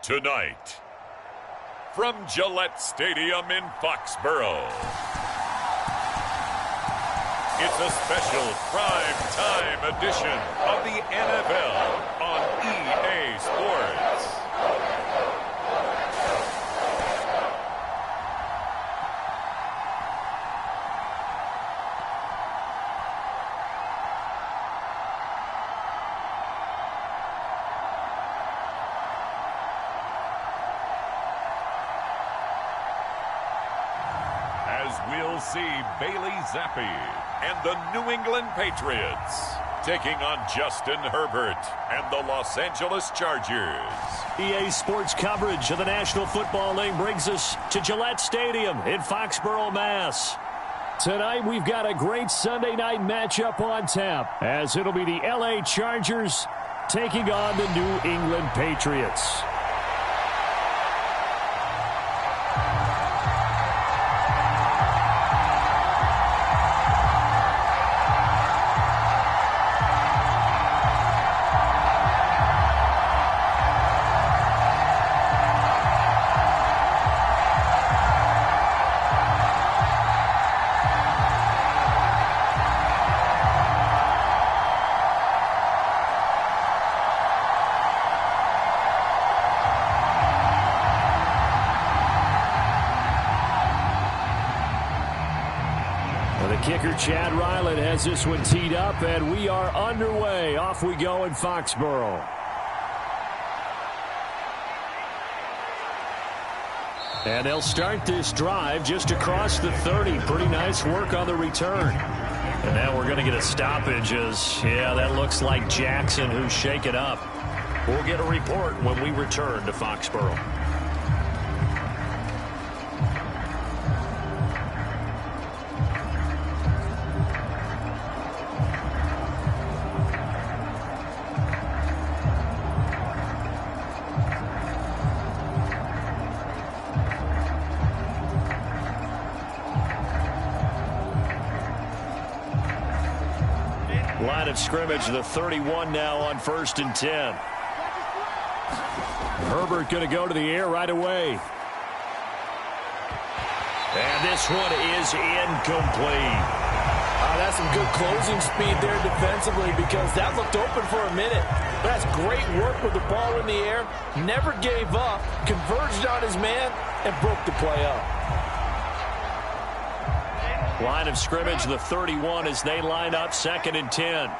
Tonight, from Gillette Stadium in Foxborough, it's a special prime-time edition of the NFL on EA Sports. We'll see Bailey Zappi and the New England Patriots taking on Justin Herbert and the Los Angeles Chargers. EA Sports coverage of the National Football League brings us to Gillette Stadium in Foxborough, Mass. Tonight we've got a great Sunday night matchup on tap, as it'll be the LA Chargers taking on the New England Patriots. Kicker Chad Ryland has this one teed up, and we are underway. Off we go in Foxborough. And they'll start this drive just across the 30. Pretty nice work on the return. And now we're going to get a stoppage as, yeah, that looks like Jackson who's shaken up. We'll get a report when we return to Foxborough. Line of scrimmage, the 31 now on 1st and 10. Herbert going to go to the air right away. And this one is incomplete. That's some good closing speed there defensively, because that looked open for a minute. That's great work with the ball in the air. Never gave up, converged on his man, and broke the play up. Line of scrimmage, the 31 as they line up 2nd and 10.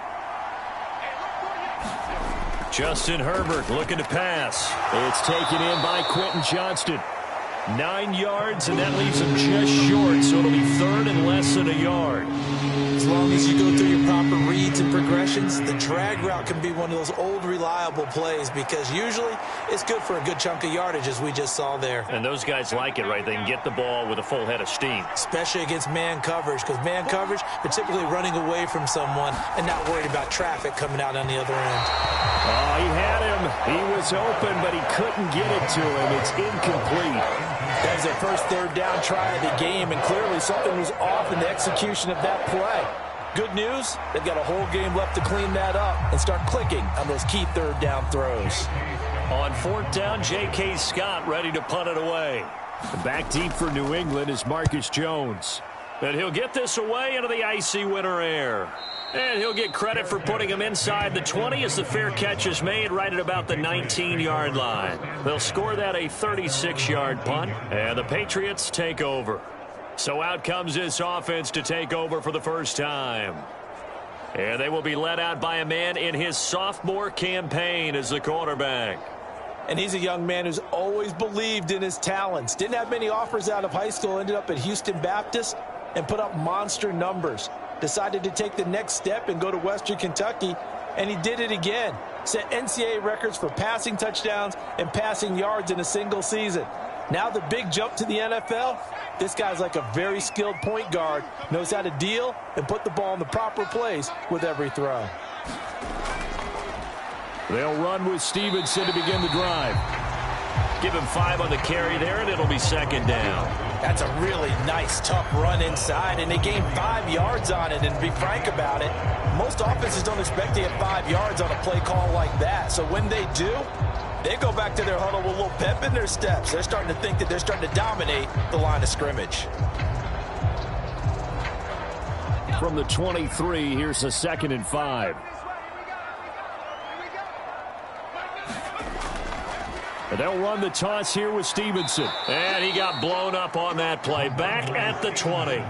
Justin Herbert looking to pass. It's taken in by Quentin Johnston. 9 yards, and that leaves him just short, so it'll be 3rd and less than a yard. As long as you go through your proper reads and progressions, the drag route can be one of those old reliable plays, because usually it's good for a good chunk of yardage, as we just saw there. And those guys like it, right? They can get the ball with a full head of steam. Especially against man coverage, because man coverage, they're typically running away from someone and not worried about traffic coming out on the other end. Oh, he had him. He was open, but he couldn't get it to him. It's incomplete. That was their first 3rd down try of the game, and clearly something was off in the execution of that play. Good news, they've got a whole game left to clean that up and start clicking on those key 3rd down throws. On 4th down, J.K. Scott ready to punt it away. Back deep for New England is Marcus Jones. And he'll get this away into the icy winter air. And he'll get credit for putting him inside the 20 as the fair catch is made right at about the 19-yard line. They'll score that a 36-yard punt, and the Patriots take over. So out comes this offense to take over for the first time. And they will be led out by a man in his sophomore campaign as the quarterback. And he's a young man who's always believed in his talents. Didn't have many offers out of high school, ended up at Houston Baptist and put up monster numbers. Decided to take the next step and go to Western Kentucky, and he did it again. Set NCAA records for passing touchdowns and passing yards in a single season. Now the big jump to the NFL. This guy's like a very skilled point guard, knows how to deal and put the ball in the proper place with every throw. They'll run with Stevenson to begin the drive. Give him 5 on the carry there, and it'll be 2nd down. That's a really nice, tough run inside, and they gained 5 yards on it. And to be frank about it, most offenses don't expect to get 5 yards on a play call like that. So when they do, They go back to their huddle with a little pep in their steps. They're starting to think that they're starting to dominate the line of scrimmage. From the 23, here's a 2nd and 5. And they'll run the toss here with Stevenson. And he got blown up on that play. Back at the 20.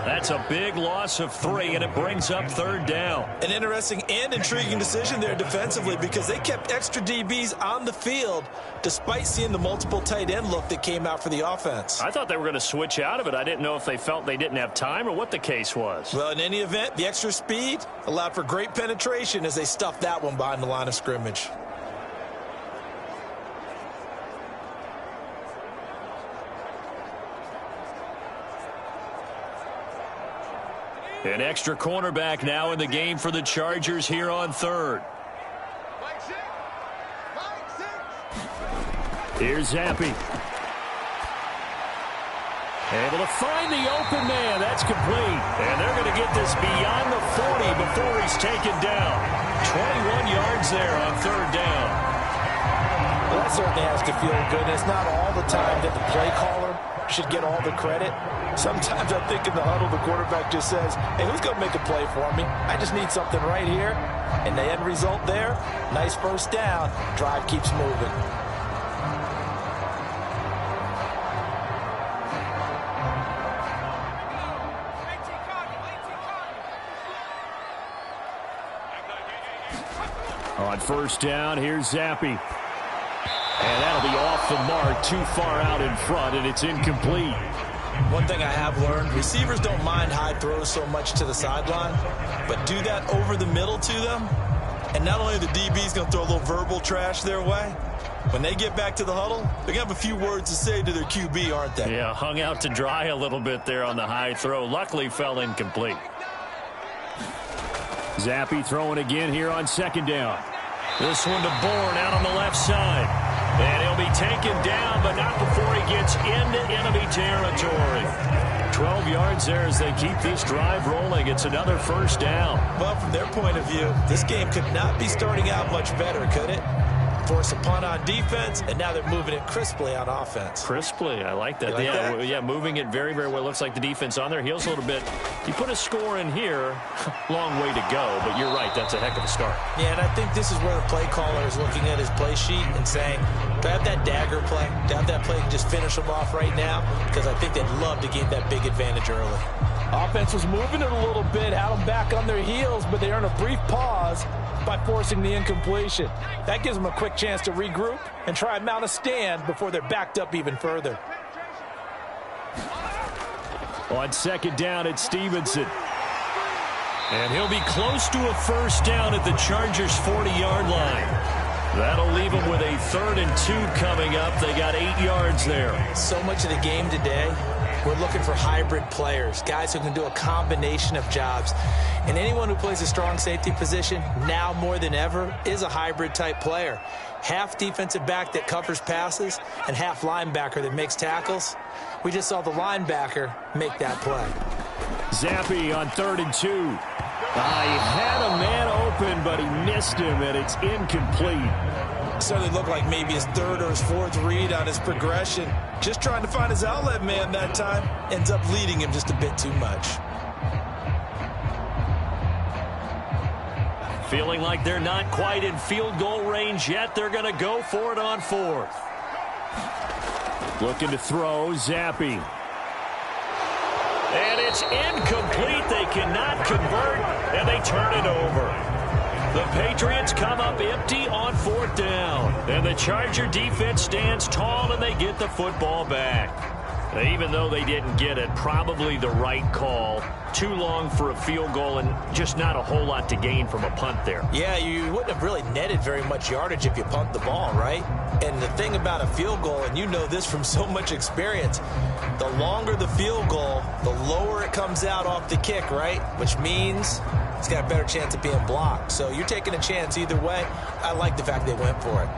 That's a big loss of 3, and it brings up 3rd down. An interesting and intriguing decision there defensively because they kept extra DBs on the field despite seeing the multiple tight end look that came out for the offense. I thought they were going to switch out of it. I didn't know if they felt they didn't have time or what the case was. Well, in any event, the extra speed allowed for great penetration as they stuffed that one behind the line of scrimmage. An extra cornerback now in the game for the Chargers here on 3rd. Here's Zappi. Able to find the open man. That's complete. And they're going to get this beyond the 40 before he's taken down. 21 yards there on 3rd down. Well, that certainly has to feel good. It's not all the time that the play caller should get all the credit. Sometimes I think in the huddle, the quarterback just says, hey, who's going to make a play for me? I just need something right here. And the end result there, nice 1st down. Drive keeps moving. On 1st down, here's Zappi. And that'll be off the mark, too far out in front, and it's incomplete. One thing I have learned, receivers don't mind high throws so much to the sideline, but do that over the middle to them, and not only the DB's going to throw a little verbal trash their way, when they get back to the huddle, they're going to have a few words to say to their QB, aren't they? Yeah, hung out to dry a little bit there on the high throw. Luckily fell incomplete. Zappi throwing again here on 2nd down. This one to Bourne out on the left side. And he'll be taken down, but not before he gets into enemy territory. 12 yards there as they keep this drive rolling. It's another 1st down. Well, from their point of view, this game could not be starting out much better, could it? Force a punt on defense, and now they're moving it crisply on offense. Crisply, I like that. Like that? Yeah, moving it very, very well. Looks like the defense on their heels a little bit. You put a score in here, long way to go, but you're right, that's a heck of a start. Yeah, and I think this is where the play caller is looking at his play sheet and saying, do I have that dagger play? Do I have that play and just finish them off right now? Because I think they'd love to gain that big advantage early. Offense was moving it a little bit, had them back on their heels, but they earned a brief pause by forcing the incompletion. That gives them a quick chance to regroup and try and mount a stand before they're backed up even further. On 2nd down, it's Stevenson. And he'll be close to a 1st down at the Chargers' 40-yard line. That'll leave them with a 3rd and 2 coming up. They got 8 yards there. So much of the game today, we're looking for hybrid players, guys who can do a combination of jobs. And anyone who plays a strong safety position, now more than ever, is a hybrid-type player. Half defensive back that covers passes and half linebacker that makes tackles. We just saw the linebacker make that play. Zappi on 3rd and 2. He had a man open, but he missed him, and it's incomplete. Certainly looked like maybe his 3rd or his 4th read on his progression. Just trying to find his outlet man that time. Ends up leading him just a bit too much. Feeling like they're not quite in field goal range yet. They're going to go for it on 4th. Looking to throw, Zappi. And it's incomplete. They cannot convert, and they turn it over. The Patriots come up empty on 4th down. And the Charger defense stands tall, and they get the football back. Even though they didn't get it, probably the right call. Too long for a field goal and just not a whole lot to gain from a punt there. Yeah, you wouldn't have really netted very much yardage if you pumped the ball, right? And the thing about a field goal, and you know this from so much experience, the longer the field goal, the lower it comes out off the kick, right? Which means it's got a better chance of being blocked. So you're taking a chance either way. I like the fact they went for it.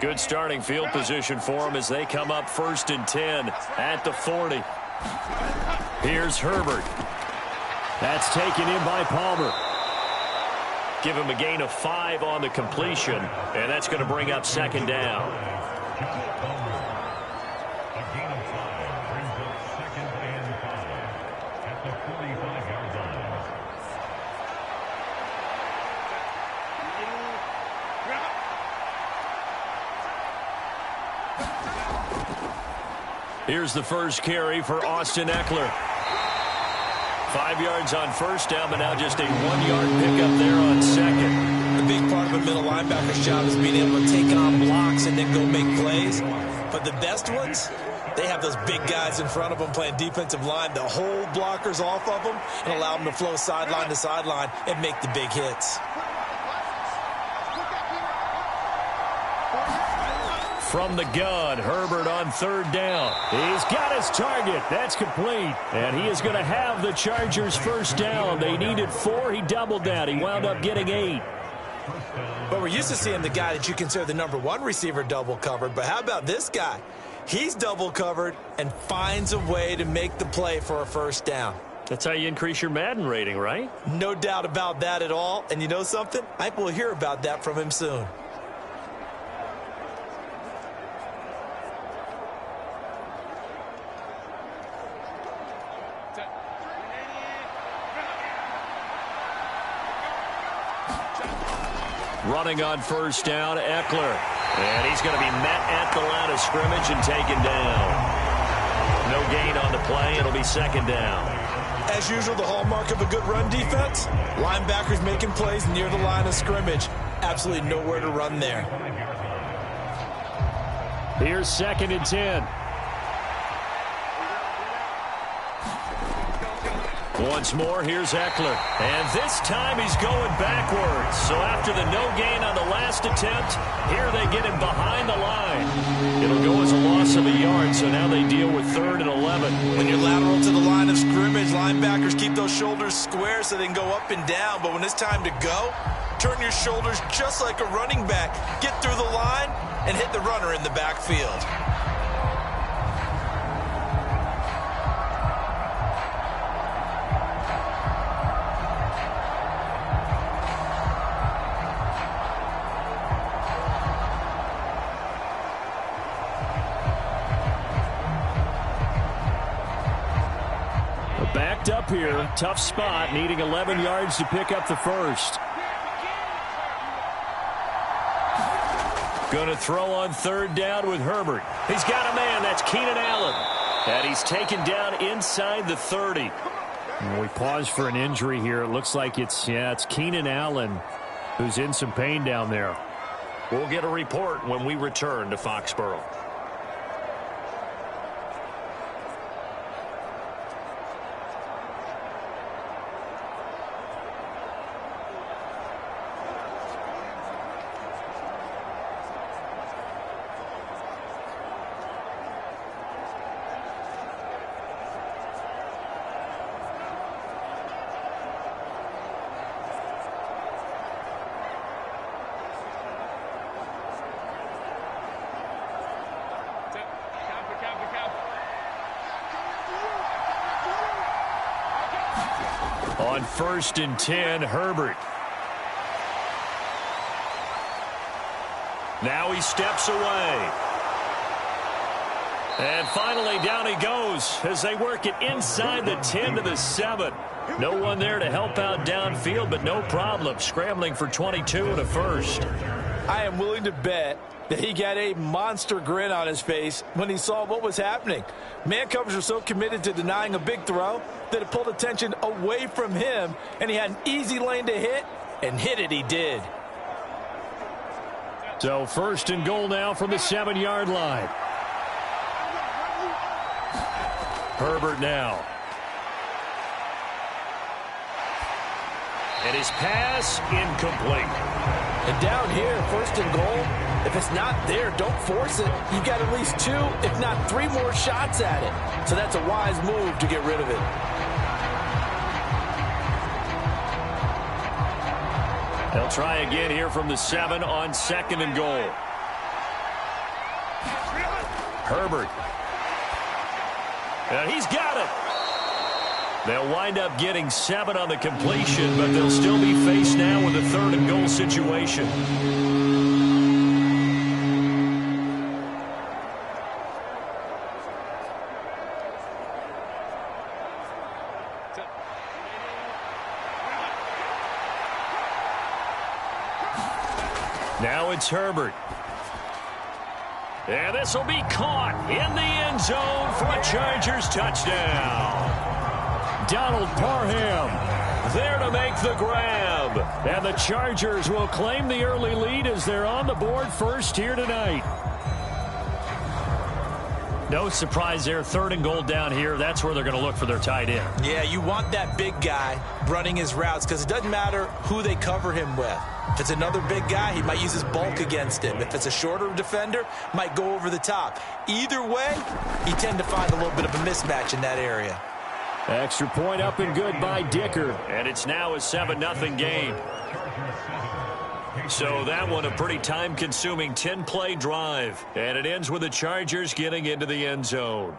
Good starting field position for them as they come up 1st and 10 at the 40. Here's Herbert. That's taken in by Palmer. give him a gain of 5 on the completion, and that's going to bring up second down. A gain of 5 brings up second and 5 at the 45-yard line. Here's the first carry for Austin Eckler. 5 yards on first down, but now just a 1-yard pickup there on second. The big part of a middle linebacker's job is being able to take on blocks and then go make plays. But the best ones, they have those big guys in front of them playing defensive line that hold blockers off of them and allow them to flow sideline to sideline and make the big hits. From the gun, Herbert on third down. He's got his target. That's complete. And he is going to have the Chargers first down. They needed 4. He doubled that. He wound up getting 8. But we're used to seeing the guy that you consider the #1 receiver double covered. But how about this guy? He's double covered and finds a way to make the play for a first down. That's how you increase your Madden rating, right? No doubt about that at all. And you know something? I think we'll hear about that from him soon. Running on first down, Eckler. And he's going to be met at the line of scrimmage and taken down. No gain on the play. It'll be second down. As usual, the hallmark of a good run defense, linebackers making plays near the line of scrimmage. Absolutely nowhere to run there. Here's second and 10. Once more, here's Eckler. And this time he's going backwards. So after the no gain on the last attempt, here they get him behind the line. It'll go as a loss of a yard, so now they deal with 3rd and 11. When you're lateral to the line of scrimmage, linebackers keep those shoulders square so they can go up and down. But when it's time to go, turn your shoulders just like a running back. Get through the line and hit the runner in the backfield. Backed up here, tough spot, needing 11 yards to pick up the first. Going to throw on third down with Herbert. He's got a man, that's Keenan Allen. And he's taken down inside the 30. And we pause for an injury here. It looks like it's Keenan Allen who's in some pain down there. We'll get a report when we return to Foxborough. On 1st and 10, Herbert. Now he steps away. And finally down he goes as they work it inside the 10 to the 7. No one there to help out downfield, but no problem. Scrambling for 22 and a first. I am willing to bet that he got a monster grin on his face when he saw what was happening. Man covers were so committed to denying a big throw that it pulled attention away from him, and he had an easy lane to hit, and hit it he did. So 1st and goal now from the 7-yard line. Herbert now. And his pass incomplete. And down here, 1st and goal, if it's not there, don't force it. You've got at least 2, if not 3 more shots at it. So that's a wise move to get rid of it. They'll try again here from the 7 on 2nd and goal. Herbert. And he's got it. They'll wind up getting 7 on the completion, but they'll still be faced now with a 3rd and goal situation. Now it's Herbert. And this will be caught in the end zone for a Chargers touchdown. Donald Parham there to make the grab. And the Chargers will claim the early lead as they're on the board first here tonight. No surprise there, 3rd and goal down here. That's where they're going to look for their tight end. Yeah, you want that big guy running his routes because it doesn't matter who they cover him with. If it's another big guy, he might use his bulk against him. If it's a shorter defender, might go over the top. Either way, you tend to find a little bit of a mismatch in that area. Extra point up and good by Dicker. And it's now a 7-0 game. So that one a pretty time-consuming 10-play drive. And it ends with the Chargers getting into the end zone.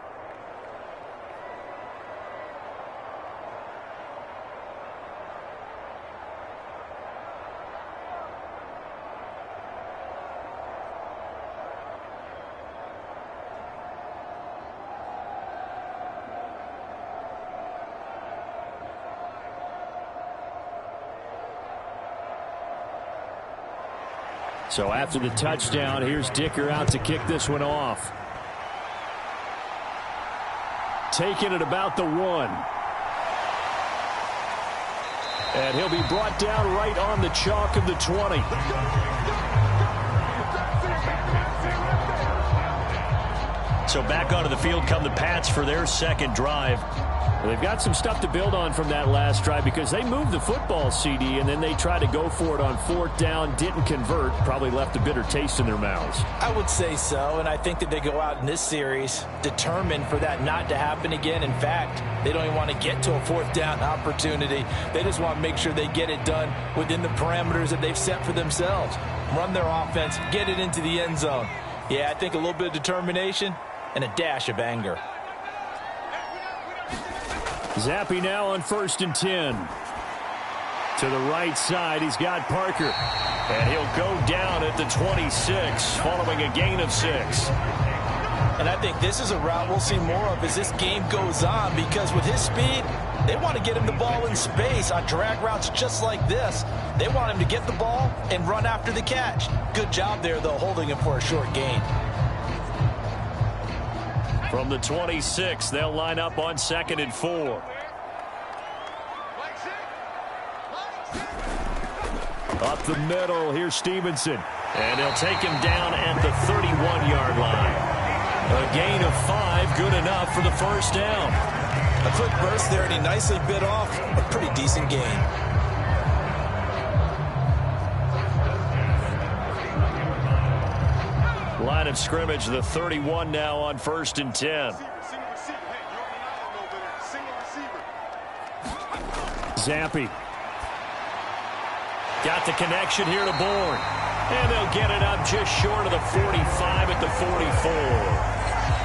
So after the touchdown, here's Dicker out to kick this one off. Taking it about the 1. And he'll be brought down right on the chalk of the 20. So back onto the field come the Pats for their second drive. They've got some stuff to build on from that last drive because they moved the football, CD, and then they tried to go for it on 4th down, didn't convert, probably left a bitter taste in their mouths. I would say so, and I think that they go out in this series determined for that not to happen again. In fact, they don't even want to get to a 4th down opportunity. They just want to make sure they get it done within the parameters that they've set for themselves. Run their offense, get it into the end zone. Yeah, I think a little bit of determination and a dash of anger. Zappe now on 1st and 10. To the right side, he's got Parker. And he'll go down at the 26, following a gain of 6. And I think this is a route we'll see more of as this game goes on, because with his speed, they want to get him the ball in space on drag routes just like this. They want him to get the ball and run after the catch. Good job there, though, holding him for a short gain. From the 26, they'll line up on 2nd and 4. Up the middle, here's Stevenson. And they'll take him down at the 31-yard line. A gain of 5, good enough for the 1st down. A quick burst there, and he nicely bit off a pretty decent gain. Line of scrimmage, the 31 now on 1st and 10. Zappe. Got the connection here to Bourne. And they'll get it up just short of the 45 at the 44.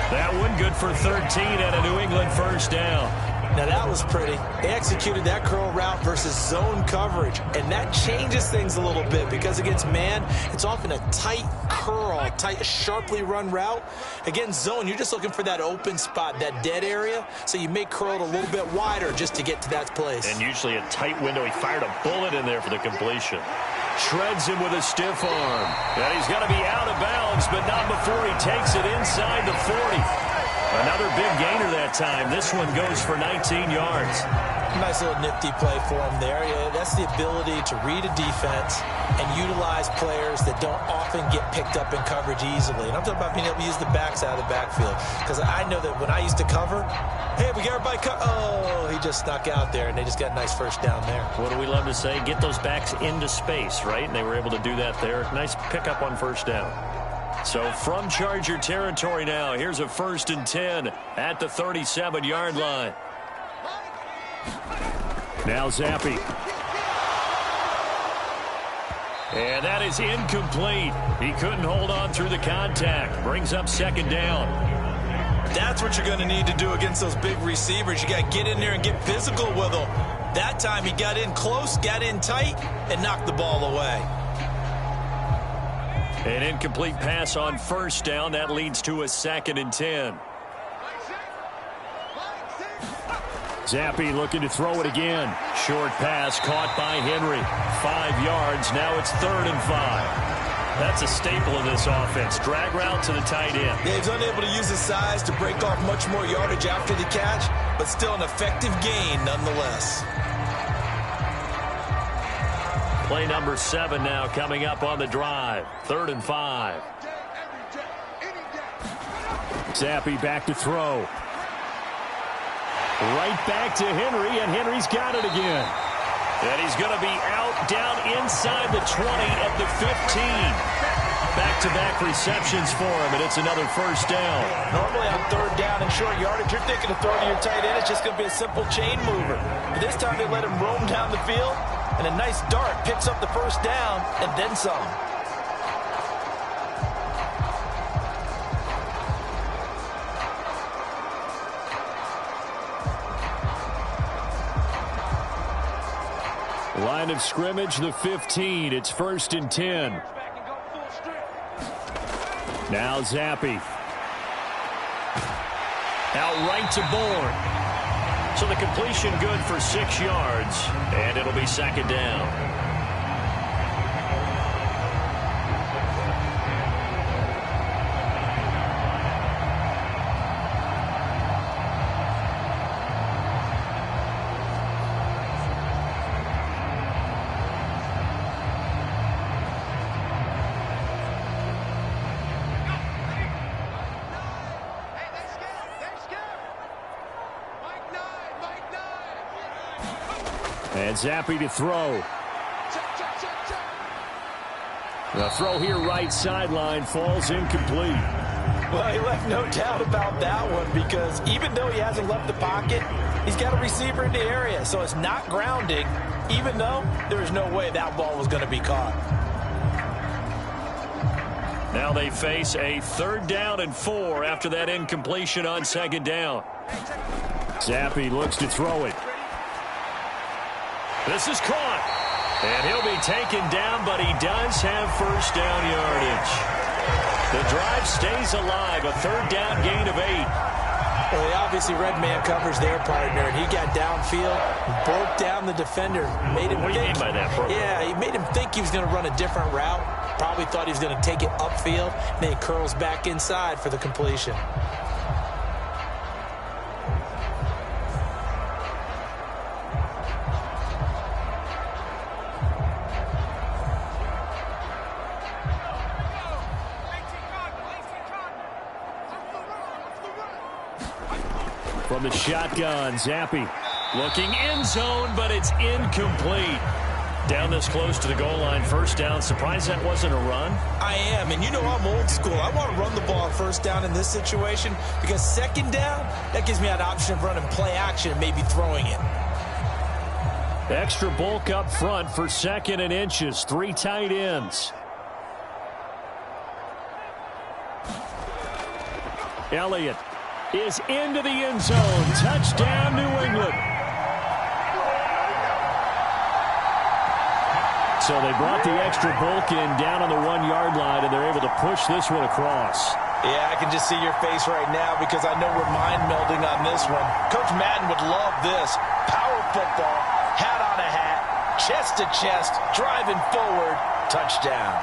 That one good for 13 and a New England 1st down. Now that was pretty. They executed that curl route versus zone coverage, and that changes things a little bit because against man, it's often a tight curl, tight, sharply run route. Against zone, you're just looking for that open spot, that dead area, so you may curl it a little bit wider just to get to that place. And usually a tight window. He fired a bullet in there for the completion. Shreds him with a stiff arm. And he's going to be out of bounds, but not before he takes it inside the 40. Another big gainer that time. This one goes for 19 yards. Nice little nifty play for him there. Yeah, that's the ability to read a defense and utilize players that don't often get picked up in coverage easily. And I'm talking about being able to use the backs out of the backfield. Because I know that when I used to cover, hey, we got everybody oh, he just snuck out there, and they just got a nice 1st down there. What do we love to say? Get those backs into space, right? And they were able to do that there. Nice pickup on 1st down. So from Charger territory now, here's a 1st and 10 at the 37-yard line. Now Zappe. And that is incomplete. He couldn't hold on through the contact. Brings up 2nd down. That's what you're going to need to do against those big receivers. You got to get in there and get physical with them. That time he got in close, got in tight, and knocked the ball away. An incomplete pass on first down. That leads to a 2nd and 10. Zappi looking to throw it again. Short pass caught by Henry. 5 yards. Now it's 3rd and 5. That's a staple of this offense. Drag route to the tight end. Yeah, he's unable to use his size to break off much more yardage after the catch, but still an effective gain nonetheless. Play number 7 now coming up on the drive. 3rd and 5. Zappi back to throw. Right back to Henry, and Henry's got it again. And he's going to be out down inside the 20 at the 15. Back-to-back receptions for him, and it's another first down. Normally on 3rd down and short yardage, you're thinking of throwing to your tight end. It's just going to be a simple chain mover. But this time they let him roam down the field, and a nice dart picks up the first down and then some. Line of scrimmage, the 15. It's 1st and 10. Now Zappi. Out right to Bourne. So the completion good for 6 yards, and it'll be 2nd down. And Zappi to throw. The throw here right sideline falls incomplete. Well, he left no doubt about that one because even though he hasn't left the pocket, he's got a receiver in the area. So it's not grounding, even though there's no way that ball was going to be caught. Now they face a 3rd down and 4 after that incompletion on 2nd down. Zappi looks to throw it. This is caught. And he'll be taken down, but he does have first down yardage. The drive stays alive, a 3rd down gain of 8. Well, he obviously red man covers their partner, and he got downfield, broke down the defender. Made him what do you mean by that, bro? Yeah, he made him think he was going to run a different route. Probably thought he was going to take it upfield, and then he curls back inside for the completion. From the shotgun, Zappi looking end zone, but it's incomplete. Down this close to the goal line, first down. Surprised that wasn't a run? I am, and you know I'm old school. I want to run the ball on first down in this situation because 2nd down, that gives me an option of running play action and maybe throwing it. Extra bulk up front for 2nd and inches. 3 tight ends. Elliott is into the end zone. Touchdown, New England. So they brought the extra bulk in down on the 1-yard line, and they're able to push this one across. Yeah, I can just see your face right now because I know we're mind melding on this one. Coach Madden would love this. Power football, hat on a hat, chest to chest, driving forward, touchdown.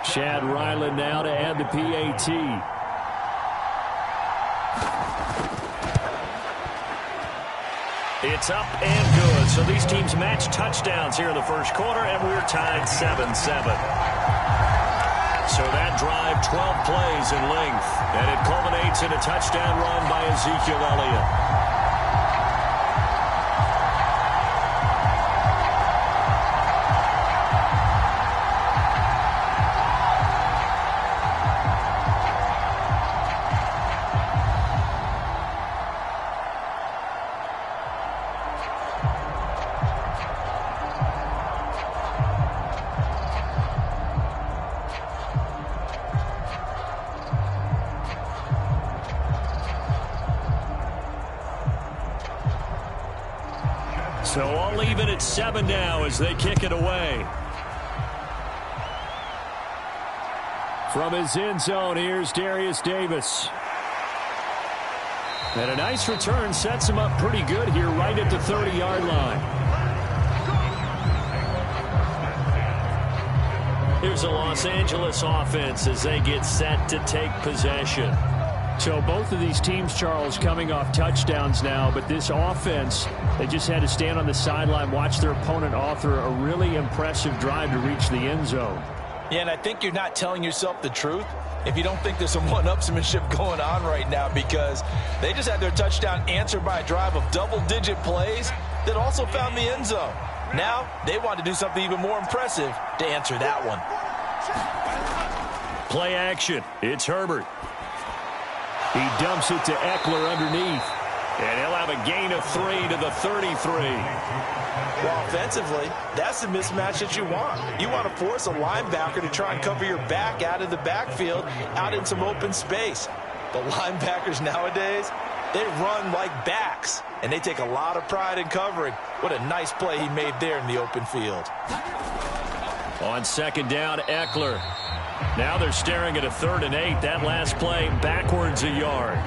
Chad Ryland now to add the PAT. It's up and good. So these teams match touchdowns here in the first quarter, and we're tied 7-7. So that drive, 12 plays in length, and it culminates in a touchdown run by Ezekiel Elliott. So I'll leave it at 7 now as they kick it away. From his end zone, here's Darius Davis. And a nice return sets him up pretty good here right at the 30-yard line. Here's the Los Angeles offense as they get set to take possession. So both of these teams, Charles, coming off touchdowns now, but this offense, they just had to stand on the sideline, watch their opponent author a really impressive drive to reach the end zone. Yeah, and I think you're not telling yourself the truth if you don't think there's some one-upsmanship going on right now, because they just had their touchdown answered by a drive of double-digit plays that also found the end zone. Now they want to do something even more impressive to answer that one. Play action. It's Herbert. He dumps it to Eckler underneath. And he'll have a gain of 3 to the 33. Well, offensively, that's the mismatch that you want. You want to force a linebacker to try and cover your back out of the backfield, out in some open space. But linebackers nowadays, they run like backs, and they take a lot of pride in covering. What a nice play he made there in the open field. On second down, Eckler. Now they're staring at a 3rd and 8. That last play backwards a yard.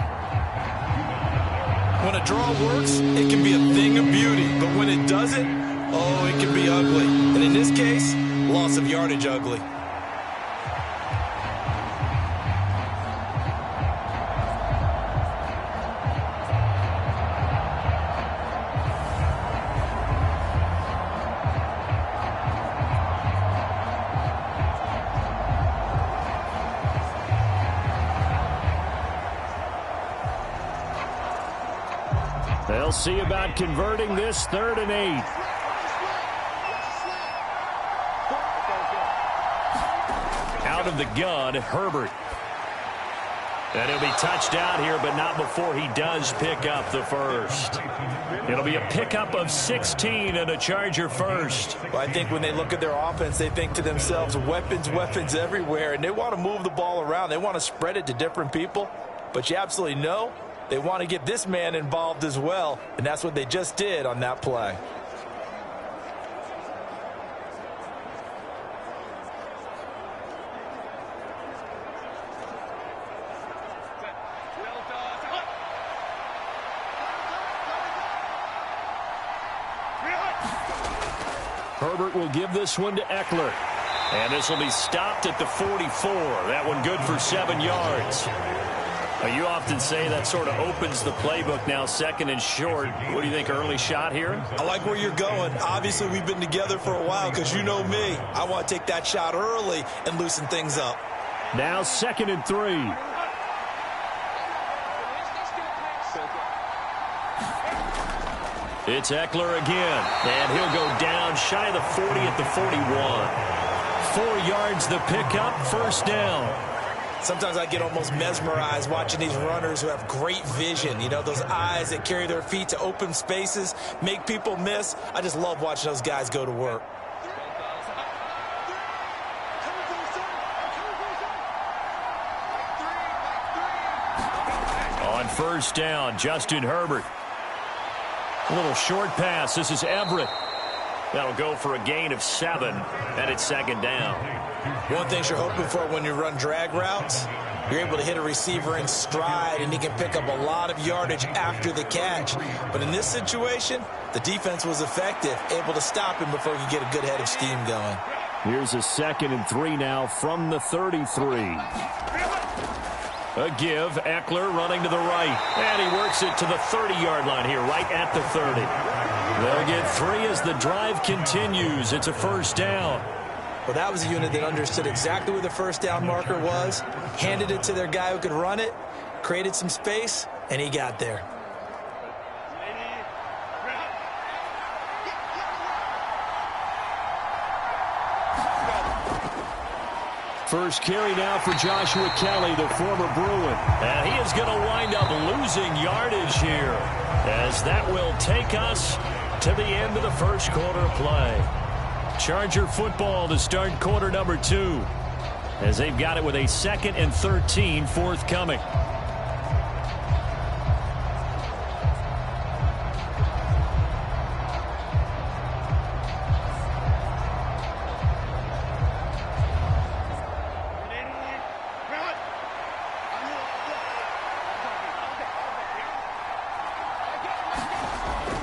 When a draw works, it can be a thing of beauty. But when it doesn't, oh, it can be ugly. And in this case, loss of yardage ugly. They'll see about converting this 3rd and 8. Out of the gun, Herbert. And he'll be touched out here, but not before he does pick up the first. It'll be a pickup of 16 and a Charger first. Well, I think when they look at their offense, they think to themselves, weapons, weapons everywhere. And they want to move the ball around. They want to spread it to different people. But you absolutely know they want to get this man involved as well, and that's what they just did on that play. Herbert will give this one to Eckler. And this will be stopped at the 44. That one good for 7 yards. You often say that sort of opens the playbook now, 2nd and short. What do you think, early shot here? I like where you're going. Obviously, we've been together for a while because you know me. I want to take that shot early and loosen things up. Now 2nd and 3. It's Eckler again, and he'll go down shy of the 40 at the 41. 4 yards the pickup, 1st down. Sometimes I get almost mesmerized watching these runners who have great vision. You know, those eyes that carry their feet to open spaces, make people miss. I just love watching those guys go to work. On 1st down, Justin Herbert. A little short pass. This is Everett. That'll go for a gain of 7, and it's 2nd down. One thing you're hoping for when you run drag routes, you're able to hit a receiver in stride, and he can pick up a lot of yardage after the catch. But in this situation, the defense was effective, able to stop him before he could get a good head of steam going. Here's a 2nd and 3 now from the 33. A give, Eckler running to the right, and he works it to the 30-yard line here, right at the 30. They'll get 3 as the drive continues. It's a 1st down. Well, that was a unit that understood exactly where the 1st down marker was, handed it to their guy who could run it, created some space, and he got there. First carry now for Joshua Kelly, the former Bruin. And he is going to wind up losing yardage here, as that will take us to the end of the 1st quarter of play. Charger football to start quarter number 2, as they've got it with a 2nd and 13 forthcoming.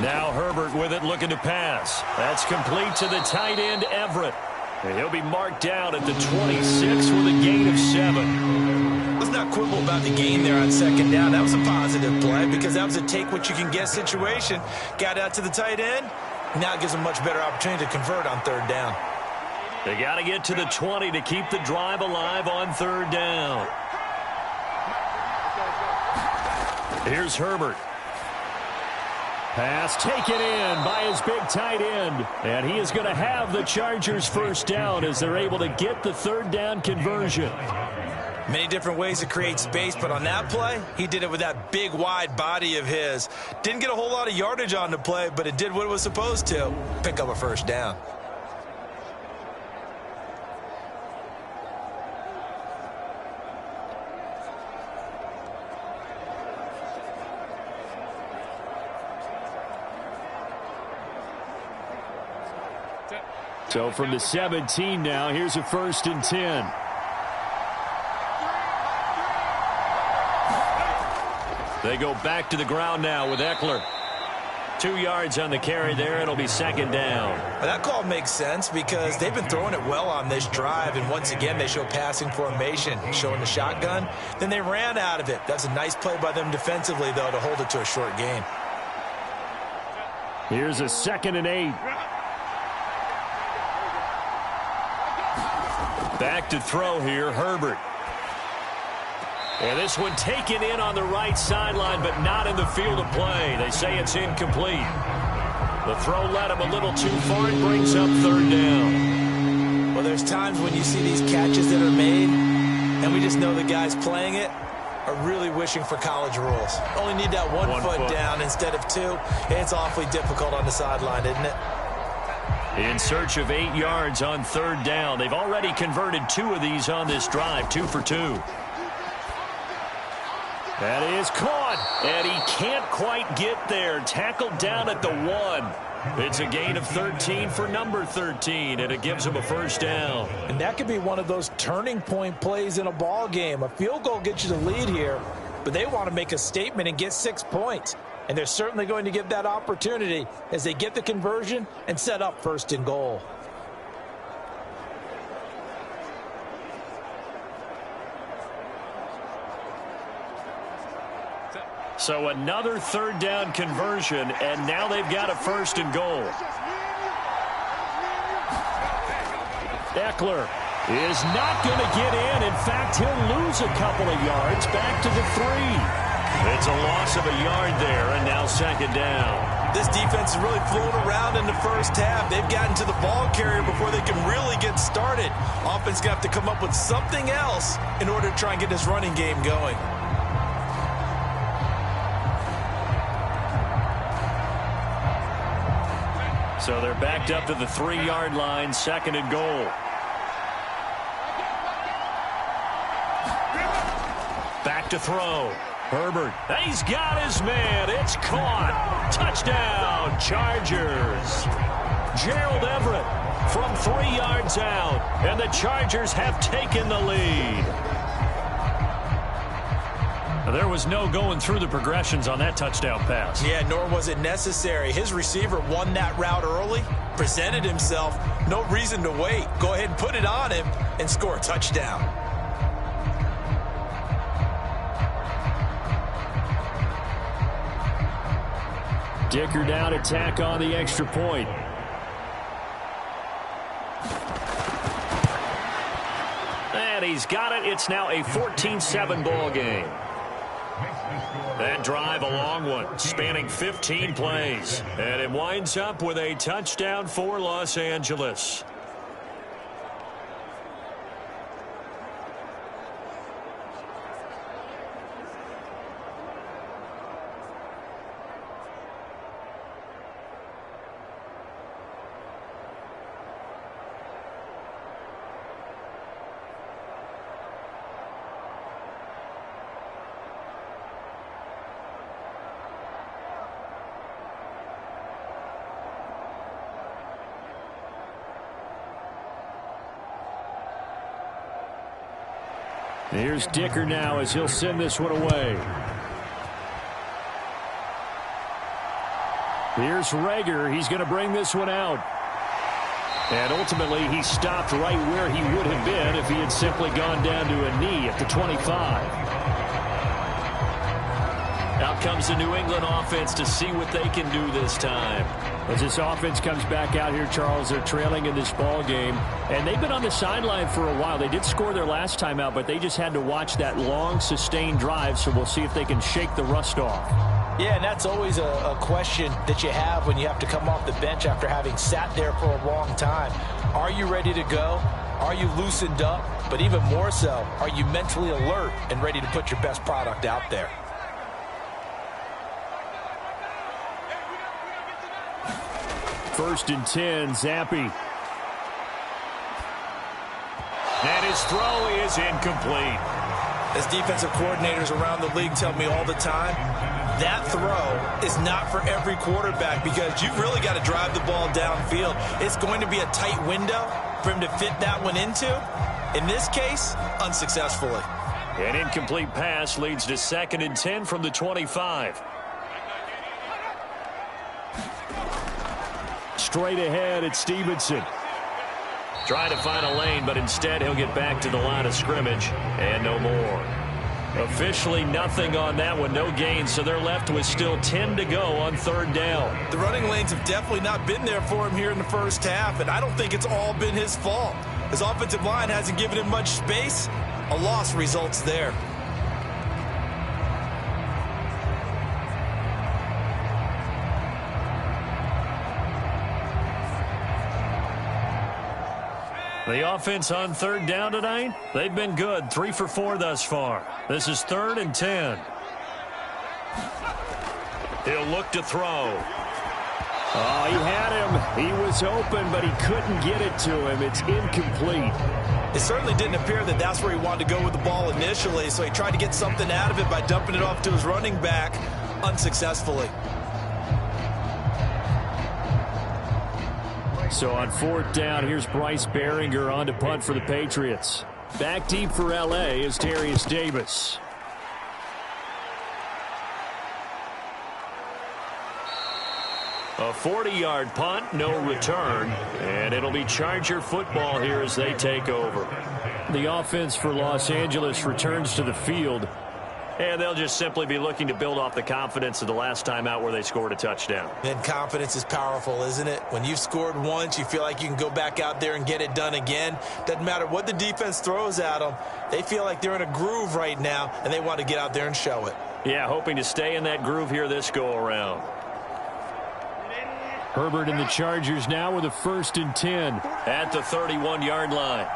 Now Herbert with it, looking to pass. That's complete to the tight end, Everett. And he'll be marked down at the 26 with a gain of 7. Let's not quibble about the gain there on second down. That was a positive play because that was a take-what-you-can-get situation. Got out to the tight end. Now it gives them a much better opportunity to convert on third down. They got to get to the 20 to keep the drive alive on third down. Here's Herbert. Pass taken in by his big tight end. And he is going to have the Chargers first down as they're able to get the third down conversion. Many different ways to create space, but on that play, he did it with that big, wide body of his. Didn't get a whole lot of yardage on the play, but it did what it was supposed to. Pick up a first down. So from the 17 now, here's a 1st and 10. They go back to the ground now with Eckler. 2 yards on the carry there. It'll be second down. Well, that call makes sense because they've been throwing it well on this drive, and once again they show passing formation, showing the shotgun. Then they ran out of it. That's a nice play by them defensively, though, to hold it to a short gain. Here's a 2nd and 8. Back to throw here, Herbert. And this one taken in on the right sideline, but not in the field of play. They say it's incomplete. The throw led him a little too far. It brings up third down. Well, there's times when you see these catches that are made, and we just know the guys playing it are really wishing for college rules. Only need that one foot down instead of 2. It's awfully difficult on the sideline, isn't it? In search of 8 yards on third down. They've already converted 2 of these on this drive, 2 for 2. That is caught, and he can't quite get there. Tackled down at the 1. It's a gain of 13 for number 13, and it gives him a first down. And that could be one of those turning point plays in a ball game. A field goal gets you the lead here, but they want to make a statement and get 6 points. And they're certainly going to give that opportunity as they get the conversion and set up 1st and goal. So another third down conversion, and now they've got a 1st and goal. Eckler is not going to get in. In fact, he'll lose a couple of yards back to the 3. It's a loss of a yard there, and now second down. This defense is really flown around in the first half. They've gotten to the ball carrier before they can really get started. Offense going to have to come up with something else in order to try and get this running game going. So they're backed up to the 3-yard line, 2nd and goal. Back to throw. Herbert, he's got his man. It's caught. Touchdown, Chargers. Gerald Everett from 3 yards out, and the Chargers have taken the lead. There was no going through the progressions on that touchdown pass. Yeah, nor was it necessary. His receiver won that route early, presented himself. No reason to wait. Go ahead and put it on him and score a touchdown. Dicker down to tack on the extra point. And he's got it. It's now a 14-7 ball game. That drive, a long one, spanning 15 plays. And it winds up with a touchdown for Los Angeles. Here's Dicker now as he'll send this one away. Here's Rager. He's going to bring this one out. And ultimately, he stopped right where he would have been if he had simply gone down to a knee at the 25. Out comes the New England offense to see what they can do this time. As this offense comes back out here, Charles, they're trailing in this ball game. And they've been on the sideline for a while. They did score their last time out, but they just had to watch that long, sustained drive. So we'll see if they can shake the rust off. Yeah, and that's always a question that you have when you have to come off the bench after having sat there for a long time. Are you ready to go? Are you loosened up? But even more so, are you mentally alert and ready to put your best product out there? First and 10, Zappi. And his throw is incomplete. As defensive coordinators around the league tell me all the time, that throw is not for every quarterback because you've really got to drive the ball downfield. It's going to be a tight window for him to fit that one into. In this case, unsuccessfully. An incomplete pass leads to 2nd and 10 from the 25. Straight ahead, it's Stevenson. Trying to find a lane, but instead he'll get back to the line of scrimmage and no more. Officially nothing on that one, no gain, so they're left with still 10 to go on 3rd down. The running lanes have definitely not been there for him here in the first half, and I don't think it's all been his fault. His offensive line hasn't given him much space. A loss results there. The offense on 3rd down tonight, they've been good. 3 for 4 thus far. This is 3rd and 10. He'll look to throw. Oh, he had him. He was open, but he couldn't get it to him. It's incomplete. It certainly didn't appear that that's where he wanted to go with the ball initially, so he tried to get something out of it by dumping it off to his running back unsuccessfully. So on 4th down, here's Bryce Behringer on to punt for the Patriots. Back deep for L.A. is Darius Davis. A 40-yard punt, no return, and it'll be Charger football here as they take over. The offense for Los Angeles returns to the field, and they'll just simply be looking to build off the confidence of the last time out where they scored a touchdown. And confidence is powerful, isn't it? When you've scored once, you feel like you can go back out there and get it done again. Doesn't matter what the defense throws at them. They feel like they're in a groove right now, and they want to get out there and show it. Yeah, hoping to stay in that groove here this go-around. Herbert and the Chargers now with a 1st and 10 at the 31-yard line.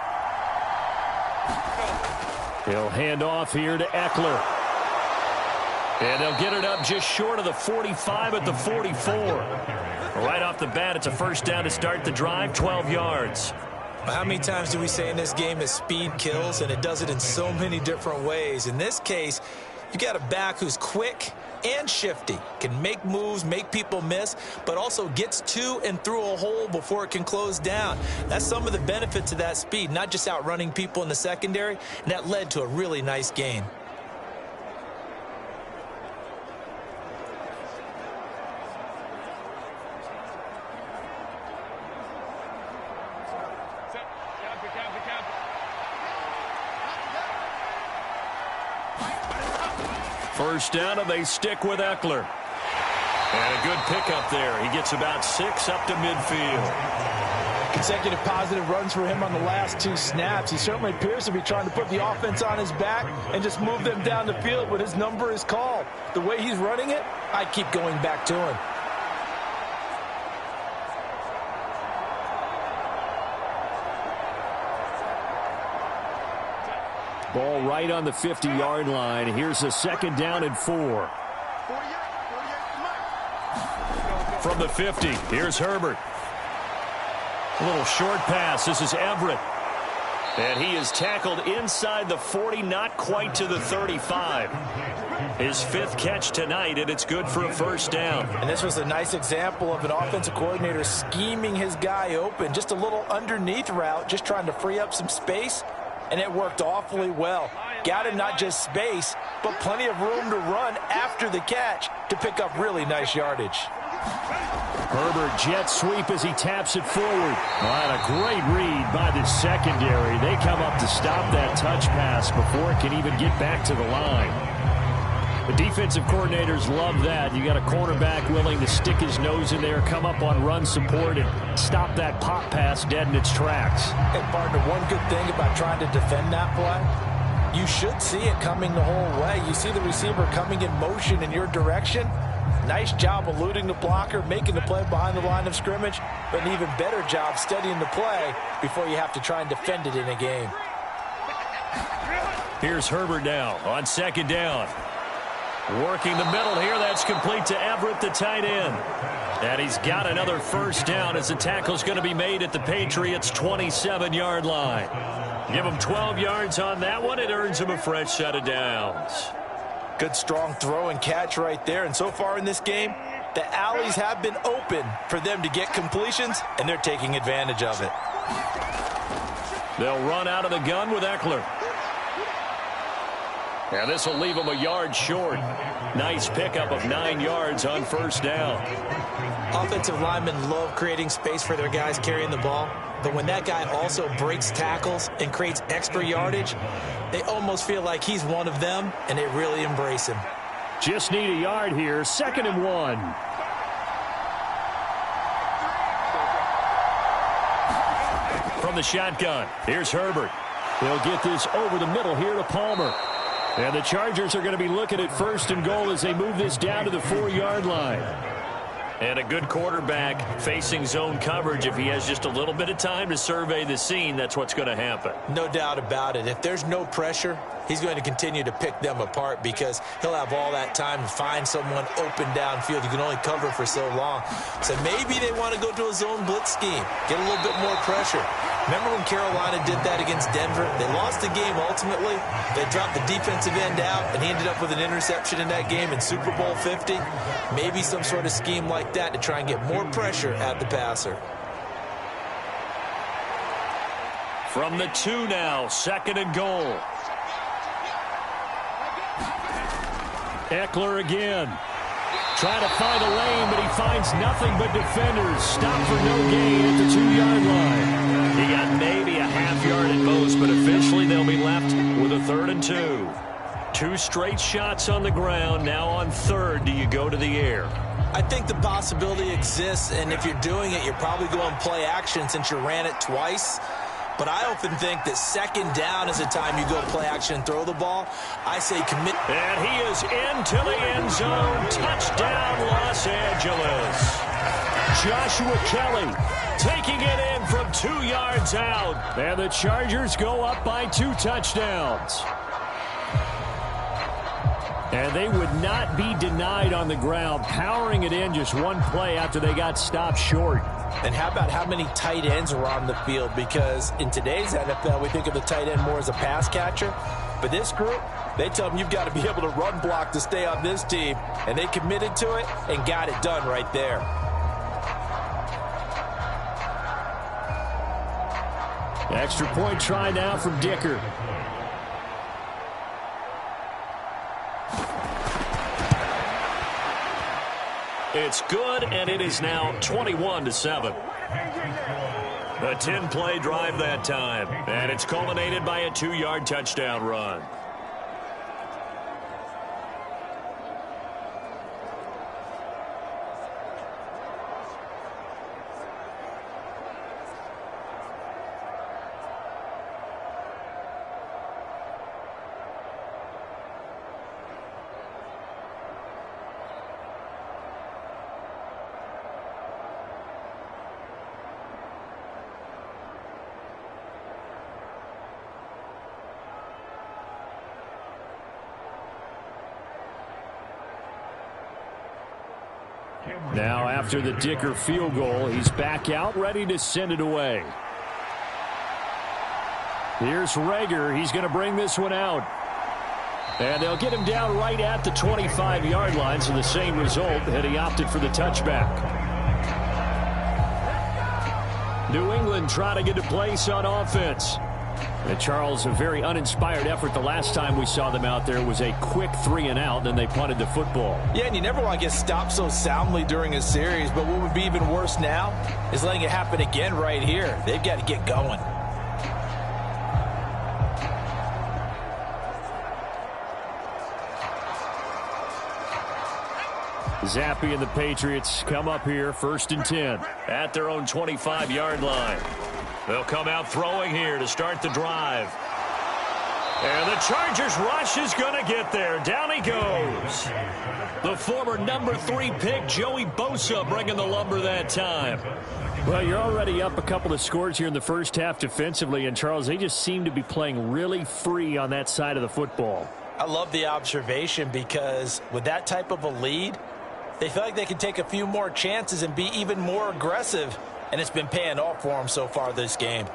He'll hand off here to Eckler. And they'll get it up just short of the 45 at the 44. Right off the bat, it's a 1st down to start the drive, 12 yards. How many times do we say in this game that speed kills, and it does it in so many different ways? In this case, you got a back who's quick and shifty, can make moves, make people miss, but also gets to and through a hole before it can close down. That's some of the benefits of that speed, not just outrunning people in the secondary, and that led to a really nice gain. First down, and they stick with Eckler. And a good pickup there. He gets about 6 up to midfield. Consecutive positive runs for him on the last 2 snaps. He certainly appears to be trying to put the offense on his back and just move them down the field when his number is called. The way he's running it, I keep going back to him. Ball right on the 50-yard line. Here's a 2nd down and 4. From the 50, here's Herbert. A little short pass. This is Everett. And he is tackled inside the 40, not quite to the 35. His 5th catch tonight, and it's good for a 1st down. And this was a nice example of an offensive coordinator scheming his guy open. Just a little underneath route, just trying to free up some space. And it worked awfully well. Got him not just space, but plenty of room to run after the catch to pick up really nice yardage. Herbert jet sweep as he taps it forward. And a great read by the secondary. They come up to stop that touch pass before it can even get back to the line. The defensive coordinators love that. You got a cornerback willing to stick his nose in there, come up on run support, and stop that pop pass dead in its tracks. And partner, one good thing about trying to defend that play, you should see it coming the whole way. You see the receiver coming in motion in your direction. Nice job eluding the blocker, making the play behind the line of scrimmage, but an even better job studying the play before you have to try and defend it in a game. Here's Herbert now on second down. Working the middle here. That's complete to Everett, the tight end. And he's got another first down as the tackle's going to be made at the Patriots' 27-yard line. Give him 12 yards on that one. It earns him a fresh set of downs. Good strong throw and catch right there. And so far in this game, the alleys have been open for them to get completions, and they're taking advantage of it. They'll run out of the gun with Eckler. And this will leave him a yard short. Nice pickup of 9 yards on first down. Offensive linemen love creating space for their guys carrying the ball. But when that guy also breaks tackles and creates extra yardage, they almost feel like he's one of them, and they really embrace him. Just need a yard here. 2nd and 1. From the shotgun, here's Herbert. They'll get this over the middle here to Palmer. And the Chargers are going to be looking at 1st and goal as they move this down to the 4-yard line. And a good quarterback facing zone coverage. If he has just a little bit of time to survey the scene, that's what's going to happen. No doubt about it. If there's no pressure, he's going to continue to pick them apart because he'll have all that time to find someone open downfield. You can only cover for so long. So maybe they want to go to a zone blitz scheme, get a little bit more pressure. Remember when Carolina did that against Denver? They lost the game ultimately. They dropped the defensive end out, and he ended up with an interception in that game in Super Bowl 50. Maybe some sort of scheme like that to try and get more pressure at the passer. From the 2 now, 2nd and goal. Eckler again. Trying to find a lane, but he finds nothing but defenders. Stop for no gain at the 2-yard line. He got maybe a half yard at most, but officially they'll be left with a 3rd and 2. 2 straight shots on the ground. Now on 3rd, do you go to the air? I think the possibility exists, and if you're doing it, you're probably going play action since you ran it twice. But I often think that 2nd down is the time you go play action and throw the ball. I say commit. And he is into the end zone. Touchdown, Los Angeles. Joshua Kelly taking it in from 2 yards out. And the Chargers go up by 2 touchdowns. And they would not be denied on the ground, powering it in just one play after they got stopped short. And how about how many tight ends are on the field? Because in today's NFL, we think of the tight end more as a pass catcher. But this group, they tell them you've got to be able to run block to stay on this team. And they committed to it and got it done right there. Extra point try now from Dicker. It's good, and it is now 21-7. A 10-play drive that time, and it's culminated by a 2-yard touchdown run. Now, after the Dicker field goal, he's back out, ready to send it away. Here's Rager. He's going to bring this one out. And they'll get him down right at the 25-yard line, so the same result, and he opted for the touchback. New England trying to get a place on offense. And Charles, a very uninspired effort the last time we saw them out there. It was a quick 3-and-out, then they punted the football. Yeah, and you never want to get stopped so soundly during a series, but what would be even worse now is letting it happen again right here. They've got to get going. Zappe and the Patriots come up here, 1st and 10 at their own 25-yard line. They'll come out throwing here to start the drive. And the Chargers rush is going to get there. Down he goes. The former number 3 pick, Joey Bosa, bringing the lumber that time. Well, you're already up a couple of scores here in the first half defensively, and Charles, they just seem to be playing really free on that side of the football. I love the observation because with that type of a lead, they feel like they can take a few more chances and be even more aggressive, and it's been paying off for them so far this game.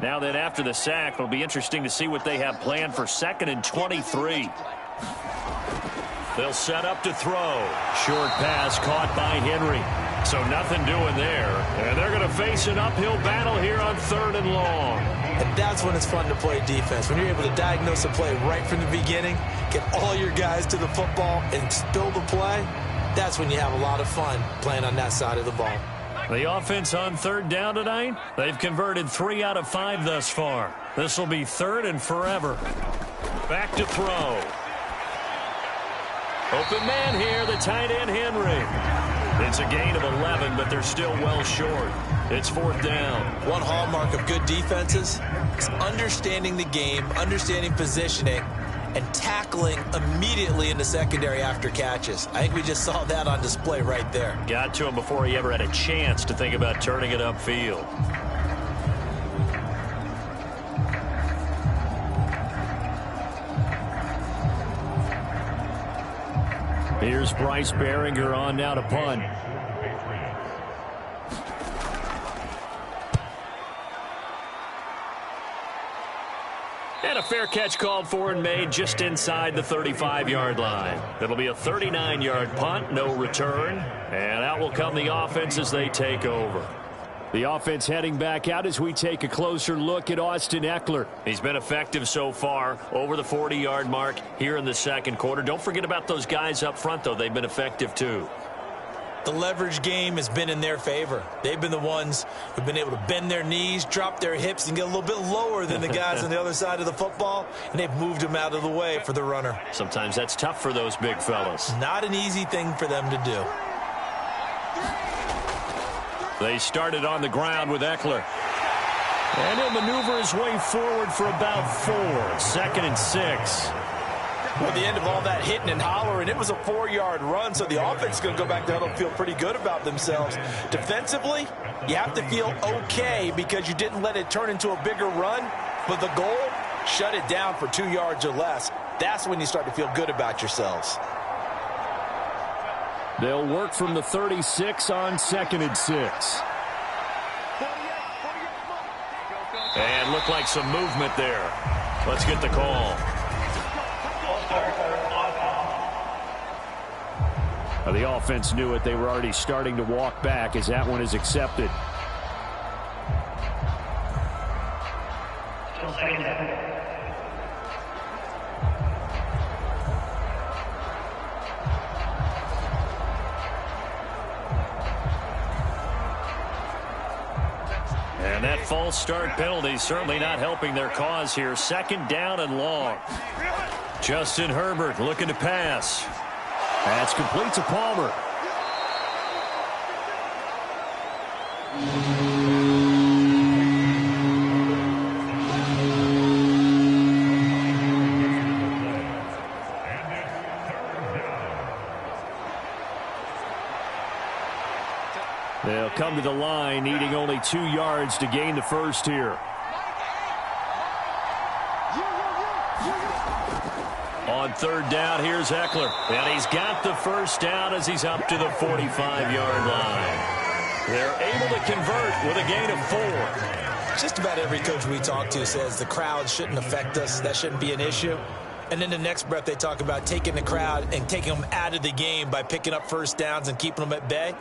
Now then, after the sack, it'll be interesting to see what they have planned for 2nd and 23. They'll set up to throw. Short pass caught by Henry. So nothing doing there. And they're going to face an uphill battle here on 3rd and long. And that's when it's fun to play defense. When you're able to diagnose a play right from the beginning, get all your guys to the football, and spill the play, that's when you have a lot of fun playing on that side of the ball. The offense on 3rd down tonight, they've converted 3 out of 5 thus far. This will be 3rd and forever. Back to throw. Open man here, the tight end Henry. It's a gain of 11, but they're still well short. It's 4th down. One hallmark of good defenses is understanding the game, understanding positioning, and tackling immediately in the secondary after catches. I think we just saw that on display right there. Got to him before he ever had a chance to think about turning it upfield. Here's Bryce Behringer on now to punt. And a fair catch called for and made just inside the 35-yard line. It'll be a 39-yard punt, no return. And out will come the offense as they take over. The offense heading back out as we take a closer look at Austin Ekeler. He's been effective so far, over the 40-yard mark here in the 2nd quarter. Don't forget about those guys up front, though. They've been effective, too. The leverage game has been in their favor. They've been the ones who've been able to bend their knees, drop their hips, and get a little bit lower than the guys on the other side of the football, and they've moved them out of the way for the runner. Sometimes that's tough for those big fellas. Not an easy thing for them to do. They started on the ground with Ekeler. And he'll maneuver his way forward for about 4. 2nd and 6. Well, at the end of all that hitting and hollering, it was a 4-yard run, so the offense is going to go back there and feel pretty good about themselves. Defensively, you have to feel okay because you didn't let it turn into a bigger run, but the goal, shut it down for 2 yards or less. That's when you start to feel good about yourselves. They'll work from the 36 on 2nd and 6. And looked like some movement there. Let's get the call. The offense knew it. They were already starting to walk back as that one is accepted. And that false start penalty certainly not helping their cause here. 2nd down and long. Justin Herbert looking to pass. That's complete to Palmer. They'll come to the line, needing only 2 yards to gain the first here. On 3rd down, here's Ekeler. And he's got the first down as he's up to the 45-yard line. They're able to convert with a gain of 4. Just about every coach we talk to says the crowd shouldn't affect us. That shouldn't be an issue. And in the next breath, they talk about taking the crowd and taking them out of the game by picking up first downs and keeping them at bay.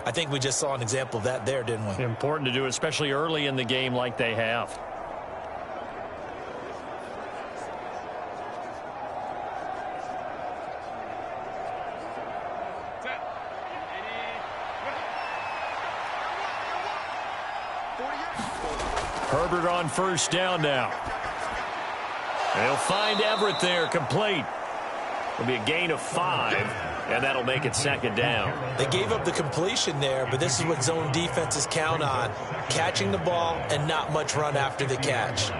I think we just saw an example of that there, didn't we? Important to do, especially early in the game like they have. Herbert on first down now. They'll find Everett there, complete. It'll be a gain of 5, and that'll make it second down. They gave up the completion there, but this is what zone defenses count on, catching the ball and not much run after the catch.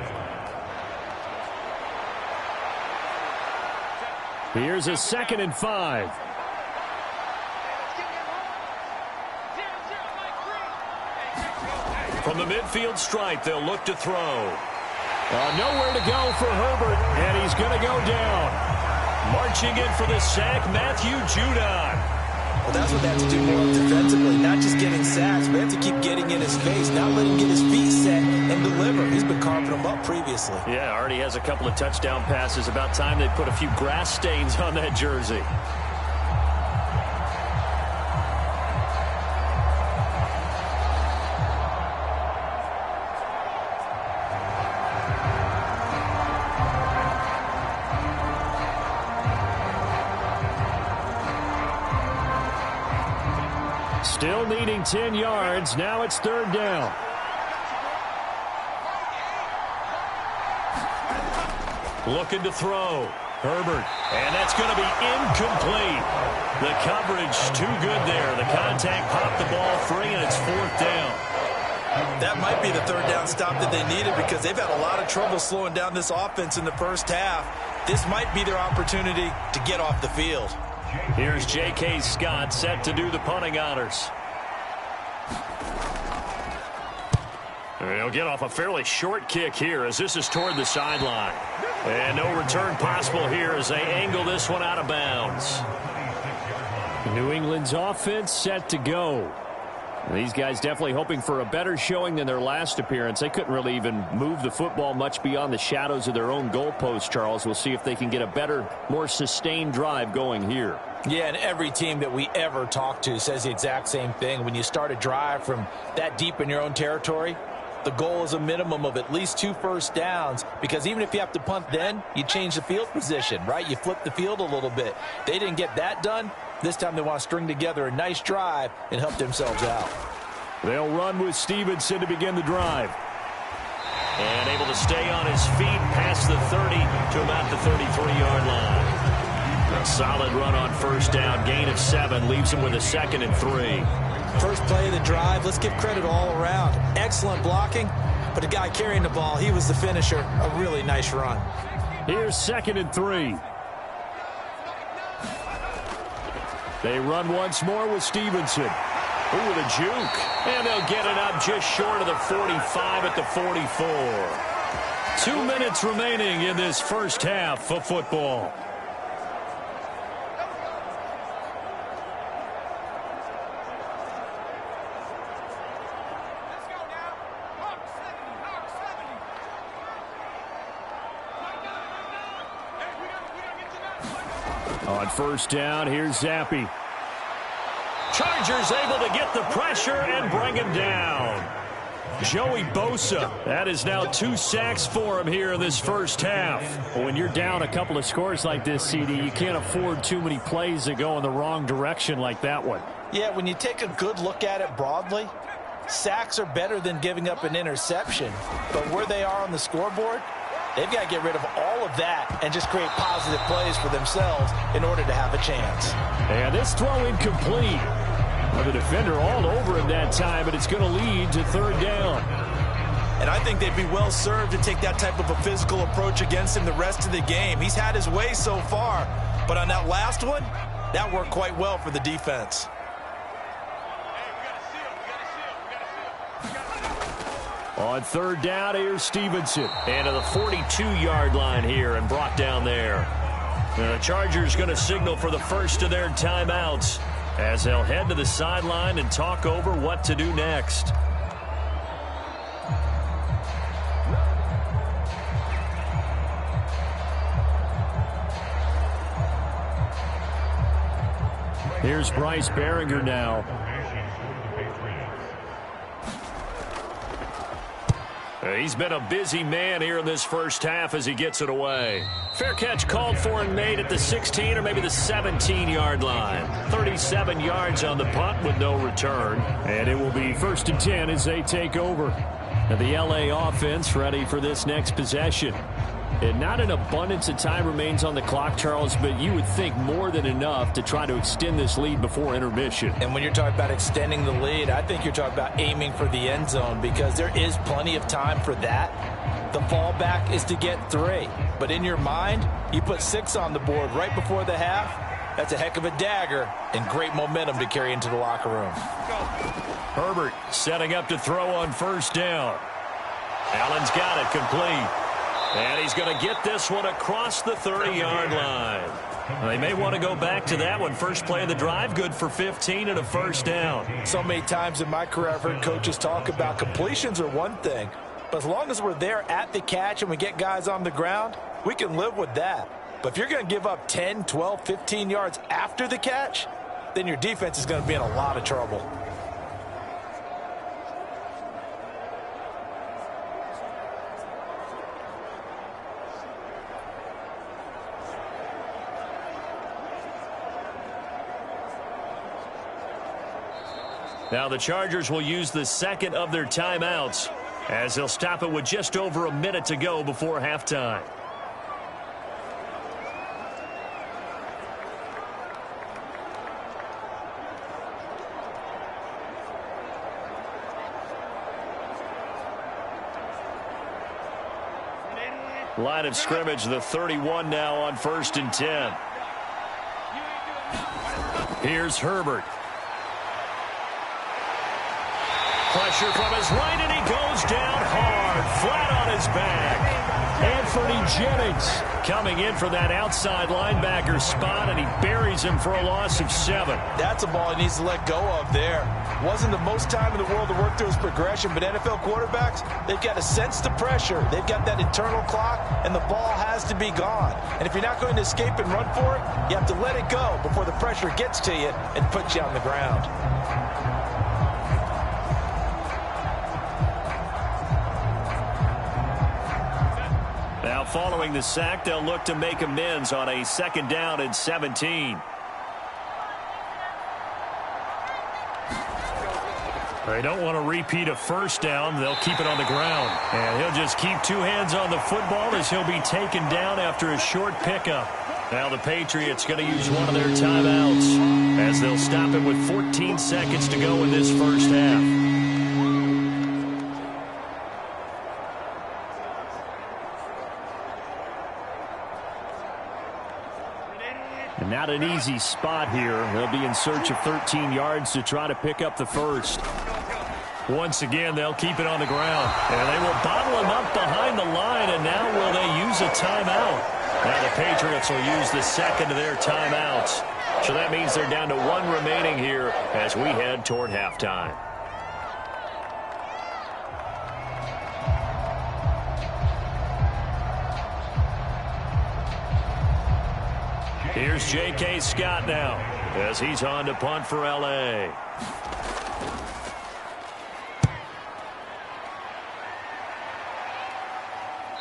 Here's a 2nd and 5. From the midfield stripe, they'll look to throw. Nowhere to go for Herbert, and he's going to go down. Marching in for the sack, Matthew Judon. Well, that's what they have to do more defensively, not just getting sacks, but they have to keep getting in his face, not let him get his feet set and deliver. He's been carving them up previously. Yeah, already has a couple of touchdown passes. About time they put a few grass stains on that jersey. Still needing 10 yards. Now it's 3rd down. Looking to throw. Herbert. And that's going to be incomplete. The coverage too good there. The contact popped the ball free, and it's 4th down. That might be the 3rd down stop that they needed because they've had a lot of trouble slowing down this offense in the first half. This might be their opportunity to get off the field. Here's J.K. Scott set to do the punting honors. He'll get off a fairly short kick here as this is toward the sideline. And no return possible here as they angle this one out of bounds. New England's offense set to go. These guys definitely hoping for a better showing than their last appearance. They couldn't really even move the football much beyond the shadows of their own goalpost, Charles. We'll see if they can get a better, more sustained drive going here. Yeah, and every team that we ever talk to says the exact same thing. When you start a drive from that deep in your own territory, the goal is a minimum of at least 2 first downs, because even if you have to punt then, you change the field position, right? You flip the field a little bit. They didn't get that done. This time they want to string together a nice drive and help themselves out. They'll run with Stevenson to begin the drive. And able to stay on his feet past the 30 to about the 33-yard line. A solid run on first down. Gain of 7 leaves him with a 2nd and 3. First play of the drive, let's give credit all around. Excellent blocking, but the guy carrying the ball, he was the finisher. A really nice run. Here's 2nd and 3. They run once more with Stevenson. Ooh, with a juke. And they'll get it up just short of the 45 at the 44. 2 minutes remaining in this first half of football. On first down, here's Zappi. Chargers able to get the pressure and bring him down. Joey Bosa. That is now 2 sacks for him here in this first half. When you're down a couple of scores like this, CD, you can't afford too many plays that go in the wrong direction like that one. Yeah, when you take a good look at it broadly, sacks are better than giving up an interception. But where they are on the scoreboard, they've got to get rid of all of that and just create positive plays for themselves in order to have a chance. And this throw incomplete. Well, the defender all over him that time, but it's going to lead to 3rd down. And I think they'd be well served to take that type of a physical approach against him the rest of the game. He's had his way so far, but on that last one, that worked quite well for the defense. On 3rd down, here's Stevenson. And to the 42-yard line here and brought down there. The Chargers going to signal for the first of their timeouts as they'll head to the sideline and talk over what to do next. Here's Bryce Behringer now. He's been a busy man here in this first half as he gets it away. Fair catch called for and made at the 16 or maybe the 17-yard line. 37 yards on the punt with no return. And it will be 1st and 10 as they take over. Now the LA offense ready for this next possession. And not an abundance of time remains on the clock, Charles, but you would think more than enough to try to extend this lead before intermission. And when you're talking about extending the lead, I think you're talking about aiming for the end zone because there is plenty of time for that. The fallback is to get 3. But in your mind, you put 6 on the board right before the half. That's a heck of a dagger and great momentum to carry into the locker room. Herbert setting up to throw on 1st down. Allen's got it complete. And he's going to get this one across the 30-yard line. They may want to go back to that one. First play of the drive, good for 15 and a 1st down. So many times in my career I've heard coaches talk about completions are one thing, but as long as we're there at the catch and we get guys on the ground, we can live with that. But if you're going to give up 10, 12, 15 yards after the catch, then your defense is going to be in a lot of trouble. Now the Chargers will use the second of their timeouts as they'll stop it with just over a minute to go before halftime. Line of scrimmage, the 31 now on 1st and 10. Here's Herbert. Pressure from his right, and he goes down hard, flat on his back. Anthony Jennings coming in for that outside linebacker spot, and he buries him for a loss of 7. That's a ball he needs to let go of there. Wasn't the most time in the world to work through his progression, but NFL quarterbacks, they've got to sense the pressure. They've got that internal clock, and the ball has to be gone. And if you're not going to escape and run for it, you have to let it go before the pressure gets to you and puts you on the ground. Now following the sack, they'll look to make amends on a 2nd down and 17. They don't want to repeat a 1st down. They'll keep it on the ground. And he'll just keep 2 hands on the football as he'll be taken down after a short pickup. Now the Patriots going to use one of their timeouts as they'll stop it with 14 seconds to go in this first half. And not an easy spot here. They'll be in search of 13 yards to try to pick up the 1st. Once again, they'll keep it on the ground. And they will bottle him up behind the line, and now will they use a timeout? Now the Patriots will use the 2nd of their timeouts. So that means they're down to 1 remaining here as we head toward halftime. Here's J.K. Scott now as he's on to punt for L.A.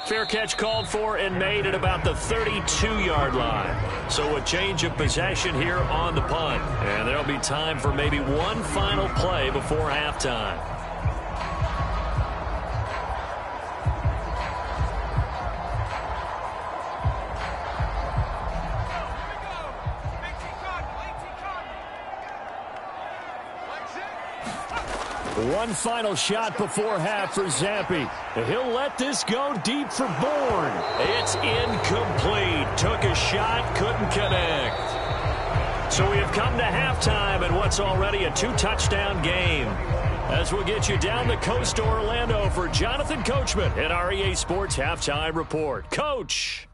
Fair catch called for and made at about the 32-yard line. So a change of possession here on the punt. And there'll be time for maybe one final play before halftime. One final shot before half for Zampi. He'll let this go deep for Bourne. It's incomplete. Took a shot, couldn't connect. So we have come to halftime in what's already a 2-touchdown game. As we'll get you down the coast to Orlando for Jonathan Coachman at our EA Sports Halftime Report. Coach.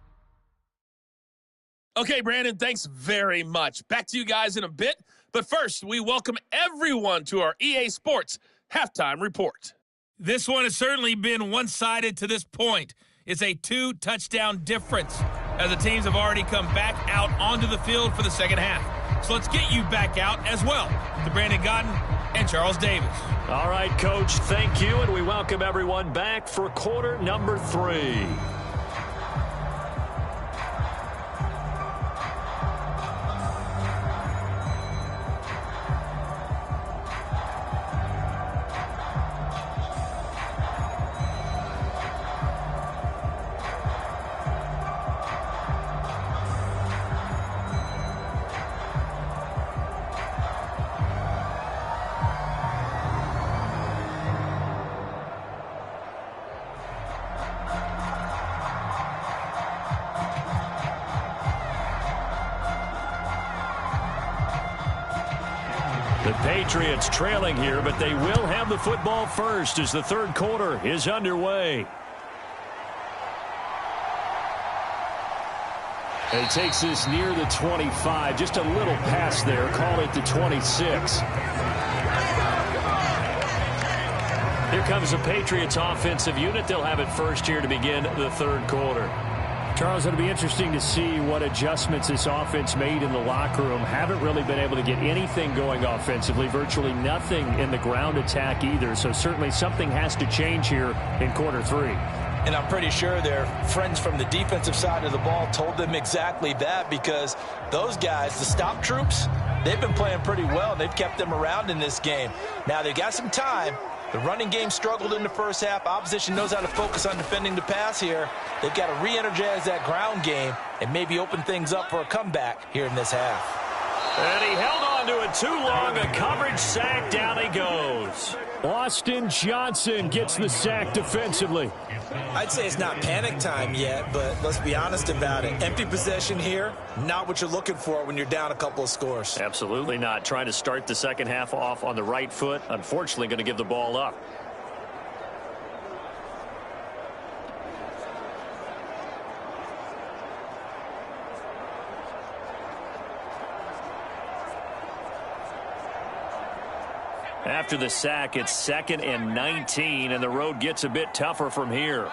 Okay, Brandon, thanks very much. Back to you guys in a bit. But first, we welcome everyone to our EA Sports Halftime Report. This one has certainly been one-sided to this point. It's a 2-touchdown difference as the teams have already come back out onto the field for the second half. So let's get you back out as well. To Brandon Godden and Charles Davis. All right, Coach, thank you, and we welcome everyone back for quarter number 3. The Patriots trailing here, but they will have the football first as the third quarter is underway. He takes this near the 25, just a little past there, call it the 26. Here comes the Patriots offensive unit. They'll have it first here to begin the third quarter. Charles, it'll be interesting to see what adjustments this offense made in the locker room. Haven't really been able to get anything going offensively, virtually nothing in the ground attack either. So certainly something has to change here in quarter 3. And I'm pretty sure their friends from the defensive side of the ball told them exactly that, because those guys, the stop troops, they've been playing pretty well. They've kept them around in this game. Now they've got some time. The running game struggled in the first half. Opposition knows how to focus on defending the pass here. They've got to re-energize that ground game and maybe open things up for a comeback here in this half. And he held on to it too long. A coverage sack. Down he goes. Austin Johnson gets the sack defensively. I'd say it's not panic time yet, but let's be honest about it. Empty possession here, not what you're looking for when you're down a couple of scores. Absolutely not. Trying to start the second half off on the right foot. Unfortunately, going to give the ball up. After the sack, it's 2nd and 19, and the road gets a bit tougher from here.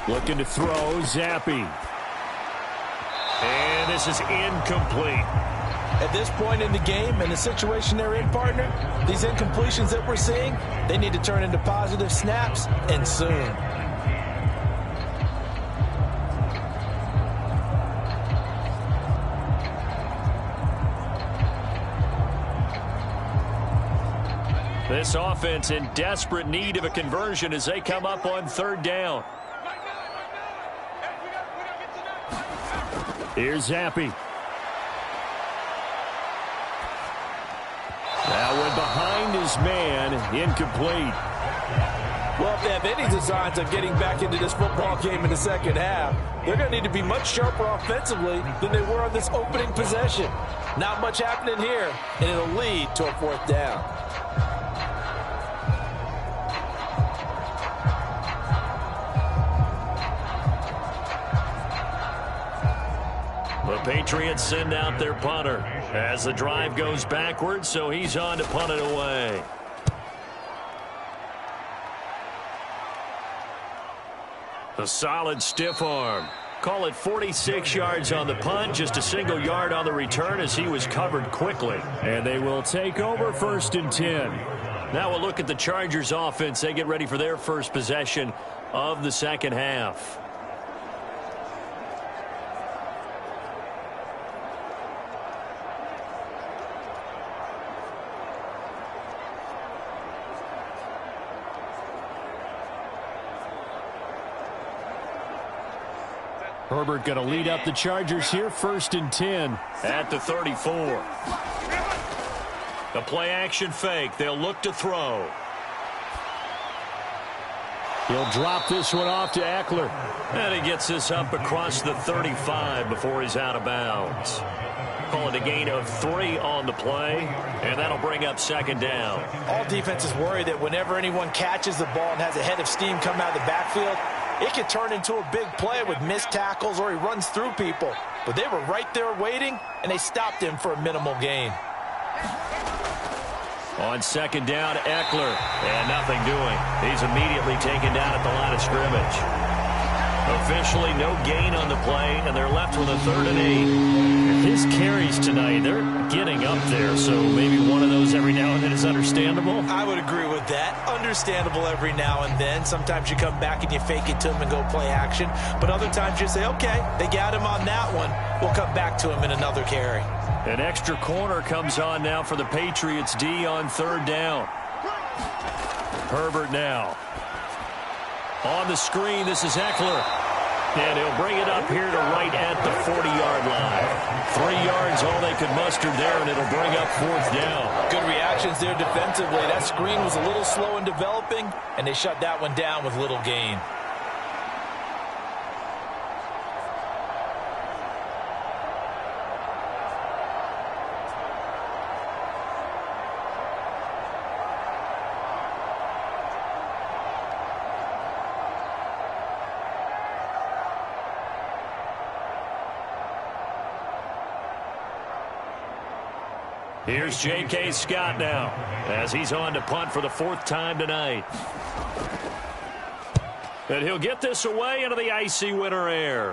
Looking to throw, Zappi. And this is incomplete. At this point in the game and the situation they're in, partner, these incompletions that we're seeing, they need to turn into positive snaps, and soon. This offense in desperate need of a conversion as they come up on 3rd down. Here's Zappi. That one behind his man, incomplete. Well, if they have any designs of getting back into this football game in the second half, they're going to need to be much sharper offensively than they were on this opening possession. Not much happening here, and it'll lead to a 4th down. The Patriots send out their punter as the drive goes backwards, so he's on to punt it away. A solid stiff arm. Call it 46 yards on the punt, just a single yard on the return as he was covered quickly. And they will take over 1st and 10. Now we'll look at the Chargers offense. They get ready for their first possession of the second half. Herbert going to lead up the Chargers here, 1st and 10 at the 34. The play action fake. They'll look to throw. He'll drop this one off to Eckler. And he gets this up across the 35 before he's out of bounds. Call it a gain of 3 on the play, and that'll bring up 2nd down. All defenses worry that whenever anyone catches the ball and has a head of steam come out of the backfield, it could turn into a big play with missed tackles or he runs through people. But they were right there waiting, and they stopped him for a minimal gain. On 2nd down, Eckler, and nothing doing. He's immediately taken down at the line of scrimmage. Officially no gain on the play, and they're left with a 3rd and 8. His carries tonight, they're getting up there, so maybe one of those every now and then is understandable. I would agree with that. Understandable every now and then. Sometimes you come back and you fake it to him and go play action. But other times you say, okay, they got him on that one. We'll come back to him in another carry. An extra corner comes on now for the Patriots D on 3rd down. Herbert now. On the screen, this is Eckler. And he'll bring it up here to right at the 40-yard line. 3 yards, all they could muster there, and it'll bring up 4th down. Good reactions there defensively. That screen was a little slow in developing, and they shut that one down with little gain. Here's J.K. Scott now as he's on to punt for the 4th time tonight. And he'll get this away into the icy winter air.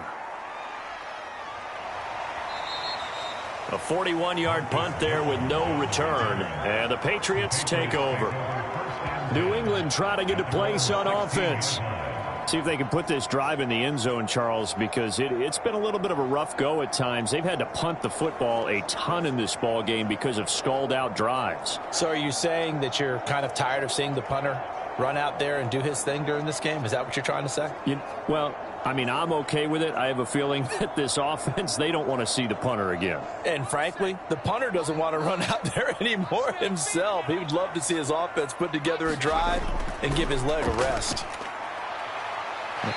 A 41-yard punt there with no return. And the Patriots take over. New England trying to get a place on offense. See if they can put this drive in the end zone, Charles, because it's been a little bit of a rough go at times. They've had to punt the football a ton in this ball game because of stalled-out drives. So are you saying that you're kind of tired of seeing the punter run out there and do his thing during this game? Is that what you're trying to say? Well, I mean, I'm okay with it. I have a feeling that this offense, they don't want to see the punter again. And frankly, the punter doesn't want to run out there anymore himself. He would love to see his offense put together a drive and give his leg a rest.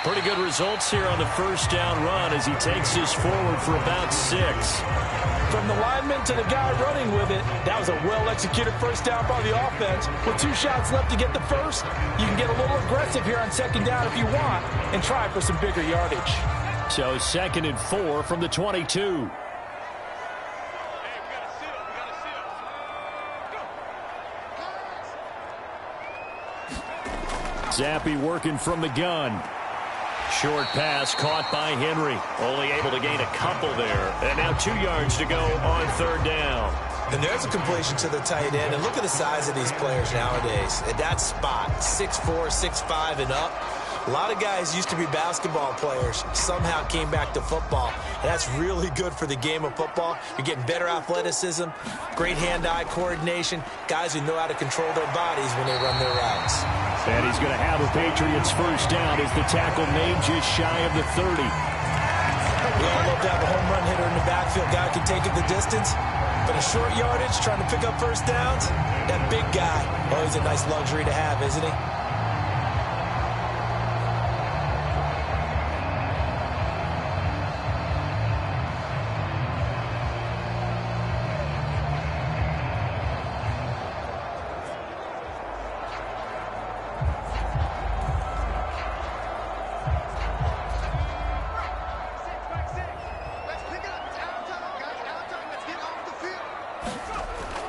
Pretty good results here on the 1st down run as he takes this forward for about 6. From the lineman to the guy running with it, that was a well-executed 1st down by the offense. With 2 shots left to get the 1st, you can get a little aggressive here on 2nd down if you want and try for some bigger yardage. So 2nd and 4 from the 22. Zappe working from the gun. Short pass caught by Henry. Only able to gain a couple there. And now 2 yards to go on 3rd down. And there's a completion to the tight end. And look at the size of these players nowadays. At that spot, 6'4", 6'5", and up. A lot of guys used to be basketball players, somehow came back to football. And that's really good for the game of football. You're getting better athleticism, great hand-eye coordination, guys who know how to control their bodies when they run their routes. And he's going to have a Patriots 1st down as the tackle made just shy of the 30. We all love to have a home run hitter in the backfield. Guy can take it the distance. But a short yardage, trying to pick up 1st downs, that big guy, always a nice luxury to have, isn't he?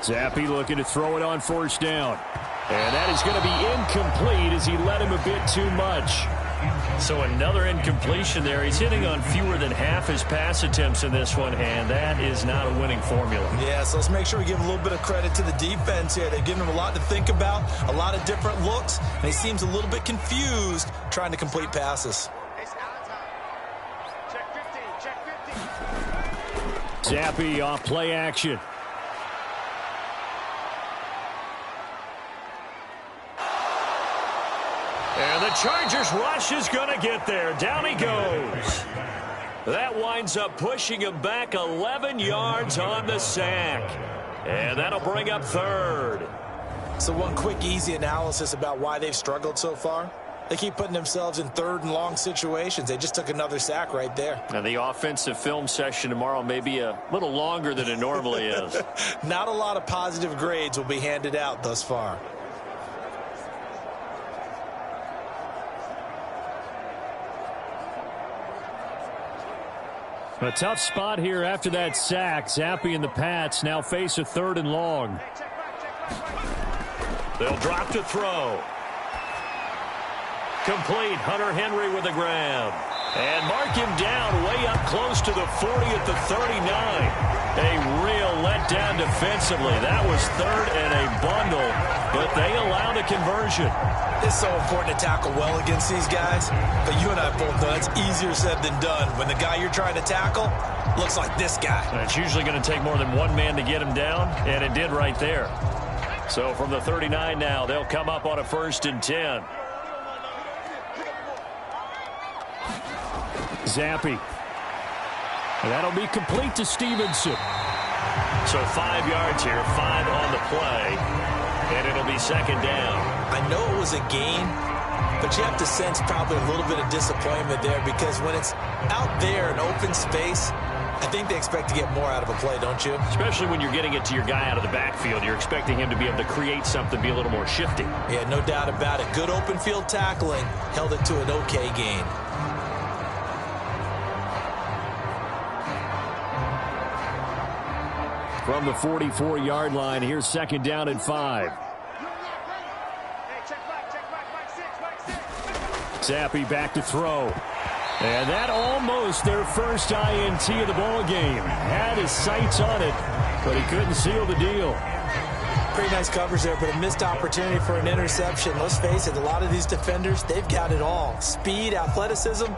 Zappe looking to throw it on 1st down. And that is going to be incomplete as he led him a bit too much. So another incompletion there. He's hitting on fewer than half his pass attempts in this one, and that is not a winning formula. Yeah, so let's make sure we give a little bit of credit to the defense here. They've given him a lot to think about, a lot of different looks, and he seems a little bit confused trying to complete passes. Zappe off play action. And the Chargers rush is going to get there. Down he goes. That winds up pushing him back 11 yards on the sack. And that'll bring up 3rd. So one quick, easy analysis about why they've struggled so far. They keep putting themselves in 3rd and long situations. They just took another sack right there. And the offensive film session tomorrow may be a little longer than it normally is. Not a lot of positive grades will be handed out thus far. A tough spot here after that sack. Zappe and the Pats now face a 3rd and long. They'll drop to throw. Complete. Hunter Henry with a grab. And mark him down way up close to the 40 at the 39. A real letdown defensively. That was third and a bundle, but they allowed a conversion. It's so important to tackle well against these guys, but you and I both know it's easier said than done when the guy you're trying to tackle looks like this guy. And it's usually going to take more than one man to get him down, and it did right there. So from the 39 now, they'll come up on a 1st and 10. Zappi. And that'll be complete to Stevenson. So 5 yards here, 5 on the play, and it'll be 2nd down. I know it was a gain, but you have to sense probably a little bit of disappointment there because when it's out there in open space, I think they expect to get more out of a play, don't you? Especially when you're getting it to your guy out of the backfield. You're expecting him to be able to create something, be a little more shifty. Yeah, no doubt about it. Good open field tackling held it to an okay gain. From the 44-yard line, here's 2nd down and 5. Zappi back to throw. And that almost their first INT of the ball game. Had his sights on it, but he couldn't seal the deal. Pretty nice coverage there, but a missed opportunity for an interception. Let's face it, a lot of these defenders, they've got it all. Speed, athleticism,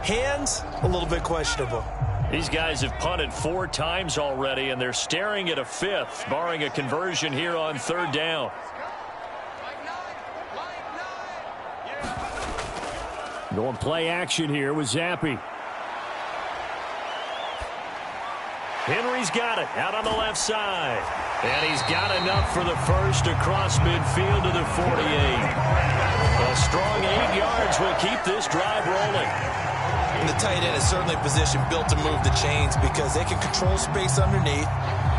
hands, a little bit questionable. These guys have punted 4 times already, and they're staring at a 5th, barring a conversion here on 3rd down. Going play action here with Zappi. Henry's got it out on the left side. And he's got enough for the first across midfield to the 48. A strong 8 yards will keep this drive rolling. And the tight end is certainly a position built to move the chains because they can control space underneath.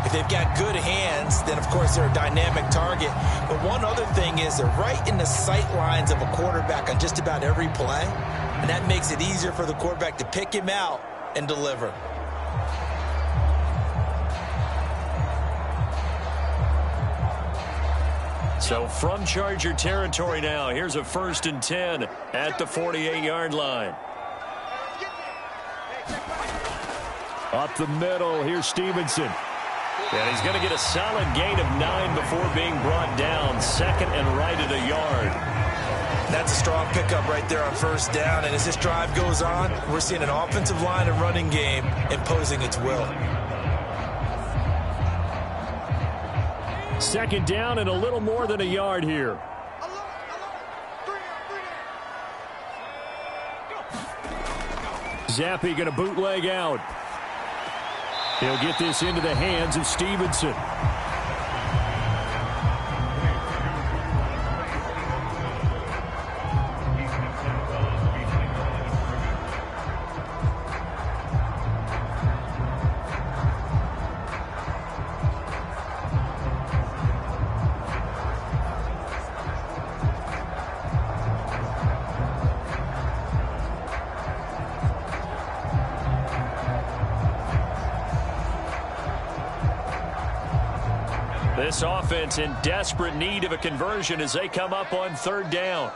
If they've got good hands, then of course they're a dynamic target. But one other thing is they're right in the sight lines of a quarterback on just about every play. And that makes it easier for the quarterback to pick him out and deliver. So from Charger territory now, here's a 1st and 10 at the 48-yard line. Up the middle, here's Stevenson. And he's going to get a solid gain of 9 before being brought down. 2nd and right at a yard. That's a strong pickup right there on 1st down. And as this drive goes on, we're seeing an offensive line and running game imposing its will. 2nd down and a little more than a yard here. Zappi going to bootleg out. He'll get this into the hands of Stevenson. This offense in desperate need of a conversion as they come up on 3rd down.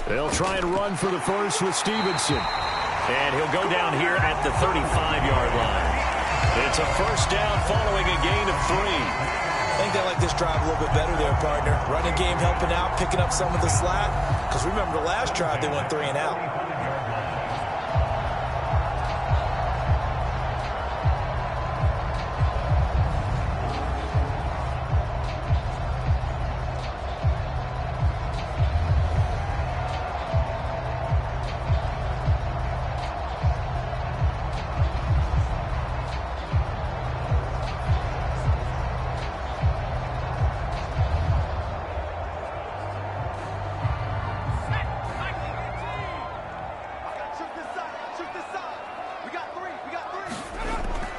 They'll try and run for the first with Stevenson. And he'll go down here at the 35-yard line. It's a 1st down following a gain of 3. I think they like this drive a little bit better there, partner. Running game helping out, picking up some of the slack. Because remember the last drive, they went 3 and out.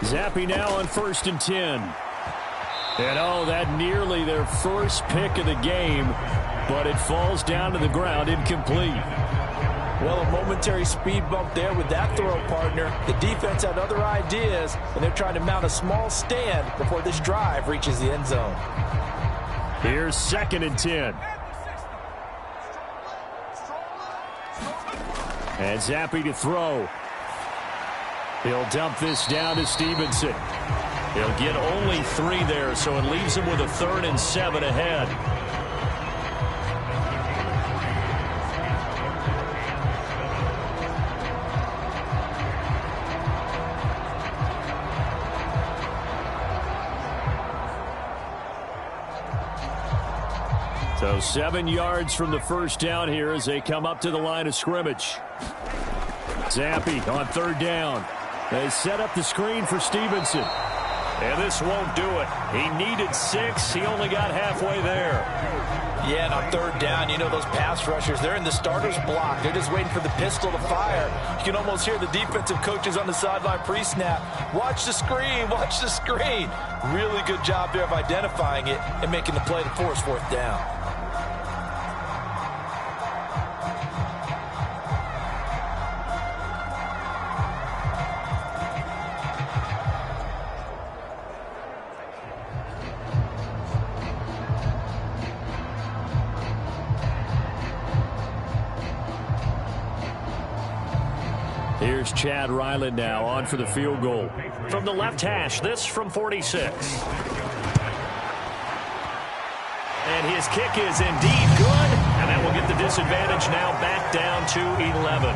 Zappi now on 1st and 10. And oh, that nearly their first pick of the game, but it falls down to the ground incomplete. Well, a momentary speed bump there with that throw, partner. The defense had other ideas, and they're trying to mount a small stand before this drive reaches the end zone. Here's 2nd and 10. And Zappi to throw. He'll dump this down to Stevenson. He'll get only 3 there, so it leaves him with a 3rd and 7 ahead. So 7 yards from the first down here as they come up to the line of scrimmage. Zappi on 3rd down. They set up the screen for Stevenson. And this won't do it. He needed 6. He only got halfway there. Yeah, and on 3rd down, you know those pass rushers, they're in the starter's block. They're just waiting for the pistol to fire. You can almost hear the defensive coaches on the sideline pre-snap. Watch the screen, watch the screen. Really good job there of identifying it and making the play to force 4th down. Here's Chad Ryland now on for the field goal. From the left hash, this from 46. And his kick is indeed good. And that will get the disadvantage now back down to 11.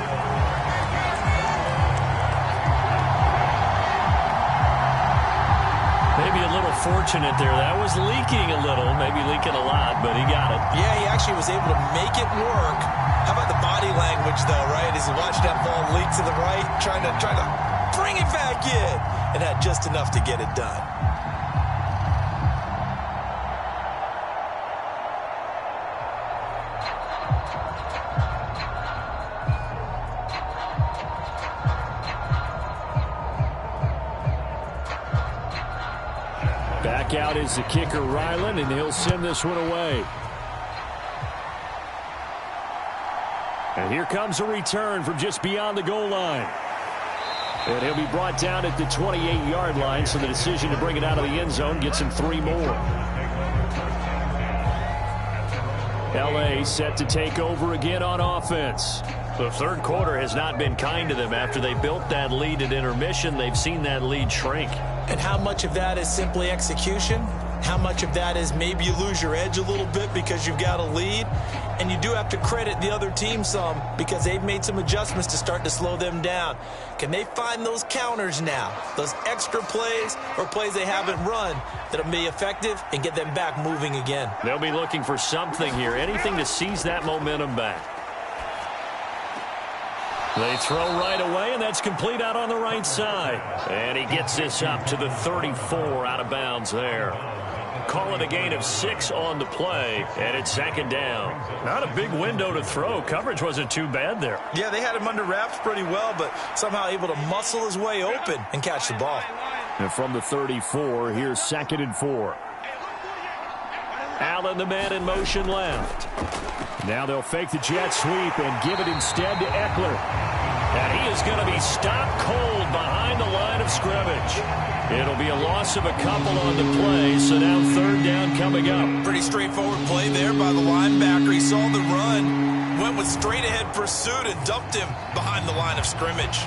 Maybe a little fortunate there. That was leaking a little, maybe leaking a lot, but he got it. Yeah, he actually was able to make it work. How about the body language, though, right? As he watched that ball leak to the right, trying to bring it back in, and had just enough to get it done. Back out is the kicker, Ryland, and he'll send this one away. And here comes a return from just beyond the goal line. And he'll be brought down at the 28-yard line, so the decision to bring it out of the end zone gets him 3 more. L.A. set to take over again on offense. The third quarter has not been kind to them. After they built that lead at intermission, they've seen that lead shrink. And how much of that is simply execution? How much of that is maybe you lose your edge a little bit because you've got a lead? And you do have to credit the other team some because they've made some adjustments to start to slow them down. Can they find those counters now, those extra plays or plays they haven't run that'll be effective and get them back moving again? They'll be looking for something here, anything to seize that momentum back. They throw right away, and that's complete out on the right side. And he gets this up to the 34 out of bounds there. Call it a gain of 6 on the play, and it's 2nd down. Not a big window to throw. Coverage wasn't too bad there. Yeah, they had him under wraps pretty well, but somehow able to muscle his way open and catch the ball. And from the 34, here's 2nd and 4. Allen, the man in motion left. Now they'll fake the jet sweep and give it instead to Eckler. And he is going to be stopped cold behind the line of scrimmage. It'll be a loss of a couple on the play, so now 3rd down coming up. Pretty straightforward play there by the linebacker. He saw the run, went with straight-ahead pursuit, and dumped him behind the line of scrimmage.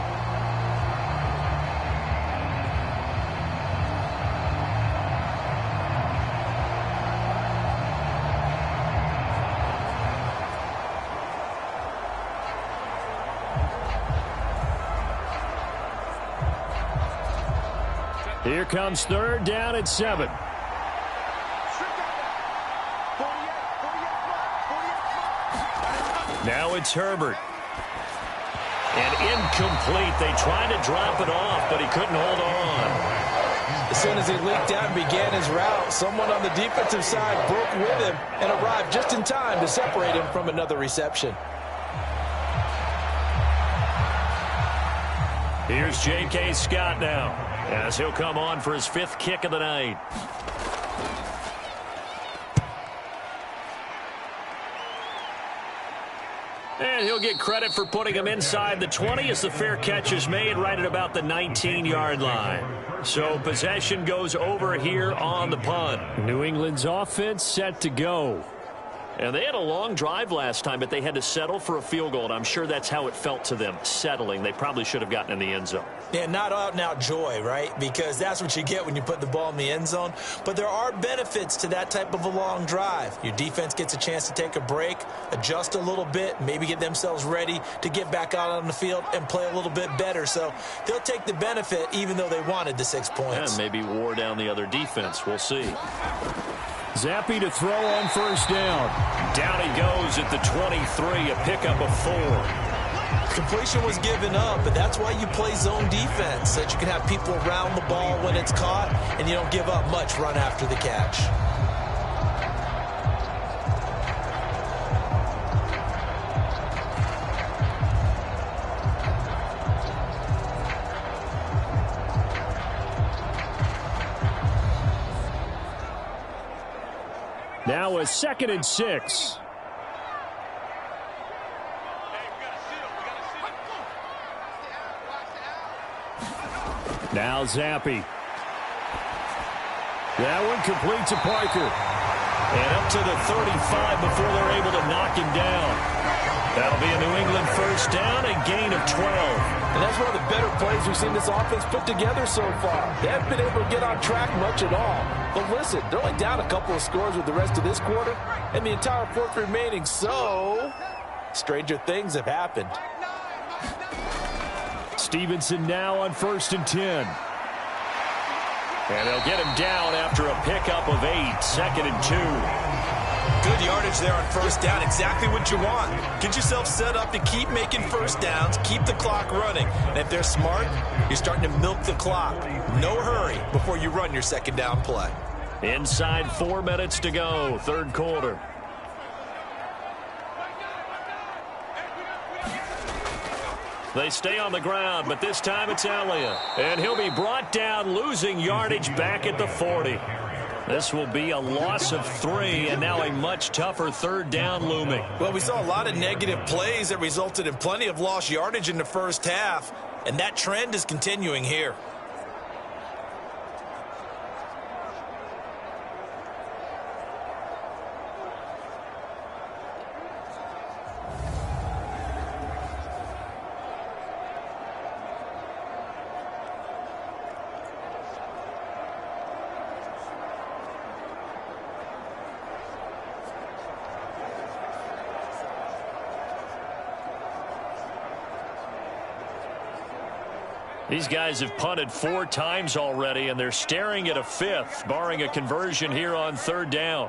Here comes 3rd down at 7. Now it's Herbert. And incomplete. They tried to drop it off, but he couldn't hold on. As soon as he leaked out and began his route, someone on the defensive side broke with him and arrived just in time to separate him from another reception. Here's J.K. Scott now, as he'll come on for his 5th kick of the night. And he'll get credit for putting him inside the 20 as the fair catch is made right at about the 19-yard line. So possession goes over here on the punt. New England's offense set to go. And they had a long drive last time, but they had to settle for a field goal, and I'm sure that's how it felt to them, settling. They probably should have gotten in the end zone. Yeah, not out-and-out joy, right? Because that's what you get when you put the ball in the end zone. But there are benefits to that type of a long drive. Your defense gets a chance to take a break, adjust a little bit, maybe get themselves ready to get back out on the field and play a little bit better. So they'll take the benefit even though they wanted the 6 points. And maybe wore down the other defense. We'll see. Zappe to throw on first down. Down he goes at the 23, a pickup of 4. Completion was given up, but that's why you play zone defense, so that you can have people around the ball when it's caught, and you don't give up much run after the catch. Now a 2nd and 6. Now Zappe. That one complete to Parker. And up to the 35 before they're able to knock him down. That'll be a New England first down, a gain of 12. And that's one of the better plays we've seen this offense put together so far. They haven't been able to get on track much at all. But listen, they're only down a couple of scores with the rest of this quarter and the entire fourth remaining. So, stranger things have happened. Stevenson now on 1st and 10. And they'll get him down after a pickup of 8, 2nd and 2. Good yardage there on first down. Exactly what you want. Get yourself set up to keep making first downs, keep the clock running. And if they're smart, you're starting to milk the clock. No hurry before you run your second down play. Inside 4 minutes to go, third quarter. They stay on the ground, but this time it's Elliott. And he'll be brought down, losing yardage back at the 40. This will be a loss of 3, and now a much tougher third down looming. Well, we saw a lot of negative plays that resulted in plenty of lost yardage in the first half, and that trend is continuing here. These guys have punted 4 times already, and they're staring at a 5th, barring a conversion here on third down.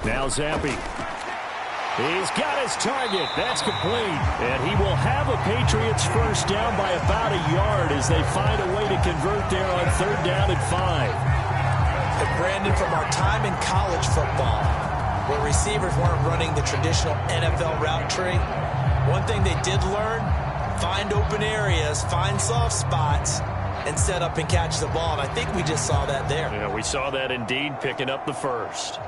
Now Zappe. He's got his target. That's complete. And he will have a Patriots first down by about a yard as they find a way to convert there on third down and 5. And Brandon, from our time in college football, where receivers weren't running the traditional NFL route tree, one thing they did learn: find open areas, find soft spots, and set up and catch the ball. And I think we just saw that there. Yeah, we saw that indeed, picking up the first.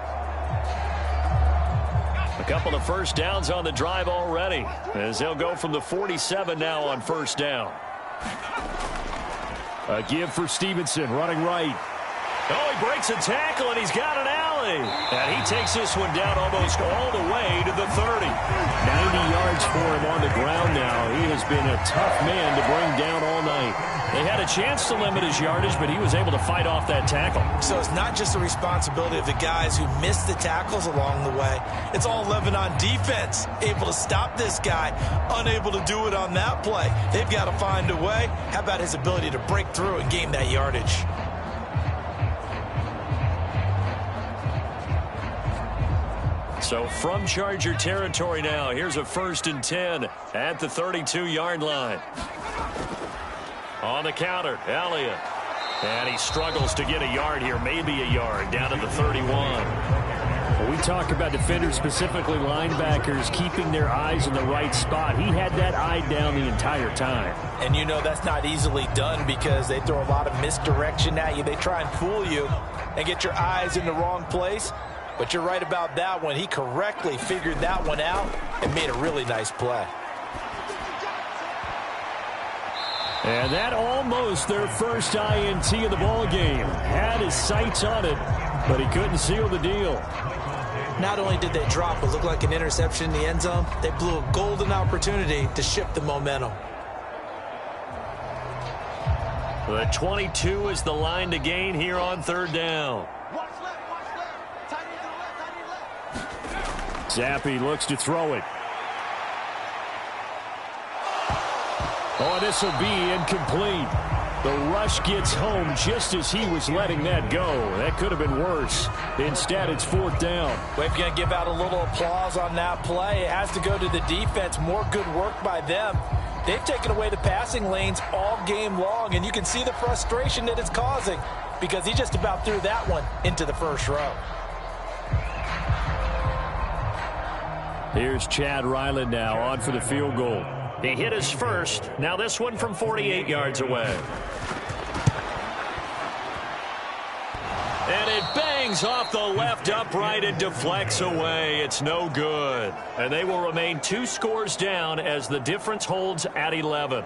A couple of first downs on the drive already, as they'll go from the 47 now on first down. A give for Stevenson, running right. Oh, he breaks a tackle, and he's got an alley. And he takes this one down almost all the way to the 30. 90 yards for him on the ground now. He has been a tough man to bring down all night. They had a chance to limit his yardage, but he was able to fight off that tackle. So it's not just the responsibility of the guys who missed the tackles along the way. It's all 11 on defense, able to stop this guy, unable to do it on that play. They've got to find a way. How about his ability to break through and gain that yardage? So from Charger territory now, here's a 1st and 10 at the 32-yard line. On the counter, Elliott. And he struggles to get a yard here, maybe a yard, down to the 31. Well, we talk about defenders, specifically linebackers, keeping their eyes in the right spot. He had that eye down the entire time. And you know that's not easily done because they throw a lot of misdirection at you. They try and fool you and get your eyes in the wrong place. But you're right about that one. He correctly figured that one out and made a really nice play. And that almost their first INT of the ball game. Had his sights on it, but he couldn't seal the deal. Not only did they drop what looked like an interception in the end zone, they blew a golden opportunity to shift the momentum. The 22 is the line to gain here on third down. Zappi looks to throw it. Oh, this will be incomplete. The rush gets home just as he was letting that go. That could have been worse. Instead, it's fourth down. We're going to give out a little applause on that play. It has to go to the defense. More good work by them. They've taken away the passing lanes all game long, and you can see the frustration that it's causing because he just about threw that one into the first row. Here's Chad Ryland now on for the field goal. He hit his first. Now this one from 48 yards away. And it bangs off the left upright and deflects away. It's no good. And they will remain 2 scores down as the difference holds at 11.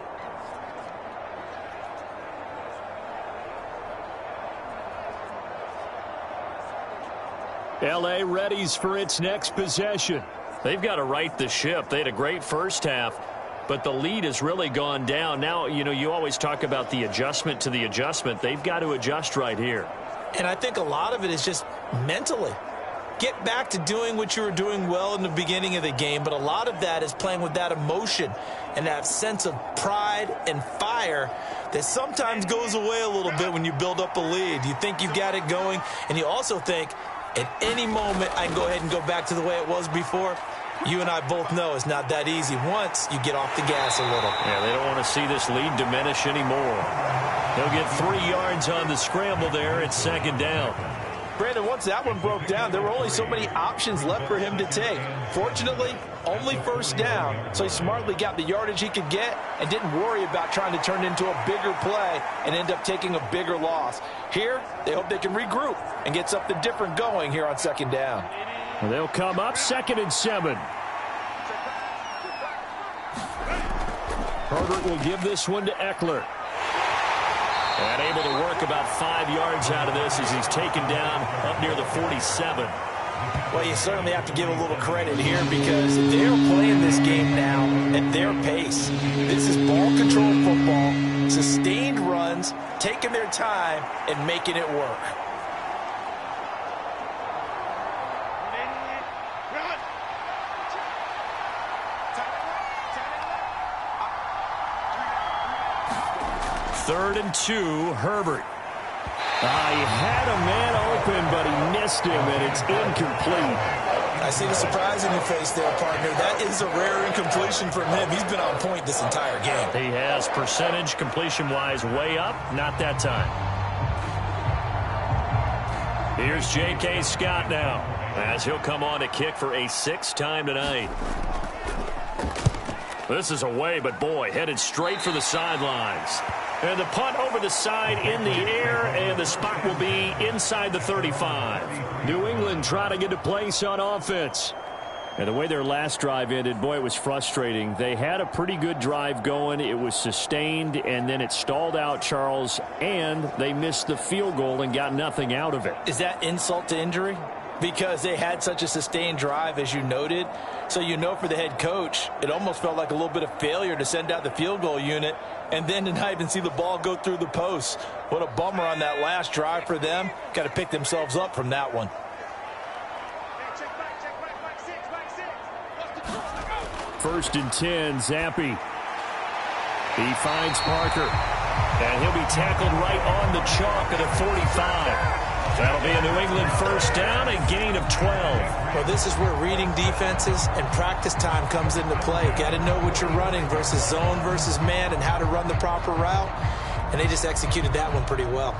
L.A. readies for its next possession. They've got to right the ship. They had a great first half, but the lead has really gone down. Now, you always talk about the adjustment to the adjustment. They've got to adjust right here. And I think a lot of it is just mentally. Get back to doing what you were doing well in the beginning of the game, but a lot of that is playing with that emotion and that sense of pride and fire that sometimes goes away a little bit when you build up a lead. You think you've got it going, and you also think, at any moment, I can go ahead and go back to the way it was before. You and I both know it's not that easy once you get off the gas a little. Yeah, they don't want to see this lead diminish anymore. He'll get 3 yards on the scramble there. It's second down. Brandon, once that one broke down, there were only so many options left for him to take. Fortunately, only first down, so he smartly got the yardage he could get and didn't worry about trying to turn it into a bigger play and end up taking a bigger loss. Here, they hope they can regroup and get something different going here on second down. And they'll come up 2nd and 7. Herbert will give this one to Eckler. And able to work about 5 yards out of this as he's taken down up near the 47. Well, you certainly have to give a little credit here because they're playing this game now at their pace. This is ball control football, sustained runs, taking their time and making it work. Third and 2, Herbert. He had a man open, but he missed him, and it's incomplete. I see the surprise in your face there, partner. That is a rare incompletion from him. He's been on point this entire game. He has percentage completion-wise way up, not that time. Here's J.K. Scott now, as he'll come on to kick for a 6th time tonight. This is away, but boy, headed straight for the sidelines. And the punt over the side in the air, and the spot will be inside the 35. New England trying to get a place on offense. And the way their last drive ended, boy, it was frustrating. They had a pretty good drive going. It was sustained, and then it stalled out, Charles, and they missed the field goal and got nothing out of it. Is that insult to injury? Because they had such a sustained drive, as you noted. So you know for the head coach, it almost felt like a little bit of failure to send out the field goal unit and then to not even see the ball go through the posts. What a bummer on that last drive for them. Got to pick themselves up from that one. First and 10, Zappi. He finds Parker. And he'll be tackled right on the chalk at a 45. That'll be a New England first down, a gain of 12. Well, this is where reading defenses and practice time comes into play. Got to know what you're running versus zone versus man and how to run the proper route. And they just executed that one pretty well.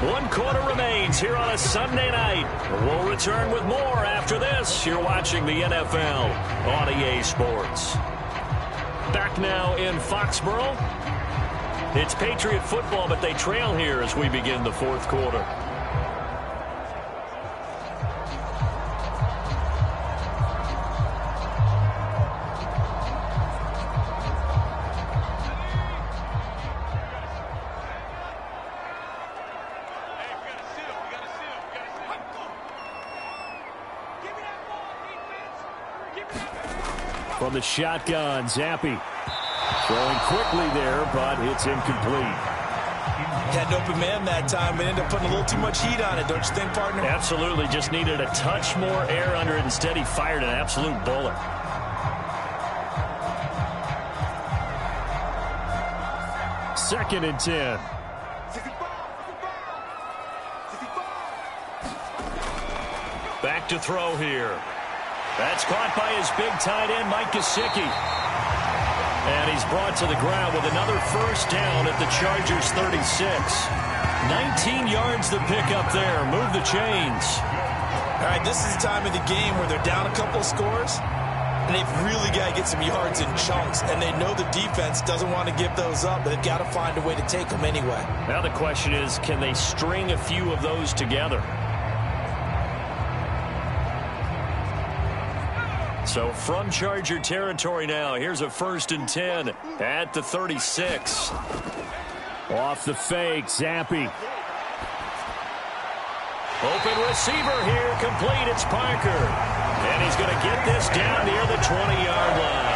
One quarter remains here on a Sunday night. We'll return with more after this. You're watching the NFL on EA Sports. Back now in Foxborough. It's Patriot football, but they trail here as we begin the fourth quarter. From the shotgun, Zappi throwing quickly there, but it's incomplete. Had an open man that time and ended up putting a little too much heat on it, don't you think, partner? Absolutely. Just needed a touch more air under it. Instead, he fired an absolute bullet. Second and 10. Back to throw here. That's caught by his big tight end, Mike Gesicki. And he's brought to the ground with another first down at the Chargers' 36. 19 yards to pick up there. Move the chains. All right, this is the time of the game where they're down a couple of scores, and they've really got to get some yards in chunks, and they know the defense doesn't want to give those up, but they've got to find a way to take them anyway. Now the question is, can they string a few of those together? So from Charger territory now, here's a first and 10 at the 36. Off the fake, Zappi. Open receiver here, complete, it's Parker. And he's going to get this down near the 20-yard line.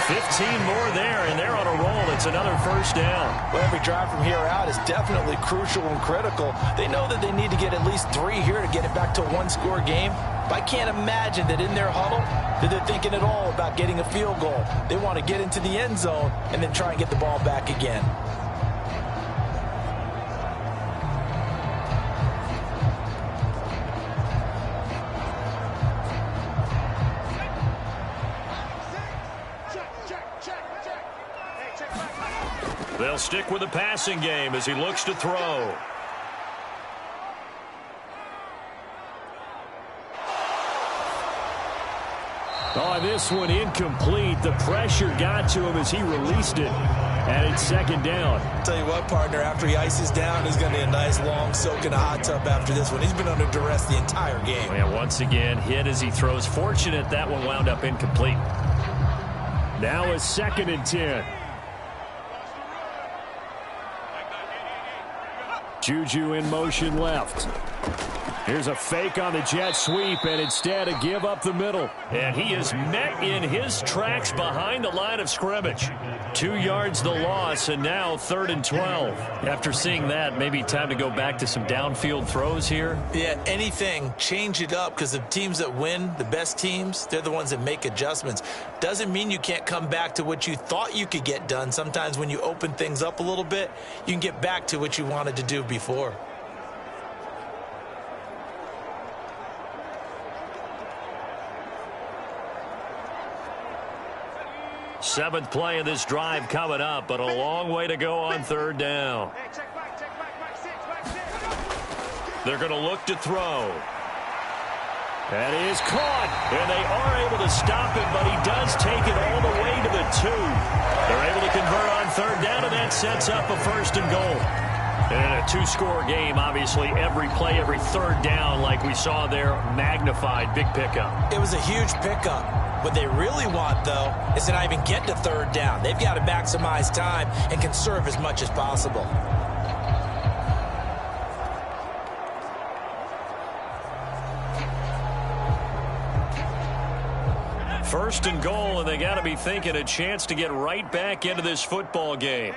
15 more there, and they're on a roll. It's another first down. Well, every drive from here out is definitely crucial and critical. They know that they need to get at least 3 here to get it back to a one-score game. But I can't imagine that in their huddle that they're thinking at all about getting a field goal. They want to get into the end zone and then try and get the ball back again. They'll stick with the passing game as he looks to throw. Oh, this one incomplete. The pressure got to him as he released it. And it's second down. Tell you what, partner, after he ices down, he's going to need a nice long soak in a hot tub after this one. He's been under duress the entire game. And once again, hit as he throws. Fortunate that one wound up incomplete. Now a second and 10. Juju in motion left. Here's a fake on the jet sweep, and instead a give up the middle. And he is met in his tracks behind the line of scrimmage. 2 yards the loss, and now 3rd and 12. After seeing that, maybe time to go back to some downfield throws here. Yeah, anything, change it up, because the teams that win, the best teams, they're the ones that make adjustments. Doesn't mean you can't come back to what you thought you could get done. Sometimes when you open things up a little bit, you can get back to what you wanted to do before. Seventh play of this drive coming up, but a long way to go on 3rd down. They're going to look to throw. That is caught. And they are able to stop him, but he does take it all the way to the 2. They're able to convert on 3rd down, and that sets up a 1st and goal. And in a 2-score game, obviously, every play, every 3rd down, like we saw there, magnified, big pickup. It was a huge pickup. What they really want, though, is to not even get to 3rd down. They've got to maximize time and conserve as much as possible. First and goal, and they got to be thinking a chance to get right back into this football game.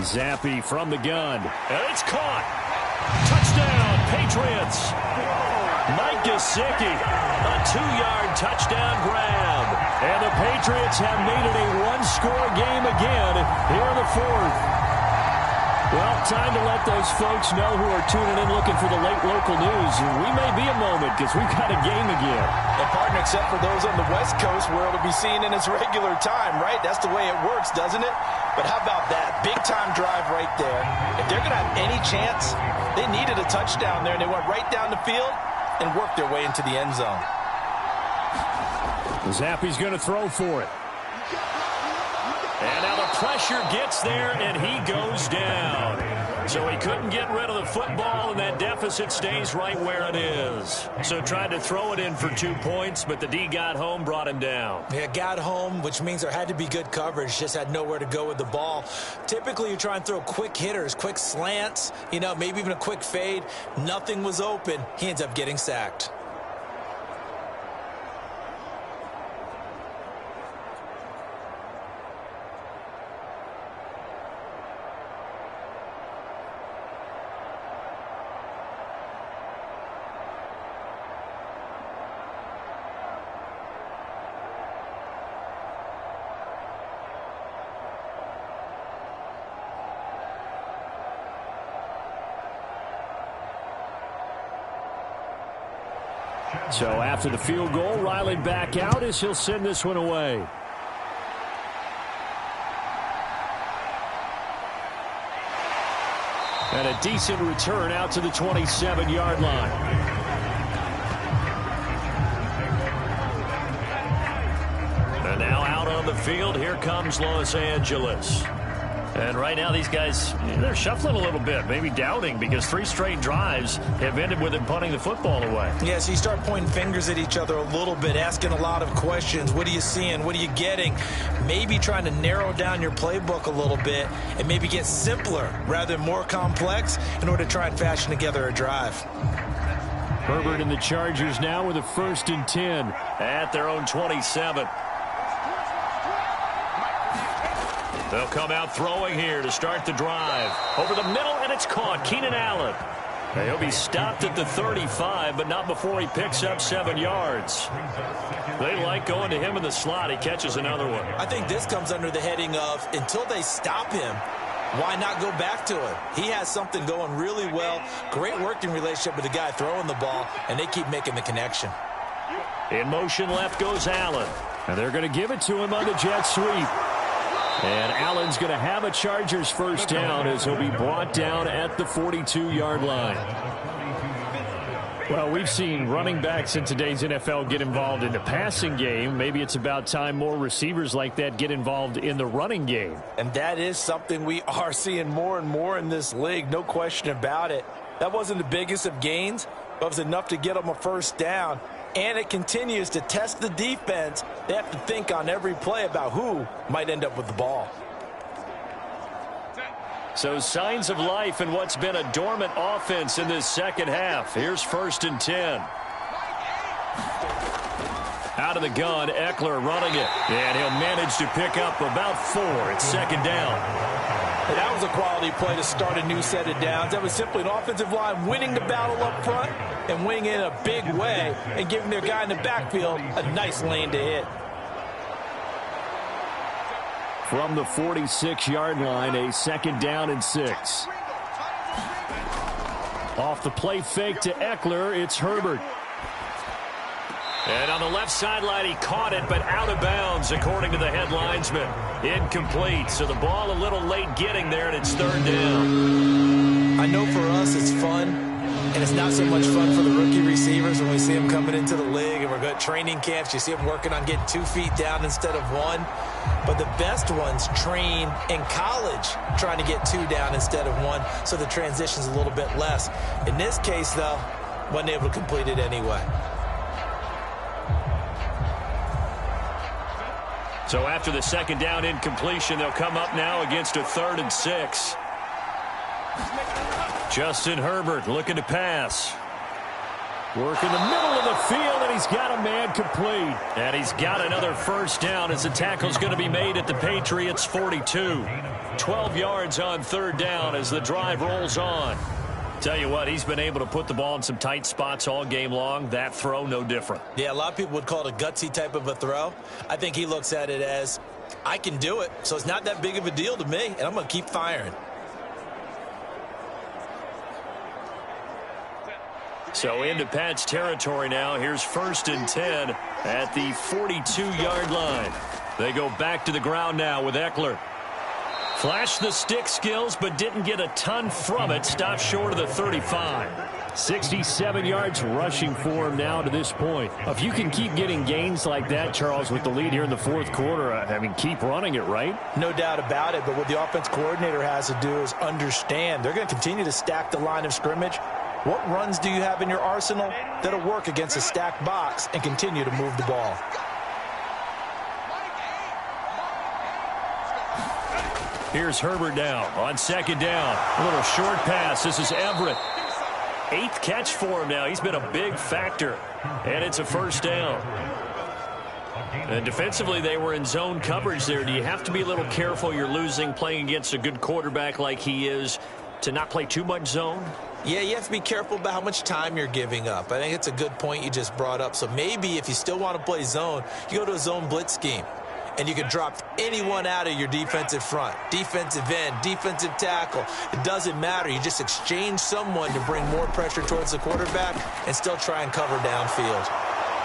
Zappi from the gun. And it's caught. Touchdown, Patriots. Mike Gesicki, a 2-yard touchdown grab. And the Patriots have made it a 1-score game again here in the 4th. Well, time to let those folks know who are tuning in looking for the late local news. We may be a moment because we've got a game again. And partner, except for those on the West Coast where it'll be seen in its regular time, right? That's the way it works, doesn't it? But how about that? Big-time drive right there. If they're going to have any chance, they needed a touchdown there, and they went right down the field and worked their way into the end zone. Zappi's going to throw for it. And now the pressure gets there, and he goes down. So he couldn't get rid of the football, and that deficit stays right where it is. So tried to throw it in for 2 points, but the D got home, brought him down. Yeah, got home, which means there had to be good coverage. Just had nowhere to go with the ball. Typically, you try and throw quick hitters, quick slants, you know, maybe even a quick fade. Nothing was open. He ends up getting sacked. So after the field goal, Riley back out as he'll send this one away. And a decent return out to the 27-yard line. And now out on the field, here comes Los Angeles. And right now these guys, they're shuffling a little bit, maybe doubting, because 3 straight drives have ended with them punting the football away. Yeah, so you start pointing fingers at each other a little bit, asking a lot of questions. What are you seeing? What are you getting? Maybe trying to narrow down your playbook a little bit and maybe get simpler rather than more complex in order to try and fashion together a drive. Herbert and the Chargers now with a 1st and 10 at their own 27. They'll come out throwing here to start the drive. Over the middle, and it's caught. Keenan Allen. He'll be stopped at the 35, but not before he picks up 7 yards. They like going to him in the slot. He catches another one. I think this comes under the heading of, until they stop him, why not go back to it? He has something going really well. Great working relationship with the guy throwing the ball, and they keep making the connection. In motion left goes Allen. And they're going to give it to him on the jet sweep. And Allen's going to have a Chargers 1st down as he'll be brought down at the 42-yard line. Well, we've seen running backs in today's NFL get involved in the passing game. Maybe it's about time more receivers like that get involved in the running game. And that is something we are seeing more and more in this league, no question about it. That wasn't the biggest of gains, but it was enough to get them a 1st down. And it continues to test the defense. They have to think on every play about who might end up with the ball. So signs of life in what's been a dormant offense in this second half. Here's 1st and 10. Out of the gun, Eckler running it. And he'll manage to pick up about 4. It's 2nd down. And that was a quality play to start a new set of downs. That was simply an offensive line winning the battle up front and winning it in a big way and giving their guy in the backfield a nice lane to hit. From the 46-yard line, a 2nd down and 6. Off the play fake to Eckler, it's Herbert. And on the left sideline, he caught it, but out of bounds, according to the head linesman. Incomplete, so the ball a little late getting there, and it's 3rd down. I know for us it's fun, and it's not so much fun for the rookie receivers when we see them coming into the league, and we're going to training camps. You see them working on getting 2 feet down instead of 1. But the best ones train in college trying to get 2 down instead of 1, so the transition's a little bit less. In this case, though, wasn't able to complete it anyway. So after the 2nd down incompletion, they'll come up now against a 3rd and 6. Justin Herbert looking to pass. Work in the middle of the field, and he's got a man complete. And he's got another 1st down as the tackle's going to be made at the Patriots 42. 12 yards on 3rd down as the drive rolls on. Tell you what, he's been able to put the ball in some tight spots all game long. That throw, no different. Yeah, a lot of people would call it a gutsy type of a throw. I think he looks at it as, I can do it, so it's not that big of a deal to me, and I'm going to keep firing. So into Pat's territory now. Here's 1st and 10 at the 42-yard line. They go back to the ground now with Eckler. Flashed the stick skills, but didn't get a ton from it. Stopped short of the 35. 67 yards rushing for him now to this point. If you can keep getting gains like that, Charles, with the lead here in the 4th quarter, I mean, keep running it, right? No doubt about it, but what the offense coordinator has to do is understand they're going to continue to stack the line of scrimmage. What runs do you have in your arsenal that'll work against a stacked box and continue to move the ball? Here's Herbert now on 2nd down. A little short pass. This is Everett. 8th catch for him now. He's been a big factor. And it's a 1st down. And defensively, they were in zone coverage there. Do you have to be a little careful? You're losing playing against a good quarterback like he is to not play too much zone? Yeah, you have to be careful about how much time you're giving up. I think it's a good point you just brought up. So maybe if you still want to play zone, you go to a zone blitz scheme. and you can drop anyone out of your defensive front. Defensive end, defensive tackle. It doesn't matter. You just exchange someone to bring more pressure towards the quarterback and still try and cover downfield.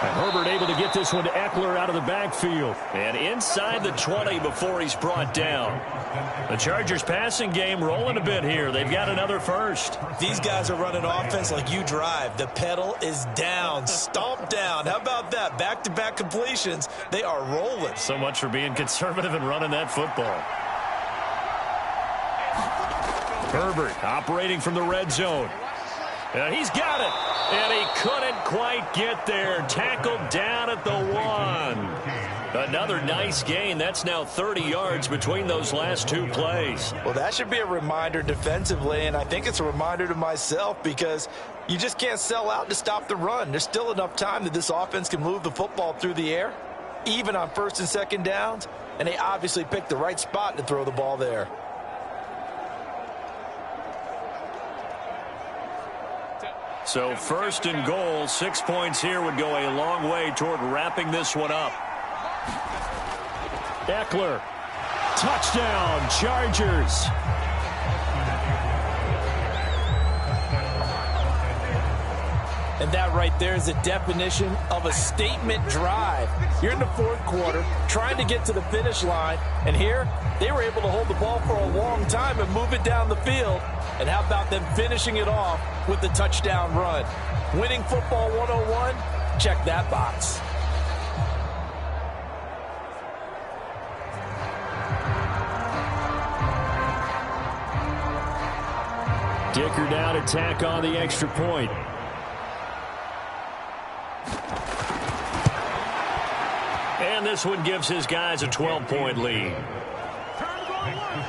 And Herbert able to get this one to Eckler out of the backfield. And inside the 20 before he's brought down. The Chargers passing game rolling a bit here. They've got another first. These guys are running offense like you drive. The pedal is down, stomp down. How about that? Back-to-back completions. They are rolling. So much for being conservative and running that football. Herbert operating from the red zone. And he's got it. And he couldn't quite get there. Tackled down at the 1. Another nice gain. That's now 30 yards between those last two plays. Well, that should be a reminder defensively, and I think it's a reminder to myself because you just can't sell out to stop the run. There's still enough time that this offense can move the football through the air, even on first and second downs, and they obviously picked the right spot to throw the ball there. So first and goal, 6 points here would go a long way toward wrapping this one up. Eckler, touchdown, Chargers. And that right there is the definition of a statement drive. You're in the fourth quarter, trying to get to the finish line, and here they were able to hold the ball for a long time and move it down the field. And how about them finishing it off with the touchdown run? Winning football 101? Check that box. Dicker down to tack on the extra point. And this one gives his guys a 12-point lead.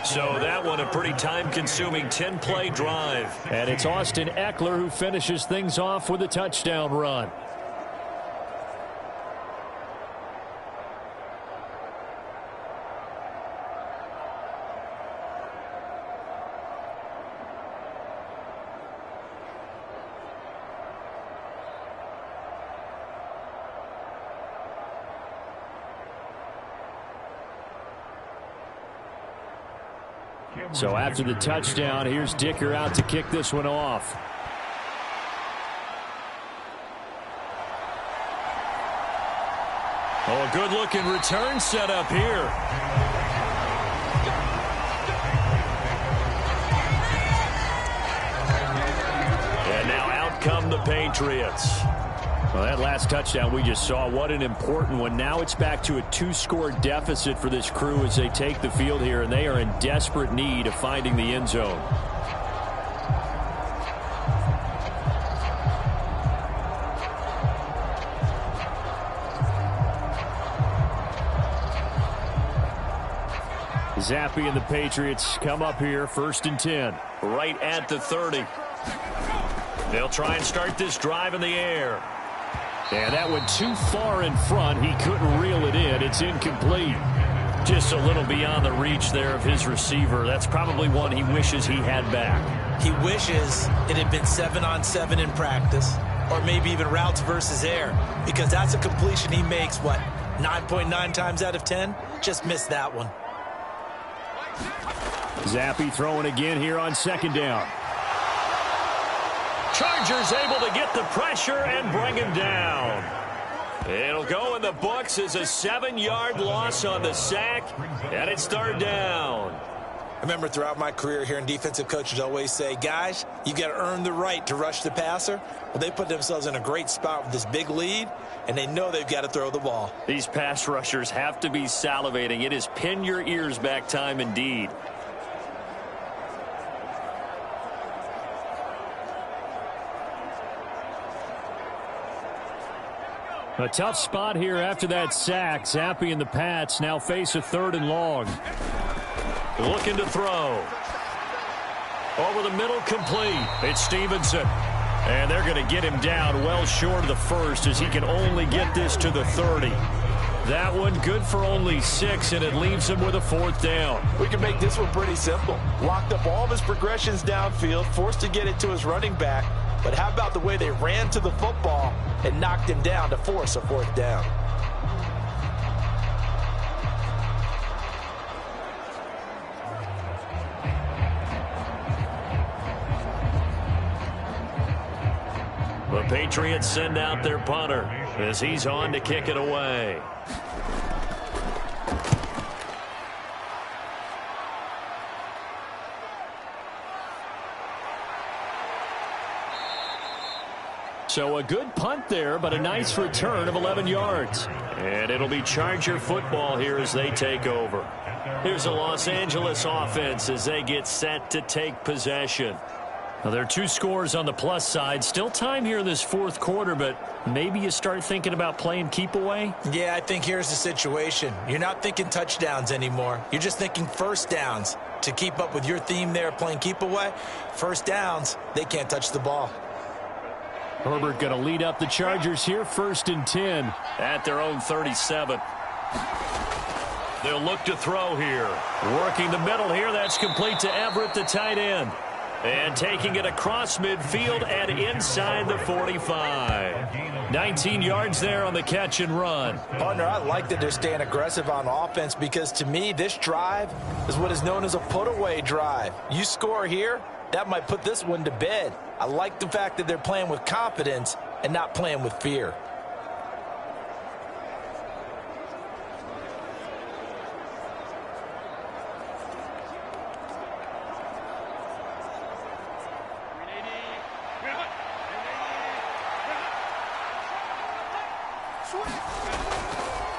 So that one a pretty time-consuming 10-play drive. And it's Austin Eckler who finishes things off with a touchdown run. So after the touchdown, here's Dicker out to kick this one off. Oh, a good-looking return set up here. And now out come the Patriots. Well, that last touchdown we just saw, what an important one. Now it's back to a 2-score deficit for this crew as they take the field here, and they are in desperate need of finding the end zone. Zappi and the Patriots come up here, 1st and 10. Right at the 30. They'll try and start this drive in the air. And that went too far in front. He couldn't reel it in. It's incomplete. Just a little beyond the reach there of his receiver. That's probably one he wishes he had back. He wishes it had been 7-on-7 in practice, or maybe even routes versus air, because that's a completion he makes, 9.9 times out of 10? Just missed that one. Zappi throwing again here on 2nd down. Chargers able to get the pressure and bring him down. It'll go in the books as a 7-yard loss on the sack, and it's 3rd down. I remember throughout my career hearing defensive coaches always say, guys, you got to earn the right to rush the passer. Well, they put themselves in a great spot with this big lead, and they know they've got to throw the ball. These pass rushers have to be salivating. It is pin your ears back time indeed. A tough spot here after that sack. Zappi and the Pats now face a 3rd and long. Looking to throw. Over the middle, complete. It's Stevenson. And they're going to get him down well short of the 1st as he can only get this to the 30. That one good for only 6, and it leaves him with a 4th down. We can make this one pretty simple. Locked up all of his progressions downfield, forced to get it to his running back. But how about the way they ran to the football and knocked him down to force a 4th down? The Patriots send out their punter as he's on to kick it away. So a good punt there, but a nice return of 11 yards. And it'll be Charger football here as they take over. Here's the Los Angeles offense as they get set to take possession. Now, there are 2 scores on the plus side. Still time here in this fourth quarter, but maybe you start thinking about playing keep away? Yeah, I think here's the situation. You're not thinking touchdowns anymore. You're just thinking first downs. To keep up with your theme there, playing keep away, first downs, they can't touch the ball. Herbert going to lead up the Chargers here, 1st and 10 at their own 37. They'll look to throw here. Working the middle here, that's complete to Everett, the tight end. And taking it across midfield and inside the 45. 19 yards there on the catch and run. Partner, I like that they're staying aggressive on offense because to me, this drive is what is known as a put-away drive. You score here, that might put this one to bed. I like the fact that they're playing with confidence and not playing with fear.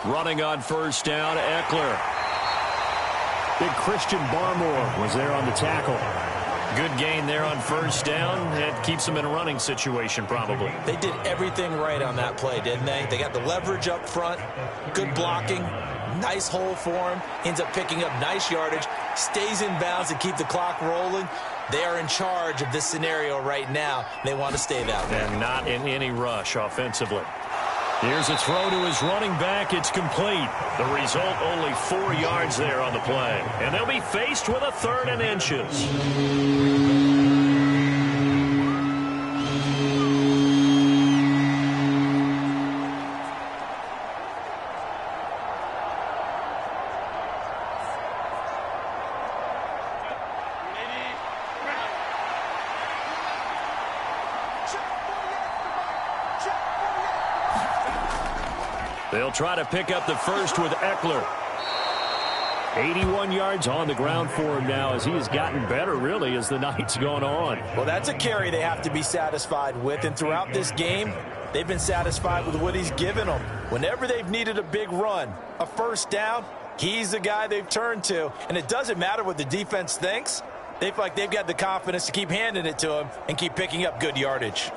Running on first down, Eckler. Big Christian Barmore was there on the tackle. Good gain there on first down. It keeps them in a running situation, probably. They did everything right on that play, didn't they? They got the leverage up front, good blocking, nice hole for him, ends up picking up nice yardage, stays in bounds to keep the clock rolling. They are in charge of this scenario right now. They want to stay that way. And not in any rush offensively. Here's a throw to his running back. It's complete. The result, only 4 yards there on the play. And they'll be faced with a 3rd and inches. They'll try to pick up the first with Eckler. 81 yards on the ground for him now as he has gotten better, really, as the night's gone on. Well, that's a carry they have to be satisfied with, and throughout this game, they've been satisfied with what he's given them. Whenever they've needed a big run, a first down, he's the guy they've turned to, and it doesn't matter what the defense thinks. They feel like they've got the confidence to keep handing it to him and keep picking up good yardage.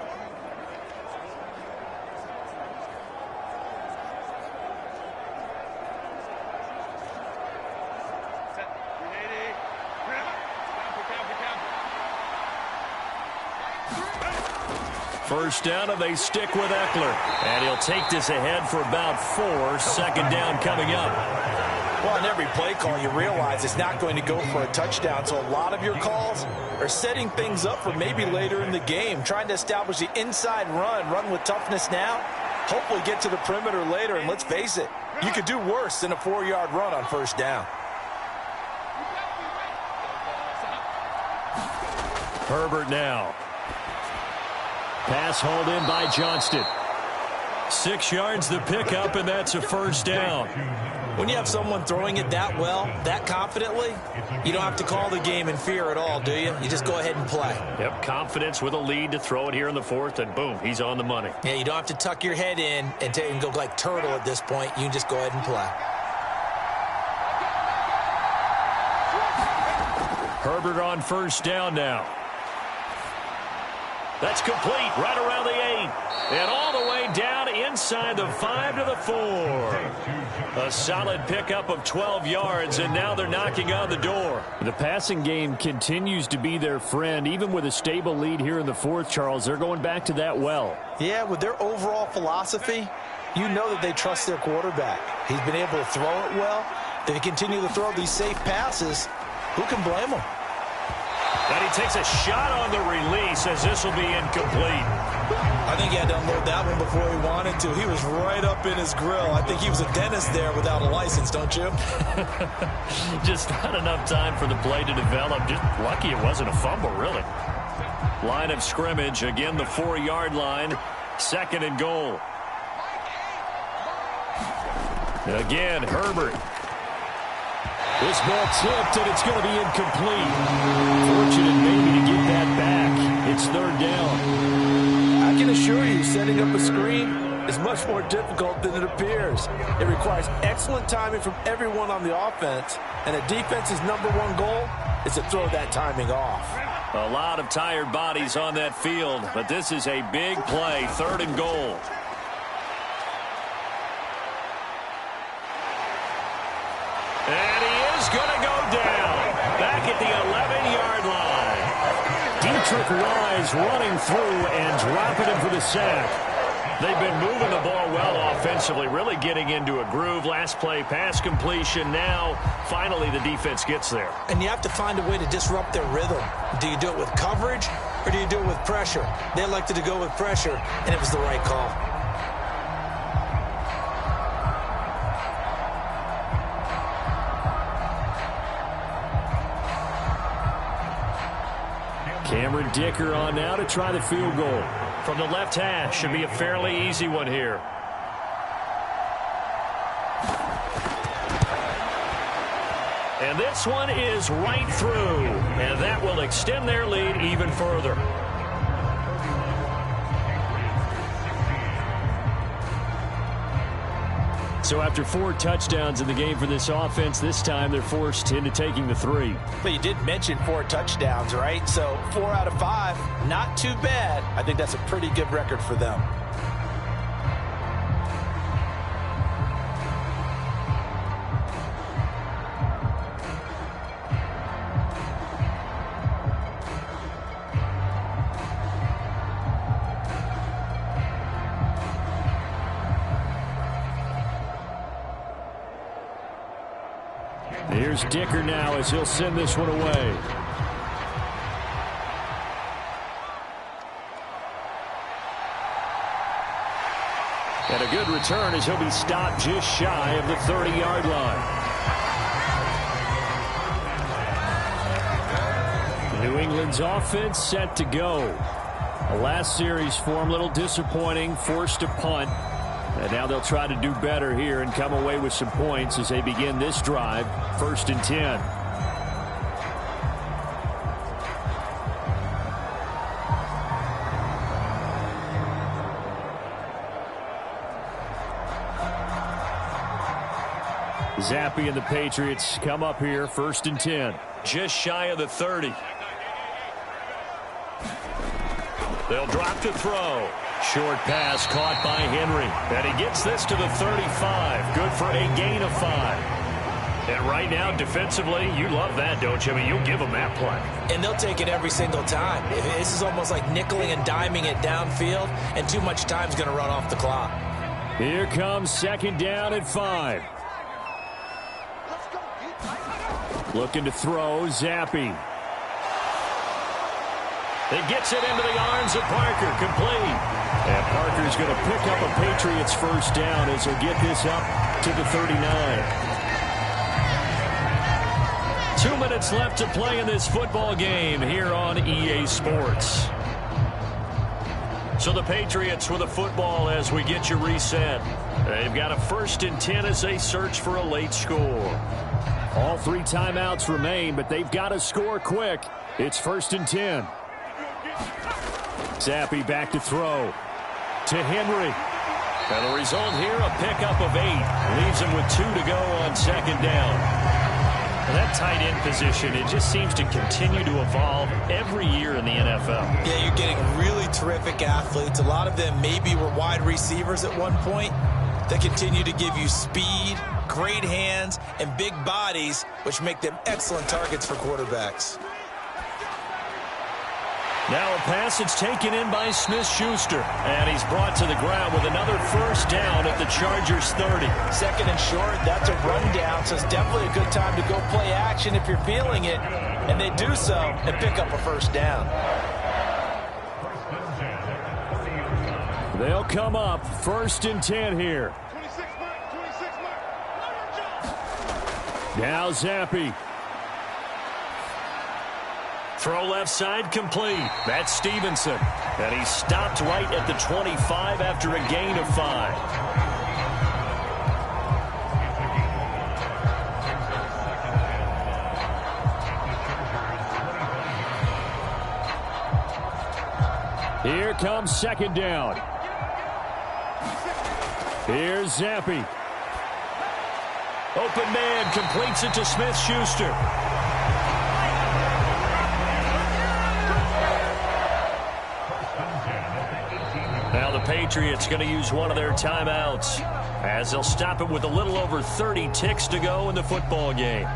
First down, and they stick with Eckler. And he'll take this ahead for about 4. 2nd down coming up. Well, on every play call, you realize it's not going to go for a touchdown. So a lot of your calls are setting things up for maybe later in the game, trying to establish the inside run with toughness now, hopefully get to the perimeter later. And let's face it, you could do worse than a 4-yard run on first down. Herbert now. Pass hauled in by Johnston. 6 yards the pickup, and that's a first down. When you have someone throwing it that well, that confidently, you don't have to call the game in fear at all, do you? You just go ahead and play. Yep, confidence with a lead to throw it here in the 4th, and boom, he's on the money. Yeah, you don't have to tuck your head in and go like turtle at this point. You can just go ahead and play. Herbert on first down now. That's complete right around the 8. And all the way down inside the 5 to the 4. A solid pickup of 12 yards, and now they're knocking on the door. The passing game continues to be their friend. Even with a stable lead here in the 4th, Charles, they're going back to that well. Yeah, with their overall philosophy, you know that they trust their quarterback. He's been able to throw it well. They continue to throw these safe passes. Who can blame them? And he takes a shot on the release as this will be incomplete. I think he had to unload that one before he wanted to. He was right up in his grill. I think he was a dentist there without a license, don't you? Just not enough time for the play to develop. Just lucky it wasn't a fumble, really. Line of scrimmage, again the 4-yard line. 2nd and goal. Again, Herbert. This ball tipped, and it's going to be incomplete. Fortunate maybe to get that back. It's 3rd down. I can assure you, setting up a screen is much more difficult than it appears. It requires excellent timing from everyone on the offense, and a defense's #1 goal is to throw that timing off. A lot of tired bodies on that field, but this is a big play. 3rd and goal. And he is going to go down. Back at the 11-yard line. Dietrich Wise running through and dropping him for the sack. They've been moving the ball well offensively, really getting into a groove. Last play, pass completion. Now, finally, the defense gets there. And you have to find a way to disrupt their rhythm. Do you do it with coverage, or do you do it with pressure? They elected to go with pressure, and it was the right call. Cameron Dicker on now to try the field goal. From the left hash, should be a fairly easy one here. And this one is right through, and that will extend their lead even further. So after 4 touchdowns in the game for this offense, this time they're forced into taking the 3. But you did mention 4 touchdowns, right? So 4 out of 5, not too bad. I think that's a pretty good record for them. Here's Dicker now as he'll send this one away. And a good return as he'll be stopped just shy of the 30-yard line. New England's offense set to go. The last series for him, a little disappointing, forced to punt. And now they'll try to do better here and come away with some points as they begin this drive. 1st and 10. Zappe and the Patriots come up here. 1st and 10. Just shy of the 30. They'll drop to throw. Short pass caught by Henry. And he gets this to the 35. Good for a gain of 5. And right now, defensively, you love that, don't you? I mean, you'll give them that play. And they'll take it every single time. This is almost like nickeling and diming it downfield, and too much time's going to run off the clock. Here comes 2nd down and 5. Looking to throw, Zappe. It gets it into the arms of Parker, complete. And Parker's going to pick up a Patriots 1st down as he'll get this up to the 39. 2 minutes left to play in this football game here on EA Sports. So the Patriots with the football as we get you reset. They've got a 1st and 10 as they search for a late score. All 3 timeouts remain, but they've got to score quick. It's 1st and 10. Zappe back to throw. To Henry. And the result here, a pickup of 8. Leaves him with 2 to go on 2nd down. And that tight end position, it just seems to continue to evolve every year in the NFL. Yeah, you're getting really terrific athletes. A lot of them maybe were wide receivers at one point. They continue to give you speed, great hands, and big bodies, which make them excellent targets for quarterbacks. Now a pass that's taken in by Smith-Schuster. And he's brought to the ground with another 1st down at the Chargers 30. 2nd and short, that's a rundown, so it's definitely a good time to go play action if you're feeling it. And they do so and pick up a 1st down. They'll come up 1st and 10 here. Now Zappe. Throw left side complete. That's Stevenson. And he stopped right at the 25 after a gain of 5. Here comes second down. Here's Zappi. Open man completes it to Smith-Schuster. Now the Patriots going to use one of their timeouts as they'll stop it with a little over 30 ticks to go in the football game.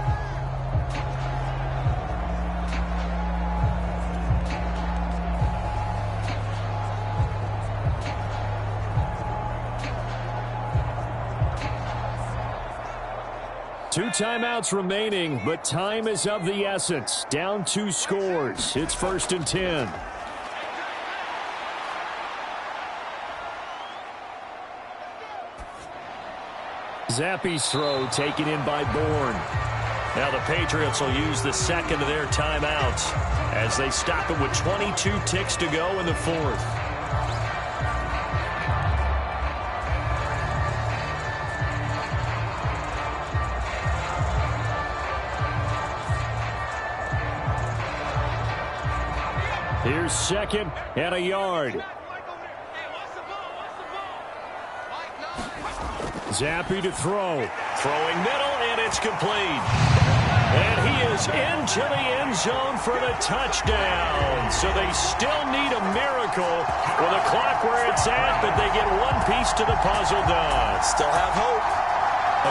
Two timeouts remaining, but time is of the essence. Down 2 scores. It's 1st and 10. Zappi's throw taken in by Bourne. Now the Patriots will use the second of their timeouts as they stop it with 22 ticks to go in the 4th. Here's 2nd and a yard. Zappi to throw. Throwing middle, and it's complete. And he is into the end zone for the touchdown. So they still need a miracle with a clock where it's at, but they get one piece to the puzzle done. Still have hope.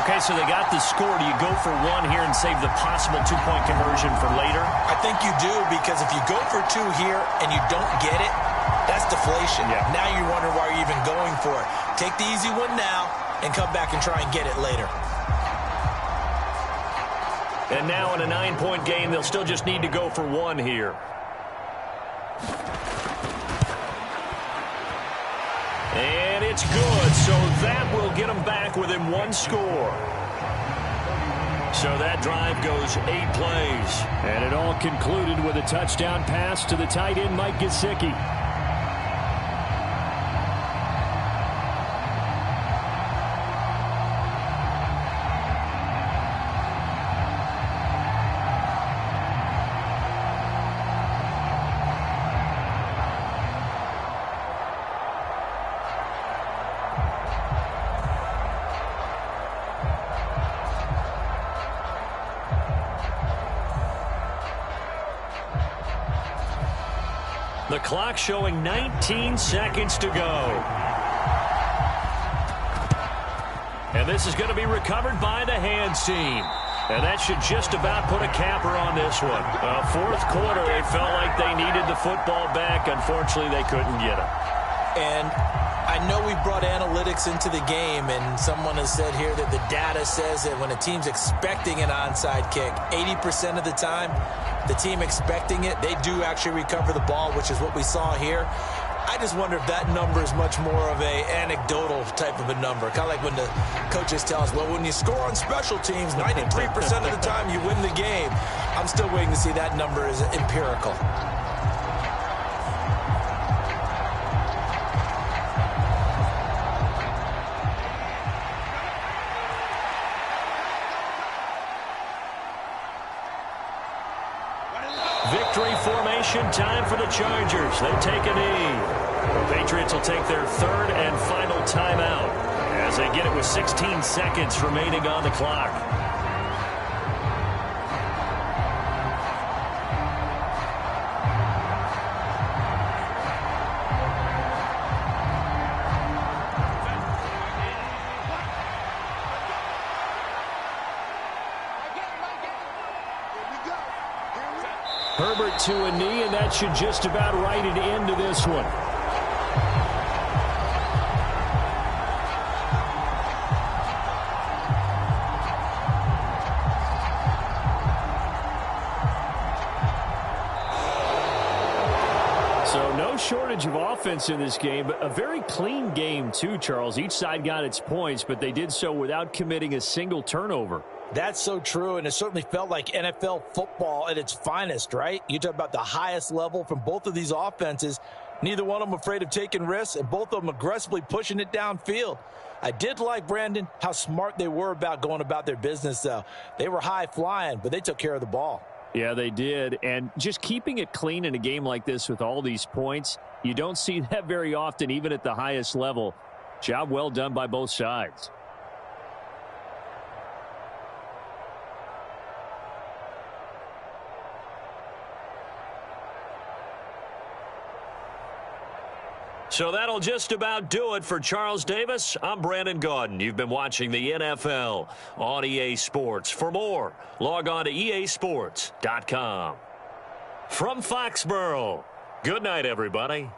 Okay, so they got the score. Do you go for one here and save the possible 2-point conversion for later? I think you do, because if you go for 2 here and you don't get it, that's deflation. Yeah. Now you wonder why you're even going for it. Take the easy one now and come back and try and get it later. And now in a 9-point game, they'll still just need to go for 1 here. And it's good, so that will get them back within 1 score. So that drive goes 8 plays. And it all concluded with a touchdown pass to the tight end, Mike Gesicki. The clock showing 19 seconds to go. And this is going to be recovered by the hands team. And that should just about put a capper on this one. 4th quarter, they felt like they needed the football back. Unfortunately, they couldn't get it. And I know we brought analytics into the game, and someone has said here that the data says that when a team's expecting an onside kick, 80% of the time, the team expecting it, they do actually recover the ball, which is what we saw here. I just wonder if that number is much more of a anecdotal type of a number. Kind of like when the coaches tell us, well, when you score on special teams, 93% of the time you win the game. I'm still waiting to see that number is empirical. Victory formation time for the Chargers. They take a knee. The Patriots will take their 3rd and final timeout as they get it with 16 seconds remaining on the clock. Herbert to a knee, and that should just about write it into this one. So no shortage of offense. offense in this game, but a very clean game too, Charles. Each side got its points, but they did so without committing a single turnover. That's so true, and it certainly felt like NFL football at its finest, right? You talk about the highest level from both of these offenses. Neither one of them afraid of taking risks, and both of them aggressively pushing it downfield. I did like, Brandon, how smart they were about going about their business, though. They were high-flying, but they took care of the ball. Yeah, they did, and just keeping it clean in a game like this with all these points, you don't see that very often, even at the highest level. Job well done by both sides. So that'll just about do it for Charles Davis. I'm Brandon Gaudin. You've been watching the NFL on EA Sports. For more, log on to easports.com. From Foxborough, good night, everybody.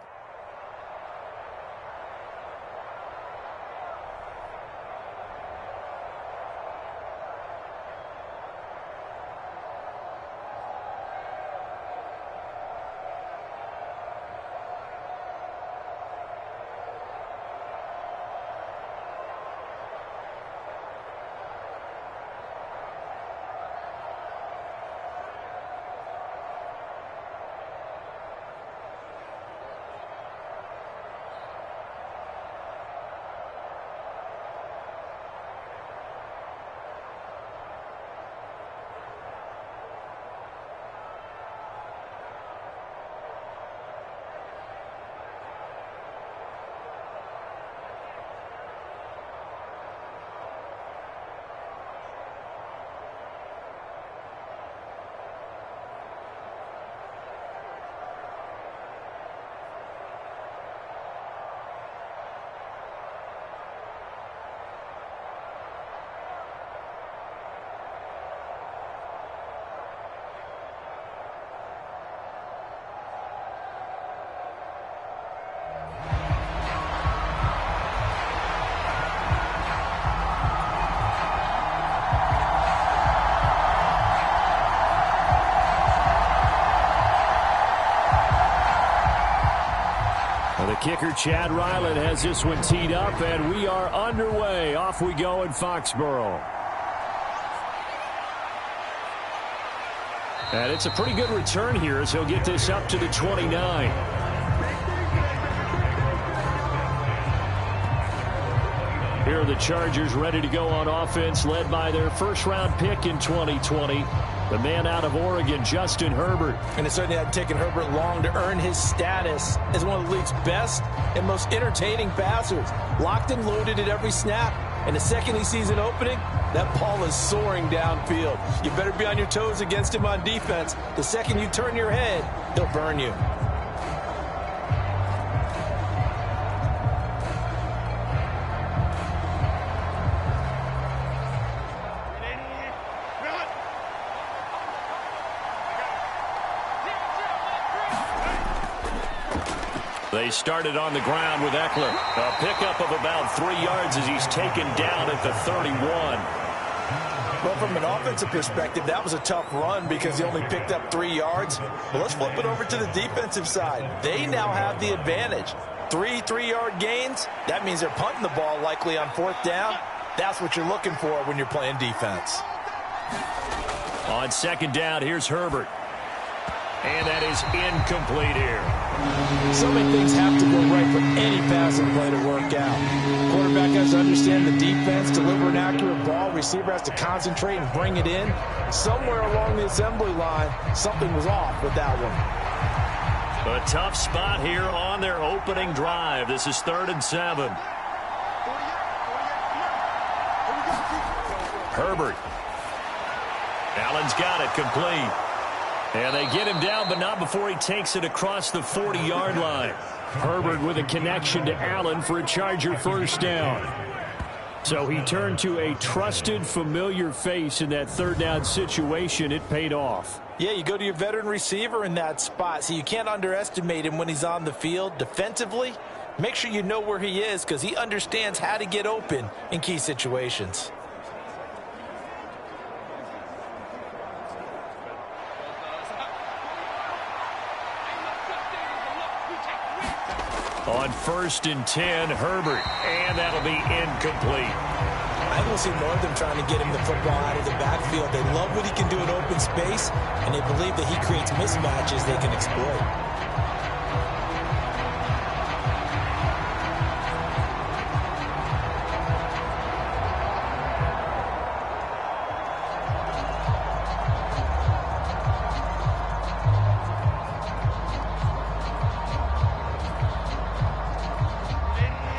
The kicker, Chad Ryland, has this one teed up, and we are underway. Off we go in Foxborough. And it's a pretty good return here as he'll get this up to the 29. Here are the Chargers ready to go on offense, led by their first-round pick in 2020. The man out of Oregon, Justin Herbert. And it certainly hadn't taken Herbert long to earn his status as one of the league's best and most entertaining passers. Locked and loaded at every snap. And the second he sees an opening, that ball is soaring downfield. You better be on your toes against him on defense. The second you turn your head, he'll burn you. They started on the ground with Eckler. A pickup of about 3 yards as he's taken down at the 31. Well, from an offensive perspective, that was a tough run because he only picked up 3 yards. But let's flip it over to the defensive side. They now have the advantage. 3 3-yard gains, that means they're punting the ball likely on 4th down. That's what you're looking for when you're playing defense. On 2nd down, here's Herbert. And that is incomplete here. So many things have to go right for any passing play to work out. Quarterback has to understand the defense, deliver an accurate ball. Receiver has to concentrate and bring it in. Somewhere along the assembly line, something was off with that one. A tough spot here on their opening drive. This is 3rd and 7. Herbert. Allen's got it complete. And they get him down, but not before he takes it across the 40-yard line. Herbert with a connection to Allen for a Charger first down. So he turned to a trusted, familiar face in that 3rd down situation. It paid off. Yeah, you go to your veteran receiver in that spot, so you can't underestimate him when he's on the field. Defensively, make sure you know where he is because he understands how to get open in key situations. On 1st and 10, Herbert. And that'll be incomplete. I will see more of them trying to get him the football out of the backfield. They love what he can do in open space, and they believe that he creates mismatches they can exploit.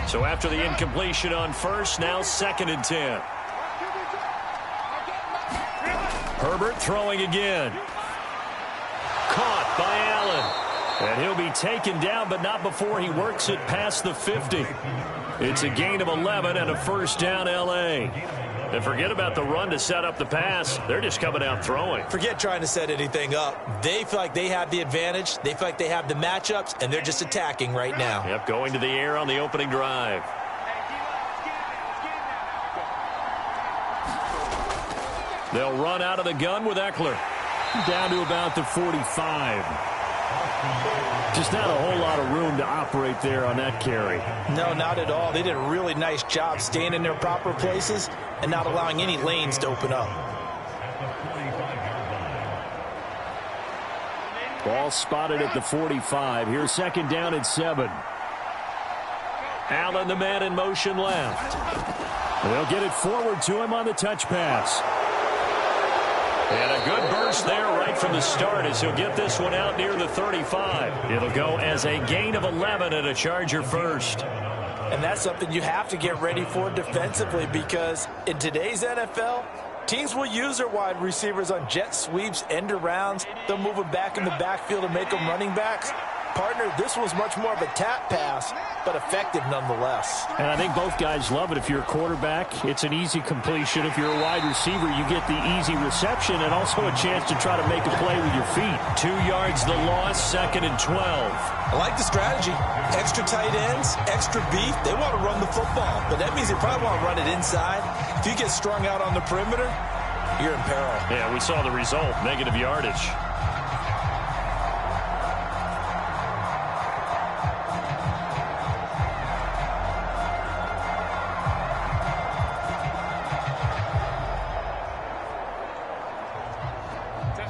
So after the incompletion on 1st, now 2nd and 10. Herbert throwing again. Caught by Allen. And he'll be taken down, but not before he works it past the 50. It's a gain of 11 and a 1st down, L.A. And forget about the run to set up the pass. They're just coming out throwing. Forget trying to set anything up. They feel like they have the advantage. They feel like they have the matchups, and they're just attacking right now. Yep, going to the air on the opening drive. They'll run out of the gun with Eckler. Down to about the 45. Just not a whole lot of room to operate there on that carry. No, not at all. They did a really nice job staying in their proper places and not allowing any lanes to open up. Ball spotted at the 45. Here's 2nd down and 7. Allen, the man in motion left. They'll get it forward to him on the touch pass. And a good burst there right from the start as he'll get this one out near the 35. It'll go as a gain of 11 and a Charger 1st. And that's something you have to get ready for defensively, because in today's NFL, teams will use their wide receivers on jet sweeps, end arounds. They'll move them back in the backfield and make them running backs. Partner, this was much more of a tap pass, but effective nonetheless. And I think both guys love it. If you're a quarterback, it's an easy completion. If you're a wide receiver, you get the easy reception and also a chance to try to make a play with your feet. 2 yards the loss, 2nd and 12. I like the strategy. Extra tight ends, extra beef. They want to run the football, but that means they probably want to run it inside. If you get strung out on the perimeter, you're in peril. Yeah, we saw the result, negative yardage.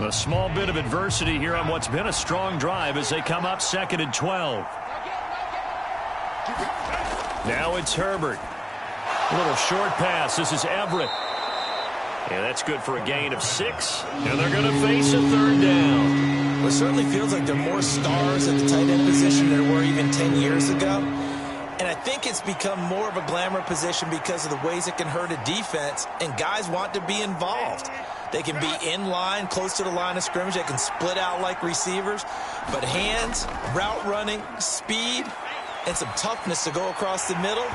A small bit of adversity here on what's been a strong drive as they come up 2nd and 12. Now it's Herbert. A little short pass. This is Everett. Yeah, that's good for a gain of 6. And they're going to face a 3rd down. Well, it certainly feels like there are more stars at the tight end position than there were even 10 years ago. And I think it's become more of a glamour position because of the ways it can hurt a defense, and guys want to be involved. They can be in line, close to the line of scrimmage. They can split out like receivers. But hands, route running, speed, and some toughness to go across the middle,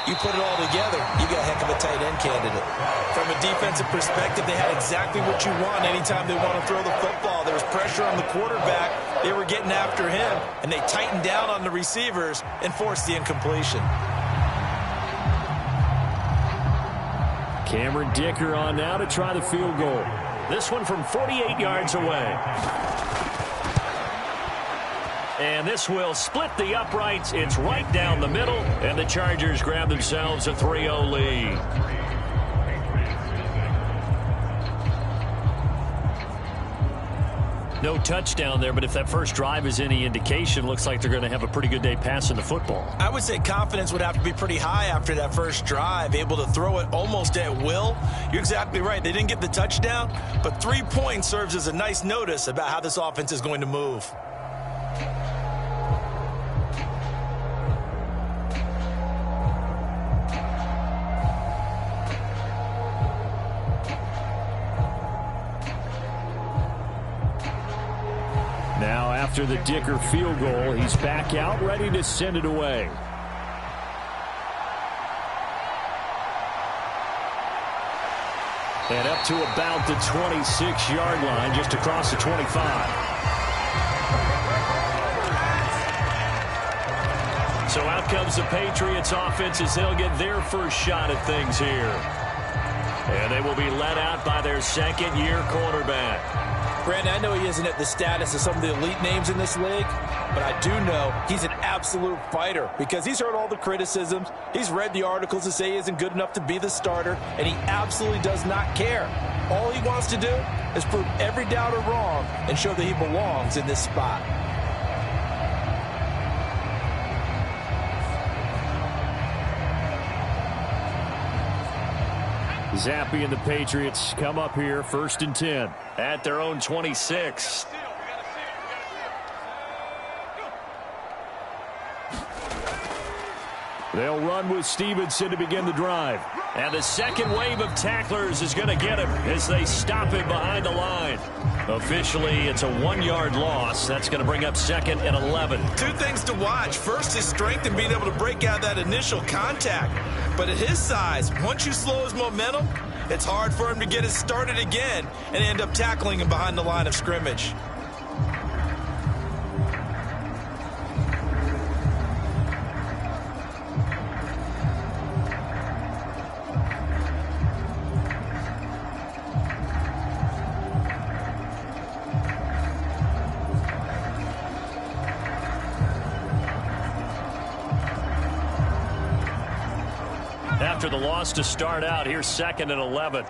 you put it all together, you got a heck of a tight end candidate. From a defensive perspective, they had exactly what you want anytime they want to throw the football. There was pressure on the quarterback. They were getting after him, and they tightened down on the receivers and forced the incompletion. Cameron Dicker on now to try the field goal. This one from 48 yards away. And this will split the uprights. It's right down the middle, and the Chargers grab themselves a 3-0 lead. No touchdown there, but if that first drive is any indication, looks like they're going to have a pretty good day passing the football. I would say confidence would have to be pretty high after that first drive, able to throw it almost at will. You're exactly right. They didn't get the touchdown, but 3 points serves as a nice notice about how this offense is going to move. Now after the Dicker field goal, he's back out ready to send it away. And up to about the 26-yard line, just across the 25. So out comes the Patriots offense as they'll get their first shot at things here. And they will be led out by their second-year quarterback. Brandon, I know he isn't at the status of some of the elite names in this league, but I do know he's an absolute fighter because he's heard all the criticisms. He's read the articles that say he isn't good enough to be the starter, and he absolutely does not care. All he wants to do is prove every doubter wrong and show that he belongs in this spot. Zappe and the Patriots come up here 1st and 10. At their own 26. They'll run with Stevenson to begin the drive. And the second wave of tacklers is going to get him as they stop him behind the line. Officially, it's a 1-yard loss. That's going to bring up 2nd and 11. Two things to watch. First, his strength and being able to break out that initial contact. But at his size, once you slow his momentum, it's hard for him to get it started again and end up tackling him behind the line of scrimmage. After the loss to start out, here's 2nd and 11.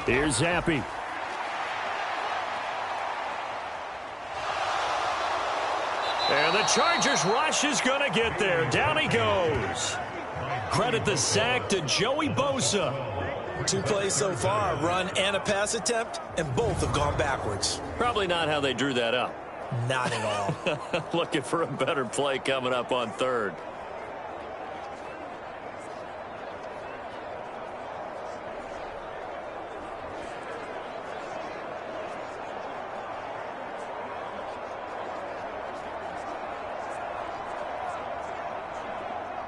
Here's Zappe. And the Chargers rush is going to get there. Down he goes. Credit the sack to Joey Bosa. 2 plays so far, a run and a pass attempt, and both have gone backwards. Probably not how they drew that up. Not at all. Looking for a better play coming up on 3rd.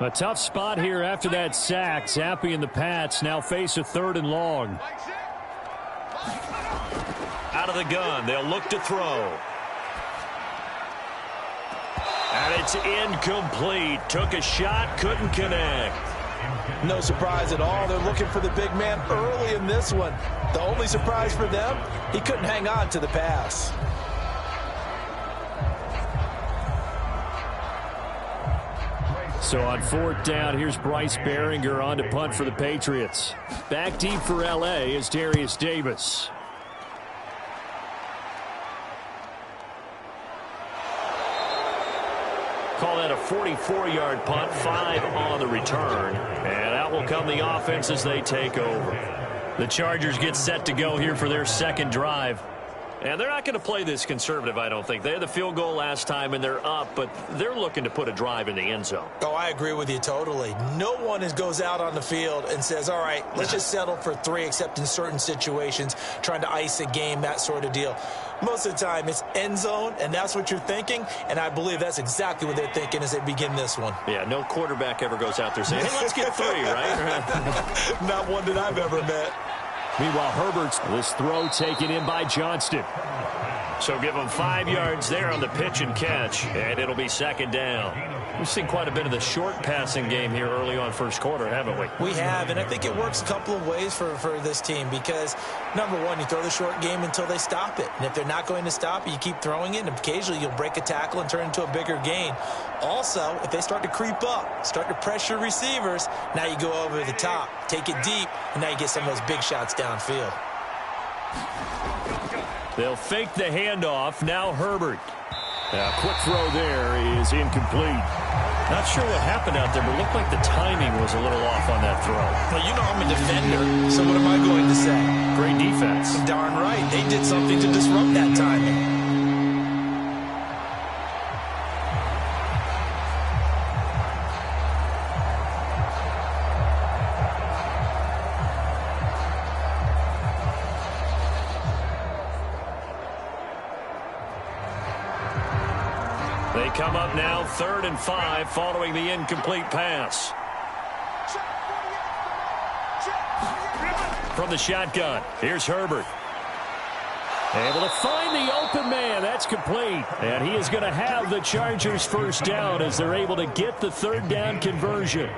A tough spot here after that sack. Zappe and the Pats now face a 3rd and long. Out of the gun, they'll look to throw. And it's incomplete. Took a shot, couldn't connect. No surprise at all. They're looking for the big man early in this one. The only surprise for them, he couldn't hang on to the pass. So on 4th down, here's Bryce Behringer on to punt for the Patriots. Back deep for L.A. is Darius Davis. Call that a 44-yard punt, 5 on the return. And out will come the offense as they take over. The Chargers get set to go here for their 2nd drive. And they're not going to play this conservative, I don't think. They had the field goal last time, and they're up, but they're looking to put a drive in the end zone. Oh, I agree with you totally. No one goes out on the field and says, all right, let's just settle for 3, except in certain situations, trying to ice a game, that sort of deal. Most of the time, it's end zone, and that's what you're thinking, and I believe that's exactly what they're thinking as they begin this one. Yeah, no quarterback ever goes out there saying, hey, let's get 3, right? Not one that I've ever met. Meanwhile, Herbert's this throw taken in by Johnston. So give them 5 yards there on the pitch and catch, and it'll be 2nd down. We've seen quite a bit of the short passing game here early on 1st quarter, haven't we? We have, and I think it works a couple of ways for this team because, number one, you throw the short game until they stop it. And if they're not going to stop it, you keep throwing it, and occasionally you'll break a tackle and turn it into a bigger gain. Also, if they start to creep up, start to pressure receivers, now you go over the top, take it deep, and now you get some of those big shots downfield. They'll fake the handoff. Now Herbert. A quick throw there is incomplete. Not sure what happened out there, but it looked like the timing was a little off on that throw. Well, you know I'm a defender, so what am I going to say? Great defense. Darn right. They did something to disrupt that timing. They come up now 3rd and 5 following the incomplete pass. From the shotgun, here's Herbert. Able to find the open man. That's complete. And he is going to have the Chargers 1st down as they're able to get the 3rd down conversion.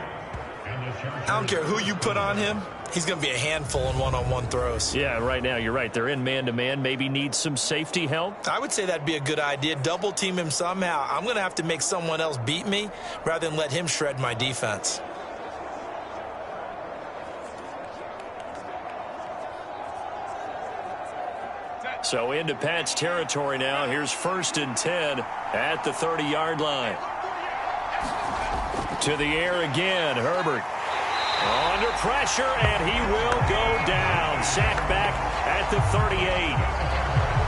I don't care who you put on him. He's going to be a handful in one-on-one throws. Yeah, right now you're right. They're in man-to-man. Maybe need some safety help. I would say that'd be a good idea. Double team him somehow. I'm going to have to make someone else beat me rather than let him shred my defense. So into Pat's territory now. Here's 1st and 10 at the 30-yard line. To the air again, Herbert. Under pressure, and he will go down. Sacked back at the 38.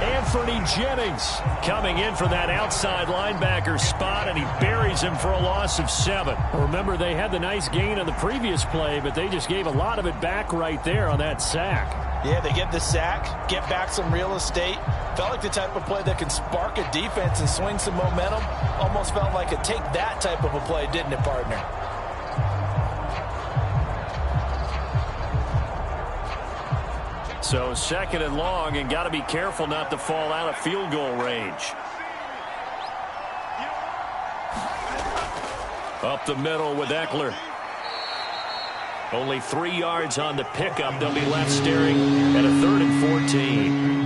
Anthony Jennings coming in for that outside linebacker spot, and he buries him for a loss of 7. Remember, they had the nice gain on the previous play, but they just gave a lot of it back right there on that sack. Yeah, they get the sack, get back some real estate. Felt like the type of play that can spark a defense and swing some momentum. Almost felt like a take that type of a play, didn't it, partner? So 2nd and long, and got to be careful not to fall out of field goal range. Up the middle with Eckler. Only 3 yards on the pickup. They'll be left staring at a 3rd and 14.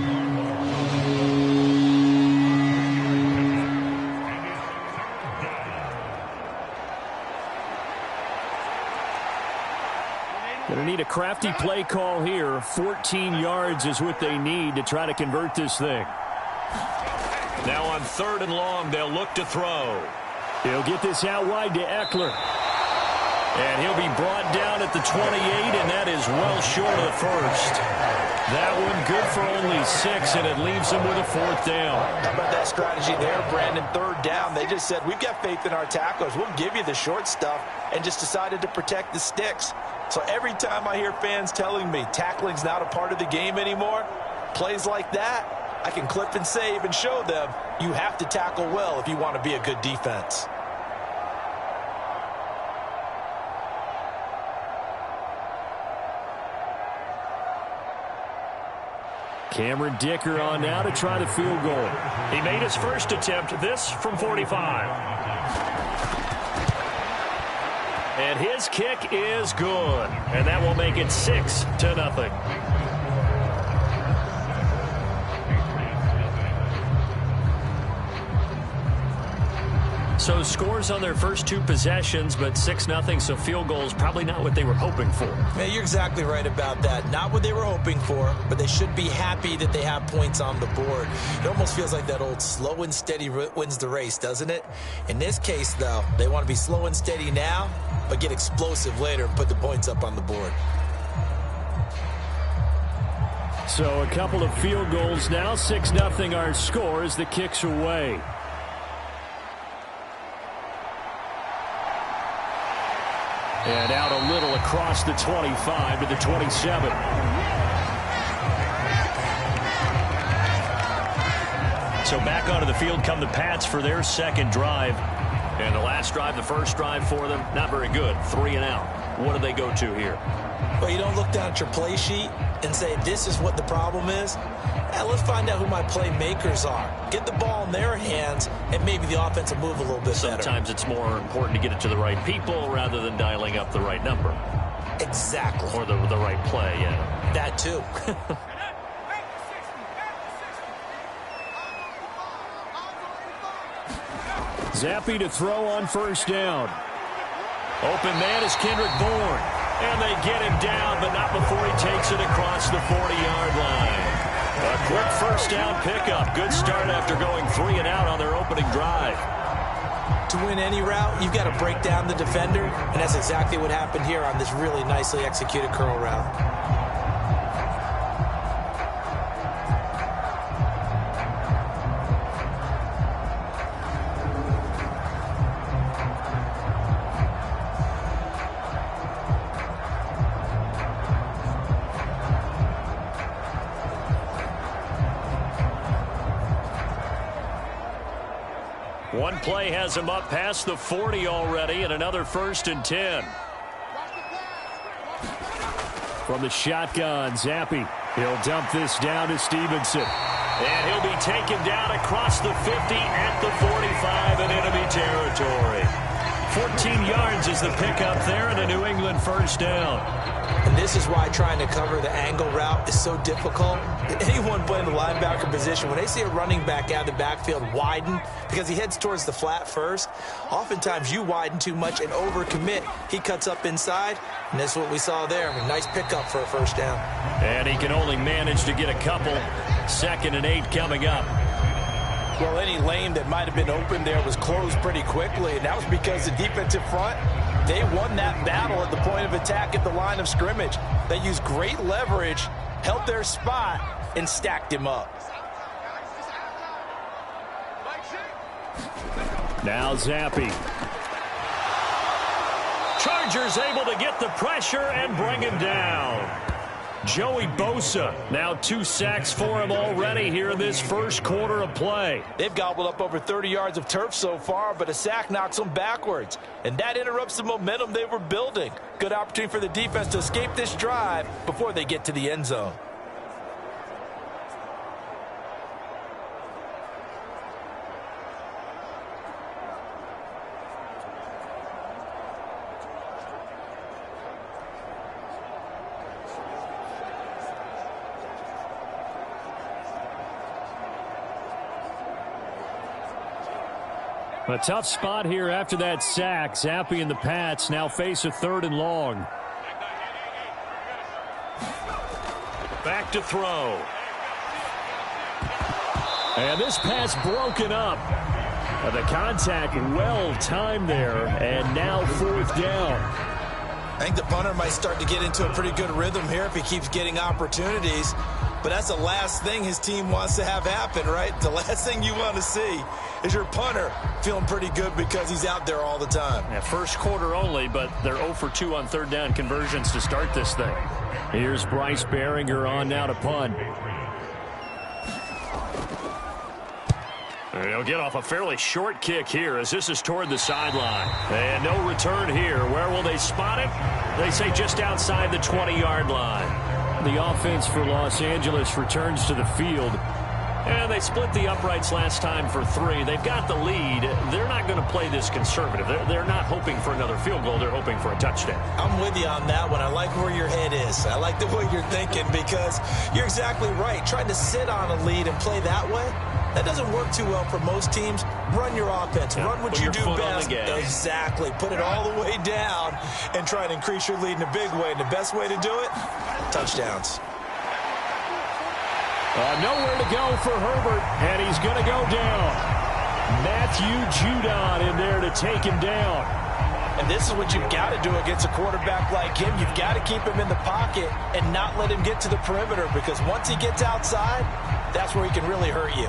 Going to need a crafty play call here. 14 yards is what they need to try to convert this thing. Now on 3rd and long, they'll look to throw. He'll get this out wide to Eckler. And he'll be brought down at the 28, and that is well short of the first. That one good for only 6, and it leaves them with a 4th down. How about that strategy there, Brandon? 3rd down. They just said, we've got faith in our tacklers. We'll give you the short stuff, and just decided to protect the sticks. So every time I hear fans telling me tackling's not a part of the game anymore, plays like that, I can clip and save and show them you have to tackle well if you want to be a good defense. Cameron Dicker on now to try the field goal. He made his first attempt, this from 45. And his kick is good. And that will make it 6-0. So scores on their first 2 possessions, but 6-0, so field goals probably not what they were hoping for. Man, you're exactly right about that. Not what they were hoping for, but they should be happy that they have points on the board. It almost feels like that old slow and steady wins the race, doesn't it? In this case, though, they want to be slow and steady now, but get explosive later and put the points up on the board. So a couple of field goals now. 6-0 our score as the kick's away. And out a little across the 25 to the 27. So back onto the field come the Pats for their 2nd drive. And the last drive, the first drive for them, not very good. 3 and out. What do they go to here? Well, you don't look down at your play sheet and say, this is what the problem is. Let's find out who my playmakers are. Get the ball in their hands, and maybe the offense will move a little bit better. Sometimes it's more important to get it to the right people rather than dialing up the right number. Exactly. Or the right play, yeah. That too. Zappe to throw on 1st down. Open man is Kendrick Bourne. And they get him down, but not before he takes it across the 40-yard line. A quick 1st down pickup. Good start after going 3 and out on their opening drive. To win any route, you've got to break down the defender, and that's exactly what happened here on this really nicely executed curl route. One play has him up past the 40 already, and another 1st and 10. From the shotgun, Zappe. He'll dump this down to Stevenson. And he'll be taken down across the 50 at the 45 in enemy territory. 14 yards is the pickup there, and a New England first down. And this is why trying to cover the angle route is so difficult. Anyone playing the linebacker position, when they see a running back out of the backfield widen because he heads towards the flat first, oftentimes you widen too much and overcommit. He cuts up inside, and that's what we saw there. A nice pickup for a first down. And he can only manage to get a couple. 2nd and 8 coming up. Well, any lane that might have been open there was closed pretty quickly, and that was because the defensive front, they won that battle at the point of attack at the line of scrimmage. They used great leverage, held their spot, and stacked him up. Now Zappi. Chargers able to get the pressure and bring him down. Joey Bosa, now 2 sacks for him already here in this first quarter of play. They've gobbled up over 30 yards of turf so far, but a sack knocks them backwards. And that interrupts the momentum they were building. Good opportunity for the defense to escape this drive before they get to the end zone. A tough spot here after that sack. Zappi and the Pats now face a 3rd and long. Back to throw. And this pass broken up. The contact well timed there, and now 4th down. I think the punter might start to get into a pretty good rhythm here if he keeps getting opportunities. But that's the last thing his team wants to have happen, right? The last thing you want to see is your punter feeling pretty good because he's out there all the time. Yeah, first quarter only, but they're 0 for 2 on 3rd down conversions to start this thing. Here's Bryce Behringer on now to punt. He'll get off a fairly short kick here as this is toward the sideline. And no return here. Where will they spot it? They say just outside the 20-yard line. The offense for Los Angeles returns to the field. And they split the uprights last time for 3. They've got the lead. They're not going to play this conservative. They're not hoping for another field goal. They're hoping for a touchdown. I'm with you on that one. I like where your head is. I like the way you're thinking because you're exactly right. Trying to sit on a lead and play that way, that doesn't work too well for most teams. Run your offense. Yeah, run what you do best. Exactly. Put it all the way down and try and increase your lead in a big way. And the best way to do it, touchdowns. Nowhere to go for Herbert, and he's going to go down. Matthew Judon in there to take him down. And this is what you've got to do against a quarterback like him. You've got to keep him in the pocket and not let him get to the perimeter because once he gets outside, that's where he can really hurt you.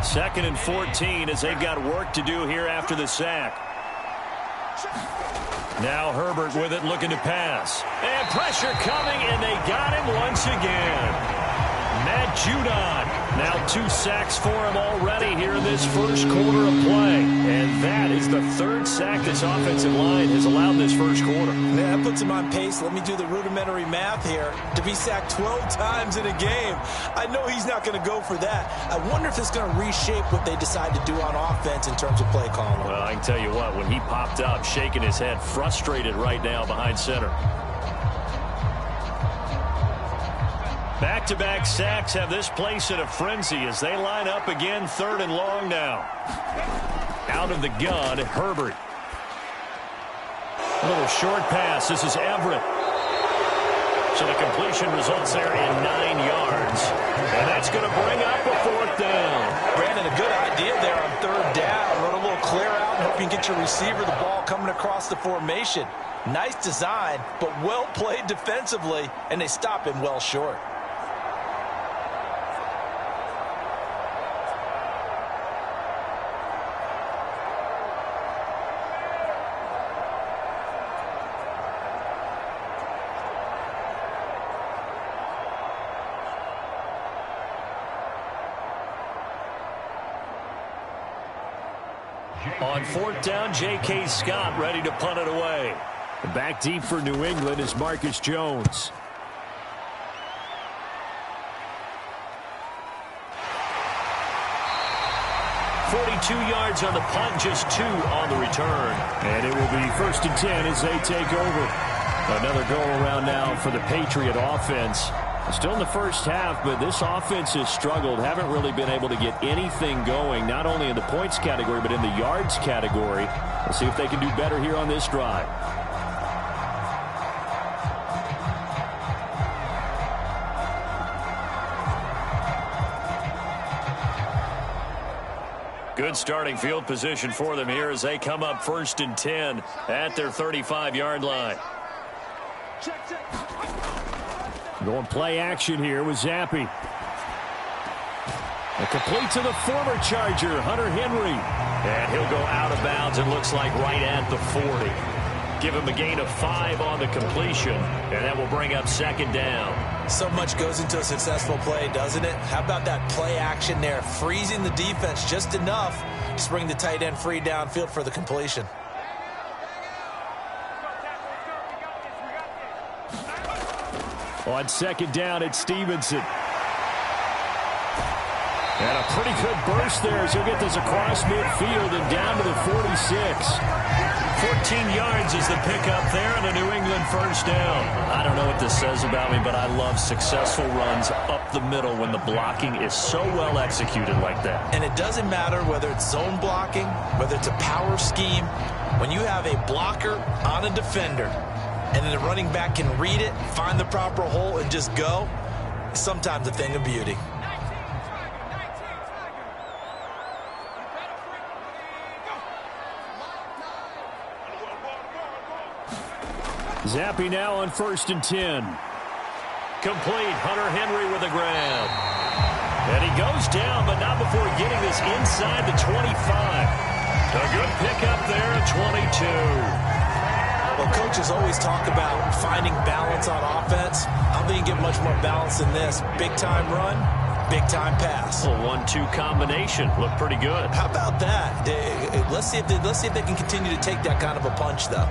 Second and 14 as they've got work to do here after the sack. Now Herbert with it looking to pass. And pressure coming, and they got him once again. Matt Judon. Now 2 sacks for him already here in this first quarter of play. And that is the 3rd sack this offensive line has allowed this first quarter. Yeah, that puts him on pace. Let me do the rudimentary math here. To be sacked 12 times in a game, I know he's not going to go for that. I wonder if it's going to reshape what they decide to do on offense in terms of play calling. Well, I can tell you what, when he popped up, shaking his head, frustrated right now behind center. Back-to-back sacks have this place in a frenzy as they line up again 3rd and long now. Out of the gun, Herbert. A little short pass. This is Everett. So the completion results there in 9 yards. And that's going to bring up a 4th down. Brandon, a good idea there on 3rd down. Run a little clear out and hope you can get your receiver the ball coming across the formation. Nice design, but well played defensively, and they stop him well short. On fourth down, J.K. Scott ready to punt it away. Back deep for New England is Marcus Jones. yards on the punt, just 2 on the return. And it will be 1st and 10 as they take over. Another go-around now for the Patriot offense. Still in the first half, but this offense has struggled. Haven't really been able to get anything going, not only in the points category, but in the yards category. We'll see if they can do better here on this drive. Good starting field position for them here as they come up 1st and 10 at their 35-yard line. Going play action here with Zappi. A complete to the former Charger, Hunter Henry. And he'll go out of bounds, it looks like right at the 40. Give him a gain of 5 on the completion, and that will bring up 2nd down. So much goes into a successful play, doesn't it? How about that play action there, freezing the defense just enough to bring the tight end free downfield for the completion. On 2nd down, it's Stevenson. And a pretty good burst there as he'll get this across midfield and down to the 46. 14 yards is the pickup there and a New England 1st down. I don't know what this says about me, but I love successful runs up the middle when the blocking is so well executed like that. And it doesn't matter whether it's zone blocking, whether it's a power scheme. When you have a blocker on a defender and then the running back can read it, find the proper hole, and just go, it's sometimes a thing of beauty. Zappi now on 1st and 10. Complete. Hunter Henry with a grab. And he goes down, but not before getting this inside the 25. A good pickup there at 22. Well, coaches always talk about finding balance on offense. I don't think you get much more balance than this. Big-time run, big-time pass. A 1-2 combination. Looked pretty good. How about that? Let's see if they can continue to take that kind of a punch, though.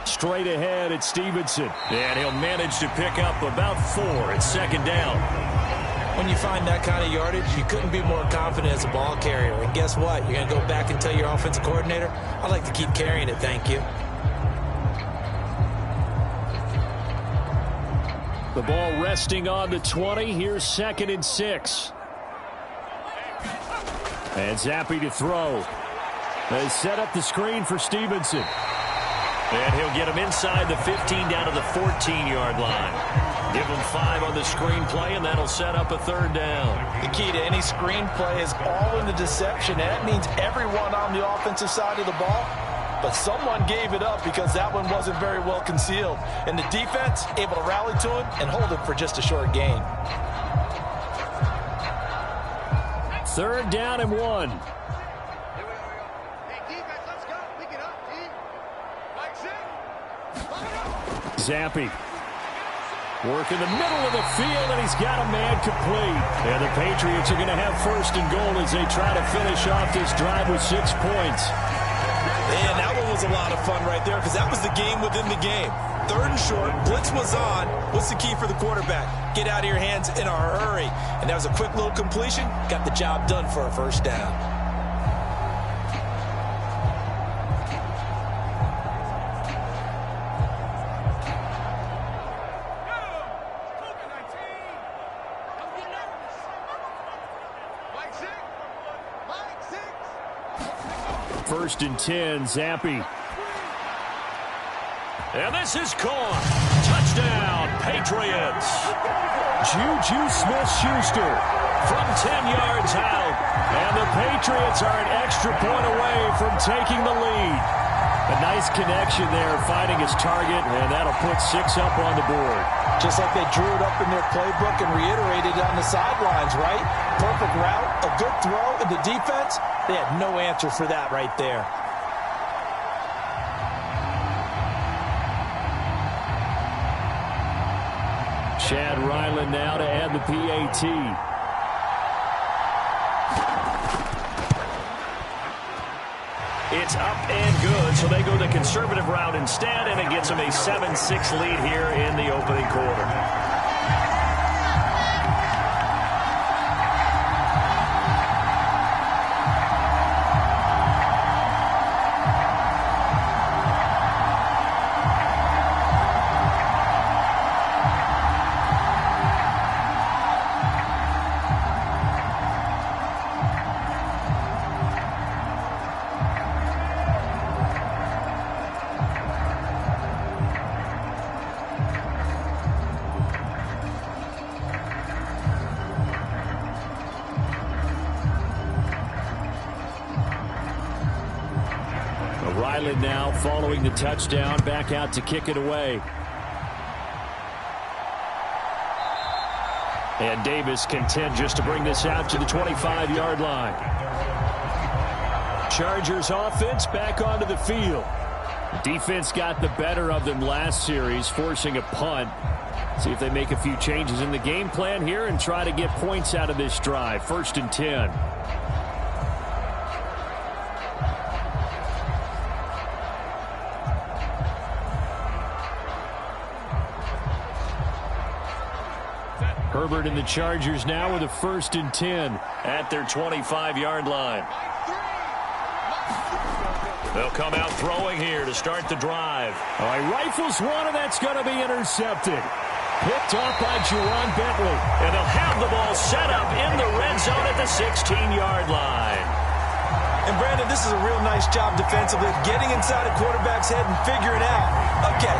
Straight ahead at Stevenson. And he'll manage to pick up about 4 at 2nd down. When you find that kind of yardage, you couldn't be more confident as a ball carrier. And guess what? You're going to go back and tell your offensive coordinator, I'd like to keep carrying it, thank you. The ball resting on the 20. Here's 2nd and 6. And Zappi to throw. They set up the screen for Stevenson. And he'll get him inside the 15 down to the 14-yard line. Give him 5 on the screen play, and that'll set up a 3rd down. The key to any screen play is all in the deception. And that means everyone on the offensive side of the ball. But someone gave it up because that one wasn't very well concealed. And the defense able to rally to him and hold him for just a short gain. 3rd down and 1. Zappi. Work in the middle of the field, and he's got a man complete. And the Patriots are going to have 1st and goal as they try to finish off this drive with 6 points. And that one was a lot of fun right there because that was the game within the game. 3rd and short, blitz was on. What's the key for the quarterback? Get out of your hands in a hurry. And that was a quick little completion. Got the job done for a 1st down. First and 10, Zappi. And this is caught. Touchdown, Patriots. Juju Smith-Schuster from 10 yards out. And the Patriots are an extra point away from taking the lead. A nice connection there, finding his target, and that'll put 6 up on the board. Just like they drew it up in their playbook and reiterated it on the sidelines, right? Perfect route, a good throw, and the defense, they had no answer for that right there. Chad Ryland now to add the PAT. It's up and good, so they go the conservative route instead, and it gets them a 7-6 lead here in the opening quarter. Ryland now following the touchdown, back out to kick it away. And Davis content just to bring this out to the 25-yard line. Chargers offense back onto the field. Defense got the better of them last series, forcing a punt. See if they make a few changes in the game plan here and try to get points out of this drive. 1st and 10. Herbert and the Chargers now with a 1st and 10 at their 25-yard line. They'll come out throwing here to start the drive. All right, rifles one, and that's going to be intercepted. Picked off by Juwan Bentley. And they'll have the ball set up in the red zone at the 16-yard line. And Brandon, this is a real nice job defensively, getting inside a quarterback's head and figuring out, okay,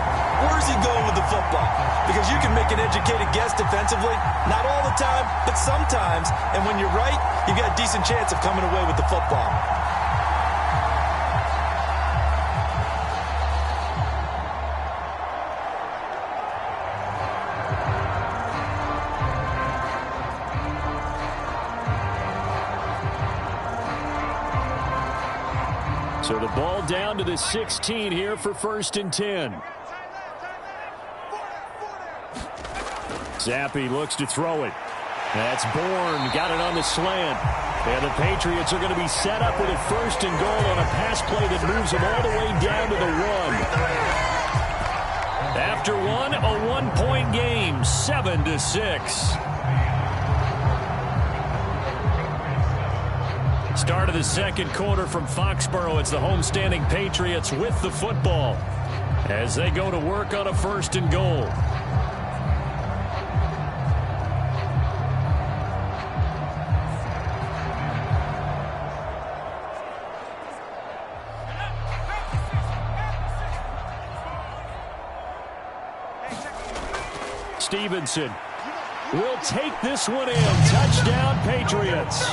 where's he going with the football? Because you can make an educated guess defensively, not all the time, but sometimes. And when you're right, you've got a decent chance of coming away with the football. So the ball down to the 16 here for 1st and 10. Zappi looks to throw it. That's Bourne. Got it on the slant. And the Patriots are going to be set up with a 1st and goal on a pass play that moves them all the way down to the 1. After one, a one-point game, 7-6. Start of the second quarter from Foxborough. It's the homestanding Patriots with the football as they go to work on a 1st and goal. Stevenson will take this one in. Touchdown, Patriots.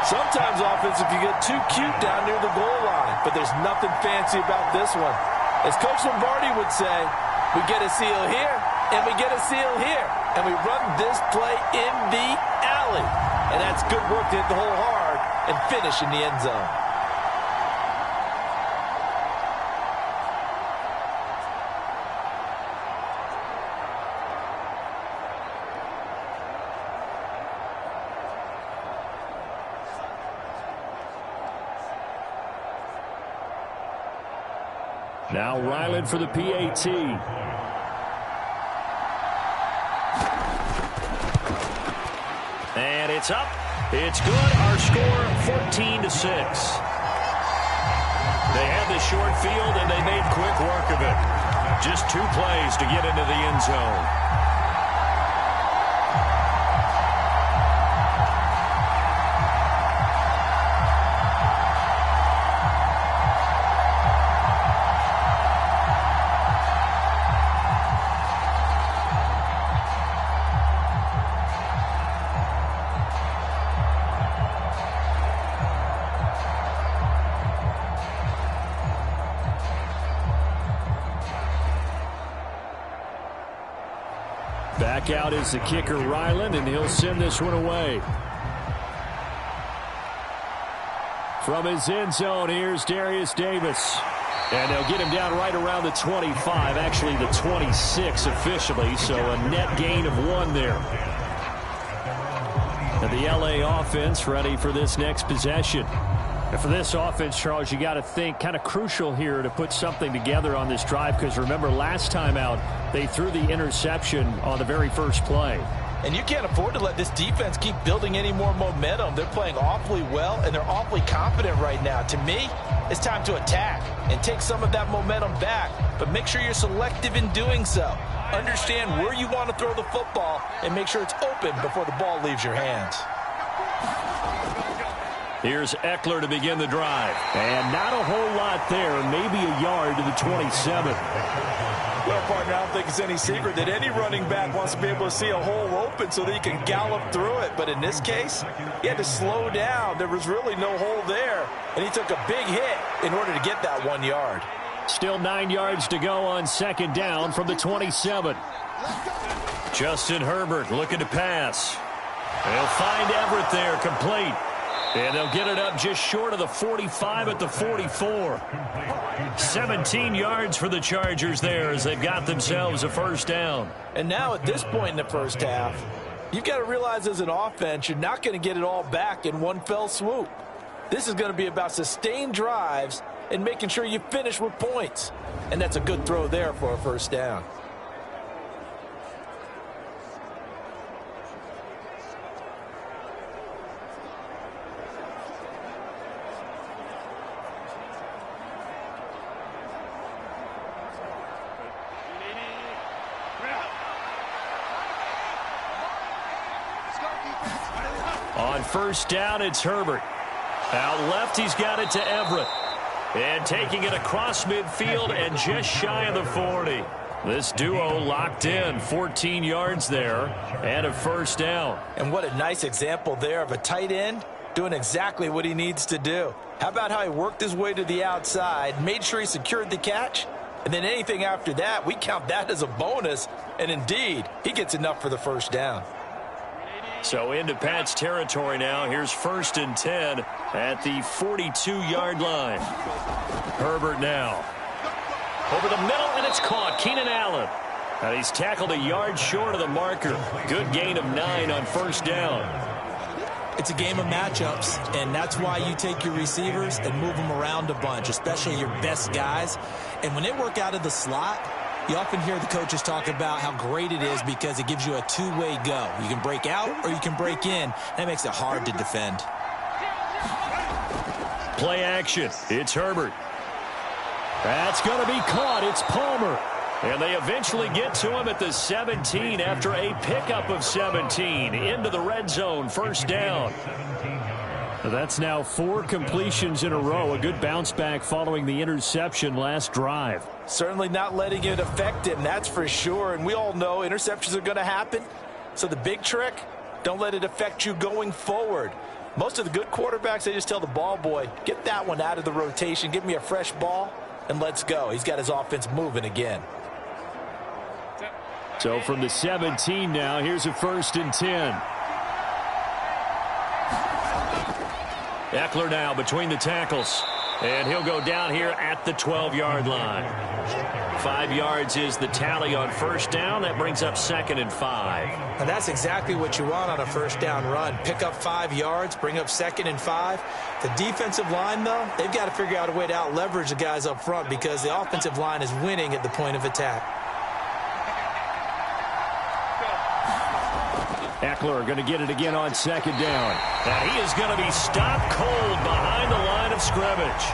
Sometimes offense, if you get too cute down near the goal line, but there's nothing fancy about this one. As Coach Lombardi would say, we get a seal here, and we get a seal here, and we run this play in the alley. And that's good work to hit the hole hard and finish in the end zone. Now Ryland for the PAT. And it's up. It's good. Our score, 14-6. They had the short field, and they made quick work of it. Just 2 plays to get into the end zone. Back out is the kicker, Ryland, and he'll send this one away. From his end zone, here's Darius Davis. And they'll get him down right around the 25, actually the 26 officially, so a net gain of 1 there. And the LA offense ready for this next possession. And for this offense, Charles, you got to think kind of crucial here to put something together on this drive, because remember last time out they threw the interception on the very first play. And you can't afford to let this defense keep building any more momentum. They're playing awfully well, and they're awfully confident right now. To me, it's time to attack and take some of that momentum back, but make sure you're selective in doing so. Understand where you want to throw the football and make sure it's open before the ball leaves your hands. Here's Eckler to begin the drive. And not a whole lot there, maybe a yard to the 27. Well, partner, I don't think it's any secret that any running back wants to be able to see a hole open so that he can gallop through it. But in this case, he had to slow down. There was really no hole there, and he took a big hit in order to get that 1 yard. Still 9 yards to go on second down from the 27. Justin Herbert looking to pass. They'll find Everett there, complete. And they'll get it up just short of the 45 at the 44. 17 yards for the Chargers there as they've got themselves a first down. And now at this point in the first half, you've got to realize as an offense, you're not going to get it all back in one fell swoop. This is going to be about sustained drives and making sure you finish with points. And that's a good throw there for a first down. On first down, it's Herbert. Out left, he's got it to Everett. And taking it across midfield and just shy of the 40. This duo locked in, 14 yards there, and a first down. And what a nice example there of a tight end doing exactly what he needs to do. How about how he worked his way to the outside, made sure he secured the catch, and then anything after that, we count that as a bonus. And indeed, he gets enough for the first down. So into Pat's territory now. Here's 1st and 10 at the 42-yard line. Herbert now. Over the middle, and it's caught. Keenan Allen. And he's tackled a yard short of the marker. Good gain of 9 on first down. It's a game of matchups, and that's why you take your receivers and move them around a bunch, especially your best guys. And when they work out of the slot, you often hear the coaches talk about how great it is because it gives you a two-way go. You can break out or you can break in. That makes it hard to defend. Play action. It's Herbert. That's going to be caught. It's Palmer. And they eventually get to him at the 17 after a pickup of 17 into the red zone. First down. That's now 4 completions in a row. A good bounce back following the interception last drive. Certainly not letting it affect him, that's for sure. And we all know interceptions are going to happen. So the big trick, don't let it affect you going forward. Most of the good quarterbacks, they just tell the ball boy, get that one out of the rotation, give me a fresh ball, and let's go. He's got his offense moving again. So from the 17 now, here's a 1st and 10. Eckler now between the tackles. And he'll go down here at the 12-yard line. 5 yards is the tally on first down. That brings up 2nd and 5. And that's exactly what you want on a first down run. Pick up 5 yards, bring up 2nd and 5. The defensive line, though, they've got to figure out a way to out-leverage the guys up front because the offensive line is winning at the point of attack. Eckler going to get it again on 2nd down. And he is going to be stopped cold behind the line of scrimmage.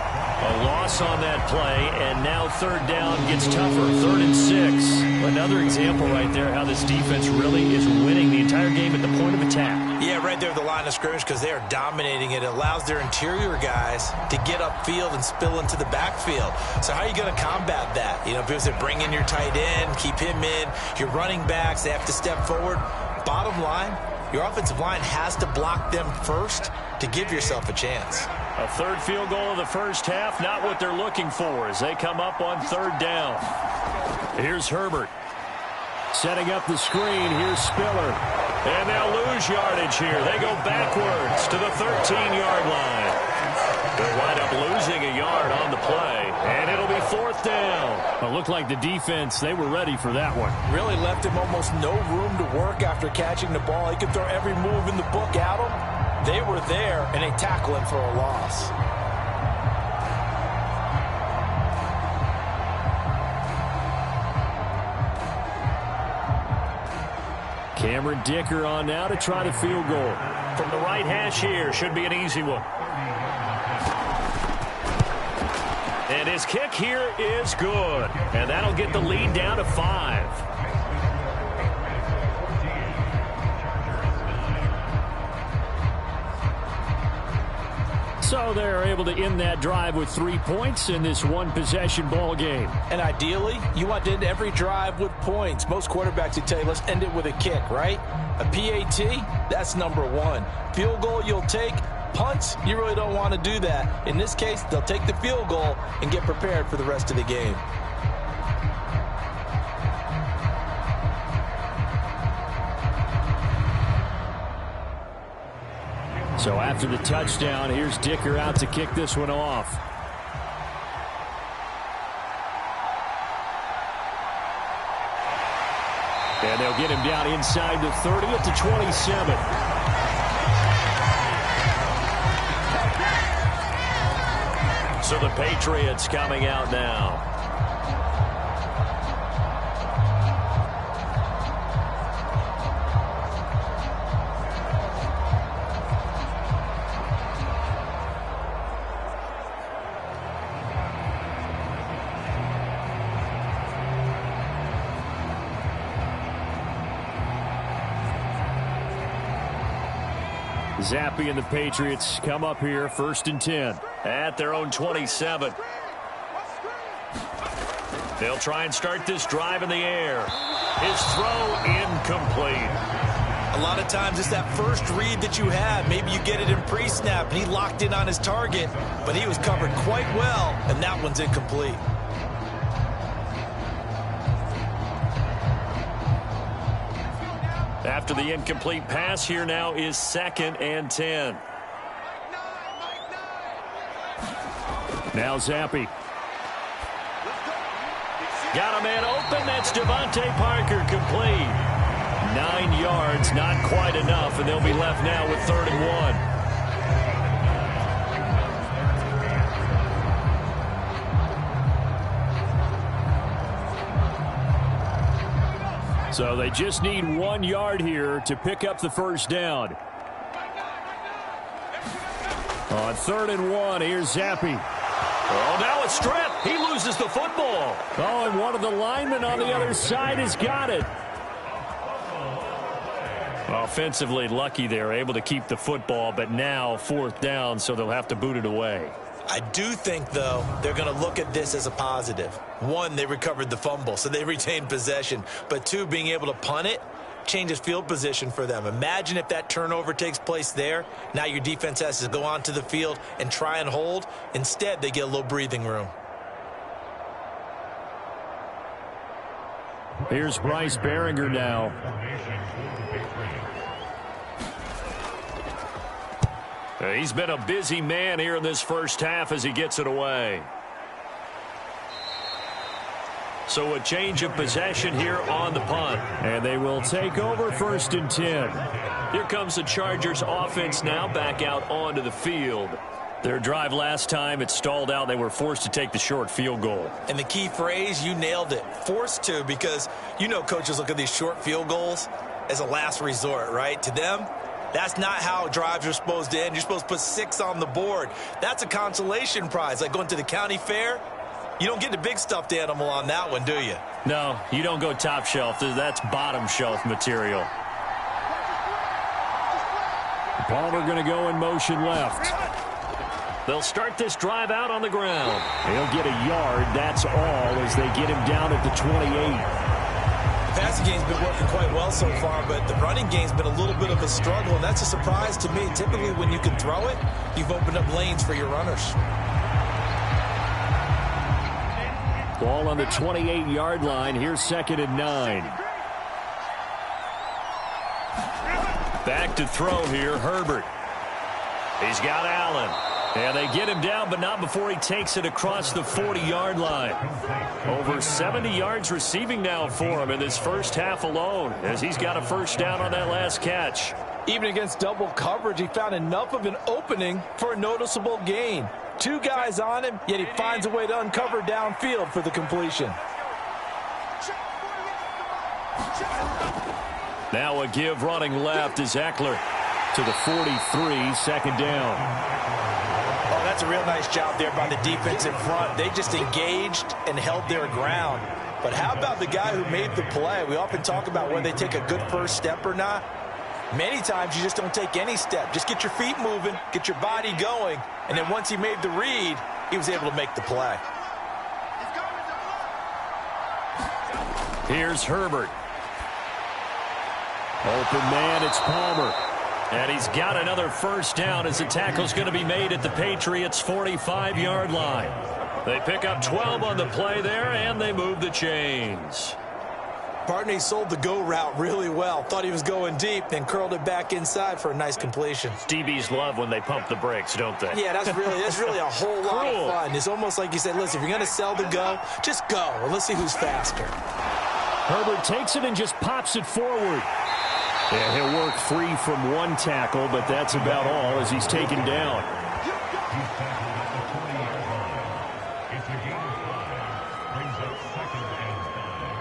A loss on that play, and now 3rd down gets tougher. 3rd and 6. Another example right there how this defense really is winning the entire game at the point of attack. Yeah, right there at the line of scrimmage because they are dominating it. It allows their interior guys to get upfield and spill into the backfield. So how are you going to combat that? You know, because they bring in your tight end, keep him in. Your running backs, they have to step forward. Bottom line, your offensive line has to block them first to give yourself a chance. A 3rd field goal of the first half, not what they're looking for as they come up on 3rd down. Here's Herbert. Setting up the screen, here's Spiller. And they'll lose yardage here. They go backwards to the 13-yard line. They'll wind up losing a yard on the play, and it'll be 4th down. It looked like the defense, they were ready for that one. Really left him almost no room to work after catching the ball. He could throw every move in the book at him. They were there, and they tackle him for a loss. Cameron Dicker on now to try the field goal. From the right hash here, should be an easy one. And his kick here is good. And that'll get the lead down to 5. So they're able to end that drive with 3 points in this one-possession ball game. And ideally, you want to end every drive with points. Most quarterbacks would tell you, let's end it with a kick, right? A PAT, that's number 1. Field goal you'll take. Punts, you really don't want to do that. In this case, they'll take the field goal and get prepared for the rest of the game. So after the touchdown, here's Dicker out to kick this one off. And they'll get him down inside the 30 at the 27. So the Patriots coming out now. Zappe and the Patriots come up here, 1st and 10. At their own 27. They'll try and start this drive in the air. His throw incomplete. A lot of times it's that first read that you have. Maybe you get it in pre-snap, and he locked in on his target, but he was covered quite well, and that one's incomplete. After the incomplete pass, here now is 2nd and 10. Now Zappe. Got a man open. That's Devontae Parker, complete. 9 yards, not quite enough, and they'll be left now with 3rd and 1. So they just need 1 yard here to pick up the 1st down. On 3rd and 1, here's Zappe. Oh, now it's stripped. He loses the football. Oh, and one of the linemen on the other side has got it. Offensively lucky they're able to keep the football, but now 4th down, so they'll have to boot it away. I do think, though, they're going to look at this as a positive. 1, they recovered the fumble, so they retained possession. But 2, being able to punt it changes field position for them. Imagine if that turnover takes place there. Now your defense has to go onto the field and try and hold. Instead, they get a little breathing room. Here's Bryce Behringer now. He's been a busy man here in this first half as he gets it away. So a change of possession here on the punt. And they will take over 1st and 10. Here comes the Chargers offense now back out onto the field. Their drive last time, it stalled out. They were forced to take the short field goal. And the key phrase, you nailed it. Forced to, because you know coaches look at these short field goals as a last resort, right? To them, that's not how drives are supposed to end. You're supposed to put 6 on the board. That's a consolation prize, like going to the county fair. You don't get the big stuffed animal on that one, do you? No, you don't go top shelf. That's bottom shelf material. Palmer going to go in motion left. They'll start this drive out on the ground. They'll get a yard, that's all, as they get him down at the 28. The passing game's been working quite well so far, but the running game's been a little bit of a struggle, and that's a surprise to me. Typically, when you can throw it, you've opened up lanes for your runners. Ball on the 28-yard line. Here's 2nd and 9. Back to throw here, Herbert. He's got Allen. And they get him down, but not before he takes it across the 40-yard line. Over 70 yards receiving now for him in this first half alone, as he's got a first down on that last catch. Even against double coverage, he found enough of an opening for a noticeable gain. Two guys on him, yet he finds a way to uncover downfield for the completion. Now a give running left is Eckler to the 43, second down. Oh, that's a real nice job there by the defense in front. They just engaged and held their ground. But how about the guy who made the play? We often talk about whether they take a good first step or not. Many times you just don't take any step. Just get your feet moving, get your body going, and then once he made the read, he was able to make the play. Here's Herbert. Open man, it's Palmer. And he's got another first down as the tackle's going to be made at the Patriots' 45-yard line. They pick up 12 on the play there, and they move the chains. Partner, he sold the go route really well. Thought he was going deep, then curled it back inside for a nice completion. DBs love when they pump the brakes, don't they? Yeah, that's really a whole lot of fun. It's almost like you said, listen, if you're going to sell the go, just go, and let's see who's faster. Herbert takes it and just pops it forward. Yeah, he'll work free from one tackle, but that's about all as he's taken down. He's tackled at the 20-yard line. It's a gain of 5. Brings up second and 5.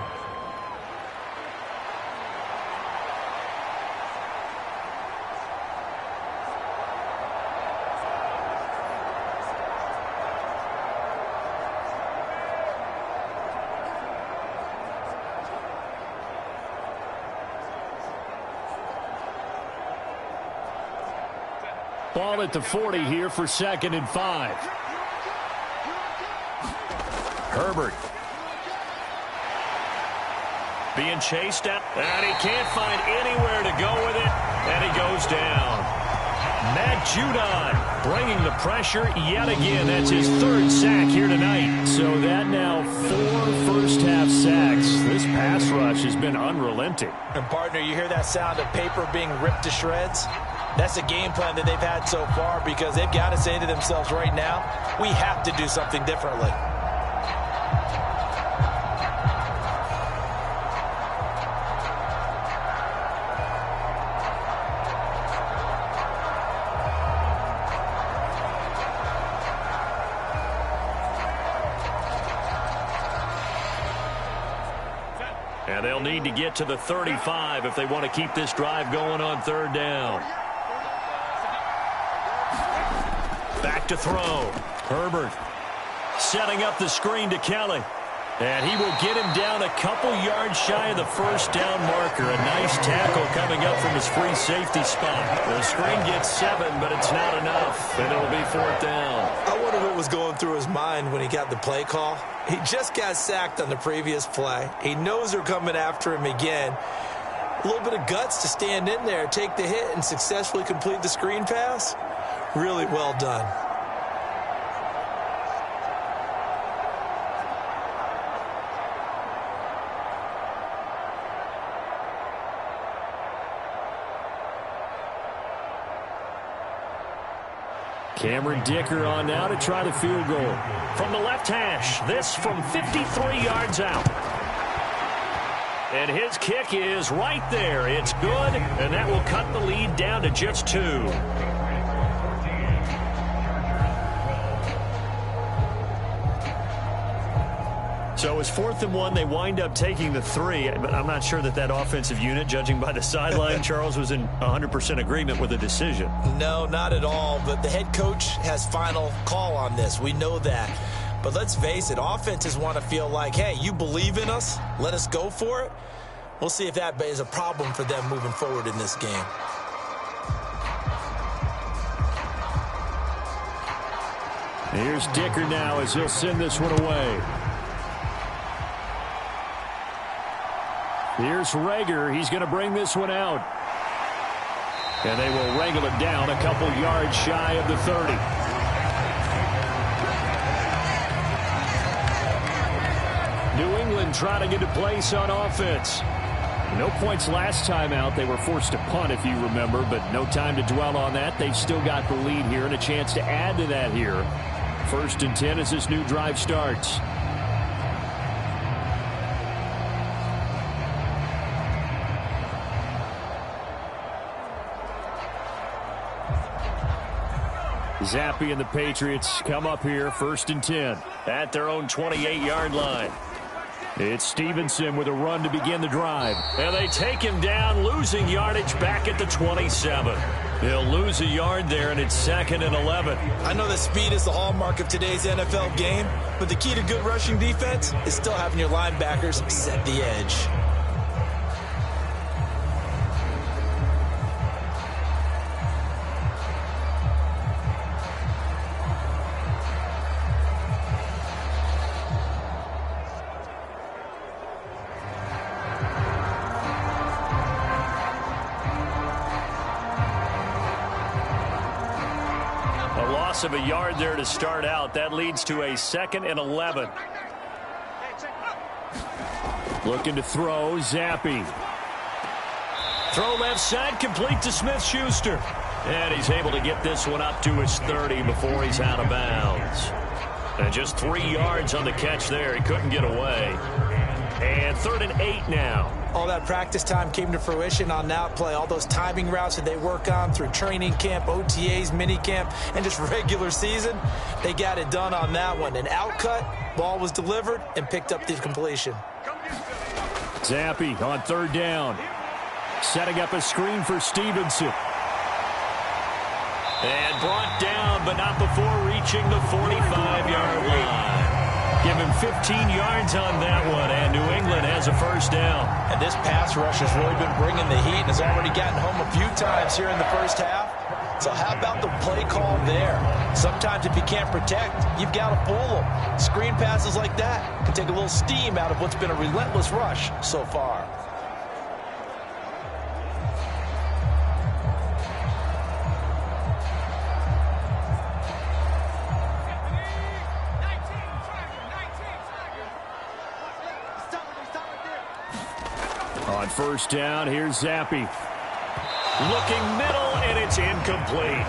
Ball at the 40 here for second and 5. Herbert. Being chased out, and he can't find anywhere to go with it, and he goes down. Matt Judon bringing the pressure yet again. That's his third sack here tonight. So that now 4 first-half sacks. This pass rush has been unrelenting. And, partner, you hear that sound of paper being ripped to shreds? That's a game plan that they've had so far because they've got to say to themselves right now, we have to do something differently. And they'll need to get to the 35 if they want to keep this drive going on third down. Back to throw. Herbert setting up the screen to Kelly. And he will get him down a couple yards shy of the first down marker. A nice tackle coming up from his free safety spot. The screen gets 7, but it's not enough. And it'll be fourth down. I wonder what was going through his mind when he got the play call. He just got sacked on the previous play. He knows they're coming after him again. A little bit of guts to stand in there, take the hit, and successfully complete the screen pass. Really well done. Cameron Dicker on now to try the field goal. From the left hash, this from 53 yards out. And his kick is right there. It's good, and that will cut the lead down to just 2. So it's 4th and 1. They wind up taking the 3, but I'm not sure that that offensive unit, judging by the sideline, Charles, was in 100% agreement with the decision. No, not at all, but the head coach has final call on this. We know that. But let's face it, offenses want to feel like, hey, you believe in us, let us go for it. We'll see if that is a problem for them moving forward in this game. Here's Dicker now as he'll send this one away. Here's Rager. He's going to bring this one out. And they will wrangle it down a couple yards shy of the 30. New England trying to get a place on offense. No points last time out. They were forced to punt, if you remember, but no time to dwell on that. They've still got the lead here and a chance to add to that here. 1st and 10 as this new drive starts. Zappe and the Patriots come up here 1st and 10 at their own 28-yard line. It's Stevenson with a run to begin the drive. And they take him down, losing yardage back at the 27. They'll lose a yard there, and it's 2nd and 11. I know that speed is the hallmark of today's NFL game, but the key to good rushing defense is still having your linebackers set the edge. Of a yard there to start out. That leads to a 2nd and 11. Looking to throw, Zappe. Throw left side, complete to Smith-Schuster. And he's able to get this one up to his 30 before he's out of bounds. And just 3 yards on the catch there. He couldn't get away. And 3rd and 8 now. All that practice time came to fruition on that play. All those timing routes that they work on through training camp, OTAs, minicamp, and just regular season, they got it done on that one. An outcut, ball was delivered, and picked up the completion. Zappe on 3rd down. Setting up a screen for Stevenson. And brought down, but not before reaching the 45-yard line. Give him 15 yards on that one, and New England has a 1st down. And this pass rush has really been bringing the heat and has already gotten home a few times here in the 1st half. So how about the play call there? Sometimes if you can't protect, you've got to fool them. Screen passes like that can take a little steam out of what's been a relentless rush so far. On 1st down, here's Zappe. Looking middle, and it's incomplete.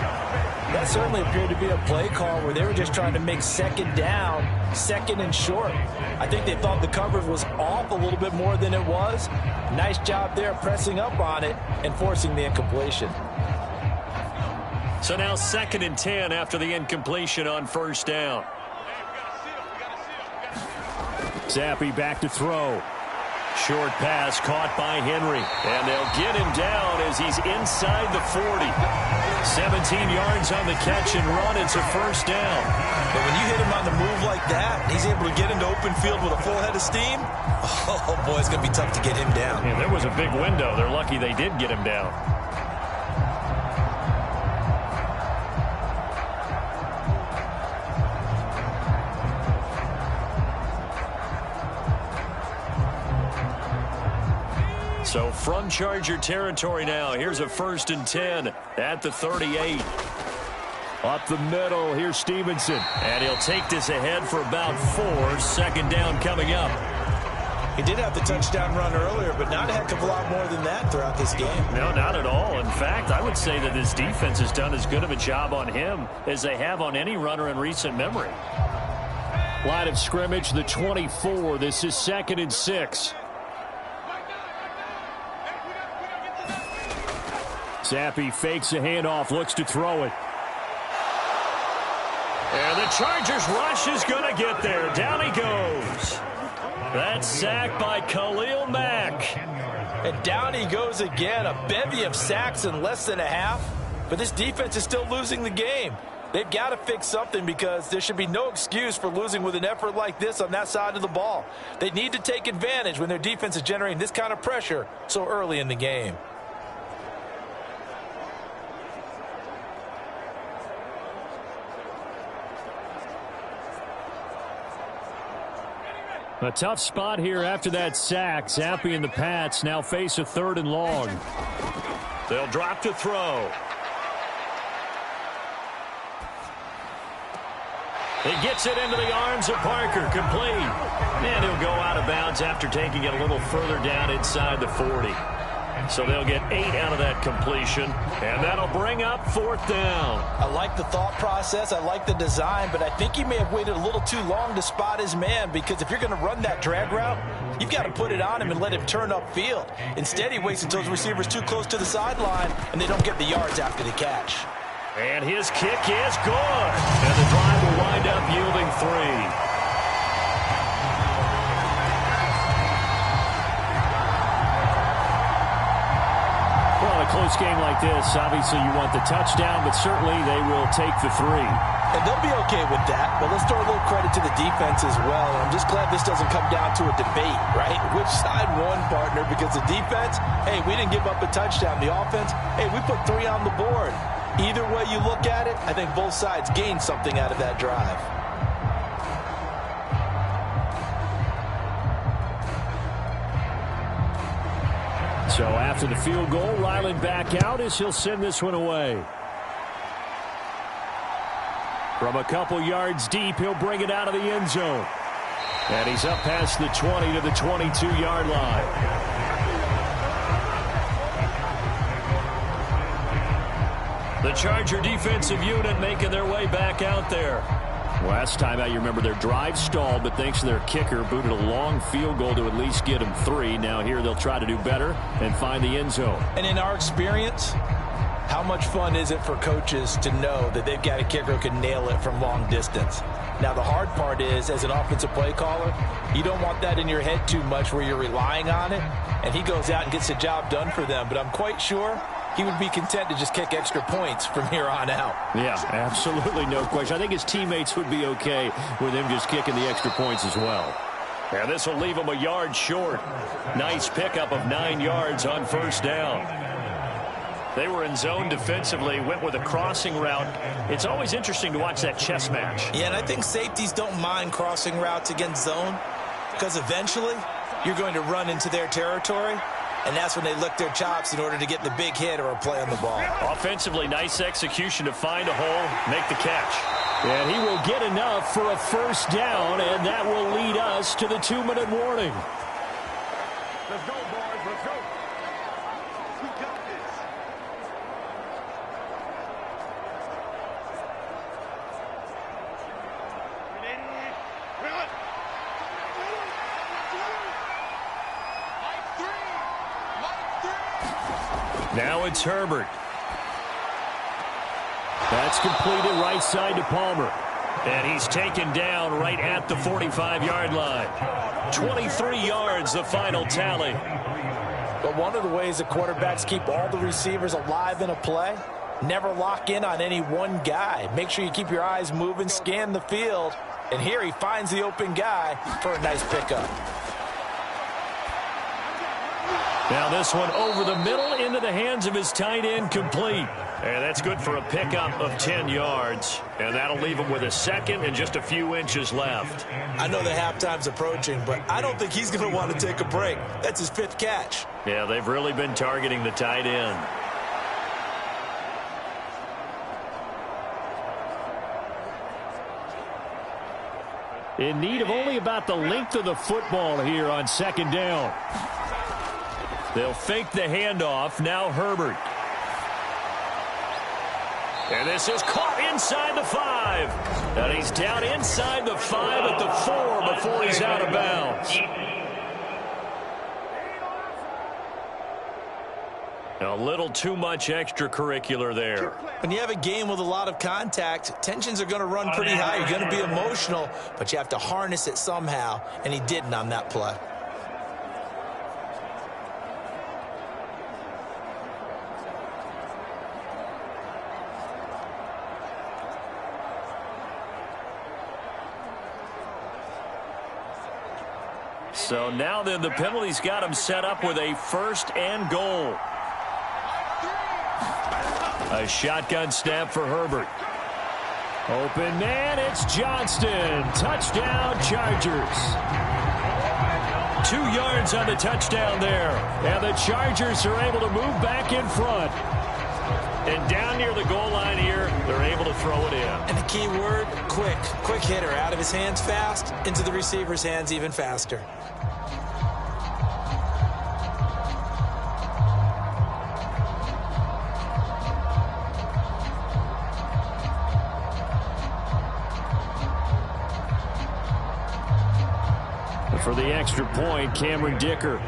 That certainly appeared to be a play call where they were just trying to make 2nd down, 2nd and short. I think they thought the coverage was off a little bit more than it was. Nice job there pressing up on it and forcing the incompletion. So now 2nd and 10 after the incompletion on 1st down. Zappe back to throw. Short pass caught by Henry. And they'll get him down as he's inside the 40. 17 yards on the catch and run. It's a 1st down. But when you hit him on the move like that, he's able to get into open field with a full head of steam. Oh, boy, it's going to be tough to get him down. Yeah, there was a big window. They're lucky they did get him down. So from Charger territory now, here's a 1st and 10 at the 38. Up the middle, here's Stevenson. And he'll take this ahead for about 4. 2nd down coming up. He did have the touchdown run earlier, but not a heck of a lot more than that throughout this game. No, not at all. In fact, I would say that this defense has done as good of a job on him as they have on any runner in recent memory. Line of scrimmage, the 24. This is 2nd and 6. Zappe fakes a handoff, looks to throw it. And the Chargers rush is going to get there. Down he goes. That's sacked by Khalil Mack. And down he goes again. A bevy of sacks in less than a half. But this defense is still losing the game. They've got to fix something because there should be no excuse for losing with an effort like this on that side of the ball. They need to take advantage when their defense is generating this kind of pressure so early in the game. A tough spot here after that sack. Zappe and the Pats now face a 3rd and long. They'll drop to throw. He gets it into the arms of Parker, complete. And he'll go out of bounds after taking it a little further down inside the 40. So they'll get 8 out of that completion, and that'll bring up 4th down. I like the thought process. I like the design, but I think he may have waited a little too long to spot his man, because if you're going to run that drag route, you've got to put it on him and let him turn upfield. Instead, he waits until his receiver's too close to the sideline, and they don't get the yards after the catch. And his kick is good. And the drive will wind up yielding 3. A close game like this, obviously you want the touchdown, but certainly they will take the 3. And they'll be okay with that, but let's throw a little credit to the defense as well. And I'm just glad this doesn't come down to a debate, right? Which side won, partner? Because the defense, hey, we didn't give up a touchdown. The offense, hey, we put 3 on the board. Either way you look at it, I think both sides gained something out of that drive. So after the field goal, Ryland back out as he'll send this one away. From a couple yards deep, he'll bring it out of the end zone. And he's up past the 20 to the 22-yard line. The Charger defensive unit making their way back out there. Last time out, you remember their drive stalled, but thanks to their kicker, booted a long field goal to at least get them 3. Now here they'll try to do better and find the end zone. And in our experience, how much fun is it for coaches to know that they've got a kicker who can nail it from long distance? Now, the hard part is, as an offensive play caller, you don't want that in your head too much where you're relying on it, and he goes out and gets the job done for them. But I'm quite sure he would be content to just kick extra points from here on out. Yeah, absolutely no question. I think his teammates would be okay with him just kicking the extra points as well. And this will leave him a yard short. Nice pickup of 9 yards on 1st down. They were in zone defensively, went with a crossing route. It's always interesting to watch that chess match. Yeah, and I think safeties don't mind crossing routes against zone, because eventually you're going to run into their territory. And that's when they lick their chops in order to get the big hit or a play on the ball. Offensively, nice execution to find a hole, make the catch. And he will get enough for a 1st down, and that will lead us to the 2-minute warning. Let's go, boys. Let's go. We got this. Now it's Herbert. That's completed right side to Palmer. And he's taken down right at the 45-yard line. 23 yards, the final tally. But one of the ways the quarterbacks keep all the receivers alive in a play, never lock in on any one guy. Make sure you keep your eyes moving, scan the field. And here he finds the open guy for a nice pickup. Now this one over the middle into the hands of his tight end, complete. And that's good for a pickup of 10 yards. And that'll leave him with a 2nd and just a few inches left. I know the halftime's approaching, but I don't think he's going to want to take a break. That's his 5th catch. Yeah, they've really been targeting the tight end. In need of only about the length of the football here on 2nd down. They'll fake the handoff. Now Herbert. And this is caught inside the 5. And he's down inside the 5 at the 4 before he's out of bounds. A little too much extracurricular there. When you have a game with a lot of contact, tensions are going to run pretty high. You're going to be emotional, but you have to harness it somehow, and he didn't on that play. So now then the penalty's got him set up with a 1st and goal. A shotgun snap for Herbert. Open man, it's Johnston. Touchdown, Chargers. 2 yards on the touchdown there. And the Chargers are able to move back in front. And down near the goal line here, they're able to throw it in. And the key word, quick. Quick hitter. Out of his hands fast, into the receiver's hands even faster. For the extra point, Cameron Dicker.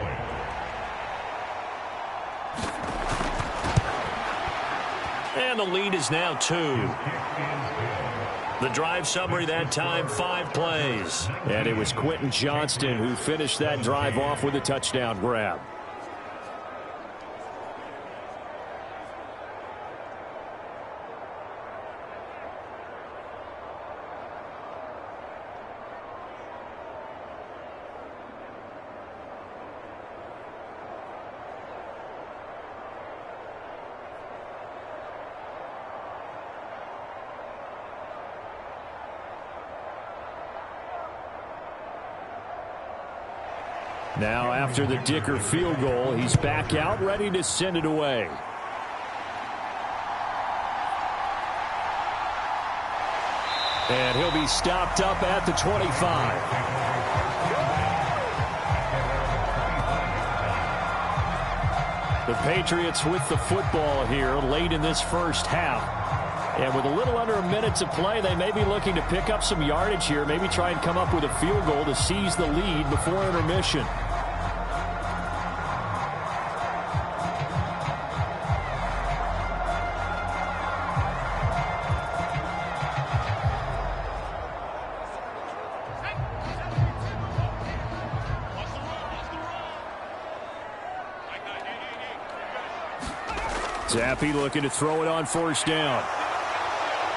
And the lead is now 2. The drive summary that time, 5 plays. And it was Quentin Johnston who finished that drive off with a touchdown grab. Now after the Dicker field goal, he's back out ready to send it away. And he'll be stopped up at the 25. The Patriots with the football here late in this first half. And with a little under a minute to play, they may be looking to pick up some yardage here, maybe try and come up with a field goal to seize the lead before intermission. Zappi looking to throw it on 4th down.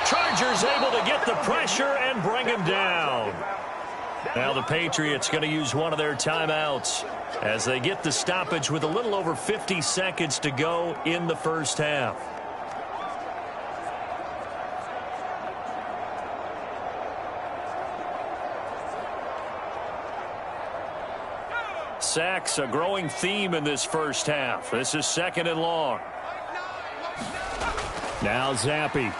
Chargers able to get the pressure and bring him down. Now the Patriots going to use one of their timeouts as they get the stoppage with a little over 50 seconds to go in the first half. Sacks, a growing theme in this first half. This is 2nd and long. Now Zappi.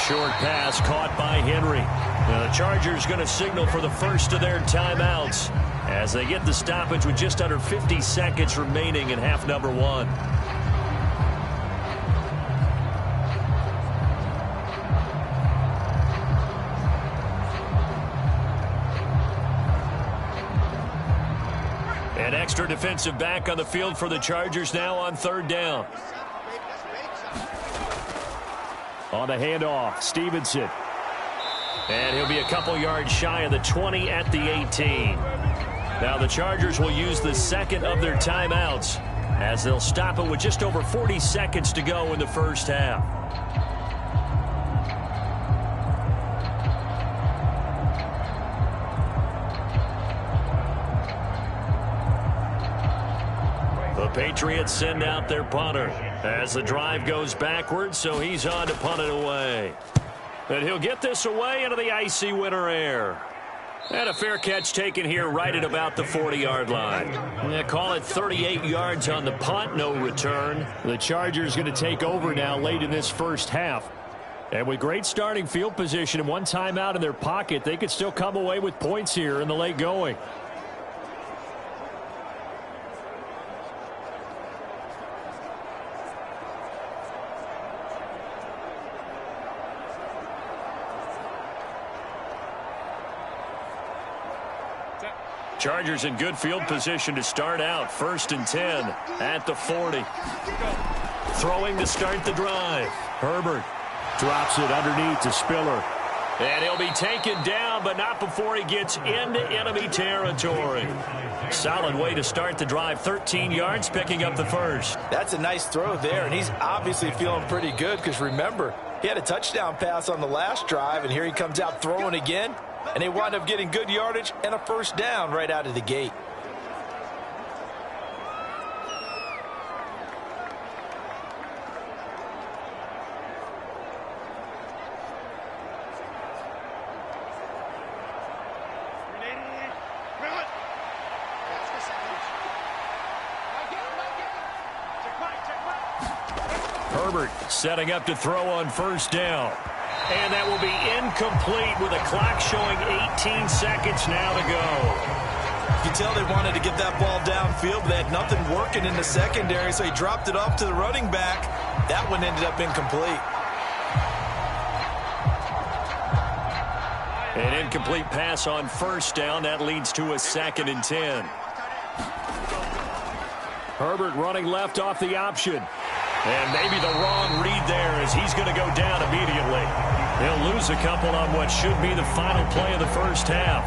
Short pass caught by Henry. Now the Chargers going to signal for the first of their timeouts as they get the stoppage with just under 50 seconds remaining in half number 1. An extra defensive back on the field for the Chargers now on 3rd down. On the handoff, Stevenson. And he'll be a couple yards shy of the 20 at the 18. Now the Chargers will use the 2nd of their timeouts as they'll stop it with just over 40 seconds to go in the first half. The Patriots send out their punter as the drive goes backwards, so he's on to punt it away. And he'll get this away into the icy winter air. And a fair catch taken here right at about the 40-yard line. Yeah, call it 38 yards on the punt, no return. The Chargers going to take over now late in this first half. And with great starting field position and one timeout in their pocket, they could still come away with points here in the late going. Chargers in good field position to start out. 1st and 10 at the 40. Throwing to start the drive. Herbert drops it underneath to Spiller. And he'll be taken down, but not before he gets into enemy territory. Solid way to start the drive. 13 yards, picking up the first. That's a nice throw there, and he's obviously feeling pretty good because, remember, he had a touchdown pass on the last drive, and here he comes out throwing again. And they wind up getting good yardage and a 1st down right out of the gate. Herbert setting up to throw on first down. And that will be incomplete with a clock showing 18 seconds now to go. You can tell they wanted to get that ball downfield, but they had nothing working in the secondary, so he dropped it off to the running back. That one ended up incomplete. An incomplete pass on first down. That leads to a 2nd and 10. Herbert running left off the option. And maybe the wrong read there as he's going to go down immediately. He'll lose a couple on what should be the final play of the first half.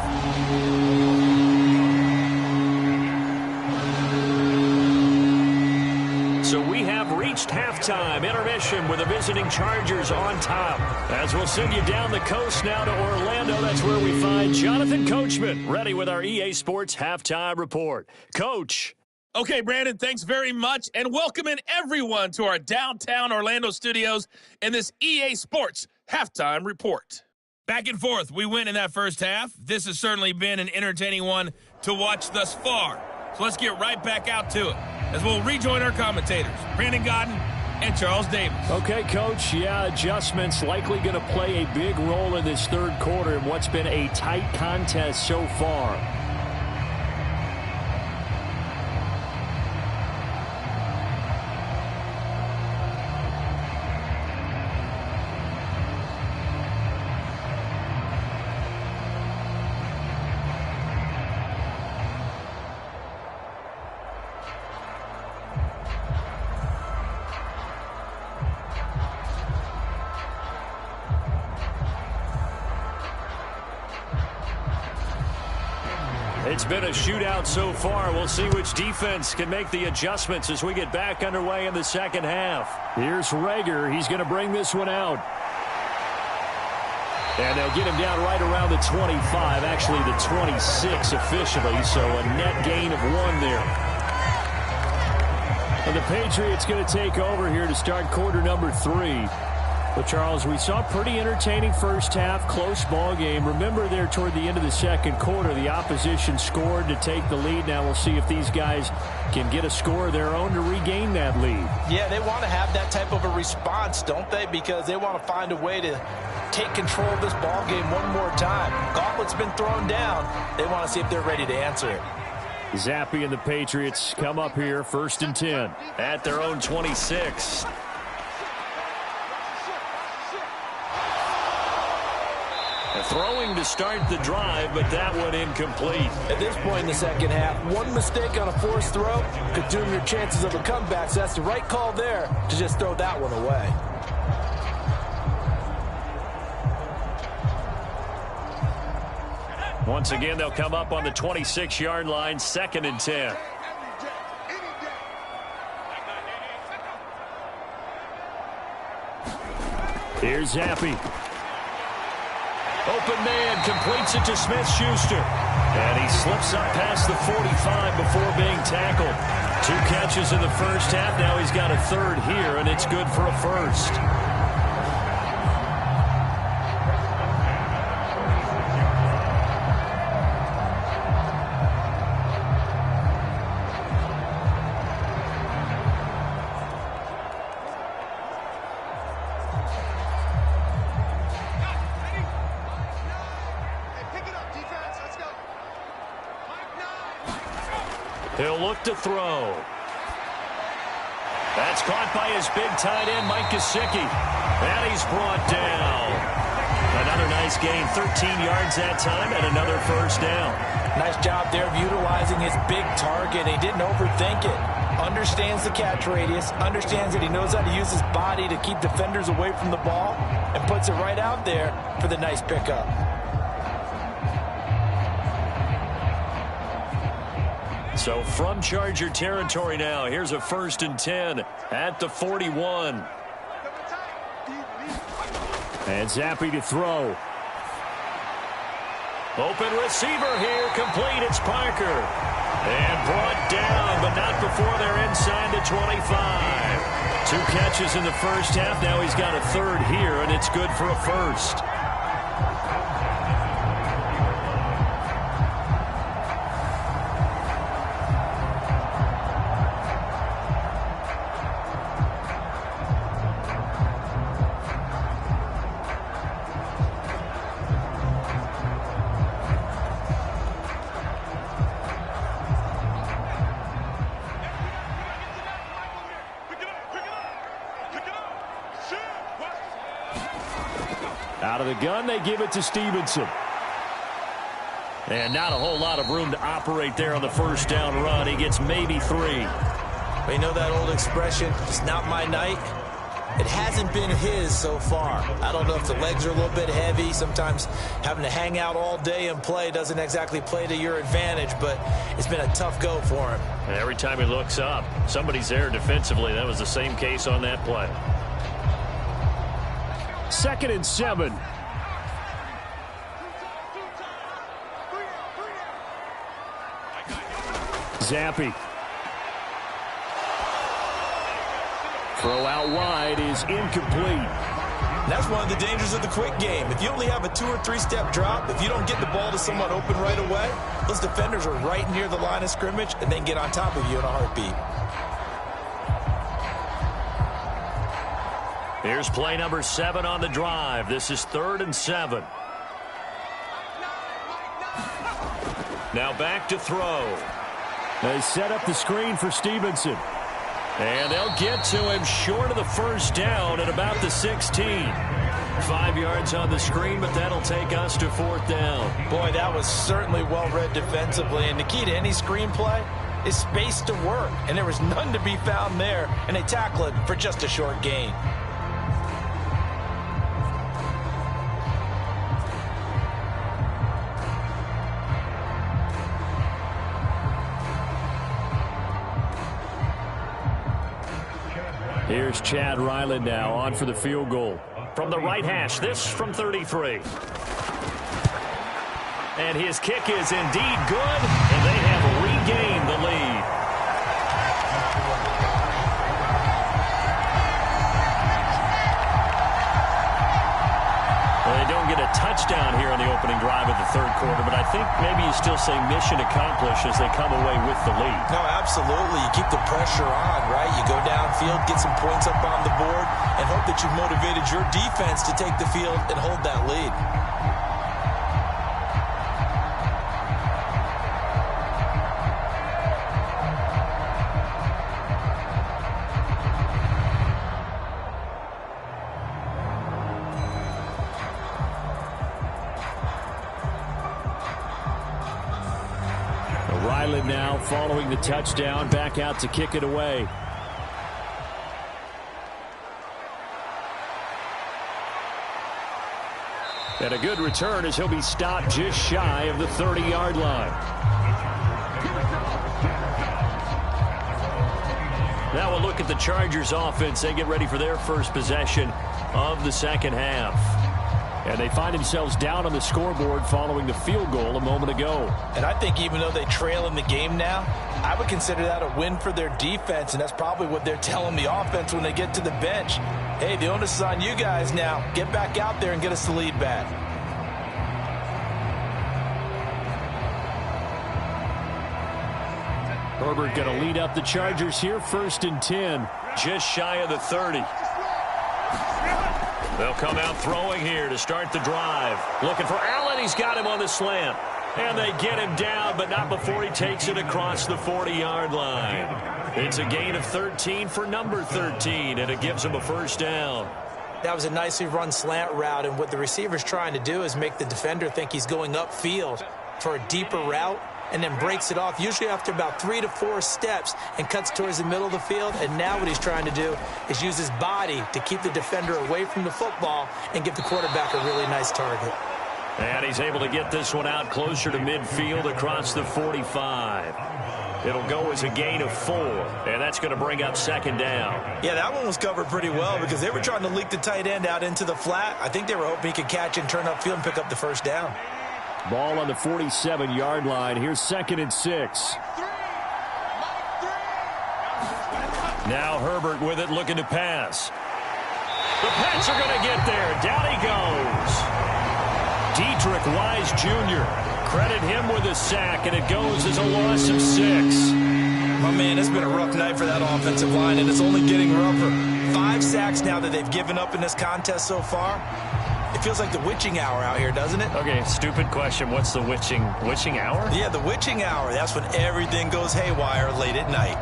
So we have reached halftime. Intermission with the visiting Chargers on top. As we'll send you down the coast now to Orlando, that's where we find Jonathan Coachman, ready with our EA Sports Halftime Report. Coach. Okay, Brandon, thanks very much, and welcome in everyone to our downtown Orlando studios in this EA Sports Halftime Report. Back and forth, we win in that first half. This has certainly been an entertaining one to watch thus far. So let's get right back out to it as we'll rejoin our commentators, Brandon Godden and Charles Davis. Okay, Coach, adjustments likely going to play a big role in this third quarter in what's been a tight contest so far. It's been a shootout so far. We'll see which defense can make the adjustments as we get back underway in the second half. Here's Rager. He's going to bring this one out. And they'll get him down right around the 25, actually the 26 officially, so a net gain of 1 there. And the Patriots going to take over here to start quarter number 3. But, Charles, we saw a pretty entertaining first half, close ball game. Remember there toward the end of the second quarter, the opposition scored to take the lead. Now we'll see if these guys can get a score of their own to regain that lead. Yeah, they want to have that type of a response, don't they? Because they want to find a way to take control of this ball game one more time. Gauntlet's been thrown down. They want to see if they're ready to answer it. Zappe and the Patriots come up here, 1st and 10 at their own 26. Throwing to start the drive, but that one incomplete. At this point in the second half, one mistake on a forced throw could doom your chances of a comeback. So that's the right call there to just throw that one away. Once again, they'll come up on the 26-yard line, 2nd and 10. Here's Zappe. Open man, completes it to Smith-Schuster. And he slips up past the 45 before being tackled. 2 catches in the first half. Now he's got a 3rd here, and it's good for a 1st. He'll look to throw. That's caught by his big tight end, Mike Gesicki. And he's brought down. Another nice gain, 13 yards that time, and another 1st down. Nice job there of utilizing his big target. He didn't overthink it. Understands the catch radius, understands that he knows how to use his body to keep defenders away from the ball, and puts it right out there for the nice pickup. So from Charger territory now, here's a 1st and 10 at the 41. And Zappe to throw. Open receiver here, complete, it's Parker. And brought down, but not before they're inside the 25. 2 catches in the first half, now he's got a 3rd here, and it's good for a 1st. Out of the gun, they give it to Stevenson. And not a whole lot of room to operate there on the first down run. He gets maybe 3. But you know that old expression, it's not my night? It hasn't been his so far. I don't know if the legs are a little bit heavy. Sometimes having to hang out all day and play doesn't exactly play to your advantage, but it's been a tough go for him. And every time he looks up, somebody's there defensively. That was the same case on that play. 2nd and 7. Zappi. Throw out wide is incomplete. That's one of the dangers of the quick game. If you only have a 2- or 3-step drop, if you don't get the ball to someone open right away, those defenders are right near the line of scrimmage and they can get on top of you in a heartbeat. Here's play number 7 on the drive. This is 3rd and 7. Now back to throw. They set up the screen for Stevenson. And they'll get to him short of the first down at about the 16. 5 yards on the screen, but that'll take us to 4th down. Boy, that was certainly well-read defensively. And the key to any screenplay is space to work. And there was none to be found there. And they tackle it for just a short gain. Here's Chad Ryland now on for the field goal. From the right hash, this from 33. And his kick is indeed good, and they have regained the lead. Well, they don't get a touchdown here in the opening drive of the 3rd quarter, but I think maybe you still say mission accomplished as they come away with the lead. No, absolutely. You keep the pressure on, right? You go downfield, get some points up on the board, and hope that you've motivated your defense to take the field and hold that lead. Ryland now following the touchdown, back out to kick it away. And a good return as he'll be stopped just shy of the 30-yard line. Now we'll look at the Chargers offense. They get ready for their first possession of the second half. And they find themselves down on the scoreboard following the field goal a moment ago. And I think even though they trail in the game now, I would consider that a win for their defense, and that's probably what they're telling the offense when they get to the bench. Hey, the onus is on you guys now. Get back out there and get us the lead back. Herbert going to lead up the Chargers here, 1st and 10. Just shy of the 30. They'll come out throwing here to start the drive. Looking for Allen. He's got him on the slant. And they get him down, but not before he takes it across the 40-yard line. It's a gain of 13 for number 13, and it gives him a first down. That was a nicely run slant route, and what the receiver's trying to do is make the defender think he's going upfield for a deeper route, and then breaks it off, usually after about 3 to 4 steps, and cuts towards the middle of the field. And now what he's trying to do is use his body to keep the defender away from the football and give the quarterback a really nice target. And he's able to get this one out closer to midfield across the 45. It'll go as a gain of 4, and that's going to bring up 2nd down. Yeah, that one was covered pretty well because they were trying to leak the tight end out into the flat. I think they were hoping he could catch and turn upfield and pick up the first down. Ball on the 47-yard line. Here's 2nd and 6. Now Herbert with it, looking to pass. The Pats are going to get there. Down he goes. Dietrich Wise Jr. Credit him with a sack, and it goes as a loss of 6. My man, it's been a rough night for that offensive line, and it's only getting rougher. 5 sacks now that they've given up in this contest so far. It feels like the witching hour out here, doesn't it? Okay, stupid question. What's the witching hour? Yeah, the witching hour. That's when everything goes haywire late at night.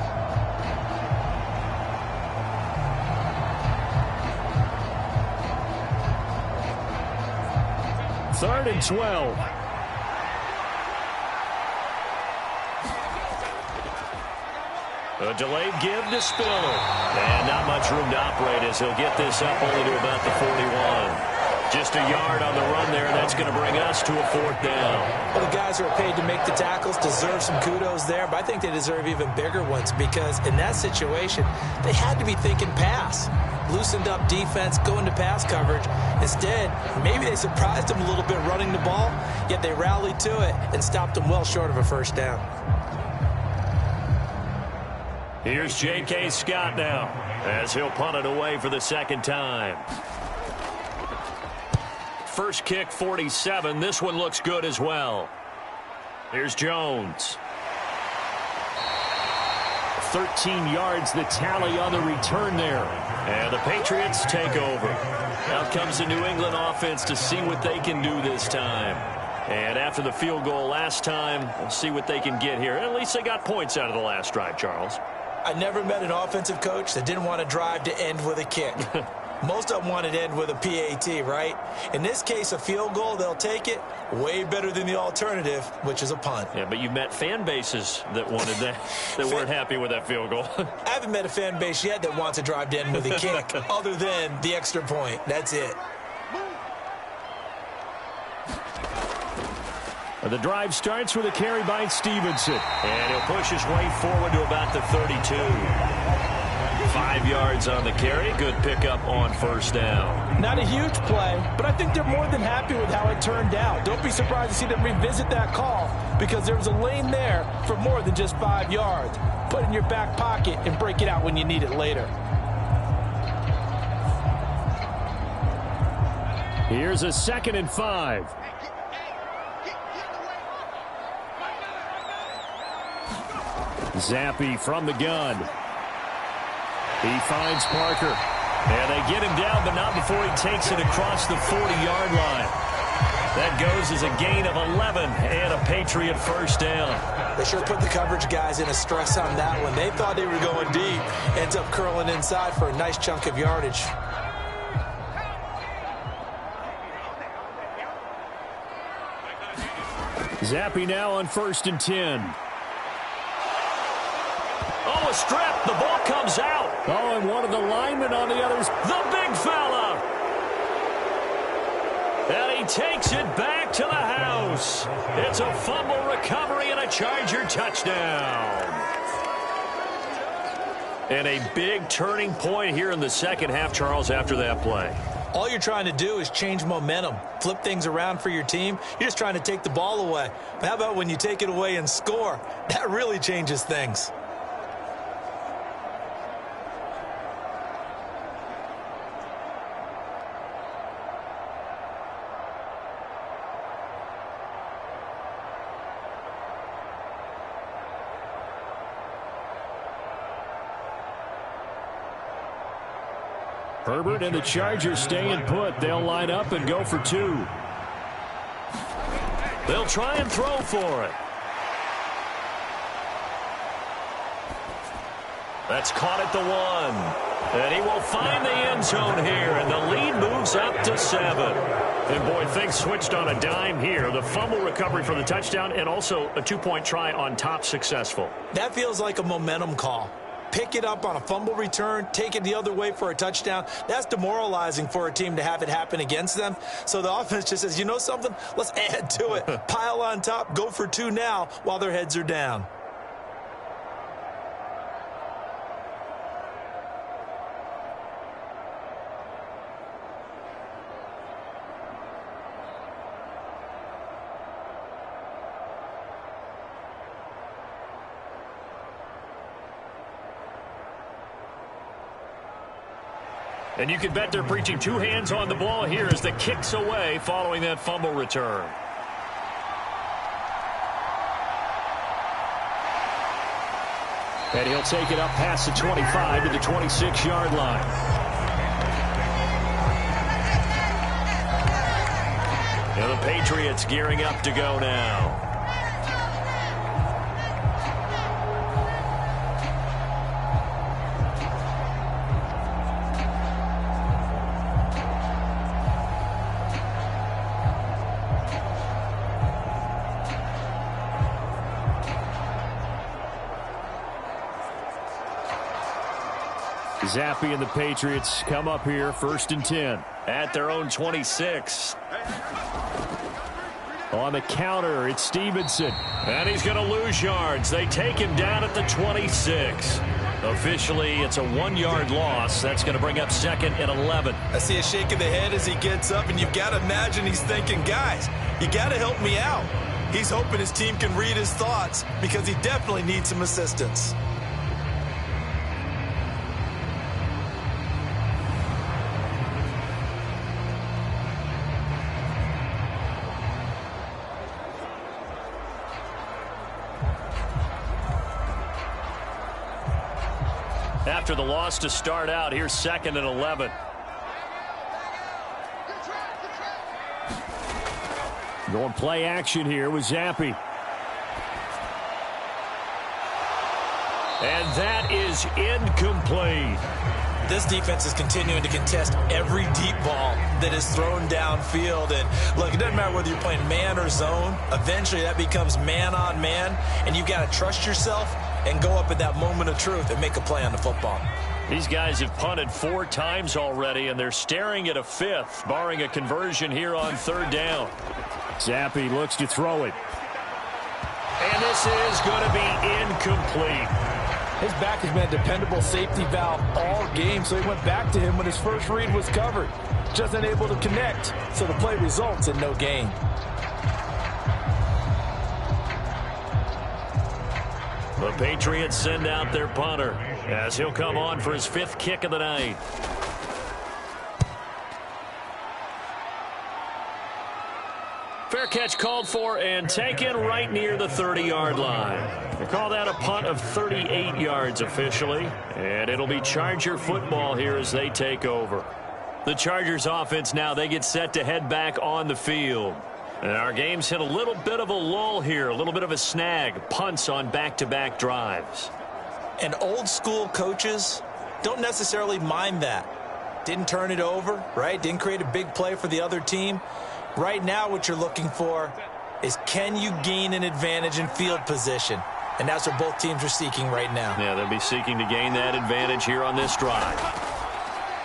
3rd and 12. A delayed give to Spiller. And not much room to operate as he'll get this up only to about the 41. Just a yard on the run there, and that's going to bring us to a 4th down. Well, the guys who are paid to make the tackles deserve some kudos there, but I think they deserve even bigger ones because in that situation, they had to be thinking pass. Loosened up defense, going to pass coverage. Instead, maybe they surprised them a little bit running the ball, yet they rallied to it and stopped them well short of a 1st down. Here's J.K. Scott now as he'll punt it away for the 2nd time. First kick, 47. This one looks good as well. Here's Jones. 13 yards the tally on the return there. And the Patriots take over. Out comes the New England offense to see what they can do this time. And after the field goal last time, we'll see what they can get here. At least they got points out of the last drive, Charles. I never met an offensive coach that didn't want to drive to end with a kick. Most of them want it to end with a PAT, right? In this case, a field goal, they'll take it. Way better than the alternative, which is a punt. Yeah, but you've met fan bases that wanted that, that weren't happy with that field goal. I haven't met a fan base yet that wants to drive to end with a kick, other than the extra point. That's it. The drive starts with a carry by Stevenson. And he'll push his way forward to about the 32. 5 yards on the carry. Good pickup on 1st down. Not a huge play, but I think they're more than happy with how it turned out. Don't be surprised to see them revisit that call because there was a lane there for more than just 5 yards. Put it in your back pocket and break it out when you need it later. Here's a 2nd and 5. Zappi from the gun. He finds Parker. And they get him down, but not before he takes it across the 40-yard line. That goes as a gain of 11 and a Patriot 1st down. They sure put the coverage guys in a stress on that one. They thought they were going deep. Ends up curling inside for a nice chunk of yardage. Zappi now on 1st and 10. Oh, a strip. The ball comes out. Oh, and one of the linemen on the others. The big fella. And he takes it back to the house. It's a fumble recovery and a Charger touchdown. And a big turning point here in the 2nd half, Charles, after that play. All you're trying to do is change momentum, flip things around for your team. You're just trying to take the ball away. But how about when you take it away and score? That really changes things. Herbert and the Chargers staying put. They'll line up and go for 2. They'll try and throw for it. That's caught at the 1. And he will find the end zone here, and the lead moves up to 7. And, boy, things switched on a dime here. The fumble recovery for the touchdown and also a 2-point try on top successful. That feels like a momentum call. Pick it up on a fumble return, take it the other way for a touchdown. That's demoralizing for a team to have it happen against them. So the offense just says, you know something? Let's add to it. Pile on top, go for 2 now while their heads are down. And you can bet they're preaching 2 hands on the ball here as the kick's away following that fumble return. And he'll take it up past the 25 to the 26-yard line. And the Patriots gearing up to go now. Zappi and the Patriots come up here 1st and 10. At their own 26. On the counter, it's Stevenson. And he's going to lose yards. They take him down at the 26. Officially, it's a 1-yard loss. That's going to bring up 2nd and 11. I see a shake of the head as he gets up, and you've got to imagine he's thinking, guys, you got to help me out. He's hoping his team can read his thoughts because he definitely needs some assistance. After the loss to start out, here's 2nd and 11. Going play action here with Zappi. And that is incomplete. This defense is continuing to contest every deep ball that is thrown downfield. And look, it doesn't matter whether you're playing man or zone. Eventually that becomes man on man, and you've got to trust yourself and go up at that moment of truth and make a play on the football. These guys have punted 4 times already, and they're staring at a 5th, barring a conversion here on 3rd down. Zappi looks to throw it. And this is going to be incomplete. His back has been a dependable safety valve all game, so he went back to him when his first read was covered. Just unable to connect, so the play results in no gain. The Patriots send out their punter as he'll come on for his 5th kick of the night. Fair catch called for and taken right near the 30-yard line. They call that a punt of 38 yards officially, and it'll be Charger football here as they take over. The Chargers offense now, they get set to head back on the field. And our game's hit a little bit of a lull here, a little bit of a snag, punts on back-to-back drives. And old school coaches don't necessarily mind that. Didn't turn it over, right? Didn't create a big play for the other team. Right now what you're looking for is, can you gain an advantage in field position? And that's what both teams are seeking right now. Yeah, they'll be seeking to gain that advantage here on this drive.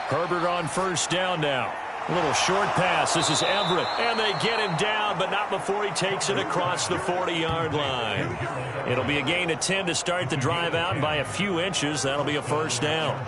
Herbert on 1st down now. A little short pass. This is Everett. And they get him down, but not before he takes it across the 40-yard line. It'll be a gain of 10 to start the drive out, and by a few inches, that'll be a 1st down.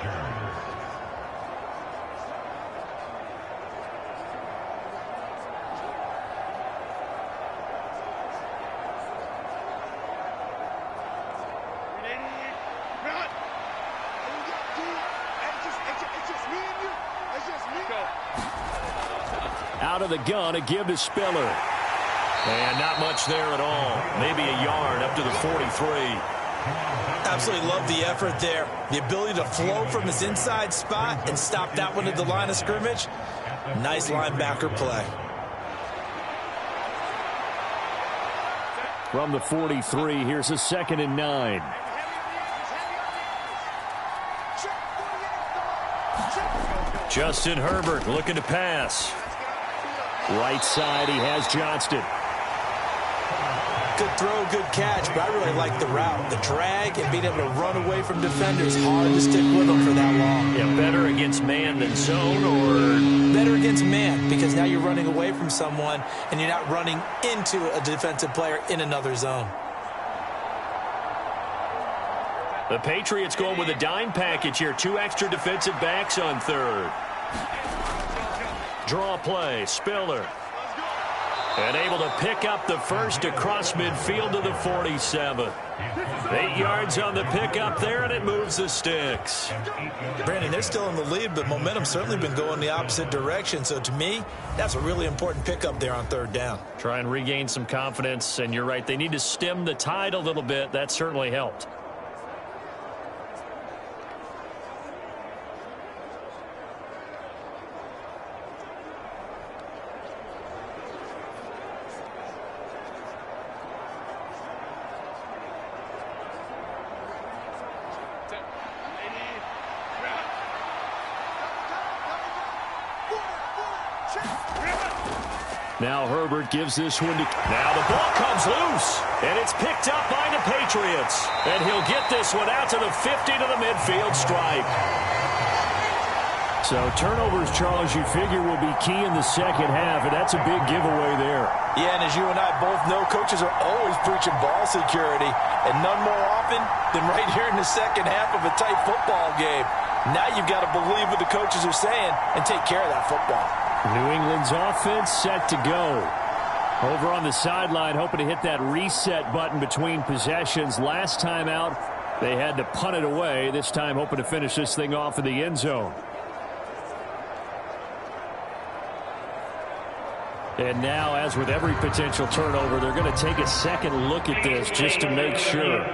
Out of the gun, a give to Spiller. And not much there at all. Maybe a yard up to the 43. Absolutely love the effort there. The ability to flow from his inside spot and stop that one at the line of scrimmage. Nice linebacker play. From the 43, here's a 2nd and 9. Justin Herbert looking to pass. Right side, he has Johnston. Good throw, good catch, but I really like the route. The drag and being able to run away from defenders, hard to stick with them for that long. Yeah, better against man than zone, or? Better against man, because now you're running away from someone and you're not running into a defensive player in another zone. The Patriots going with a dime package here. 2 extra defensive backs on 3rd. Draw play, Spiller. And able to pick up the 1st across midfield to the 47. 8 yards on the pickup there, and it moves the sticks. Brandon, they're still in the lead, but momentum's certainly been going the opposite direction. So to me, that's a really important pickup there on 3rd down. Try and regain some confidence, and you're right. They need to stem the tide a little bit. That certainly helped. Now Herbert gives this one to... Now the ball comes loose, and it's picked up by the Patriots. And he'll get this one out to the 50 to the midfield stripe. So turnovers, Charles, you figure will be key in the second half, and that's a big giveaway there. Yeah, and as you and I both know, coaches are always preaching ball security, and none more often than right here in the second half of a tight football game. Now you've got to believe what the coaches are saying and take care of that football. New England's offense set to go. Over on the sideline, hoping to hit that reset button between possessions. Last time out, they had to punt it away. This time hoping to finish this thing off in the end zone. And now, as with every potential turnover, they're going to take a second look at this just to make sure.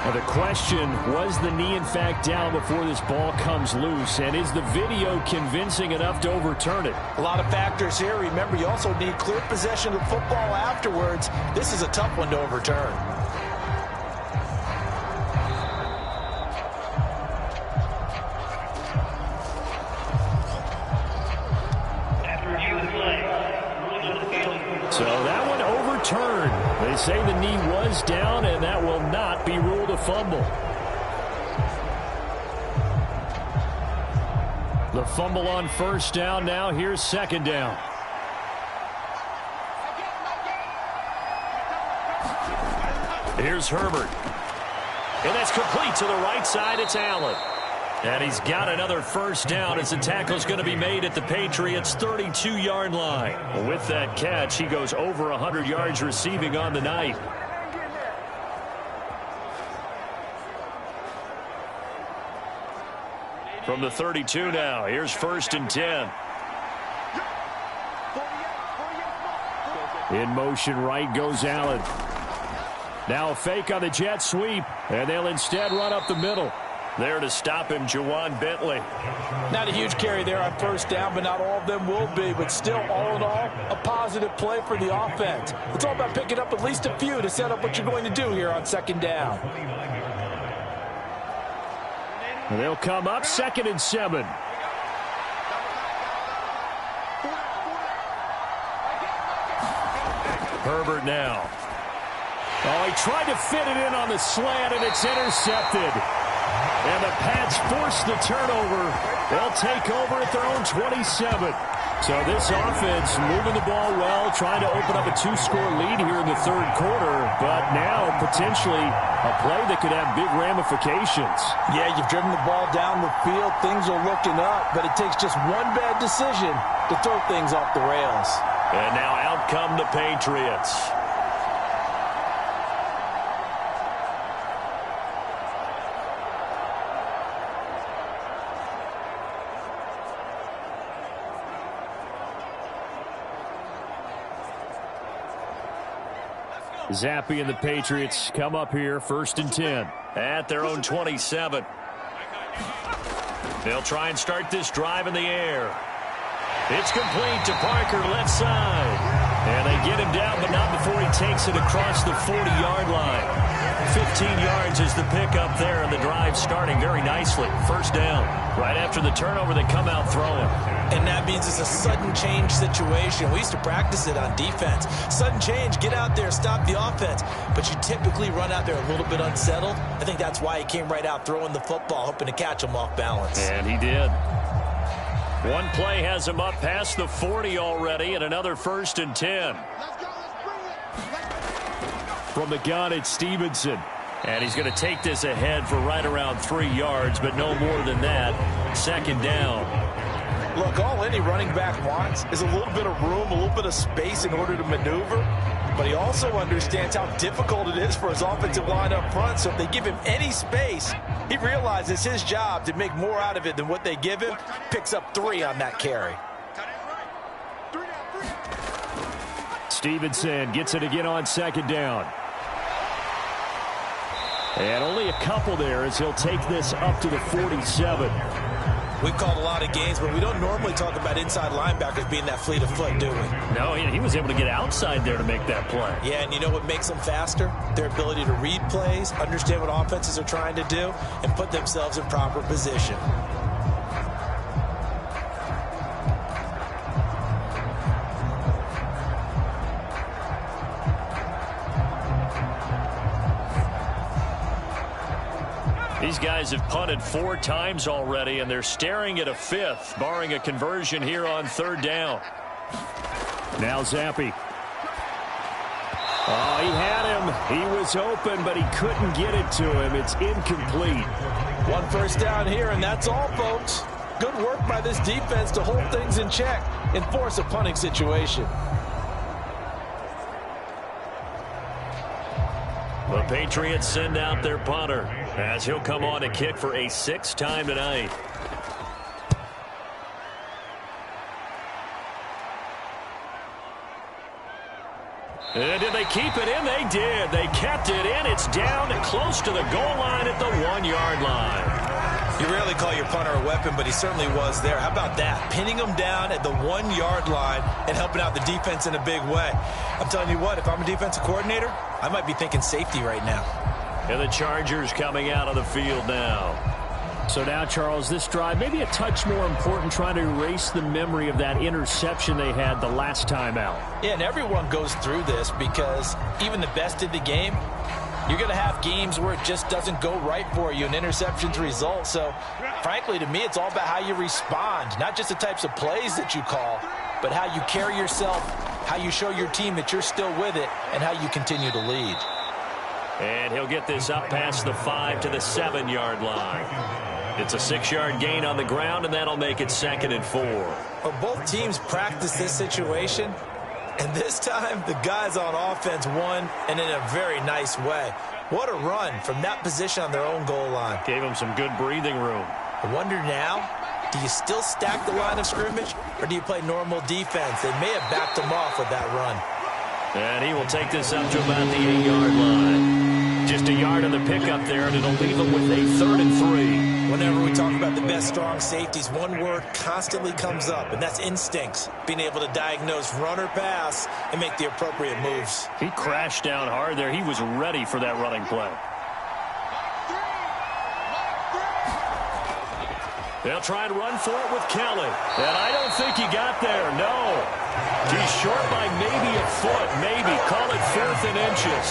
Now the question, was the knee in fact down before this ball comes loose? And is the video convincing enough to overturn it? A lot of factors here. Remember, you also need clear possession of the football afterwards. This is a tough one to overturn. So that one overturned. They say the knee was down, and that will not be ruled a fumble. The fumble on first down now. Here's second down. Here's Herbert. And that's complete to the right side. It's Allen. And he's got another first down as the tackle's going to be made at the Patriots' 32-yard line. With that catch, he goes over 100 yards receiving on the night. From the 32 now, here's first and 10. In motion right goes Allen. Now a fake on the jet sweep, and they'll instead run up the middle. There to stop him, Juwan Bentley. Not a huge carry there on first down, but not all of them will be. But still, all in all, a positive play for the offense. It's all about picking up at least a few to set up what you're going to do here on second down. And they'll come up second and 7. Herbert now. Oh, he tried to fit it in on the slant, and it's intercepted. And the Pats force the turnover. They'll take over at their own 27. So this offense moving the ball well, trying to open up a 2-score lead here in the third quarter. But now potentially a play that could have big ramifications. Yeah, you've driven the ball down the field. Things are looking up, but it takes just one bad decision to throw things off the rails. And now out come the Patriots. Zappi and the Patriots come up here, first and 10. At their own 27. They'll try and start this drive in the air. It's complete to Parker, left side. And they get him down, but not before he takes it across the 40-yard line. 15 yards is the pickup there, and the drive starting very nicely. First down. Right after the turnover, they come out throwing. And that means it's a sudden change situation. We used to practice it on defense. Sudden change, get out there, stop the offense. But you typically run out there a little bit unsettled. I think that's why he came right out throwing the football, hoping to catch him off balance. And he did. One play has him up past the 40 already, and another first and 10. From the gun, it's Stevenson. And he's going to take this ahead for right around 3 yards, but no more than that. Second down. Look, all any running back wants is a little bit of room, a little bit of space in order to maneuver. But he also understands how difficult it is for his offensive line up front. So if they give him any space, he realizes it's his job to make more out of it than what they give him. Picks up 3 on that carry. Stevenson gets it again on second down. And only a couple there as he'll take this up to the 47. We've called a lot of games, but we don't normally talk about inside linebackers being that fleet of foot, do we? No, he was able to get outside there to make that play. Yeah, and you know what makes them faster? Their ability to read plays, understand what offenses are trying to do, and put themselves in proper position. These guys have punted 4 times already, and they're staring at a 5th, barring a conversion here on 3rd down. Now Zappi. Oh, he had him. He was open, but he couldn't get it to him. It's incomplete. 1 first down here, and that's all, folks. Good work by this defense to hold things in check and force a punting situation. The Patriots send out their punter as he'll come on to kick for a 6th time tonight. And did they keep it in? They did. They kept it in. It's down close to the goal line at the 1-yard line. You rarely call your punter a weapon, but he certainly was there. How about that? Pinning him down at the 1-yard line and helping out the defense in a big way. I'm telling you what, if I'm a defensive coordinator, I might be thinking safety right now. And the Chargers coming out of the field now. So now, Charles, this drive maybe a touch more important, trying to erase the memory of that interception they had the last time out. Yeah, and everyone goes through this because even the best in the game, you're going to have games where it just doesn't go right for you, and interceptions result. So, frankly, to me, it's all about how you respond, not just the types of plays that you call, but how you carry yourself, how you show your team that you're still with it, and how you continue to lead. And he'll get this up past the 5 to the 7-yard line. It's a 6-yard gain on the ground, and that'll make it 2nd and 4. Well, both teams practice this situation, and this time the guys on offense won, and in a very nice way. What a run from that position on their own goal line. Gave them some good breathing room. I wonder now, do you still stack the line of scrimmage, or do you play normal defense? They may have backed them off with that run. And he will take this up to about the 8-yard line. Just a yard on the pickup there, and it'll leave him with a 3rd and 3. Whenever we talk about the best strong safeties, one word constantly comes up, and that's instincts. Being able to diagnose run or pass and make the appropriate moves. He crashed down hard there. He was ready for that running play. They'll try and run for it with Kelly. And I don't think he got there. No. He's short by maybe a foot. Maybe. Call it 4th and inches.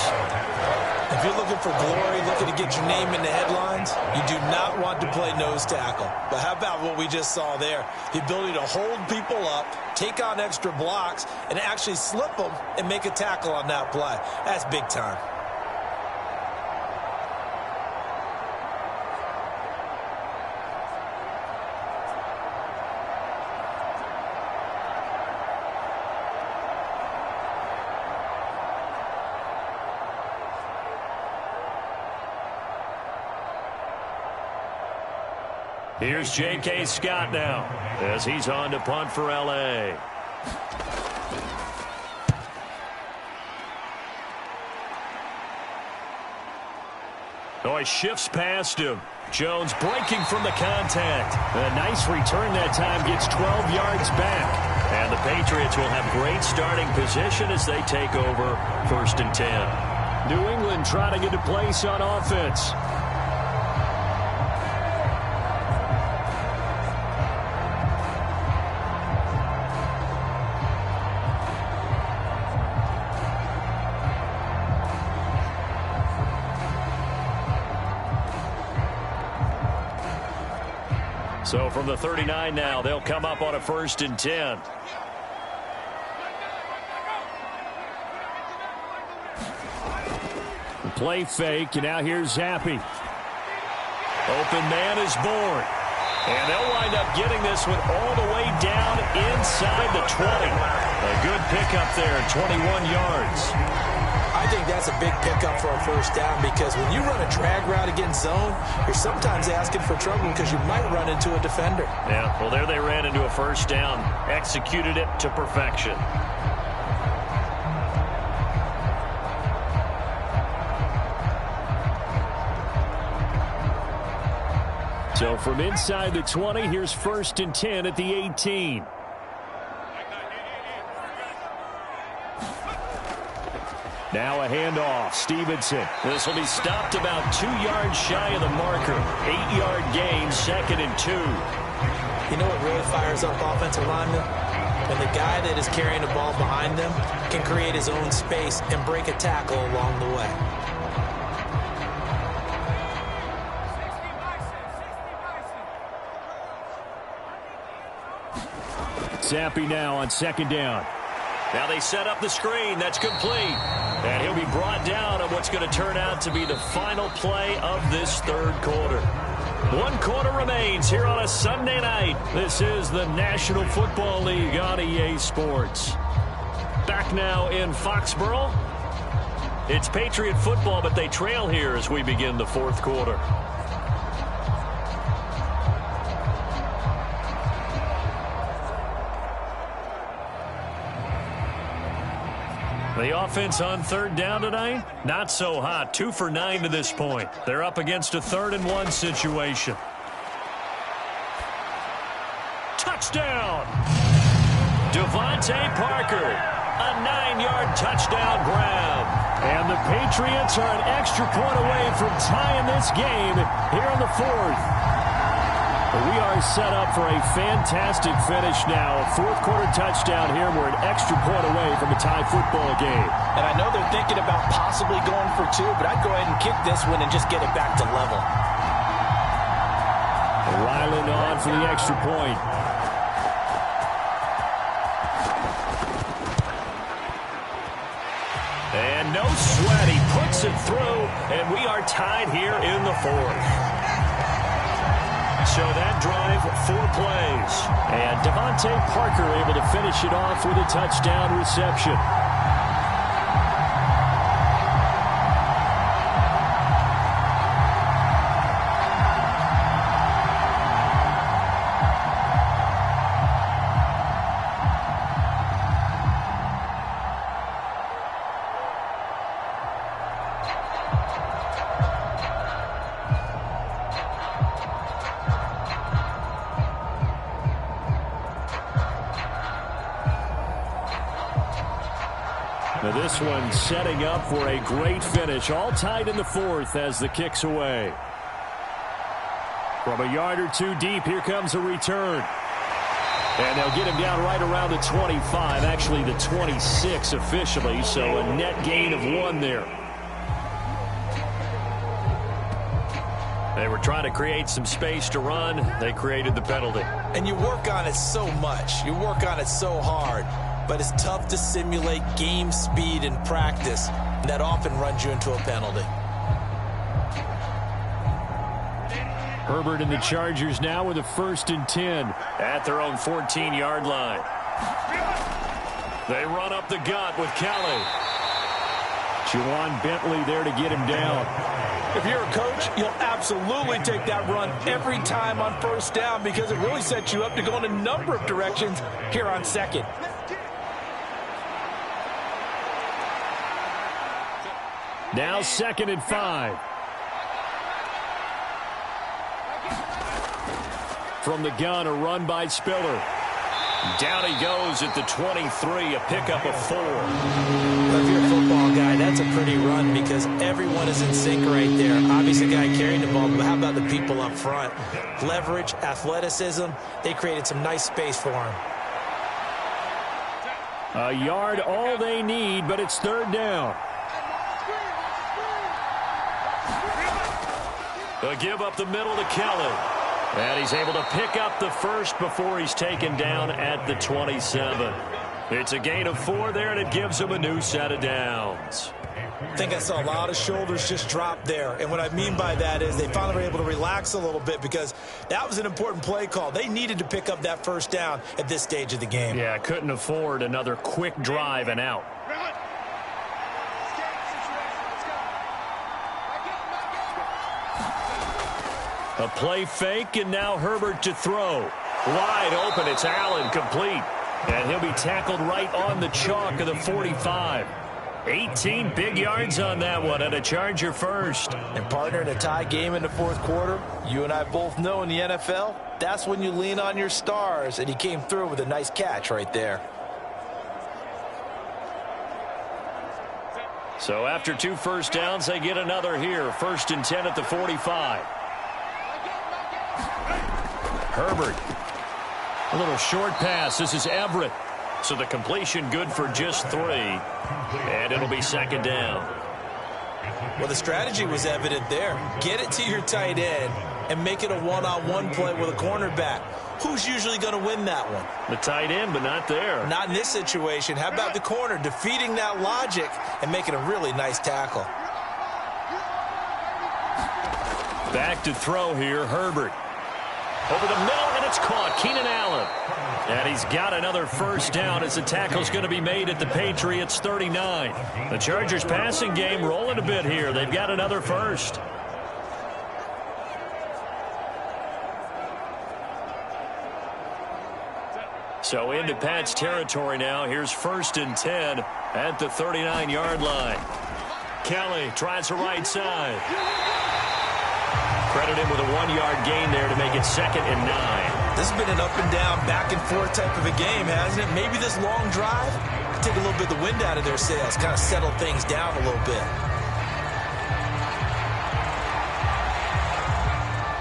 If you're looking for glory, looking to get your name in the headlines, you do not want to play nose tackle. But how about what we just saw there? The ability to hold people up, take on extra blocks, and actually slip them and make a tackle on that play. That's big time. Here's J.K. Scott now as he's on to punt for L.A. Oh, he shifts past him. Jones breaking from the contact. A nice return that time, gets 12 yards back. And the Patriots will have great starting position as they take over 1st and 10. New England trying to get a place on offense. So from the 39 now, they'll come up on a 1st and 10. Play fake, and now here's Zappi. Open man is born. And they'll wind up getting this one all the way down inside the 20. A good pickup there, 21 yards. I think that's a big pickup for a 1st down, because when you run a drag route against zone, you're sometimes asking for trouble because you might run into a defender. Yeah, well, there they ran into a 1st down. Executed it to perfection. So from inside the 20, here's 1st and 10 at the 18. Now a handoff. Stevenson. This will be stopped about 2 yards shy of the marker. 8-yard gain, 2nd and 2. You know what really fires up offensive linemen? When the guy that is carrying the ball behind them can create his own space and break a tackle along the way. Zappi now on second down. Now they set up the screen. That's complete. And he'll be brought down on what's going to turn out to be the final play of this third quarter. 1 quarter remains here on a Sunday night. This is the National Football League on EA Sports. Back now in Foxborough. It's Patriot football, but they trail here as we begin the fourth quarter. The offense on third down tonight, not so hot. 2 for 9 to this point. They're up against a 3rd and 1 situation. Touchdown! Devontae Parker, a 9-yard touchdown grab. And the Patriots are an extra point away from tying this game here in the fourth. We are set up for a fantastic finish now. A fourth-quarter touchdown here. We're an extra point away from a tie football game. And I know they're thinking about possibly going for 2, but I'd go ahead and kick this one and just get it back to level. Ryland on for the extra point. And no sweat. He puts it through, and we are tied here in the fourth. So that drive, 4 plays. And Devontae Parker able to finish it off with a touchdown reception. Now this one setting up for a great finish. All tied in the fourth as the kick's away. From a yard or 2 deep, here comes a return. And they'll get him down right around the 25, actually the 26 officially, so a net gain of 1 there. They were trying to create some space to run. They created the penalty. And you work on it so much. You work on it so hard. But it's tough to simulate game speed in practice. And that often runs you into a penalty. Herbert and the Chargers now with a 1st and 10 at their own 14-yard line. They run up the gut with Kelly. Juwan Bentley there to get him down. If you're a coach, you'll absolutely take that run every time on 1st down because it really sets you up to go in a number of directions here on 2nd. Now 2nd and 5. From the gun, a run by Spiller. Down he goes at the 23, a pickup of 4. Well, if you're a football guy, that's a pretty run because everyone is in sync right there. Obviously, the guy carrying the ball, but how about the people up front? Leverage, athleticism, they created some nice space for him. A yard all they need, but it's 3rd down. They'll give up the middle to Kelly. And he's able to pick up the first before he's taken down at the 27. It's a gain of 4 there, and it gives him a new set of downs. I think I saw a lot of shoulders just drop there. And what I mean by that is they finally were able to relax a little bit because that was an important play call. They needed to pick up that 1st down at this stage of the game. Yeah, couldn't afford another quick drive and out. A play fake, and now Herbert to throw. Wide open, it's Allen, complete. And he'll be tackled right on the chalk of the 45. 18 big yards on that one, and a Charger first. And partner, in a tie game in the 4th quarter, you and I both know in the NFL, that's when you lean on your stars, and he came through with a nice catch right there. So after 2 first downs, they get another here. 1st and 10 at the 45. Herbert. A little short pass. This is Everett. So the completion good for just 3. And it'll be 2nd down. Well, the strategy was evident there. Get it to your tight end, and make it a one-on-one play with a cornerback. Who's usually going to win that one? The tight end, but not there. Not in this situation. How about the corner defeating that logic and making a really nice tackle? Back to throw here, Herbert. Over the middle, and it's caught. Keenan Allen. And he's got another first down as the tackle's going to be made at the Patriots 39. The Chargers passing game rolling a bit here. They've got another first. So into Pat's territory now. Here's 1st and 10 at the 39-yard line. Kelly tries the right side. Credit him with a 1-yard gain there to make it 2nd and 9. This has been an up-and-down, back-and-forth type of a game, hasn't it? Maybe this long drive could take a little bit of the wind out of their sails, kind of settle things down a little bit.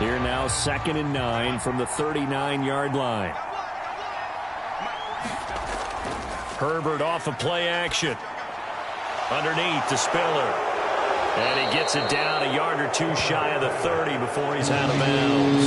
Here now, 2nd and 9 from the 39-yard line. Herbert off of play action. Underneath to Spiller. And he gets it down a yard or two shy of the 30 before he's out of bounds.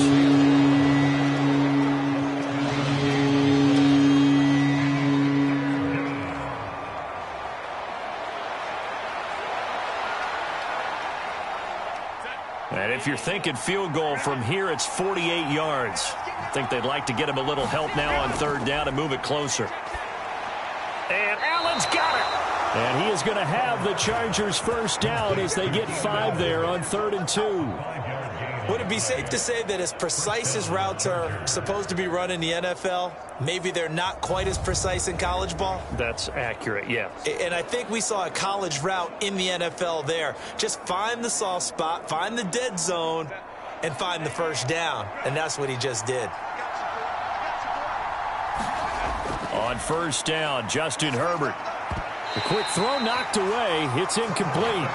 And if you're thinking field goal from here, it's 48 yards. I think they'd like to get him a little help now on 3rd down and move it closer. And Allen's got it. And he is going to have the Chargers first down as they get 5 there on 3rd and 2. Would it be safe to say that as precise as routes are supposed to be run in the NFL, maybe they're not quite as precise in college ball? That's accurate, yeah. And I think we saw a college route in the NFL there. Just find the soft spot, find the dead zone, and find the first down. And that's what he just did. On 1st down, Justin Herbert. The quick throw knocked away. It's incomplete.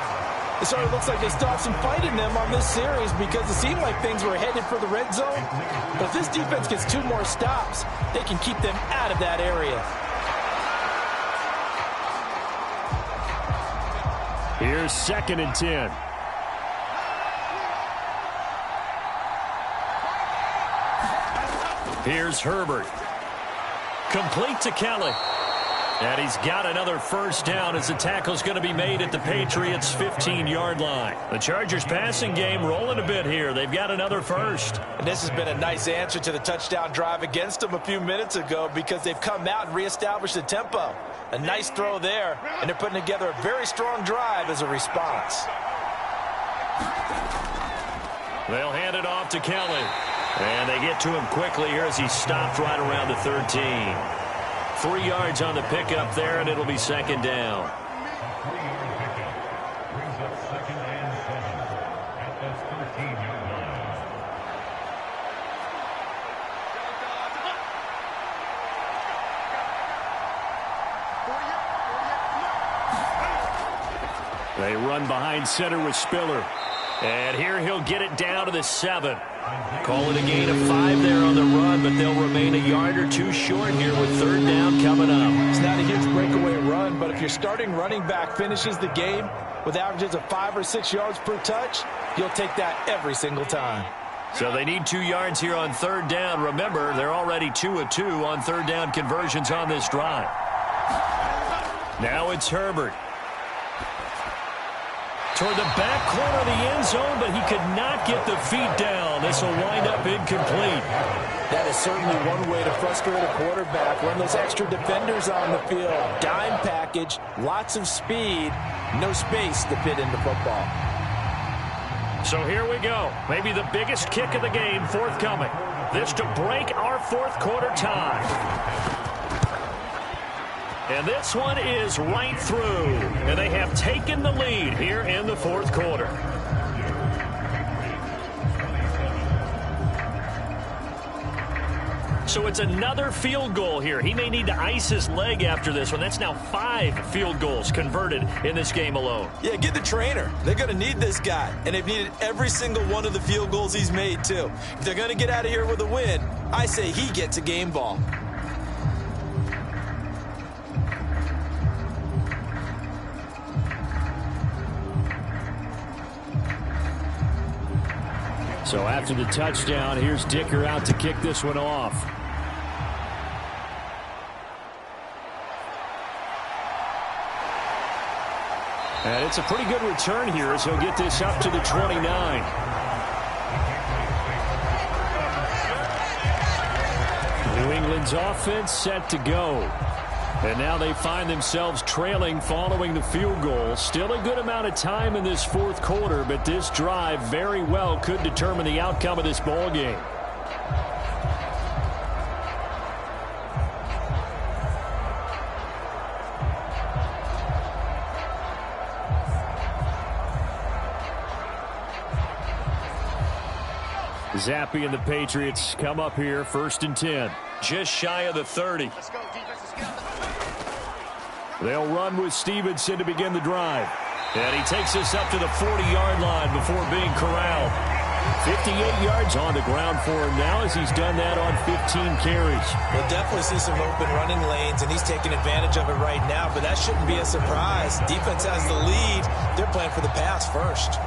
It sort of looks like they still have some fight in them on this series because it seemed like things were headed for the red zone. But if this defense gets 2 more stops, they can keep them out of that area. Here's 2nd and 10. Here's Herbert. Complete to Kelly. And he's got another first down as the tackle's going to be made at the Patriots' 15-yard line. The Chargers passing game rolling a bit here. They've got another first. And this has been a nice answer to the touchdown drive against them a few minutes ago because they've come out and reestablished the tempo. A nice throw there, and they're putting together a very strong drive as a response. They'll hand it off to Kelly. And they get to him quickly here as he stopped right around the 13. 3 yards on the pickup there, and it'll be 2nd down. 3-yard pickup brings up 2nd and 7 at the 13-yard line. They run behind center with Spiller. And here he'll get it down to the 7. Call it a gain of 5 there on the run, but they'll remain a yard or 2 short here with 3rd down coming up. It's not a huge breakaway run, but if your starting running back finishes the game with averages of 5 or 6 yards per touch, you'll take that every single time. So they need 2 yards here on 3rd down. Remember, they're already 2 of 2 on 3rd down conversions on this drive. Now it's Herbert. Toward the back corner of the end zone, but he could not get the feet down. This will wind up incomplete. That is certainly one way to frustrate a quarterback. Run those extra defenders on the field. Dime package, lots of speed, no space to fit into football. So here we go. Maybe the biggest kick of the game forthcoming. This to break our 4th quarter tie. And this one is right through. And they have taken the lead here in the 4th quarter. So it's another field goal here. He may need to ice his leg after this one. That's now 5 field goals converted in this game alone. Yeah, get the trainer. They're going to need this guy. And they've needed every single one of the field goals he's made, too. If they're going to get out of here with a win, I say he gets a game ball. So So after the touchdown, here's Dicker out to kick this one off. And it's a pretty good return here as he'll get this up to the 29. New England's offense set to go. And now they find themselves trailing following the field goal. Still a good amount of time in this fourth quarter, but this drive very well could determine the outcome of this ball game. Zappe and the Patriots come up here, 1st and 10. Just shy of the 30. They'll run with Stevenson to begin the drive. And he takes us up to the 40-yard line before being corralled. 58 yards on the ground for him now as he's done that on 15 carries. We'll definitely see some open running lanes, and he's taking advantage of it right now, but that shouldn't be a surprise. Defense has the lead. They're playing for the pass first.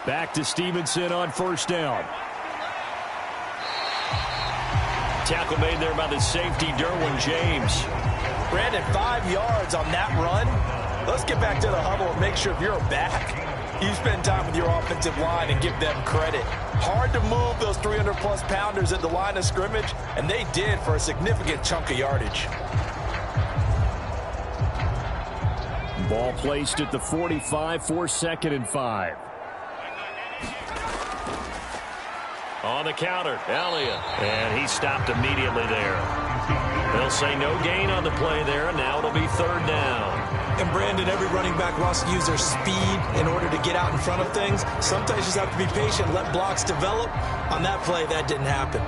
Back to Stevenson on 1st down. Tackle made there by the safety, Derwin James. Brandon, 5 yards on that run. Let's get back to the huddle and make sure if you're a back, you spend time with your offensive line and give them credit. Hard to move those 300-plus pounders at the line of scrimmage, and they did for a significant chunk of yardage. Ball placed at the 45 for 2nd and 5. On the counter, Elliott. And he stopped immediately there. They'll say no gain on the play there, and now it'll be 3rd down. And Brandon, every running back wants to use their speed in order to get out in front of things. Sometimes you just have to be patient, let blocks develop. On that play, that didn't happen.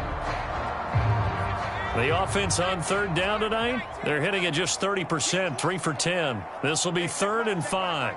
The offense on 3rd down tonight, they're hitting at just 30%, 3 for 10. This will be 3rd and 5.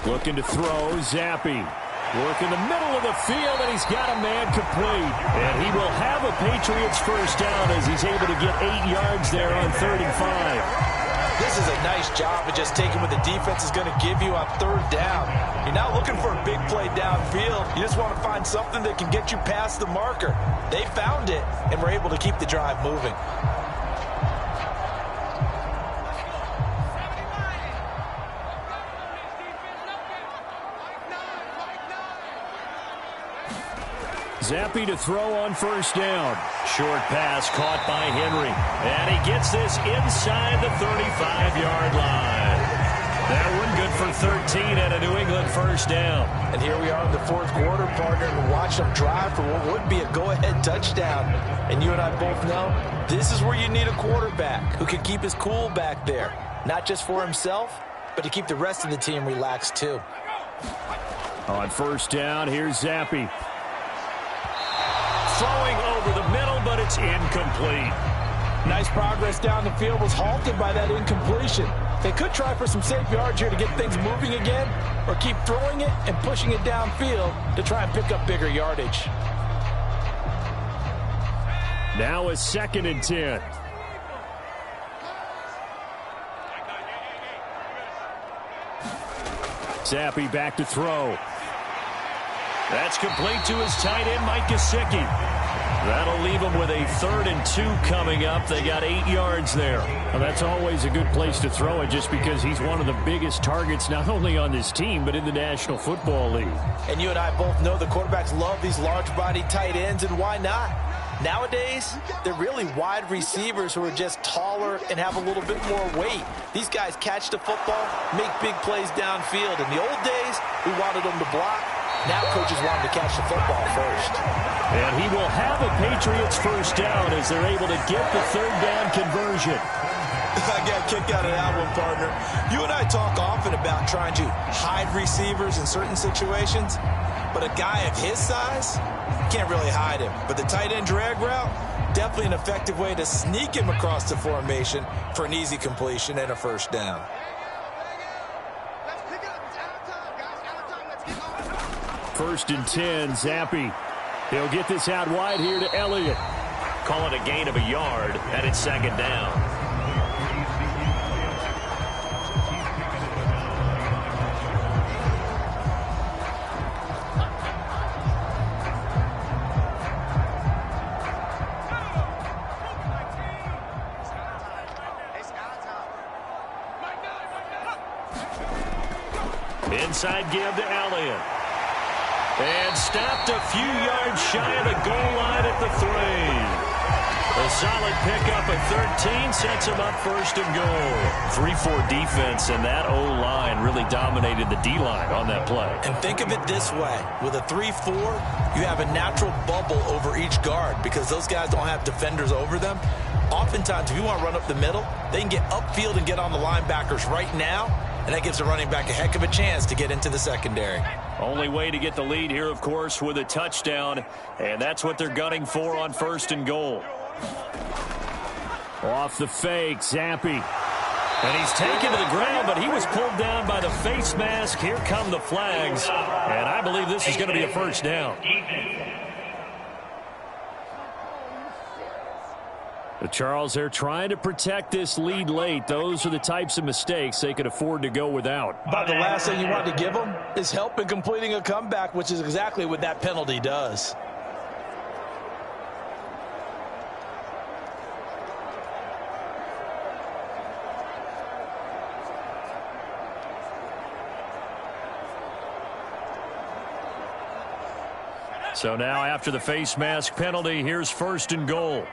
Looking to throw, Zappe. Work in the middle of the field, and he's got a man complete. And he will have a Patriots 1st down as he's able to get 8 yards there on 3rd and 5. This is a nice job of just taking what the defense is going to give you on 3rd down. You're not looking for a big play downfield. You just want to find something that can get you past the marker. They found it, and were able to keep the drive moving. Zappe to throw on 1st down. Short pass caught by Henry. And he gets this inside the 35-yard line. That one good for 13 and a New England 1st down. And here we are in the 4th quarter, partner, and watch them drive for what would be a go-ahead touchdown. And you and I both know this is where you need a quarterback who can keep his cool back there. Not just for himself, but to keep the rest of the team relaxed too. On 1st down, here's Zappe. Throwing over the middle, but it's incomplete. Nice progress down the field, was halted by that incompletion. They could try for some safe yards here to get things moving again, or keep throwing it and pushing it downfield to try and pick up bigger yardage. Now a 2nd and 10. Zappe back to throw. That's complete to his tight end, Mike Gesicki. That'll leave them with a 3rd and 2 coming up. They got 8 yards there. Well, that's always a good place to throw it just because he's one of the biggest targets not only on this team but in the National Football League. And you and I both know the quarterbacks love these large-body tight ends, and why not? Nowadays, they're really wide receivers who are just taller and have a little bit more weight. These guys catch the football, make big plays downfield. In the old days, we wanted them to block. Now coaches want him to catch the football first. And he will have a Patriots 1st down as they're able to get the 3rd down conversion. I got a kick out of that one, partner. You and I talk often about trying to hide receivers in certain situations, but a guy of his size, can't really hide him. But the tight end drag route, definitely an effective way to sneak him across the formation for an easy completion and a 1st down. 1st and 10. Zappi. He'll get this out wide here to Elliott. Call it a gain of a yard, and it's 2nd down. Inside give to Elliott. And stopped a few yards shy of the goal line at the 3. A solid pickup of 13 sets him up 1st and goal. 3-4 defense, and that O-line really dominated the D-line on that play. And think of it this way. With a 3-4, you have a natural bubble over each guard because those guys don't have defenders over them. Oftentimes, if you want to run up the middle, they can get upfield and get on the linebackers right now, and that gives the running back a heck of a chance to get into the secondary. Only way to get the lead here, of course, with a touchdown, and that's what they're gunning for on 1st and goal. Off the fake, Zappi. And he's taken to the ground, but he was pulled down by the face mask. Here come the flags, and I believe this is going to be a 1st down. But Charles, they're trying to protect this lead late. Those are the types of mistakes they could afford to go without. About the last thing you want to give them is help in completing a comeback, which is exactly what that penalty does. So now after the face mask penalty, here's 1st and goal.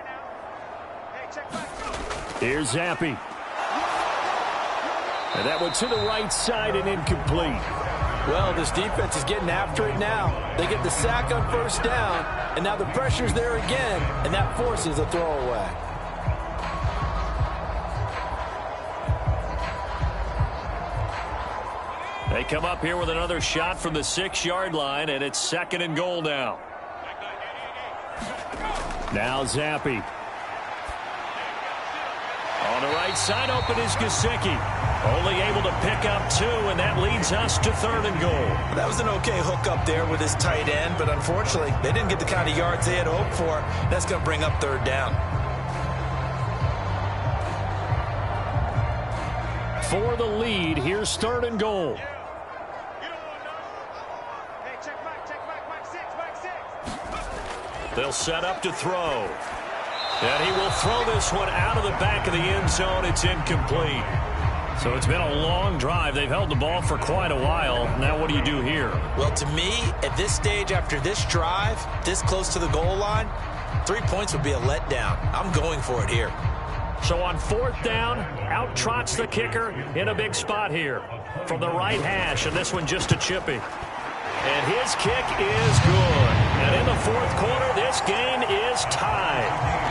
Here's Zappi. And that one to the right side and incomplete. Well, this defense is getting after it now. They get the sack on 1st down, and now the pressure's there again, and that forces a throwaway. They come up here with another shot from the 6-yard line, and it's 2nd and goal now. Now Zappi. On the right side, open is Gesicki. Only able to pick up 2, and that leads us to 3rd and goal. That was an okay hook up there with his tight end, but unfortunately, they didn't get the kind of yards they had hoped for. That's going to bring up 3rd down. For the lead, here's 3rd and goal. They'll set up to throw. And he will throw this one out of the back of the end zone. It's incomplete. So it's been a long drive. They've held the ball for quite a while. Now what do you do here? Well, to me, at this stage after this drive, this close to the goal line, 3 points would be a letdown. I'm going for it here. So on 4th down, out trots the kicker in a big spot here from the right hash, and this one just a chippy. And his kick is good. And in the 4th quarter, this game is tied.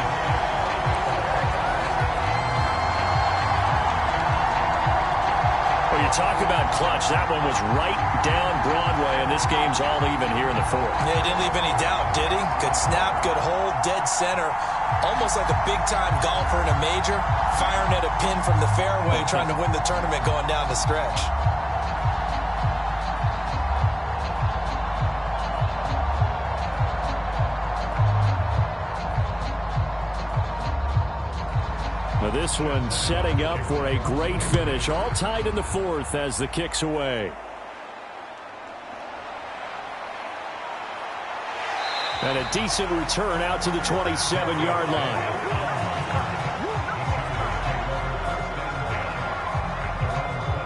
Well, you talk about clutch. That one was right down Broadway, and this game's all even here in the 4th. Yeah, he didn't leave any doubt, did he? Good snap, good hold, dead center. Almost like a big-time golfer in a major, firing at a pin from the fairway, trying to win the tournament going down the stretch. Now this one setting up for a great finish. All tied in the 4th as the kick's away. And a decent return out to the 27-yard line.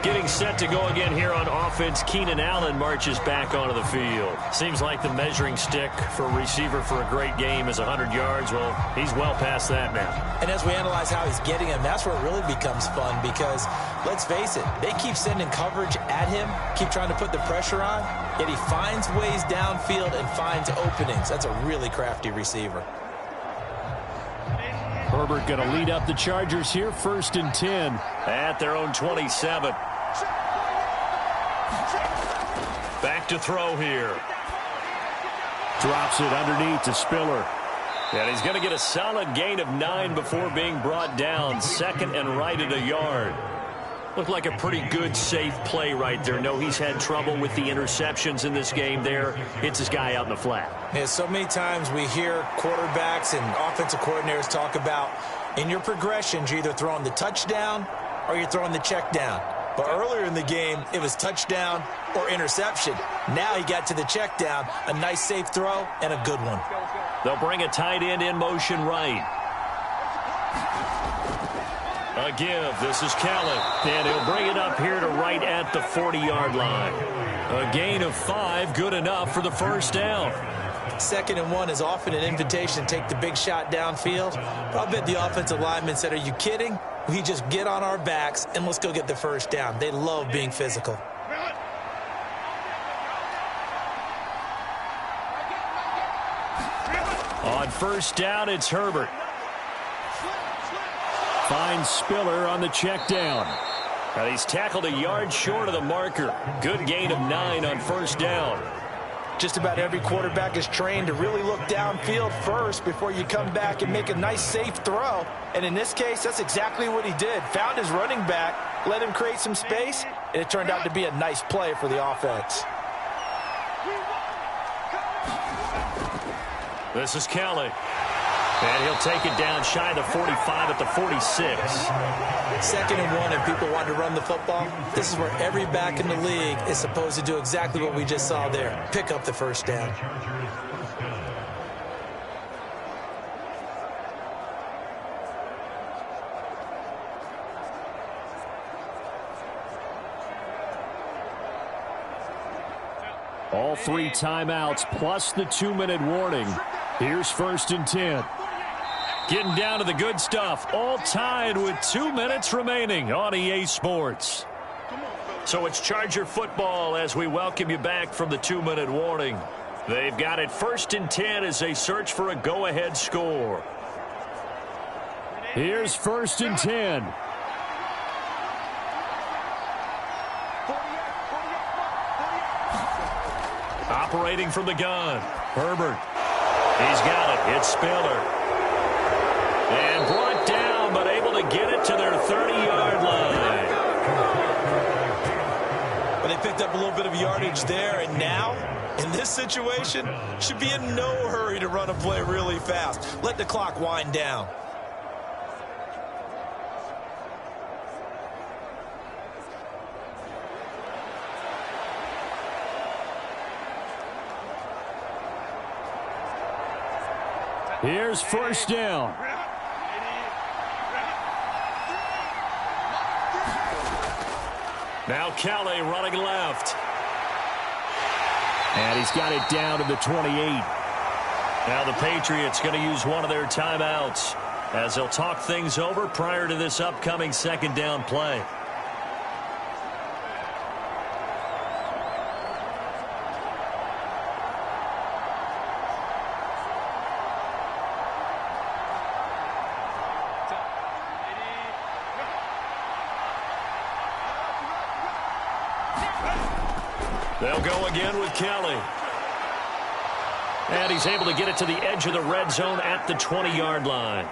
Getting set to go again here on offense, Keenan Allen marches back onto the field. Seems like the measuring stick for a receiver for a great game is 100 yards. Well, he's well past that now. And as we analyze how he's getting him, that's where it really becomes fun because, let's face it, they keep sending coverage at him, keep trying to put the pressure on, yet he finds ways downfield and finds openings. That's a really crafty receiver. Herbert going to lead up the Chargers here, 1st and 10. At their own 27. Back to throw here. Drops it underneath to Spiller. And he's going to get a solid gain of 9 before being brought down. 2nd and right at a yard. Looked like a pretty good, safe play right there. No, he's had trouble with the interceptions in this game there. Hits his guy out in the flat. Yeah, so many times we hear quarterbacks and offensive coordinators talk about in your progressions, you're either throwing the touchdown or you're throwing the check down. But earlier in the game, it was touchdown or interception. Now he got to the check down, a nice safe throw, and a good one. They'll bring a tight end in motion right. A give. This is Kelly. And he'll bring it up here to right at the 40-yard line. A gain of 5, good enough for the first down. 2nd and 1 is often an invitation to take the big shot downfield. But I'll bet the offensive lineman said, are you kidding? We just get on our backs and let's go get the first down. They love being physical. On first down, it's Herbert. Finds Spiller on the check down. Now he's tackled a yard short of the marker. Good gain of 9 on first down. Just about every quarterback is trained to really look downfield first before you come back and make a nice safe throw. And in this case, that's exactly what he did. Found his running back, let him create some space, and it turned out to be a nice play for the offense. This is Kelly. And he'll take it down shy of the 45 at the 46. 2nd and 1 and people want to run the football. This is where every back in the league is supposed to do exactly what we just saw there. Pick up the first down. All 3 timeouts plus the 2-minute warning. Here's 1st and 10. Getting down to the good stuff. All tied with 2 minutes remaining on EA Sports. So it's Charger football as we welcome you back from the 2-minute warning. They've got it 1st and 10 as they search for a go-ahead score. Here's 1st and 10. Operating from the gun. Herbert. He's got it. It's Spiller. And brought down, but able to get it to their 30-yard line. But they picked up a little bit of yardage there, and now, in this situation, should be in no hurry to run a play really fast. Let the clock wind down. Here's 1st down. Now Kelly running left. And he's got it down to the 28. Now the Patriots going to use one of their timeouts as they'll talk things over prior to this upcoming 2nd down play. They'll go again with Kelly. And he's able to get it to the edge of the red zone at the 20-yard line.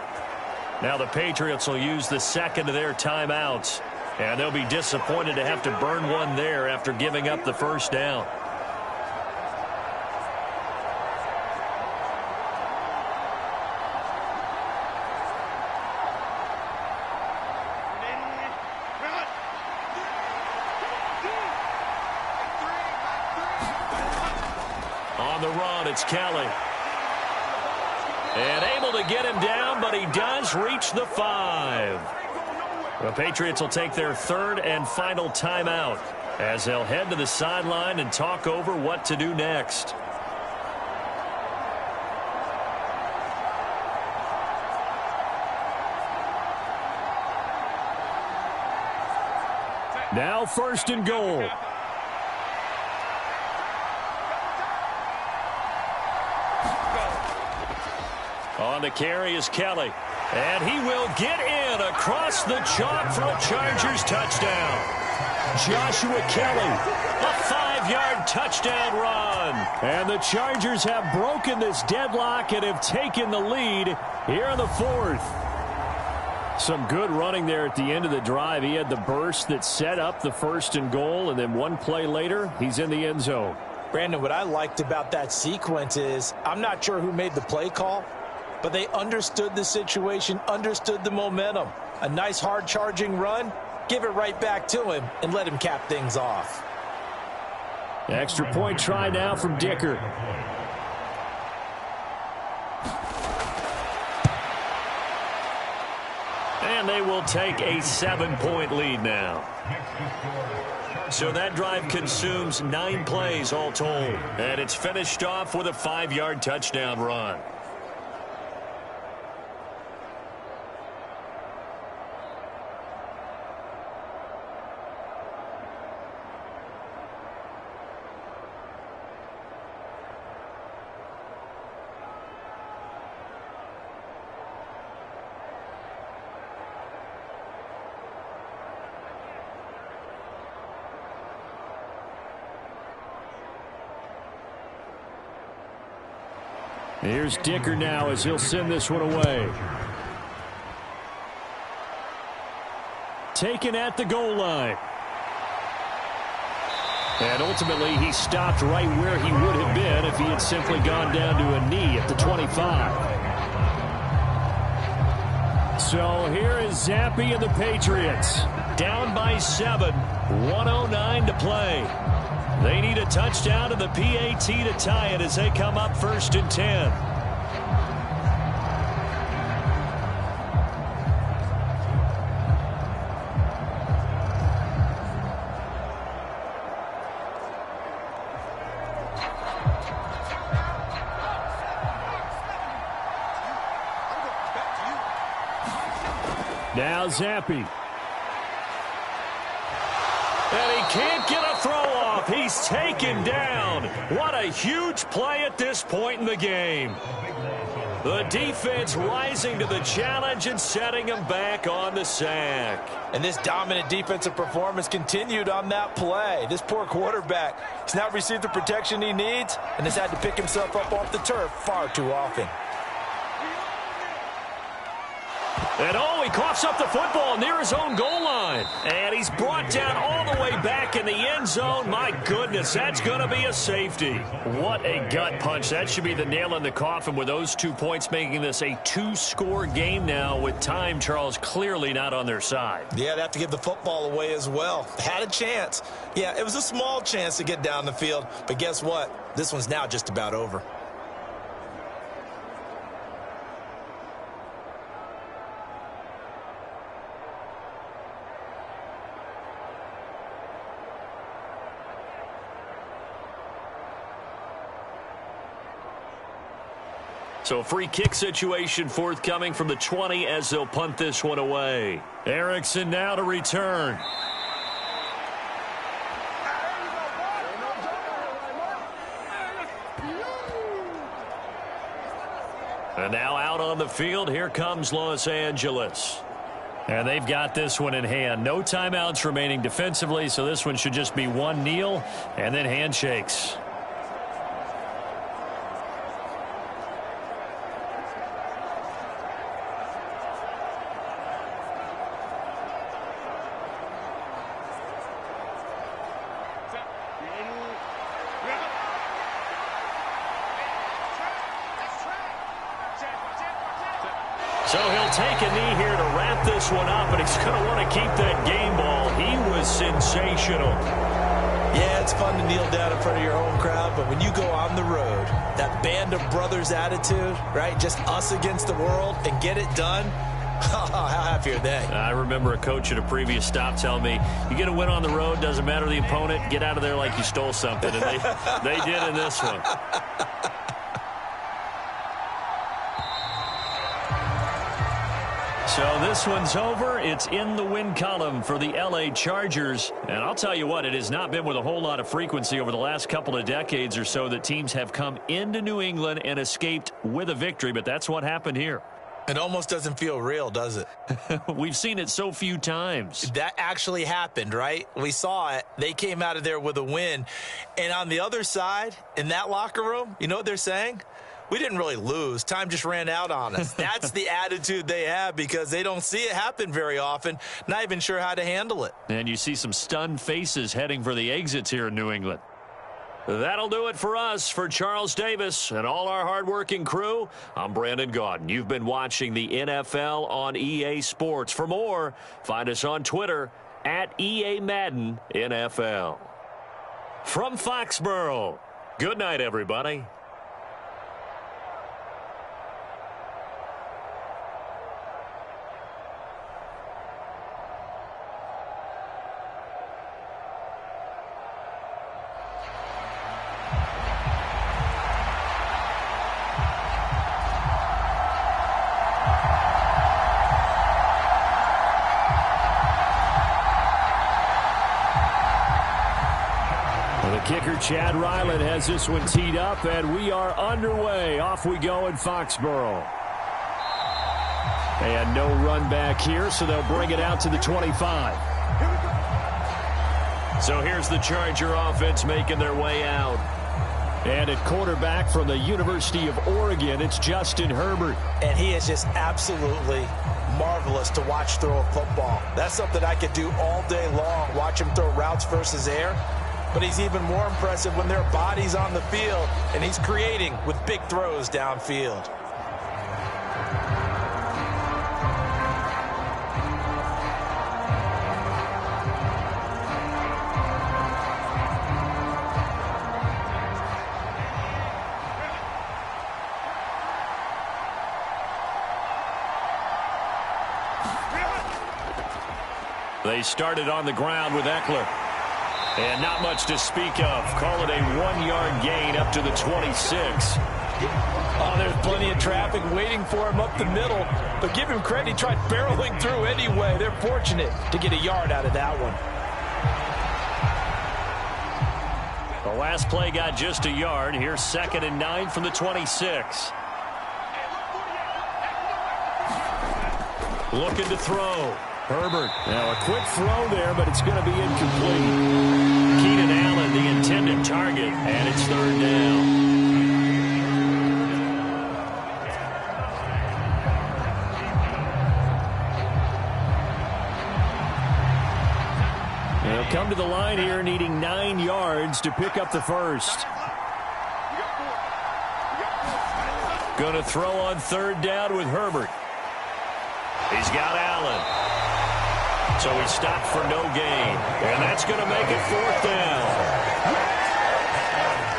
Now the Patriots will use the 2nd of their timeouts. And they'll be disappointed to have to burn one there after giving up the first down. On the run, it's Kelly. And able to get him down, but he does reach the 5. The Patriots will take their 3rd and final timeout as they'll head to the sideline and talk over what to do next. Now 1st and goal. On the carry is Kelly. And he will get in across the chalk for a Chargers touchdown. Joshua Kelly, a 5-yard touchdown run. And the Chargers have broken this deadlock and have taken the lead here in the 4th. Some good running there at the end of the drive. He had the burst that set up the 1st and goal, and then one play later, he's in the end zone. Brandon, what I liked about that sequence is I'm not sure who made the play call, but they understood the situation, understood the momentum. A nice hard-charging run, give it right back to him, and let him cap things off. Extra point try now from Dicker. And they will take a 7-point lead now. So that drive consumes 9 plays all told. And it's finished off with a 5-yard touchdown run. Here's Dicker now as he'll send this one away. Taken at the goal line. And ultimately he stopped right where he would have been if he had simply gone down to a knee at the 25. So here is Zappi and the Patriots. Down by 7. 1:09 to play. They need a touchdown to the PAT to tie it as they come up 1st and 10. Now Zappi. And he can't get a throw off. He's taken down. What a huge play at this point in the game. The defense rising to the challenge and setting him back on the sack. And this dominant defensive performance continued on that play. This poor quarterback has now received the protection he needs and has had to pick himself up off the turf far too often. And he coughs up the football near his own goal line. And he's brought down all the way back in the end zone. My goodness, that's going to be a safety. What a gut punch. That should be the nail in the coffin with those 2 points, making this a 2-score game now with time, Charles, clearly not on their side. Yeah, they have to give the football away as well. Had a chance. Yeah, it was a small chance to get down the field. But guess what? This one's now just about over. So a free kick situation forthcoming from the 20 as they'll punt this one away. Erickson now to return. And now out on the field, here comes Los Angeles. And they've got this one in hand. No timeouts remaining defensively, so this one should just be one kneel and then handshakes. So he'll take a knee here to wrap this one up, and he's going to want to keep that game ball. He was sensational. Yeah, it's fun to kneel down in front of your home crowd, but when you go on the road, that band of brothers attitude, right, just us against the world, and get it done, how happy are they? I remember a coach at a previous stop telling me, you get a win on the road, doesn't matter the opponent, get out of there like you stole something, and they did in this one. So this one's over. It's in the win column for the L.A. Chargers. And I'll tell you what, it has not been with a whole lot of frequency over the last couple of decades or so that teams have come into New England and escaped with a victory, but that's what happened here. It almost doesn't feel real, does it? We've seen it so few times. That actually happened, right? We saw it. They came out of there with a win. And on the other side, in that locker room, you know what they're saying? we didn't really lose. Time just ran out on us. That's the attitude they have because they don't see it happen very often, not even sure how to handle it. And you see some stunned faces heading for the exits here in New England. That'll do it for us. For Charles Davis and all our hardworking crew, I'm Brandon Gaudin. You've been watching the NFL on EA Sports. For more, find us on Twitter at EA Madden NFL. From Foxborough, good night, everybody. Kicker Chad Ryland has this one teed up, and we are underway. Off we go in Foxborough. And no run back here, so they'll bring it out to the 25. So here's the Charger offense making their way out. And at quarterback from the University of Oregon, it's Justin Herbert. And he is just absolutely marvelous to watch throw a football. That's something I could do all day long, watch him throw routes versus air. But he's even more impressive when their body's on the field and he's creating with big throws downfield. They started on the ground with Eckler. And not much to speak of. Call it a 1-yard gain up to the 26. Oh, there's plenty of traffic waiting for him up the middle. But give him credit, he tried barreling through anyway. They're fortunate to get a yard out of that one. The last play got just a yard. Here's 2nd and 9 from the 26. Looking to throw. Herbert. Now a quick throw there, but it's going to be incomplete. Keenan Allen, the intended target, and it's 3rd down. They'll come to the line here needing 9 yards to pick up the first. Going to throw on 3rd down with Herbert. He's got Allen. So he stopped for no gain. And that's going to make it 4th down.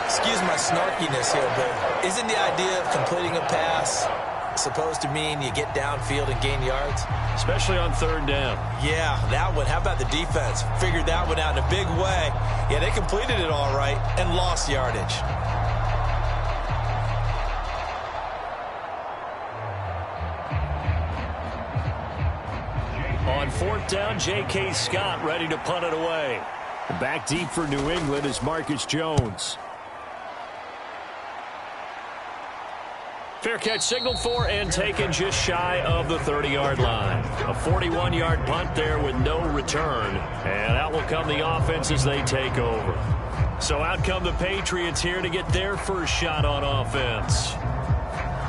Excuse my snarkiness here, but isn't the idea of completing a pass supposed to mean you get downfield and gain yards? Especially on 3rd down. Yeah, that one. How about the defense? Figured that one out in a big way. Yeah, they completed it all right and lost yardage. On 4th down, J.K. Scott ready to punt it away. Back deep for New England is Marcus Jones. Fair catch signaled for and taken just shy of the 30-yard line. A 41-yard punt there with no return. And out will come the offense as they take over. So out come the Patriots here to get their first shot on offense.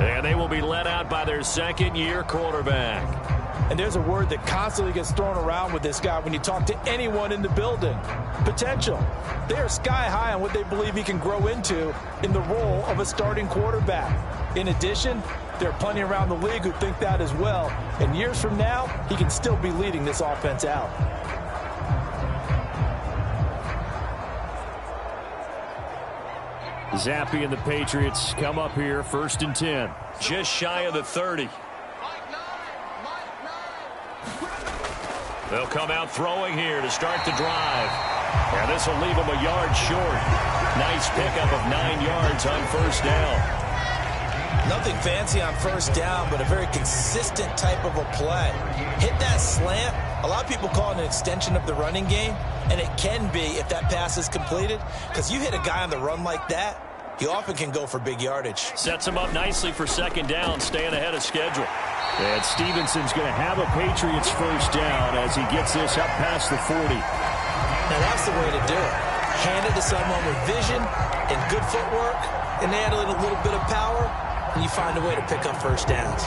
And they will be led out by their 2nd-year quarterback. And there's a word that constantly gets thrown around with this guy when you talk to anyone in the building. Potential. They are sky high on what they believe he can grow into in the role of a starting quarterback. In addition, there are plenty around the league who think that as well. And years from now, he can still be leading this offense out. Zappe and the Patriots come up here 1st and 10. Just shy of the 30. They'll come out throwing here to start the drive. And this will leave them a yard short. Nice pickup of 9 yards on 1st down. Nothing fancy on 1st down, but a very consistent type of a play. Hit that slant. A lot of people call it an extension of the running game, and it can be if that pass is completed, because you hit a guy on the run like that, you often can go for big yardage. Sets him up nicely for 2nd down, staying ahead of schedule. And Stevenson's going to have a Patriots 1st down as he gets this up past the 40. Now that's the way to do it. Hand it to someone with vision and good footwork, and add a little bit of power. and you find a way to pick up first downs.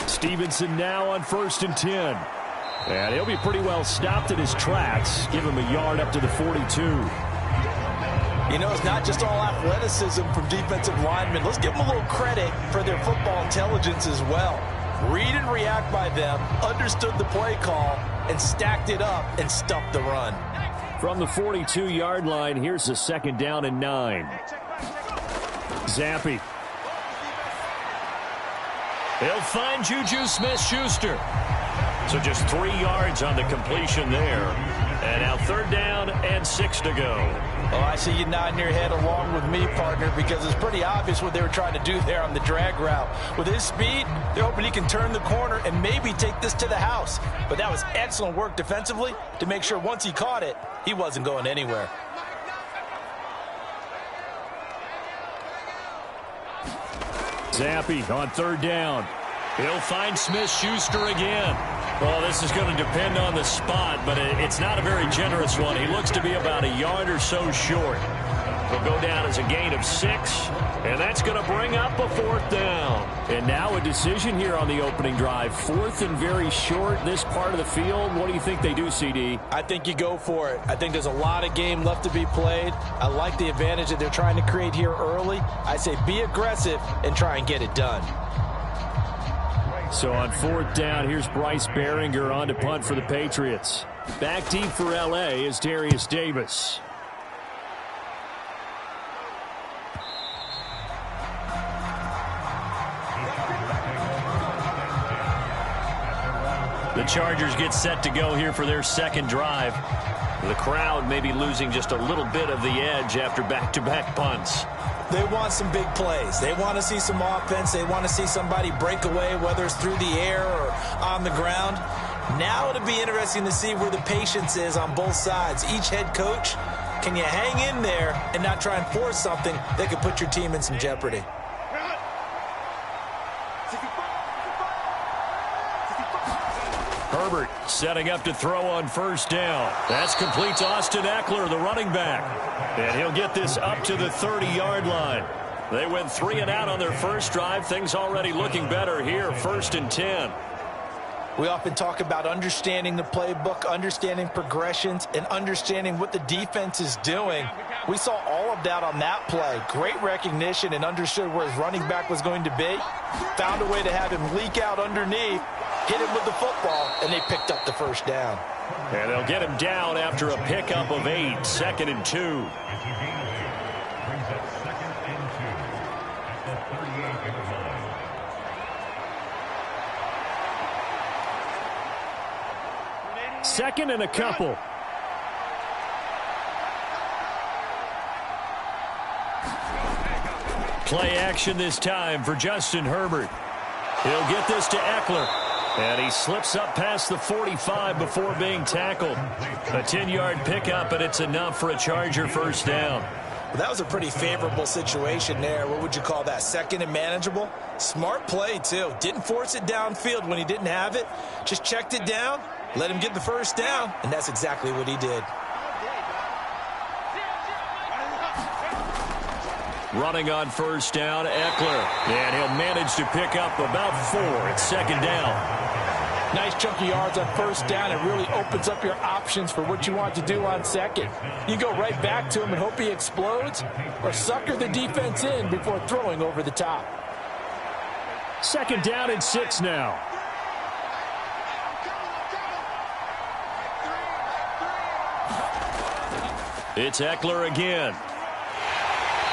Stevenson now on 1st and 10. And he'll be pretty well stopped in his tracks. Give him a yard up to the 42. You know, it's not just all athleticism from defensive linemen. Let's give them a little credit for their football intelligence as well. Read and react by them, understood the play call, and stacked it up and stuffed the run. From the 42-yard line, here's the 2nd down and 9. Zampi. He'll find Juju Smith-Schuster. So just 3 yards on the completion there. And now 3rd down and 6 to go. Oh, I see you nodding your head along with me, partner, because it's pretty obvious what they were trying to do there on the drag route. With his speed, they're hoping he can turn the corner and maybe take this to the house. But that was excellent work defensively to make sure once he caught it, he wasn't going anywhere. Zampi on 3rd down. He'll find Smith-Schuster again. Well, this is going to depend on the spot, but it's not a very generous one. He looks to be about a yard or so short. He'll go down as a gain of 6, and that's going to bring up a 4th down. And now a decision here on the opening drive. 4th and very short, this part of the field. What do you think they do, CD? I think you go for it. I think there's a lot of game left to be played. I like the advantage that they're trying to create here early. I say be aggressive and try and get it done. So on 4th down, here's Bryce Behringer on to punt for the Patriots. Back deep for L.A. is Darius Davis. The Chargers get set to go here for their 2nd drive. The crowd may be losing just a little bit of the edge after back-to-back punts. They want some big plays. They want to see some offense. They want to see somebody break away, whether it's through the air or on the ground. Now it'll be interesting to see where the patience is on both sides. Each head coach, can you hang in there and not try and force something that could put your team in some jeopardy? Herbert setting up to throw on 1st down. That's complete to Austin Eckler, the running back. And he'll get this up to the 30-yard line. They went 3 and out on their first drive. Things already looking better here, 1st and 10. We often talk about understanding the playbook, understanding progressions, and understanding what the defense is doing. We saw all of that on that play. Great recognition and understood where his running back was going to be. Found a way to have him leak out underneath, hit him with the football, and they picked up the 1st down. And they'll get him down after a pickup of 8, 2nd and 2. Second and a couple. Play action this time for Justin Herbert. He'll get this to Eckler. And he slips up past the 45 before being tackled. A 10-yard pickup, and it's enough for a Charger 1st down. Well, that was a pretty favorable situation there. What would you call that? 2nd and manageable? Smart play, too. Didn't force it downfield when he didn't have it. Just checked it down, let him get the 1st down, and that's exactly what he did. Running on 1st down, Eckler. And he'll manage to pick up about 4. It's 2nd down. Nice chunky yards on 1st down. It really opens up your options for what you want to do on 2nd. You go right back to him and hope he explodes, or sucker the defense in before throwing over the top. 2nd down and 6 now. It's Eckler again.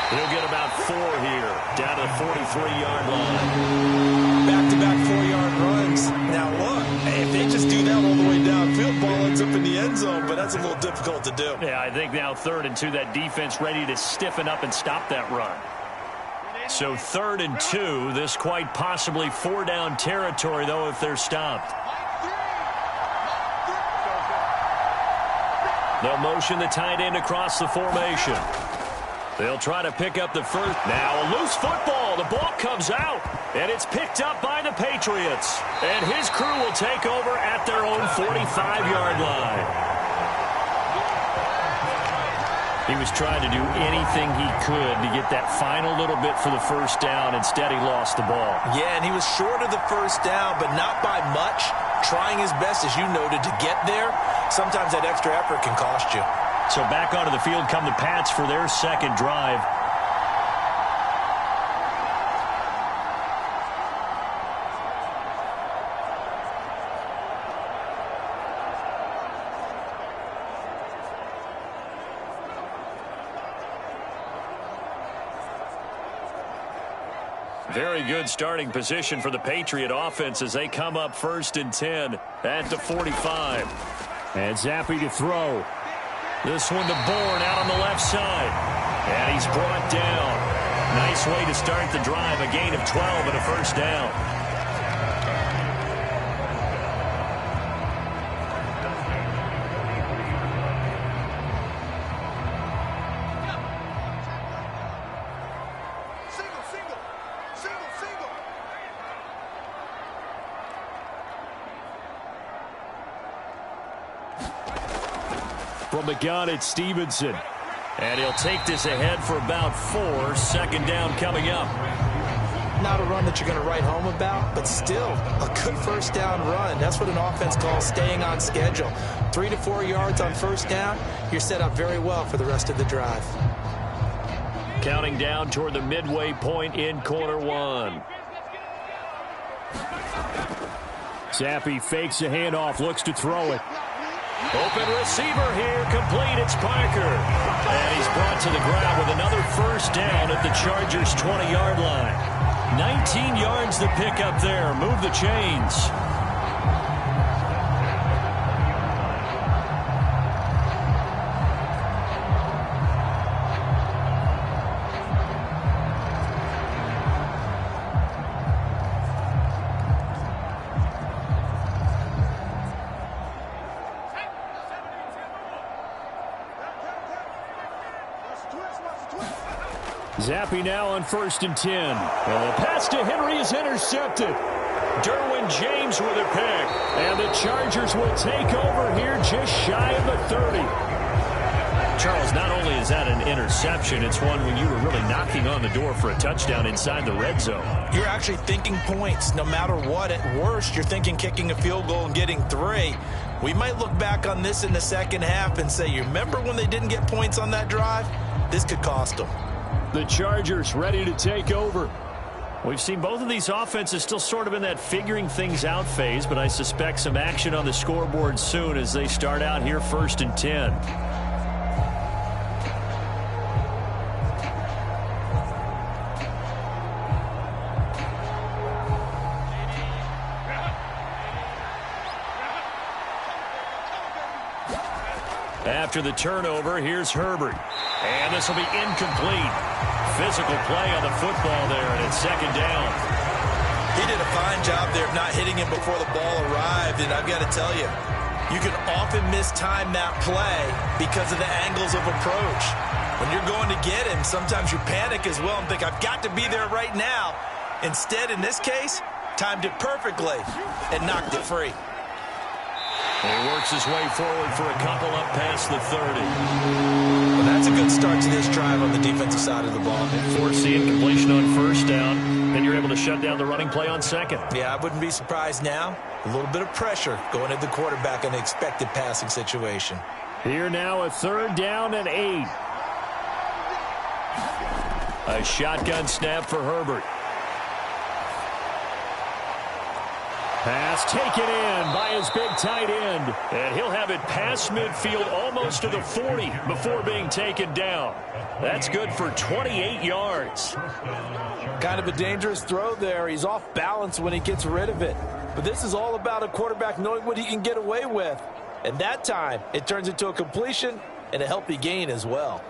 He'll get about 4 here, down to the 43-yard line. Back-to-back 4-yard runs. Now look, if they just do that all the way downfield, ball ends up in the end zone, but that's a little difficult to do. Yeah, I think now 3rd and 2, that defense ready to stiffen up and stop that run. So 3rd and 2, this quite possibly 4-down territory, though, if they're stopped. They'll motion the tight end across the formation. They'll try to pick up the first. Now a loose football. The ball comes out, and it's picked up by the Patriots. And his crew will take over at their own 45-yard line. He was trying to do anything he could to get that final little bit for the first down. Instead, he lost the ball. Yeah, and he was short of the first down, but not by much. Trying his best, as you noted, to get there. Sometimes that extra effort can cost you. So back onto the field come the Pats for their second drive. Very good starting position for the Patriot offense as they come up 1st and 10 at the 45. And Zappi to throw. This one to Bourne out on the left side. And he's brought down. Nice way to start the drive. A gain of 12 and a first down. From the gun, it's Stevenson. And he'll take this ahead for about 4. 2nd down coming up. Not a run that you're going to write home about, but still a good first down run. That's what an offense calls staying on schedule. 3 to 4 yards on first down, you're set up very well for the rest of the drive. Counting down toward the midway point in quarter 1. Zappi fakes a handoff, looks to throw it. Open receiver here, complete, it's Parker. And he's brought to the ground with another first down at the Chargers' 20-yard line. 19 yards to pick up there, move the chains. Zappi now on 1st and 10. The pass to Henry is intercepted. Derwin James with a pick. And the Chargers will take over here just shy of the 30. Charles, not only is that an interception, it's one when you were really knocking on the door for a touchdown inside the red zone. You're actually thinking points no matter what. At worst, you're thinking kicking a field goal and getting 3. We might look back on this in the second half and say, you remember when they didn't get points on that drive? This could cost them. The Chargers ready to take over. We've seen both of these offenses still sort of in that figuring things out phase, but I suspect some action on the scoreboard soon as they start out here 1st and 10. After the turnover, here's Herbert. And this will be incomplete. Physical play on the football there, and it's 2nd down. He did a fine job there of not hitting him before the ball arrived, and I've got to tell you, you can often mistime that play because of the angles of approach. When you're going to get him, sometimes you panic as well and think, I've got to be there right now. Instead, in this case, timed it perfectly and knocked it free. And he works his way forward for a couple up past the 30. Well, that's a good start to this drive on the defensive side of the ball. Force the incompletion on 1st down. Then you're able to shut down the running play on 2nd. Yeah, I wouldn't be surprised now. A little bit of pressure going at the quarterback in the expected passing situation. Here now a 3rd down and 8. A shotgun snap for Herbert. Pass taken in by his big tight end. And he'll have it past midfield almost to the 40 before being taken down. That's good for 28 yards. Kind of a dangerous throw there. He's off balance when he gets rid of it. But this is all about a quarterback knowing what he can get away with. And that time, it turns into a completion and a healthy gain as well.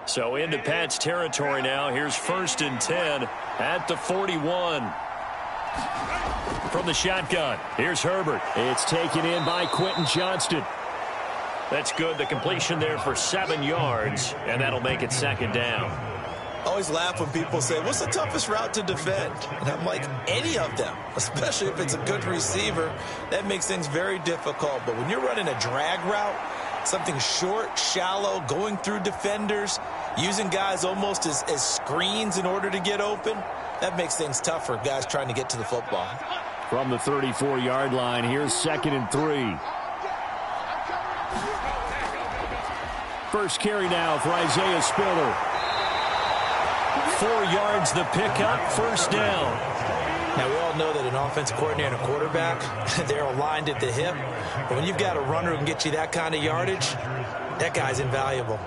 So into Pat's territory now. Here's 1st and 10 at the 41. From the shotgun, here's Herbert. It's taken in by Quentin Johnston. That's good. The completion there for 7 yards, and that'll make it 2nd down. I always laugh when people say, what's the toughest route to defend? And I'm like, any of them, especially if it's a good receiver. That makes things very difficult. But when you're running a drag route, something short, shallow, going through defenders, using guys almost as screens in order to get open, that makes things tough for guys trying to get to the football. From the 34-yard line, here's 2nd and 3. First carry now for Isaiah Spiller. 4 yards the pickup, 1st down. Now, we all know that an offensive coordinator and a quarterback, they're aligned at the hip. But when you've got a runner who can get you that kind of yardage, that guy's invaluable.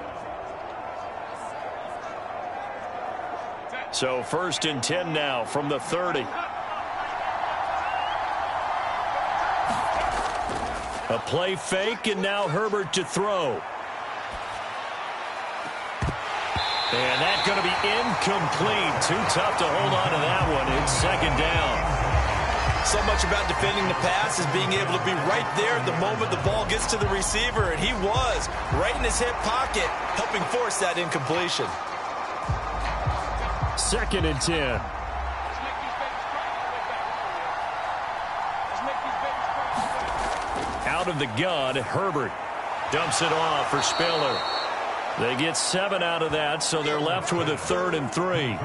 So 1st and 10 now from the 30. A play fake, and now Herbert to throw. And that's going to be incomplete. Too tough to hold on to that one. It's 2nd down. So much about defending the pass is being able to be right there the moment the ball gets to the receiver, and he was right in his hip pocket, helping force that incompletion. 2nd and 10. Out of the gun, Herbert dumps it off for Spiller. They get 7 out of that, so they're left with a 3rd and 3.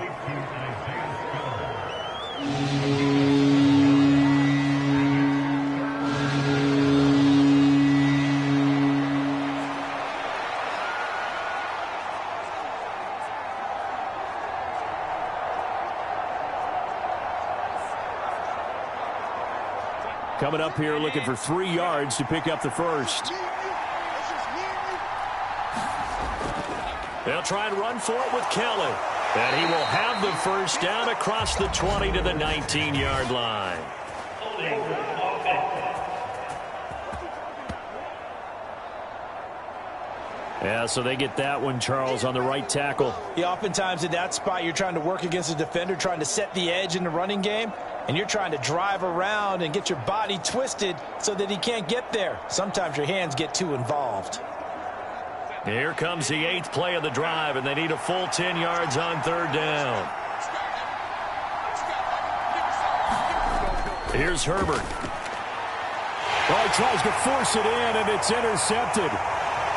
Coming up here looking for 3 yards to pick up the first. They'll try and run for it with Kelly. And he will have the first down across the 20 to the 19-yard line. Yeah, so they get that one, Charles, on the right tackle. Yeah, oftentimes in that spot, you're trying to work against a defender, trying to set the edge in the running game, and you're trying to drive around and get your body twisted so that he can't get there. Sometimes your hands get too involved. Here comes the 8th play of the drive, and they need a full 10 yards on 3rd down. Here's Herbert. Well, he tries to force it in, and it's intercepted.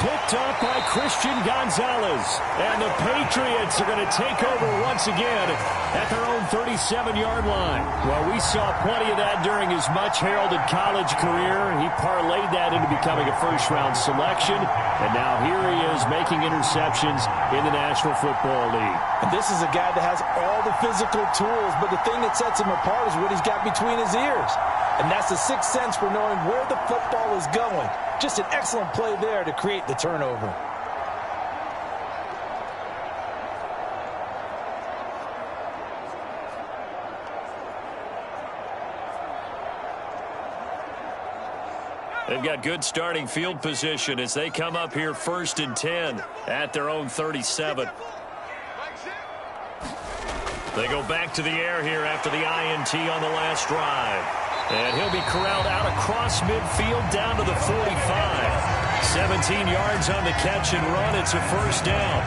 Picked up by Christian Gonzalez. And the Patriots are going to take over once again at their own 37-yard line. Well, we saw plenty of that during his much-heralded college career. He parlayed that into becoming a first-round selection. And now here he is making interceptions in the National Football League. And this is a guy that has all the physical tools, but the thing that sets him apart is what he's got between his ears. And that's the sixth sense for knowing where the football is going. Just an excellent play there to create the turnover. They've got good starting field position as they come up here 1st and 10 at their own 37. They go back to the air here after the INT on the last drive. And he'll be corralled out across midfield down to the 45. 17 yards on the catch and run. It's a first down.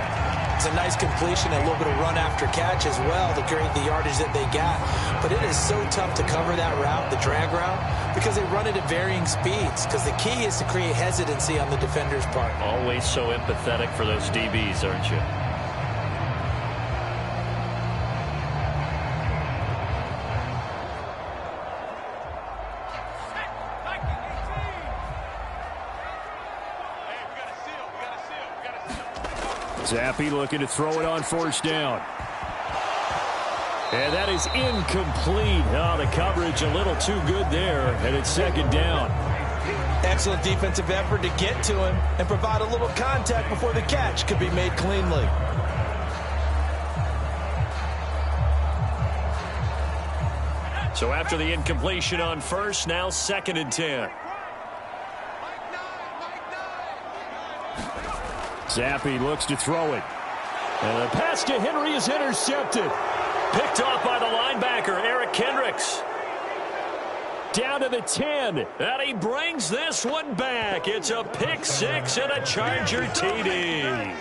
It's a nice completion and a little bit of run after catch as well to create the yardage that they got. But it is so tough to cover that route, the drag route, because they run it at varying speeds. Because the key is to create hesitancy on the defender's part. Always so empathetic for those DBs, aren't you? Zappi looking to throw it on 1st down. And that is incomplete. Oh, the coverage a little too good there, and it's 2nd down. Excellent defensive effort to get to him and provide a little contact before the catch could be made cleanly. So after the incompletion on first, now 2nd and 10. Zappi looks to throw it. And the pass to Henry is intercepted. Picked off by the linebacker, Eric Kendricks. Down to the 10. And he brings this one back. It's a pick six and a Charger TD.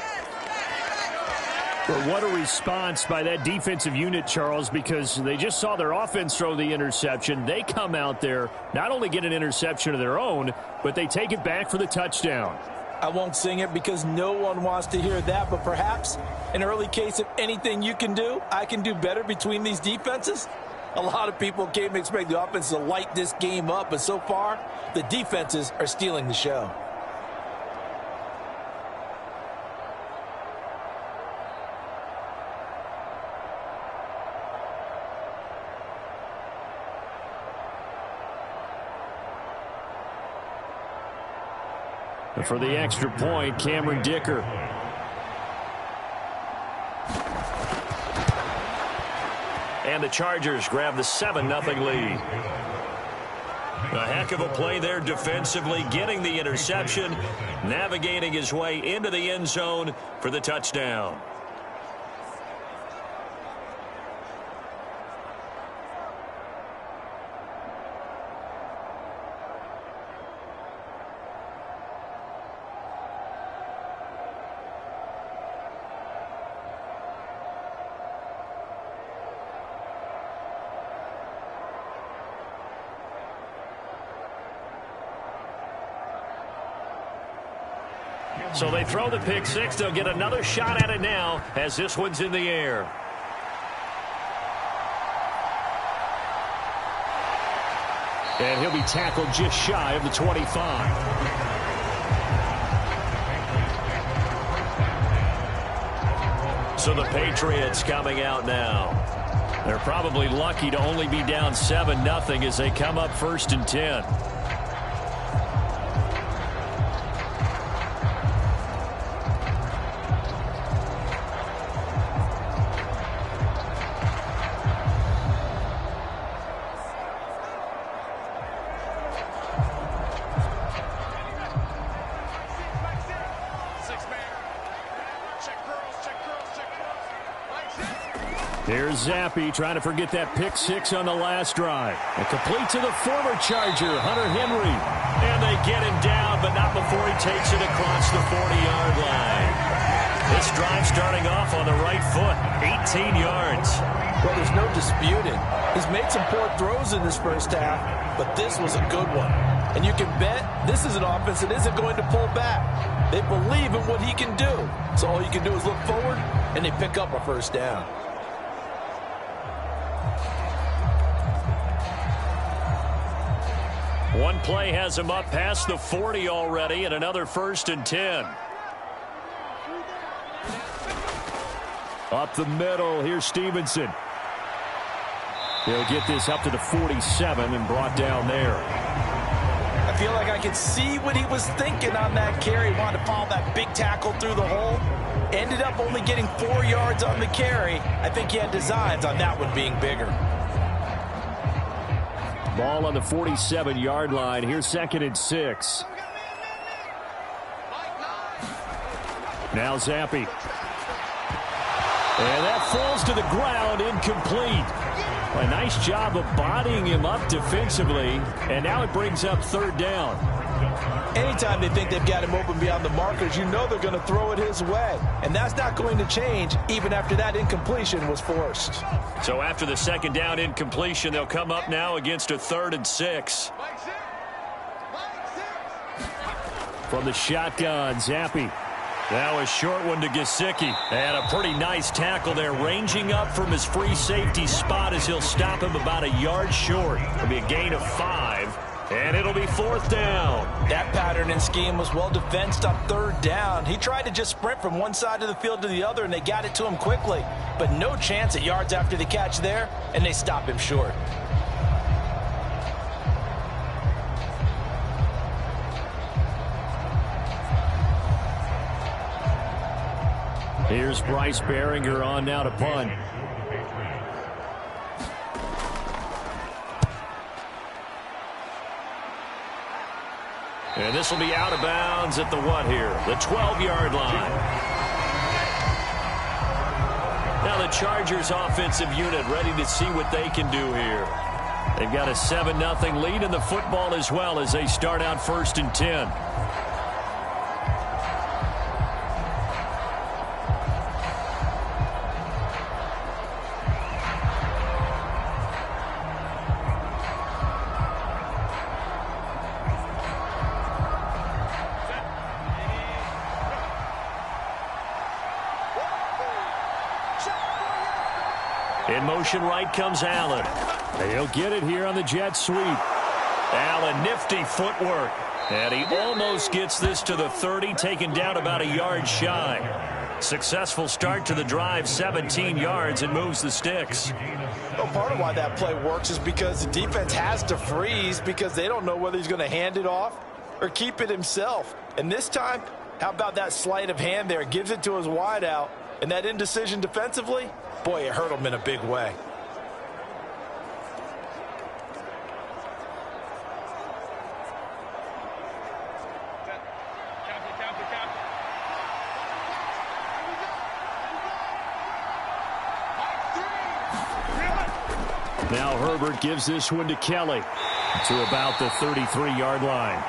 But what a response by that defensive unit, Charles, because they just saw their offense throw the interception. They come out there, not only get an interception of their own, but they take it back for the touchdown. I won't sing it because no one wants to hear that, but perhaps an early case of anything you can do, I can do better between these defenses. A lot of people came to expect the offense to light this game up, but so far, the defenses are stealing the show. For the extra point, Cameron Dicker. And the Chargers grab the 7-0 lead. A heck of a play there defensively, getting the interception, navigating his way into the end zone for the touchdown. So they throw the pick six. They'll get another shot at it now as this one's in the air. And he'll be tackled just shy of the 25. So the Patriots coming out now. They're probably lucky to only be down 7-0 as they come up 1st and 10. Here's Zappi trying to forget that pick six on the last drive. And complete to the former Charger, Hunter Henry. And they get him down, but not before he takes it across the 40-yard line. This drive starting off on the right foot, 18 yards. Well, there's no disputing. He's made some poor throws in this first half, but this was a good one. And you can bet this is an offense that isn't going to pull back. They believe in what he can do. So all you can do is look forward, and they pick up a first down. One play has him up past the 40 already, and another 1st and 10. Up the middle, here's Stevenson. He'll get this up to the 47 and brought down there. I feel like I could see what he was thinking on that carry. Wanted to follow that big tackle through the hole. Ended up only getting 4 yards on the carry. I think he had designs on that one being bigger. Ball on the 47-yard line. Here's 2nd and 6. Now Zappi. And that falls to the ground, incomplete. A nice job of bodying him up defensively, and now it brings up 3rd down. Anytime they think they've got him open beyond the markers, you know they're going to throw it his way. And that's not going to change even after that incompletion was forced. So after the 2nd down incompletion, they'll come up now against a 3rd and 6. From the shotgun, Zappi. Now a short one to Gesicki. And a pretty nice tackle there, ranging up from his free safety spot as he'll stop him about a yard short. It'll be a gain of 5, and it'll be 4th down. That pattern and scheme was well defensed on 3rd down. He tried to just sprint from one side of the field to the other, and they got it to him quickly. But no chance at yards after the catch there, and they stop him short. Here's Bryce Behringer on now to punt. And this will be out of bounds at the what here? The 12-yard line. Now the Chargers offensive unit ready to see what they can do here. They've got a 7-0 lead in the football as well as they start out 1st and 10. In motion right comes Allen. He'll get it here on the jet sweep. Allen, nifty footwork. And he almost gets this to the 30, taken down about a yard shy. Successful start to the drive, 17 yards, and moves the sticks. Well, part of why that play works is because the defense has to freeze because they don't know whether he's going to hand it off or keep it himself. And this time, how about that sleight of hand there? Gives it to his wideout. And that indecision defensively, boy, it hurt him in a big way. Now Herbert gives this one to Kelly to about the 33-yard line.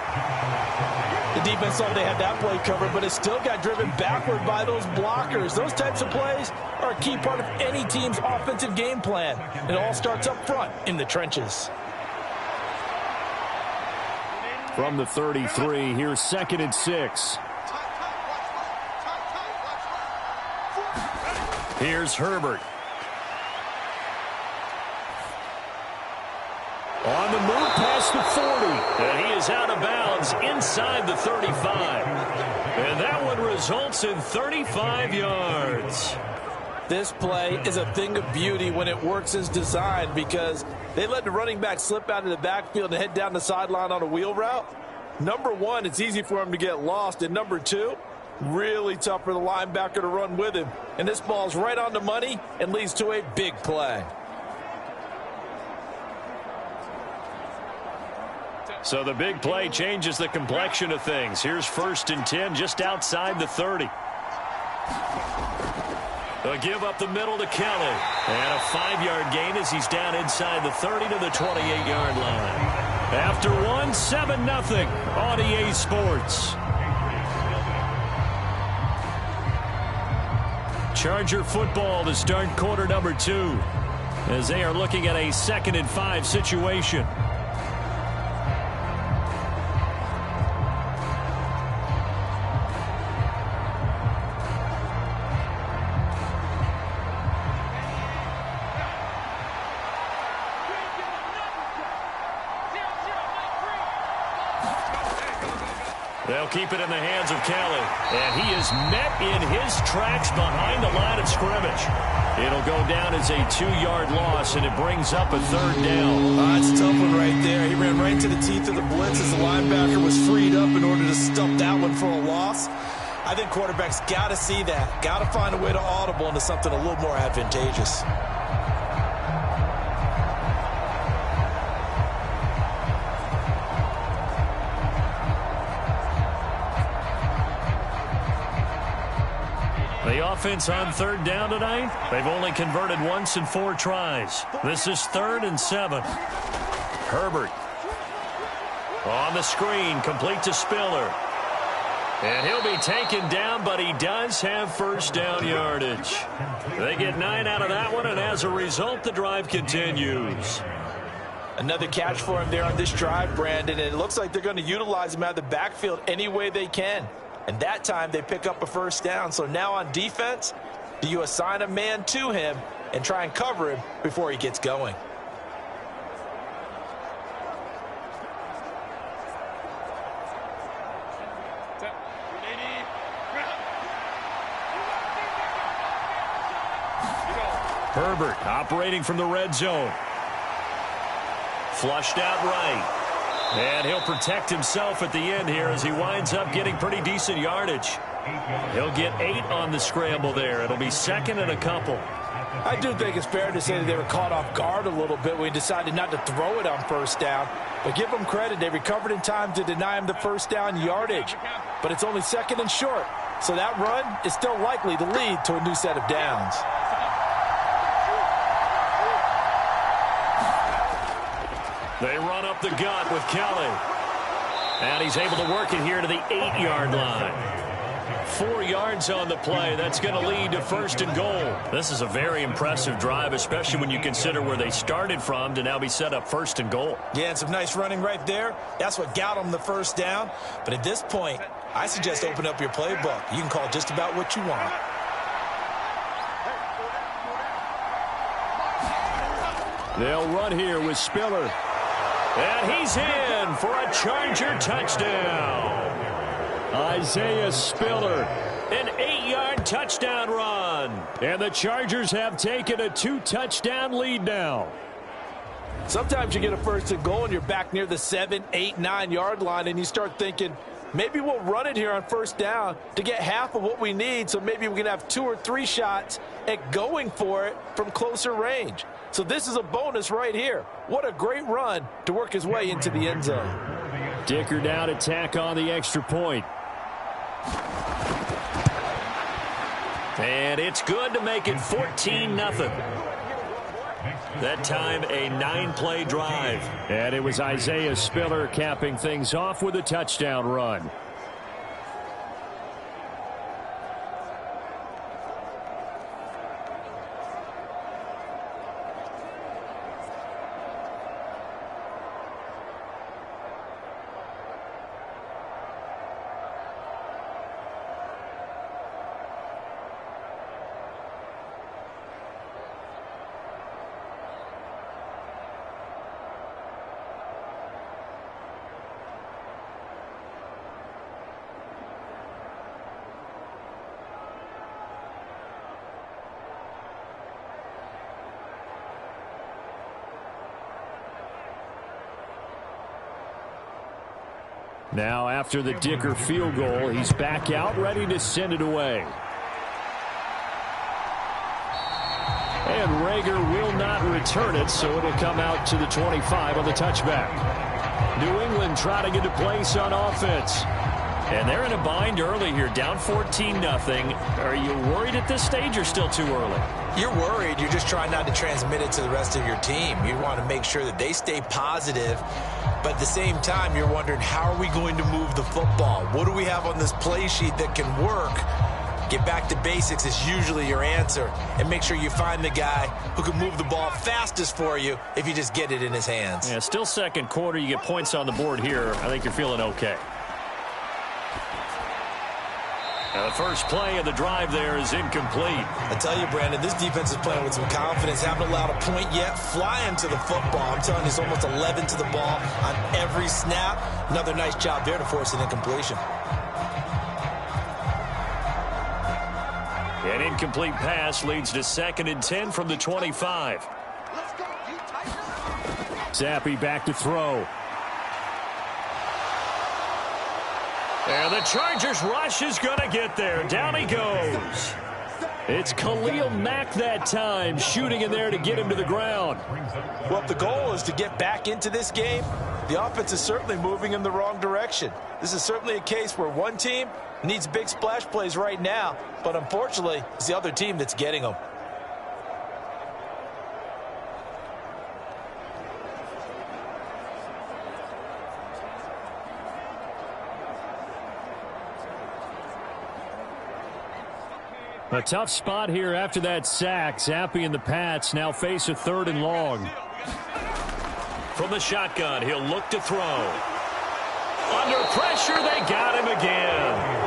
The defense thought they had that play covered, but it still got driven backward by those blockers. Those types of plays are a key part of any team's offensive game plan. It all starts up front in the trenches. From the 33, here's 2nd and 6. Here's Herbert. On the move past the 40. And he is out of bounds inside the 35. And that one results in 35 yards. This play is a thing of beauty when it works as designed because they let the running back slip out of the backfield and head down the sideline on a wheel route. Number one, it's easy for him to get lost. And number two, really tough for the linebacker to run with him. And this ball's right on the money and leads to a big play. So the big play changes the complexion of things. Here's 1st and 10 just outside the 30. A give up the middle to Kelly. And a 5-yard gain as he's down inside the 30 to the 28-yard line. After one, 7-0 on EA Sports. Charger football to start quarter number 2 as they are looking at a 2nd and 5 situation. They'll keep it in the hands of Kelly. And he is met in his tracks behind the line of scrimmage. It'll go down as a 2-yard loss, and it brings up a 3rd down. That's a tough one right there. He ran right to the teeth of the blitz as the linebacker was freed up in order to stuff that one for a loss. I think quarterbacks got to see that. Got to find a way to audible into something a little more advantageous. The offense on 3rd down tonight, they've only converted once in 4 tries. This is 3rd and 7. Herbert on the screen, complete to Spiller. And he'll be taken down, but he does have 1st down yardage. They get 9 out of that one, and as a result, the drive continues. Another catch for him there on this drive, Brandon, and it looks like they're going to utilize him out of the backfield any way they can. And that time they pick up a 1st down. So now on defense, do you assign a man to him and try and cover him before he gets going? Herbert operating from the red zone. Flushed out right. And he'll protect himself at the end here as he winds up getting pretty decent yardage. He'll get 8 on the scramble there. It'll be 2nd and a couple. I do think it's fair to say that they were caught off guard a little bit when he decided not to throw it on 1st down. But give them credit. They recovered in time to deny him the 1st down yardage. But it's only 2nd and short. So that run is still likely to lead to a new set of downs. They run up the gut with Kelly. And he's able to work it here to the 8-yard line. 4 yards on the play. That's going to lead to 1st and goal. This is a very impressive drive, especially when you consider where they started from to now be set up 1st and goal. Yeah, and some nice running right there. That's what got them the first down. But at this point, I suggest open up your playbook. You can call just about what you want. They'll run here with Spiller. And he's in for a Charger touchdown. Isaiah Spiller. An 8-yard touchdown run. And the Chargers have taken a 2-touchdown lead now. Sometimes you get a 1st and goal and you're back near the 7, 8, 9-yard line and you start thinking, maybe we'll run it here on 1st down to get half of what we need, so maybe we can have 2 or 3 shots at going for it from closer range. So this is a bonus right here. What a great run to work his way into the end zone. Dicker down to tack on the extra point. And it's good to make it 14-0. That time a 9-play drive. And it was Isaiah Spiller capping things off with a touchdown run. Now, after the Dicker field goal, he's back out, ready to send it away. And Rager will not return it, so it'll come out to the 25 on the touchback. New England trying to get a place on offense. And they're in a bind early here, down 14-0. Are you worried at this stage or still too early? You're worried. You're just trying not to transmit it to the rest of your team. You want to make sure that they stay positive. But at the same time, you're wondering, how are we going to move the football? What do we have on this play sheet that can work? Get back to basics is usually your answer. And make sure you find the guy who can move the ball fastest for you if you just get it in his hands. Yeah, still second quarter. You get points on the board here. I think you're feeling okay. The first play of the drive there is incomplete. I tell you, Brandon, this defense is playing with some confidence. Haven't allowed a point yet. Flying to the football. I'm telling you, it's almost 11 to the ball on every snap. Another nice job there to force an incompletion. An incomplete pass leads to 2nd and 10 from the 25. Zappi back to throw. And the Chargers rush is going to get there. Down he goes. It's Khalil Mack that time, shooting in there to get him to the ground. Well, if the goal is to get back into this game, the offense is certainly moving in the wrong direction. This is certainly a case where one team needs big splash plays right now, but unfortunately, it's the other team that's getting them. A tough spot here after that sack. Zappi and the Pats now face a 3rd and long. From the shotgun, he'll look to throw. Under pressure, they got him again.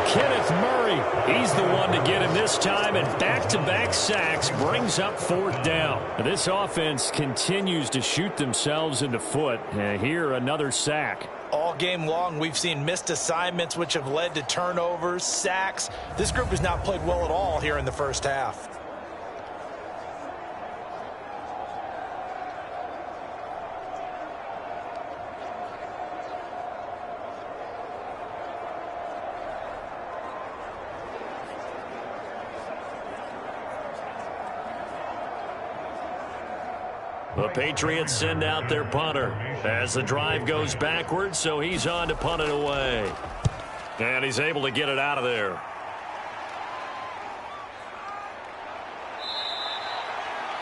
Kenneth Murray, he's the one to get him this time, and back-to-back sacks brings up 4th down. This offense continues to shoot themselves in the foot. Here, another sack. All game long, we've seen missed assignments, which have led to turnovers, sacks. This group has not played well at all here in the first half. The Patriots send out their punter as the drive goes backwards, so he's on to punt it away. And he's able to get it out of there.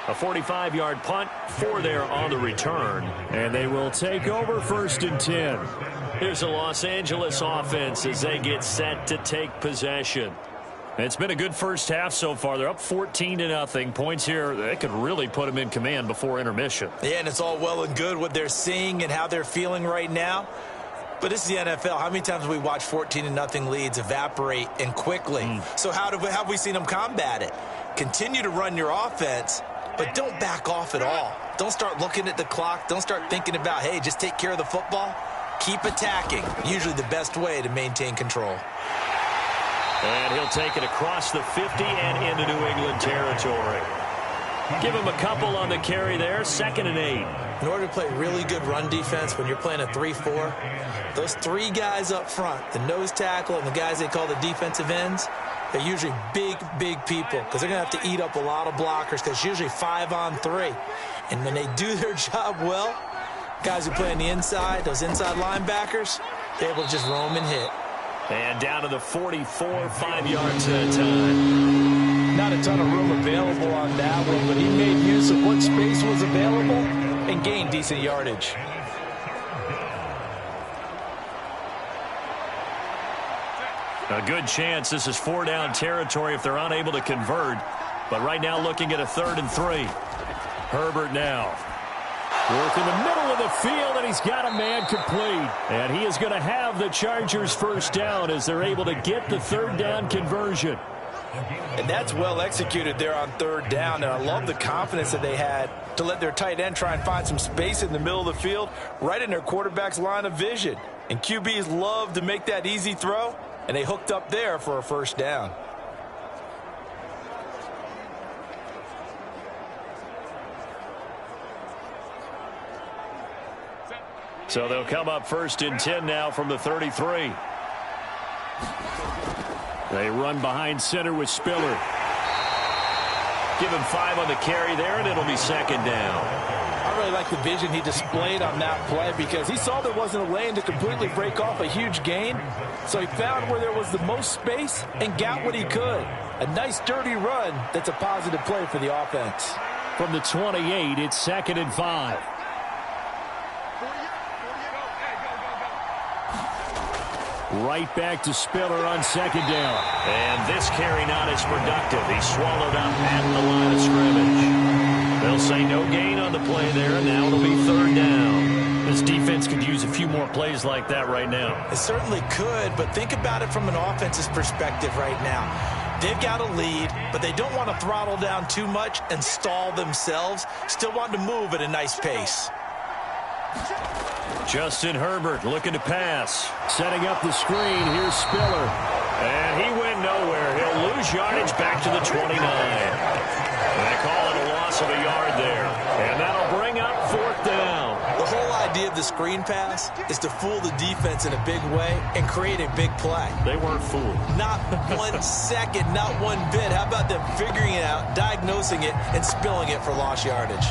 A 45-yard punt, 4 there on the return. And they will take over 1st and 10. Here's the Los Angeles offense as they get set to take possession. It's been a good first half so far. They're up 14-0. Points here, they could really put them in command before intermission. Yeah, and it's all well and good what they're seeing and how they're feeling right now. But this is the NFL. How many times have we watched 14-0 leads evaporate and quickly? So how have we seen them combat it? Continue to run your offense, but don't back off at all. Don't start looking at the clock. Don't start thinking about, hey, just take care of the football. Keep attacking. Usually the best way to maintain control. And he'll take it across the 50 and into New England territory. Give him a couple on the carry there. 2nd and 8. In order to play really good run defense when you're playing a 3-4, those 3 guys up front, the nose tackle and the guys they call the defensive ends, they're usually big people because they're going to have to eat up a lot of blockers because it's usually 5-on-3. And when they do their job well, guys who play on the inside, those inside linebackers, they're able to just roam and hit. And down to the 44, 5 yards at a time. Not a ton of room available on that one, but he made use of what space was available and gained decent yardage. A good chance this is 4-down territory if they're unable to convert. But right now looking at a 3rd and 3. Herbert now. Work in the middle of the field, and he's got a man complete. And he is going to have the Chargers first down as they're able to get the 3rd down conversion. And that's well executed there on 3rd down. And I love the confidence that they had to let their tight end try and find some space in the middle of the field, right in their quarterback's line of vision. And QBs love to make that easy throw, and they hooked up there for a 1st down. So they'll come up 1st and 10 now from the 33. They run behind center with Spiller. Give him 5 on the carry there, and it'll be 2nd down. I really like the vision he displayed on that play because he saw there wasn't a lane to completely break off a huge gain. So he found where there was the most space and got what he could. A nice, dirty run that's a positive play for the offense. From the 28, it's 2nd and 5. Right back to Spiller on 2nd down. And this carry not as productive. He's swallowed up at the line of scrimmage. They'll say no gain on the play there. Now it'll be 3rd down. This defense could use a few more plays like that right now. It certainly could, but think about it from an offense's perspective right now. They've got a lead, but they don't want to throttle down too much and stall themselves. Still want to move at a nice pace. Justin Herbert looking to pass. Setting up the screen. Here's Spiller. And he went nowhere. He'll lose yardage back to the 29. They call it a loss of a yard there. And that'll bring up 4th down. The whole idea of the screen pass is to fool the defense in a big way and create a big play. They weren't fooled. Not 1 second, not one bit. How about them figuring it out, diagnosing it, and spilling it for lost yardage?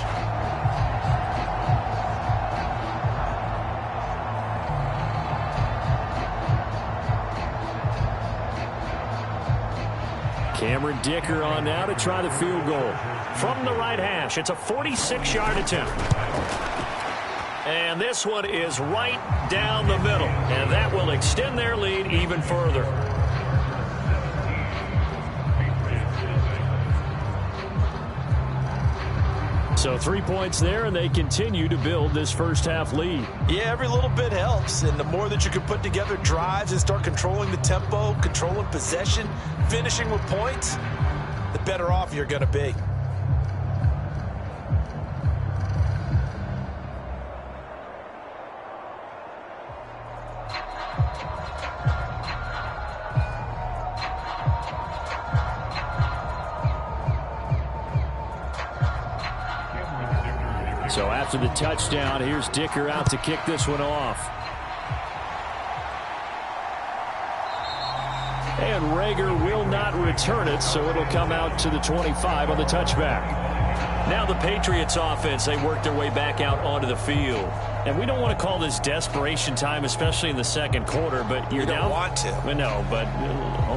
Cameron Dicker on now to try the field goal. From the right hash, it's a 46-yard attempt. And this one is right down the middle. And that will extend their lead even further. So 3 points there, and they continue to build this first half lead. Yeah, every little bit helps, and the more that you can put together drives and start controlling the tempo, controlling possession, finishing with points, the better off you're going to be. So after the touchdown, here's Dicker out to kick this one off. And Rager will not return it, so it'll come out to the 25 on the touchback. Now the Patriots offense, they work their way back out onto the field. And we don't want to call this desperation time, especially in the second quarter, but you're down. You don't want to. Well, no, but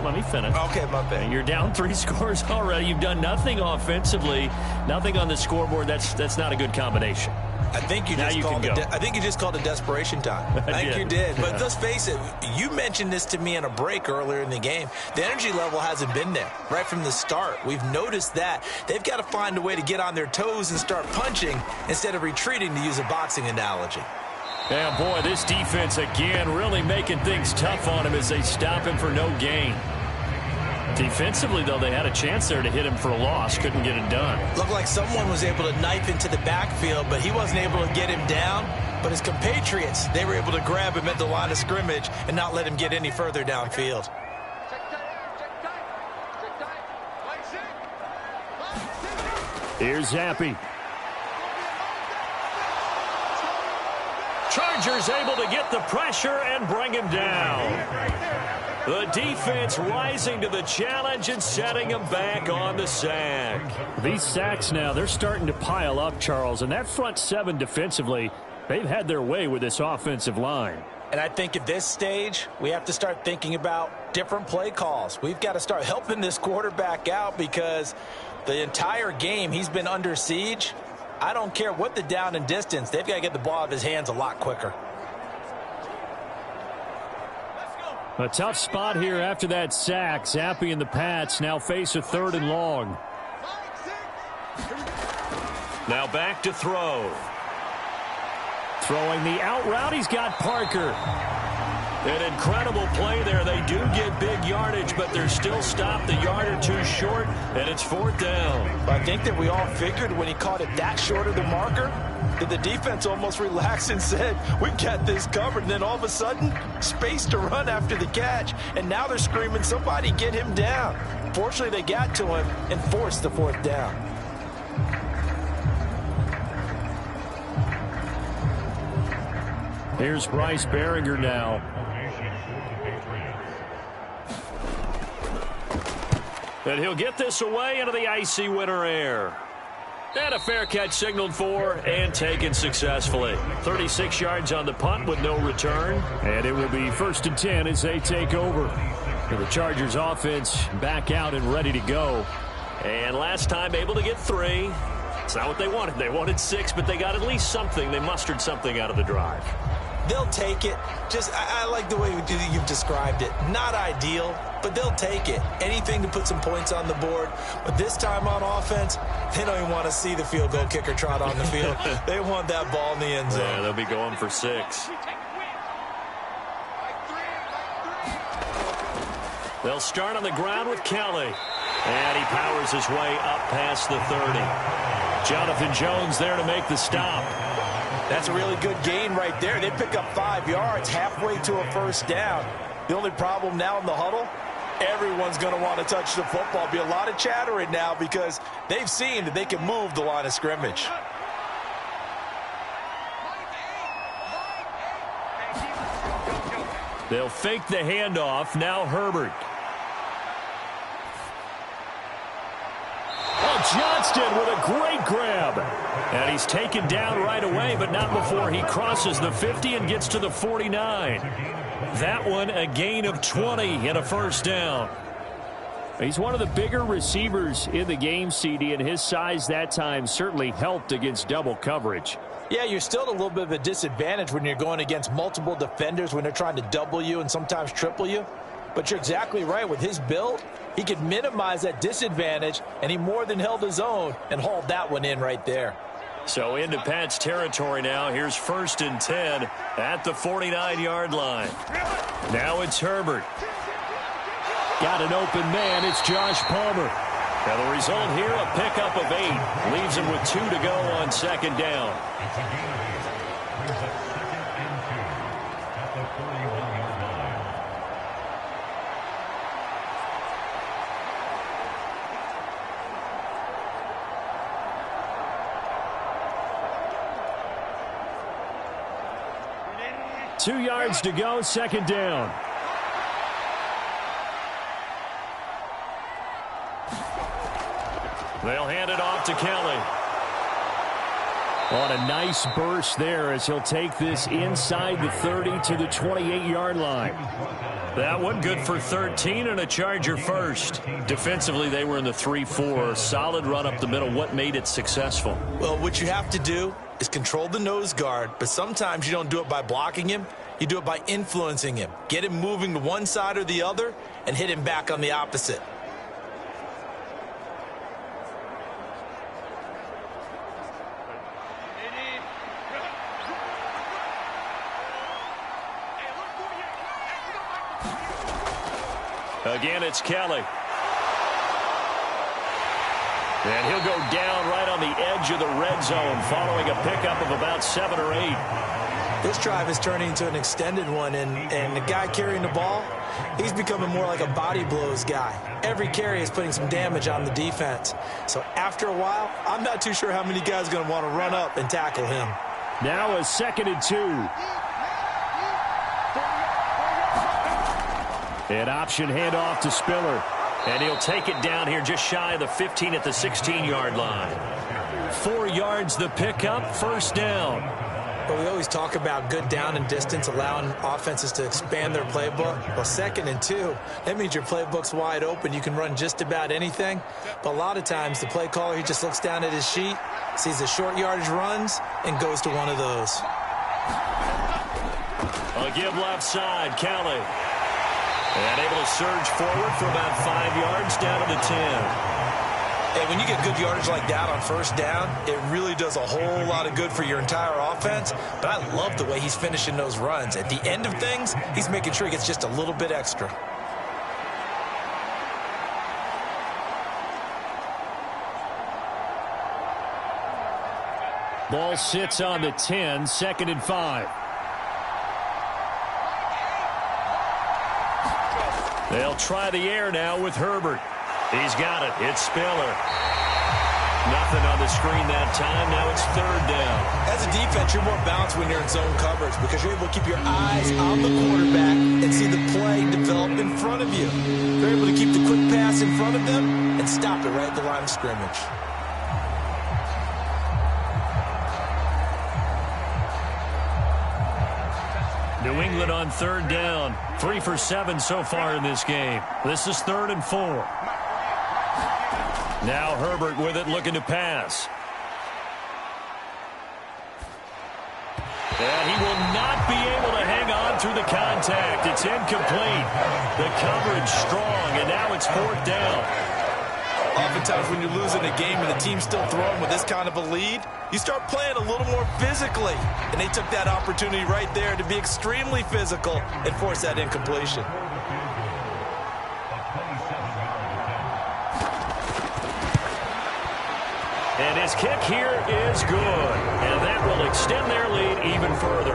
let me finish. Okay, my bad. You're down 3 scores already. You've done nothing offensively, nothing on the scoreboard. That's not a good combination. I think you just called it desperation time. I think you did. But let's face it, you mentioned this to me in a break earlier in the game. The energy level hasn't been there right from the start. We've noticed that. They've got to find a way to get on their toes and start punching instead of retreating, to use a boxing analogy. Yeah, boy, this defense again really making things tough on him as they stop him for no gain. Defensively, though, they had a chance there to hit him for a loss. Couldn't get it done. Looked like someone was able to knife into the backfield, but he wasn't able to get him down. But his compatriots, they were able to grab him at the line of scrimmage and not let him get any further downfield. Here's Zappi. Chargers able to get the pressure and bring him down. The defense rising to the challenge and setting him back on the sack. These sacks now, they're starting to pile up, Charles. And that front seven defensively, they've had their way with this offensive line. And I think at this stage, we have to start thinking about different play calls. We've got to start helping this quarterback out because the entire game he's been under siege. I don't care what the down and distance. They've got to get the ball out of his hands a lot quicker. A tough spot here after that sack. Zappi and the Pats now face a 3rd and long. Now back to throw. Throwing the out route, he's got Parker. An incredible play there. They do get big yardage, but they're still stopped a yard or two short, and it's 4th down. I think that we all figured when he caught it that short of the marker, that the defense almost relaxed and said, we got this covered. And then all of a sudden, space to run after the catch. And now they're screaming, somebody get him down. Fortunately, they got to him and forced the 4th down. Here's Bryce Behringer now. And he'll get this away into the icy winter air. And a fair catch signaled for and taken successfully. 36 yards on the punt with no return. And it will be 1st and 10 as they take over. And the Chargers offense back out and ready to go. And last time able to get 3. It's not what they wanted. They wanted 6, but they got at least something. They mustered something out of the drive. They'll take it. I like the way you've described it. Not ideal, but they'll take it. Anything to put some points on the board. But this time on offense, they don't even want to see the field goal kicker trot on the field. They want that ball in the end zone. Yeah, they'll be going for 6. They'll start on the ground with Kelly. And he powers his way up past the 30. Jonathan Jones there to make the stop. That's a really good gain right there. They pick up 5 yards halfway to a 1st down. The only problem now in the huddle, everyone's going to want to touch the football. Be a lot of chattering now because they've seen that they can move the line of scrimmage. They'll fake the handoff. Now Herbert. Johnston with a great grab. And he's taken down right away, but not before he crosses the 50 and gets to the 49. That one a gain of 20 and a 1st down. He's one of the bigger receivers in the game, CD, and his size that time certainly helped against double coverage. Yeah, you're still at a little bit of a disadvantage when you're going against multiple defenders when they're trying to double you and sometimes triple you. But you're exactly right. With his build, he could minimize that disadvantage, and he more than held his own and hauled that one in right there. So into Pat's territory now. Here's 1st and 10 at the 49-yard line. Now it's Herbert. Got an open man. It's Josh Palmer. Now the result here, a pickup of 8. Leaves him with 2 to go on 2nd down. It's a gain of 8. Brings up 2nd and 2 at the 41-yard line. Two yards to go, 2nd down. They'll hand it off to Kelly. On a nice burst there as he'll take this inside the 30 to the 28-yard line. That one good for 13 and a Charger first. Defensively, they were in the 3-4. Solid run up the middle. What made it successful? Well, what you have to do is control the nose guard, but sometimes you don't do it by blocking him. You do it by influencing him. Get him moving to one side or the other and hit him back on the opposite. Again, it's Kelly. And he'll go down right on the edge of the red zone following a pickup of about 7 or 8. This drive is turning into an extended one, and the guy carrying the ball, he's becoming more like a body blows guy. Every carry is putting some damage on the defense. So after a while, I'm not too sure how many guys are going to want to run up and tackle him. Now a 2nd and 2. An option handoff to Spiller. And he'll take it down here just shy of the 15 at the 16-yard line. 4 yards the pickup, first down. But we always talk about good down and distance, allowing offenses to expand their playbook. Well, 2nd and 2, that means your playbook's wide open. You can run just about anything. But a lot of times, the play caller, he just looks down at his sheet, sees the short yardage runs, and goes to one of those. A give left side, Kelly. And able to surge forward for about 5 yards down to the 10. Hey, when you get good yardage like that on first down, it really does a whole lot of good for your entire offense. But I love the way he's finishing those runs. At the end of things, he's making sure he gets just a little bit extra. Ball sits on the 10, 2nd and 5. They'll try the air now with Herbert. He's got it. It's Spiller. Nothing on the screen that time. Now it's 3rd down. As a defense, you're more balanced when you're in zone coverage because you're able to keep your eyes on the quarterback and see the play develop in front of you. You're able to keep the quick pass in front of them and stop it right at the line of scrimmage. New England on 3rd down. 3 for 7 so far in this game. This is 3rd and 4. Now Herbert with it, looking to pass. And he will not be able to hang on through the contact. It's incomplete. The coverage strong, and now it's 4th down. Oftentimes when you're losing a game and the team's still throwing with this kind of a lead, you start playing a little more physically. And they took that opportunity right there to be extremely physical and force that incompletion. And his kick here is good. And that will extend their lead even further.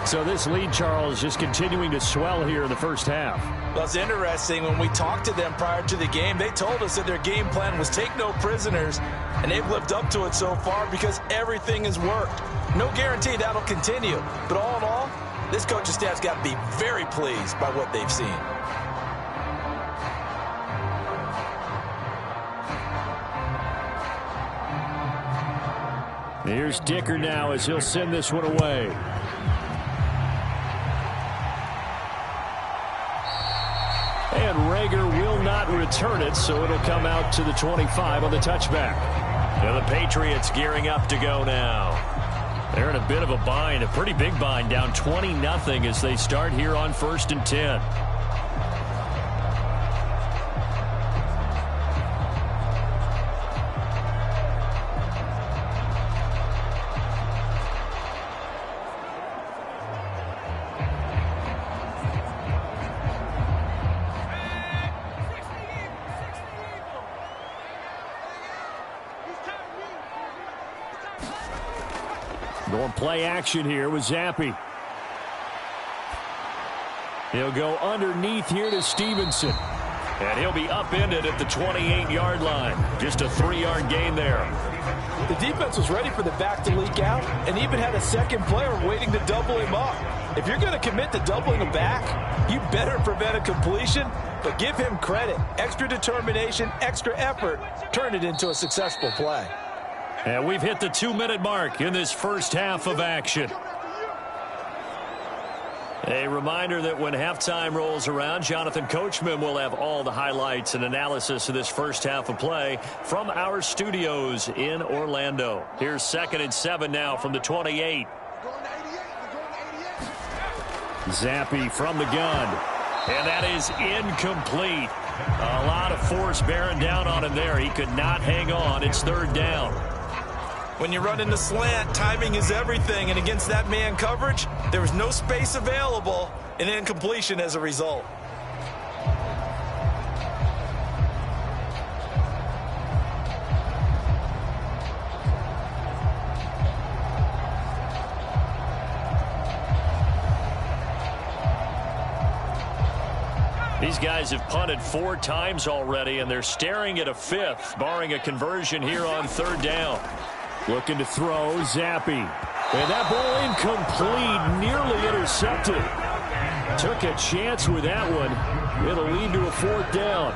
So this lead, Charles, just continuing to swell here in the first half. Well, it's interesting. When we talked to them prior to the game, they told us that their game plan was take no prisoners, and they've lived up to it so far because everything has worked. No guarantee that'll continue, but all in all, this coaching staff's got to be very pleased by what they've seen. Here's Dicker now as he'll send this one away. And Rager will not return it, so it'll come out to the 25 on the touchback. And the Patriots gearing up to go now. They're in a bit of a bind, a pretty big bind, down 20-0 as they start here on 1st and 10. Going play action here with Zappi. He'll go underneath here to Stevenson. And he'll be upended at the 28-yard line. Just a 3-yard gain there. The defense was ready for the back to leak out and even had a second player waiting to double him up. If you're going to commit to doubling a back, you better prevent a completion, but give him credit. Extra determination, extra effort, turn it into a successful play. And we've hit the 2-minute mark in this first half of action. A reminder that when halftime rolls around, Jonathan Coachman will have all the highlights and analysis of this first half of play from our studios in Orlando. Here's 2nd and 7 now from the 28. Zappi from the gun. And that is incomplete. A lot of force bearing down on him there. He could not hang on. It's 3rd down. When you run in the slant, timing is everything, and against that man coverage, there was no space available, and incompletion as a result. These guys have punted 4 times already, and they're staring at a 5th, barring a conversion here on 3rd down. Looking to throw, Zappi. And that ball incomplete, nearly intercepted. Took a chance with that one. It'll lead to a 4th down.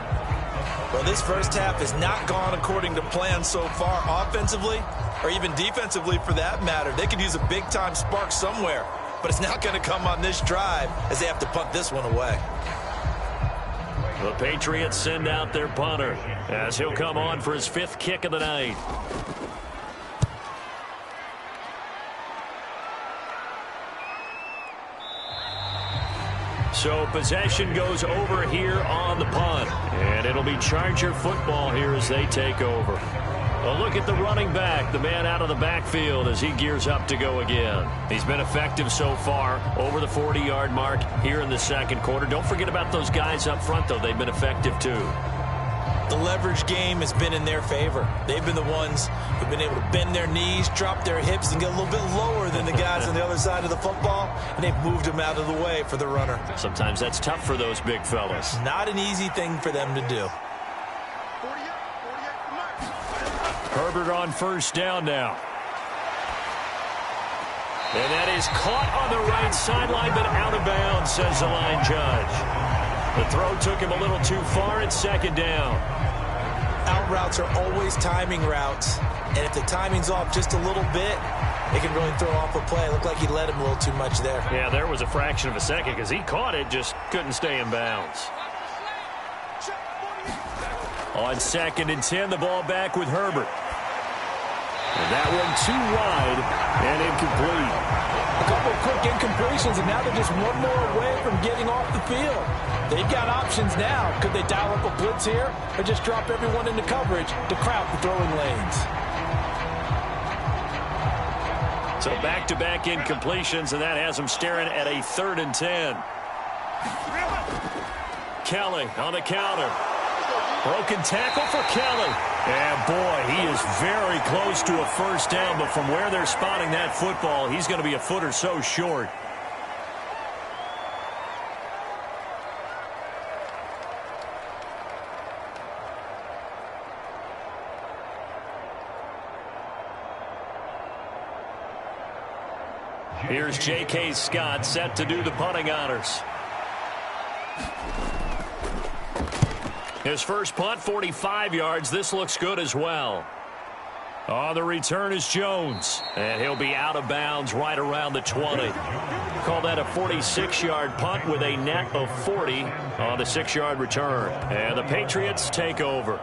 Well, this first half has not gone according to plan so far, offensively or even defensively for that matter. They could use a big-time spark somewhere, but it's not going to come on this drive as they have to punt this one away. The Patriots send out their punter as he'll come on for his 5th kick of the night. So possession goes over here on the punt, and it'll be Charger football here as they take over. Well, look at the running back, the man out of the backfield as he gears up to go again. He's been effective so far, over the 40-yard mark here in the 2nd quarter. Don't forget about those guys up front, though. They've been effective, too. The leverage game has been in their favor. They've been the ones who've been able to bend their knees, drop their hips, and get a little bit lower than the guys on the other side of the football, and they've moved them out of the way for the runner. Sometimes that's tough for those big fellas. Not an easy thing for them to do. Herbert on 1st down now. And that is caught on the right sideline, but out of bounds, says the line judge. The throw took him a little too far at 2nd down. Out routes are always timing routes, and if the timing's off just a little bit, it can really throw off a play. It looked like he led him a little too much there. Yeah, there was a fraction of a second because he caught it, just couldn't stay in bounds. On 2nd and 10, the ball back with Herbert. And that one too wide and incomplete. A couple of quick incompletions, and now they're just one more away from getting off the field. They've got options now. Could they dial up a blitz here or just drop everyone into coverage to crowd the throwing lanes? So back-to-back incompletions, and that has them staring at a 3rd and 10. Kelly on the counter. Broken tackle for Kelly. And boy, he is very close to a 1st down, but from where they're spotting that football, he's going to be a foot or so short. Here's J.K. Scott set to do the punting honors. His first punt, 45 yards. This looks good as well. On the return is Jones, and he'll be out of bounds right around the 20. Call that a 46-yard punt with a net of 40 on the 6-yard return. And the Patriots take over.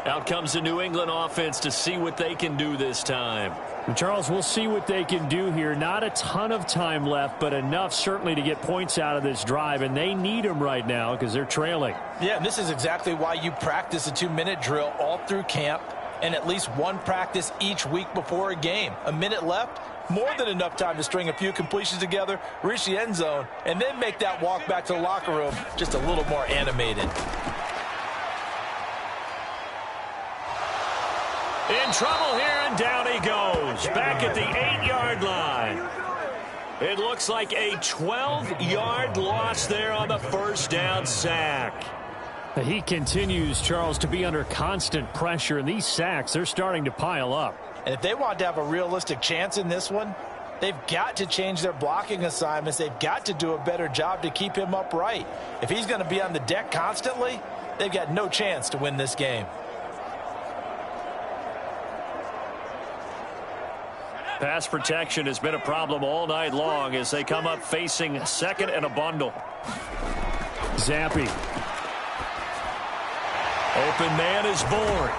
Out comes the New England offense to see what they can do this time. Charles, we'll see what they can do here. Not a ton of time left, but enough certainly to get points out of this drive, and they need them right now because they're trailing. Yeah, this is exactly why you practice a 2-minute drill all through camp and at least one practice each week before a game. A minute left, more than enough time to string a few completions together, reach the end zone, and then make that walk back to the locker room just a little more animated. In trouble here, and down he goes. Back at the 8-yard line. It looks like a 12-yard loss there on the 1st down sack. He continues, Charles, to be under constant pressure, and these sacks, they're starting to pile up. And if they want to have a realistic chance in this one, they've got to change their blocking assignments. They've got to do a better job to keep him upright. If he's going to be on the deck constantly, they've got no chance to win this game. Pass protection has been a problem all night long as they come up facing second and a bundle. Zampi. Open man is born.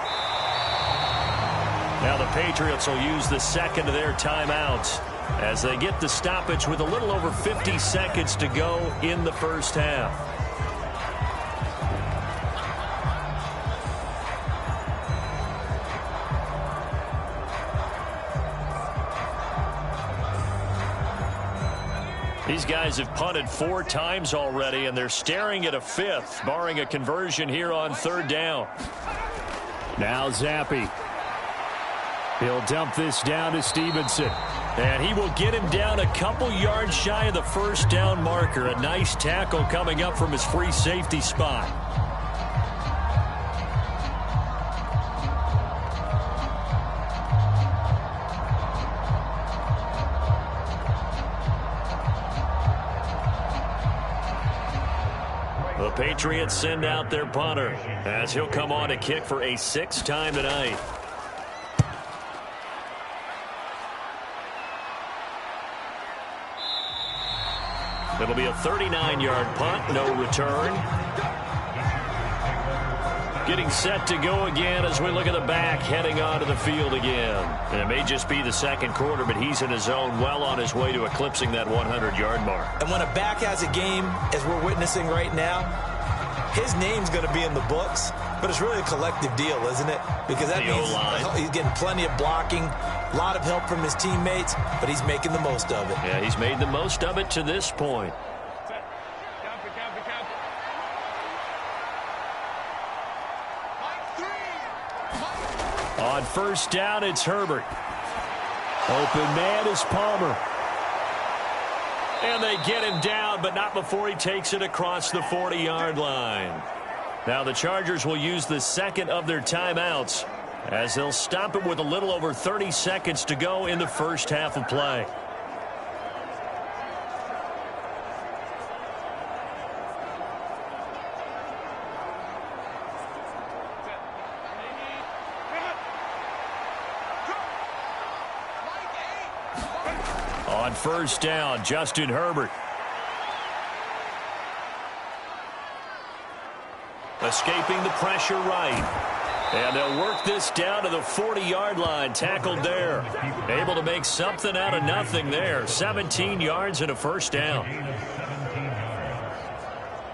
Now the Patriots will use the second of their timeouts as they get the stoppage with a little over 50 seconds to go in the first half. These guys have punted 4 times already, and they're staring at a 5th, barring a conversion here on 3rd down. Now Zampi. He'll dump this down to Stevenson. And he will get him down a couple yards shy of the first down marker. A nice tackle coming up from his free safety spot. The Patriots send out their punter as he'll come on to kick for a 6th time tonight. It'll be a 39-yard punt, no return. Getting set to go again as we look at the back heading onto the field again. And it may just be the second quarter, but he's in his zone, well on his way to eclipsing that 100-yard mark. And when a back has a game, as we're witnessing right now, his name's going to be in the books, but it's really a collective deal, isn't it? Because that means he's getting plenty of blocking, a lot of help from his teammates, but he's making the most of it. Yeah, he's made the most of it to this point. On first down, it's Herbert. Open man is Palmer. And they get him down, but not before he takes it across the 40-yard line. Now the Chargers will use the second of their timeouts as they'll stop it with a little over 30 seconds to go in the first half of play. On first down, Justin Herbert. Escaping the pressure right. And they'll work this down to the 40-yard line. Tackled there. Able to make something out of nothing there. 17 yards and a first down. Gain of 17 yards.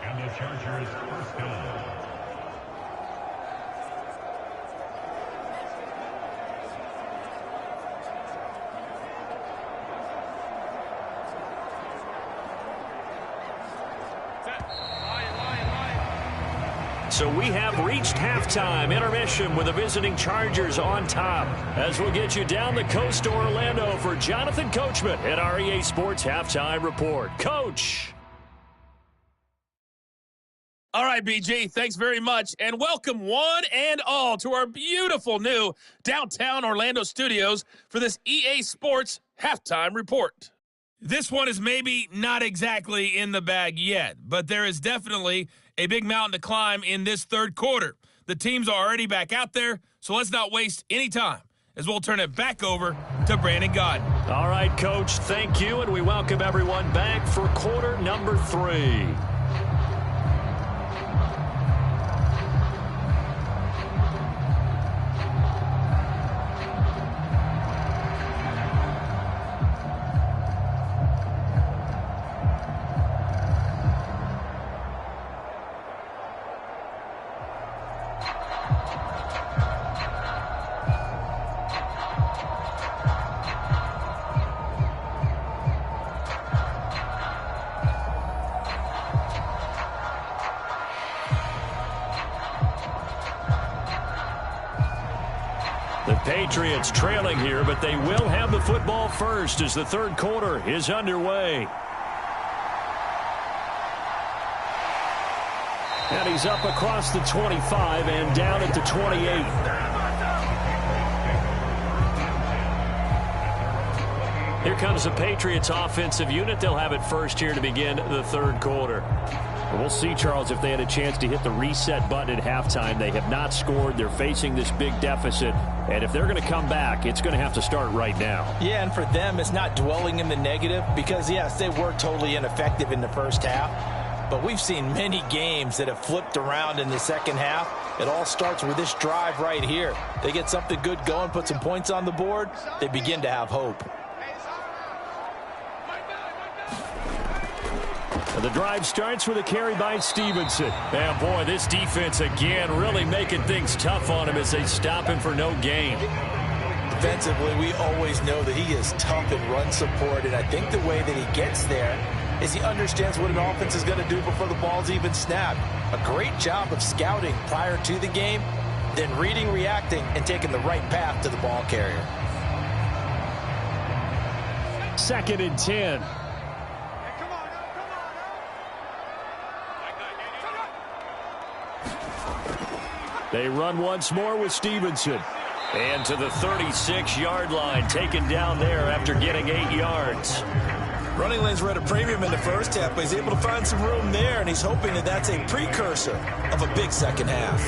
And the Chargers first down. So we have reached halftime intermission with the visiting Chargers on top. As we'll get you down the coast to Orlando for Jonathan Coachman at our EA Sports Halftime Report. Coach. All right, BG, thanks very much. And welcome one and all to our beautiful new downtown Orlando studios for this EA Sports Halftime Report. This one is maybe not exactly in the bag yet, but there is definitely a big mountain to climb in this third quarter. The teams are already back out there, so let's not waste any time as we'll turn it back over to Brandon Godden. All right, Coach, thank you, and we welcome everyone back for quarter number 3. Patriots trailing here, but they will have the football first as the third quarter is underway. And he's up across the 25 and down at the 28. Here comes the Patriots offensive unit. They'll have it first here to begin the third quarter. We'll see, Charles, if they had a chance to hit the reset button at halftime. They have not scored. They're facing this big deficit. And if they're going to come back, it's going to have to start right now. Yeah, and for them, it's not dwelling in the negative because, yes, they were totally ineffective in the first half. But we've seen many games that have flipped around in the second half. It all starts with this drive right here. They get something good going, put some points on the board, they begin to have hope. And the drive starts with a carry by Stevenson. And boy, this defense again really making things tough on him as they stop him for no gain. Defensively, we always know that he is tough in run support, and I think the way that he gets there is he understands what an offense is going to do before the ball's even snapped. A great job of scouting prior to the game, then reading, reacting, and taking the right path to the ball carrier. 2nd and 10. They run once more with Stevenson. And to the 36-yard line, taken down there after getting 8 yards. Running lanes were at a premium in the first half, but he's able to find some room there, and he's hoping that that's a precursor of a big second half.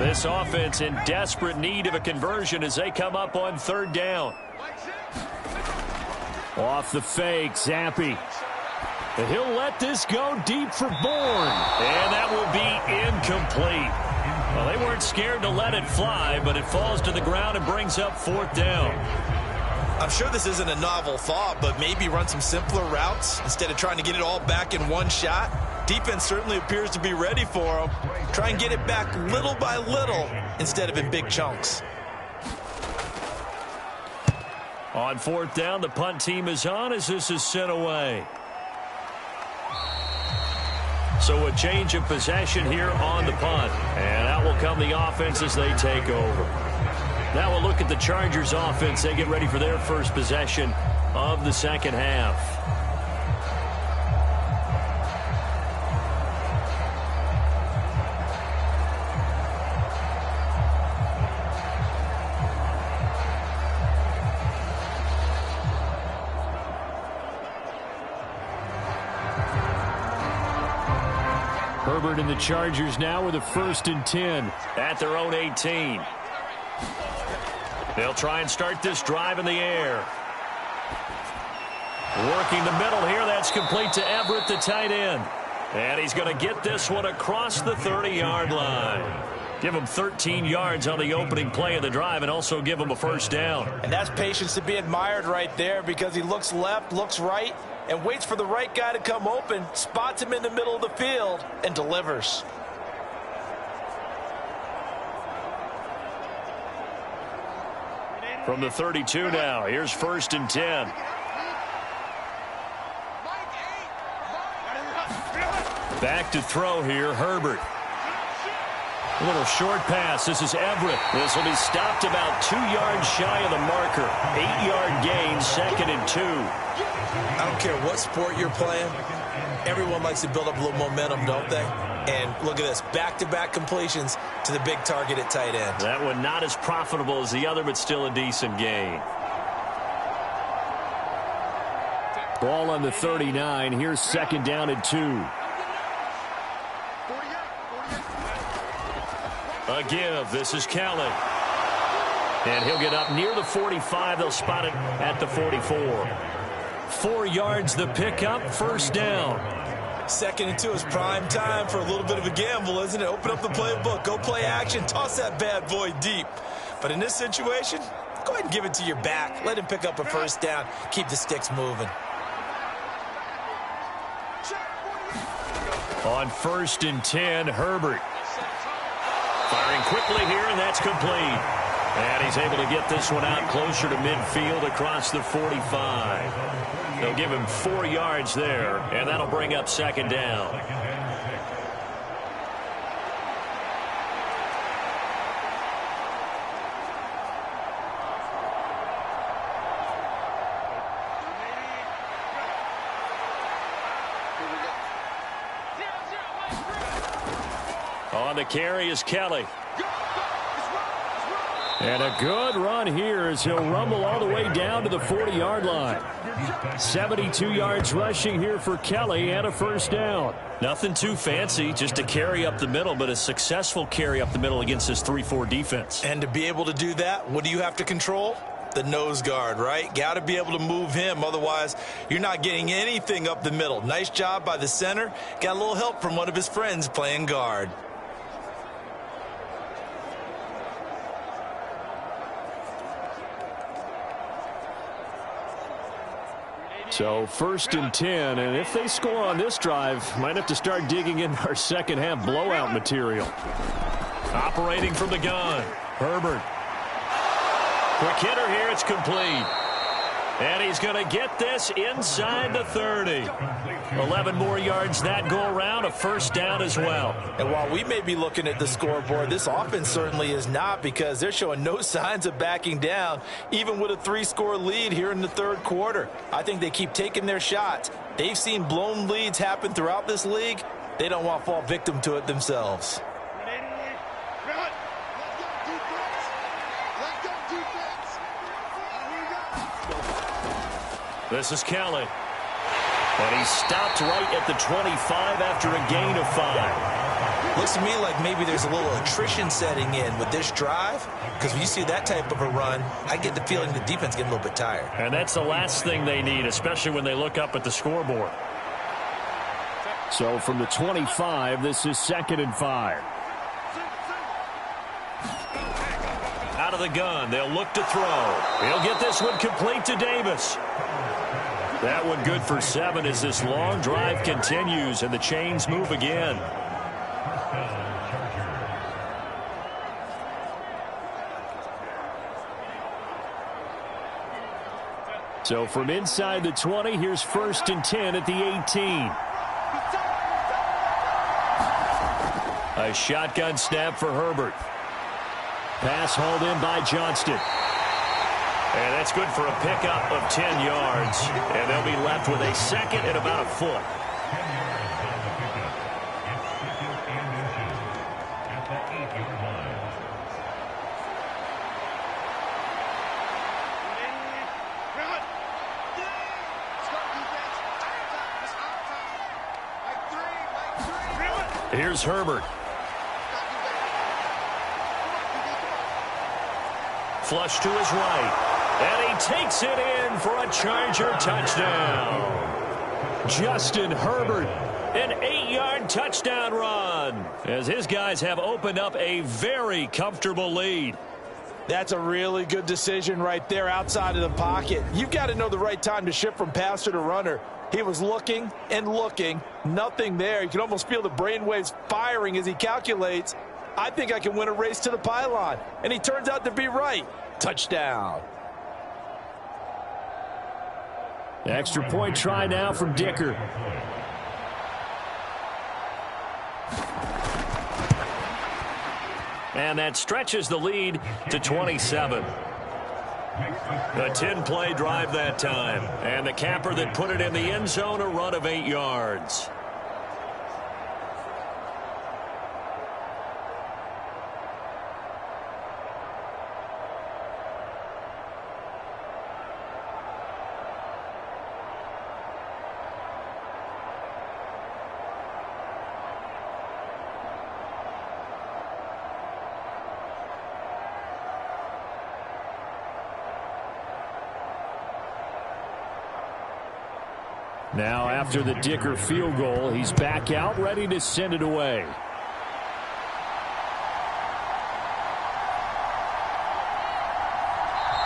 This offense in desperate need of a conversion as they come up on 3rd down. Off the fake, Zappi. And he'll let this go deep for Bourne. And that will be incomplete. Well, they weren't scared to let it fly, but it falls to the ground and brings up 4th down. I'm sure this isn't a novel thought, but maybe run some simpler routes instead of trying to get it all back in one shot. Defense certainly appears to be ready for him. Try and get it back little by little instead of in big chunks. On 4th down, the punt team is on as this is sent away. So a change of possession here on the punt. And out will come the offense as they take over. Now we'll look at the Chargers offense. They get ready for their first possession of the second half. Herbert and the Chargers now with a 1st and 10 at their own 18. They'll try and start this drive in the air. Working the middle here. That's complete to Everett, the tight end. And he's going to get this one across the 30-yard line. Give him 13 yards on the opening play of the drive and also give him a 1st down. And that's patience to be admired right there because he looks left, looks right, and waits for the right guy to come open, spots him in the middle of the field, and delivers. From the 32 now, here's 1st and 10. Back to throw here, Herbert. A little short pass. This is Everett. This will be stopped about 2 yards shy of the marker. 8-yard gain, 2nd and 2. I don't care what sport you're playing. Everyone likes to build up a little momentum, don't they? And look at this, back-to-back completions to the big target at tight end. That one not as profitable as the other, but still a decent gain. Ball on the 39. Here's 2nd down and 2. A give. This is Kelly. And he'll get up near the 45. They'll spot it at the 44. 4 yards the pickup, 1st down. 2nd and 2 is prime time for a little bit of a gamble, isn't it? Open up the playbook, go play action, toss that bad boy deep. But in this situation, go ahead and give it to your back. Let him pick up a 1st down. Keep the sticks moving. On 1st and 10, Herbert. Firing quickly here, and that's complete. And he's able to get this one out closer to midfield across the 45. They'll give him 4 yards there, and that'll bring up 2nd down. On the carry is Kelly. And a good run here as he'll rumble all the way down to the 40-yard line. 72 yards rushing here for Kelly and a first down. Nothing too fancy, just a carry up the middle, but a successful carry up the middle against this 3-4 defense. And to be able to do that, what do you have to control? The nose guard, right? Got to be able to move him. Otherwise, you're not getting anything up the middle. Nice job by the center. Got a little help from one of his friends playing guard. So 1st and 10, and if they score on this drive, might have to start digging in our second half blowout material. Operating from the gun, Herbert. Quick hitter here, it's complete. And he's going to get this inside the 30. 11 more yards that go around, a first down as well. And while we may be looking at the scoreboard, this offense certainly is not, because they're showing no signs of backing down, even with a 3-score lead here in the third quarter. I think they keep taking their shots. They've seen blown leads happen throughout this league. They don't want to fall victim to it themselves. This is Kelly. And he stopped right at the 25 after a gain of 5. Looks to me like maybe there's a little attrition setting in with this drive, because when you see that type of a run, I get the feeling the defense getting a little bit tired. And that's the last thing they need, especially when they look up at the scoreboard. So from the 25, this is 2nd and 5. Out of the gun, they'll look to throw. He'll get this one complete to Davis. That one good for 7 as this long drive continues and the chains move again. So from inside the 20, here's 1st and 10 at the 18. A shotgun snap for Herbert. Pass hauled in by Johnston. And that's good for a pickup of 10 yards. And they'll be left with a second and about a foot. Here's Herbert. Flush to his right. And he takes it in for a Charger touchdown. Justin Herbert. An 8-yard touchdown run as his guys have opened up a very comfortable lead. That's a really good decision right there outside of the pocket. You've got to know the right time to shift from passer to runner. He was looking and looking, nothing there. You can almost feel the brainwaves firing as he calculates, I think I can win a race to the pylon. And he turns out to be right. Touchdown. Extra point try now from Dicker. And that stretches the lead to 27. A 10-play drive that time. And the capper that put it in the end zone, a run of 8 yards. Now after the Dicker field goal, he's back out ready to send it away.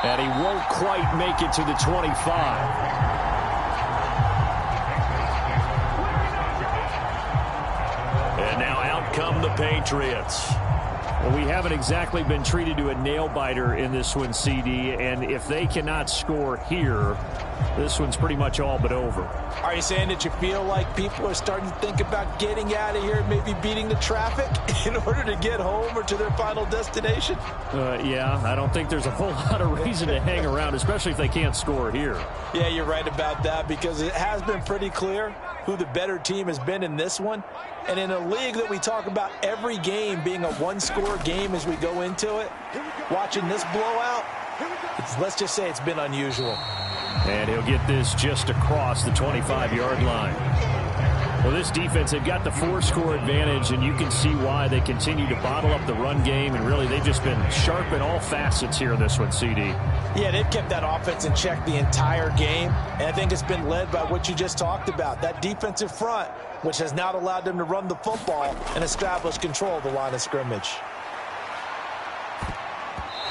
And he won't quite make it to the 25. And now out come the Patriots. Well, we haven't exactly been treated to a nail-biter in this one, CD, and if they cannot score here, this one's pretty much all but over. Are you saying that you feel like people are starting to think about getting out of here and maybe beating the traffic in order to get home or to their final destination? Yeah, I don't think there's a whole lot of reason to hang around, especially if they can't score here. Yeah, you're right about that, because it has been pretty clear who the better team has been in this one. And in a league that we talk about every game being a one-score game as we go into it, watching this blowout, let's just say it's been unusual. And he'll get this just across the 25-yard line. Well, this defense, they've got the 4-score advantage, and you can see why they continue to bottle up the run game, and really they've just been sharp in all facets here in this one, CD. Yeah, they've kept that offense in check the entire game, and I think it's been led by what you just talked about, that defensive front, which has now allowed them to run the football and establish control of the line of scrimmage.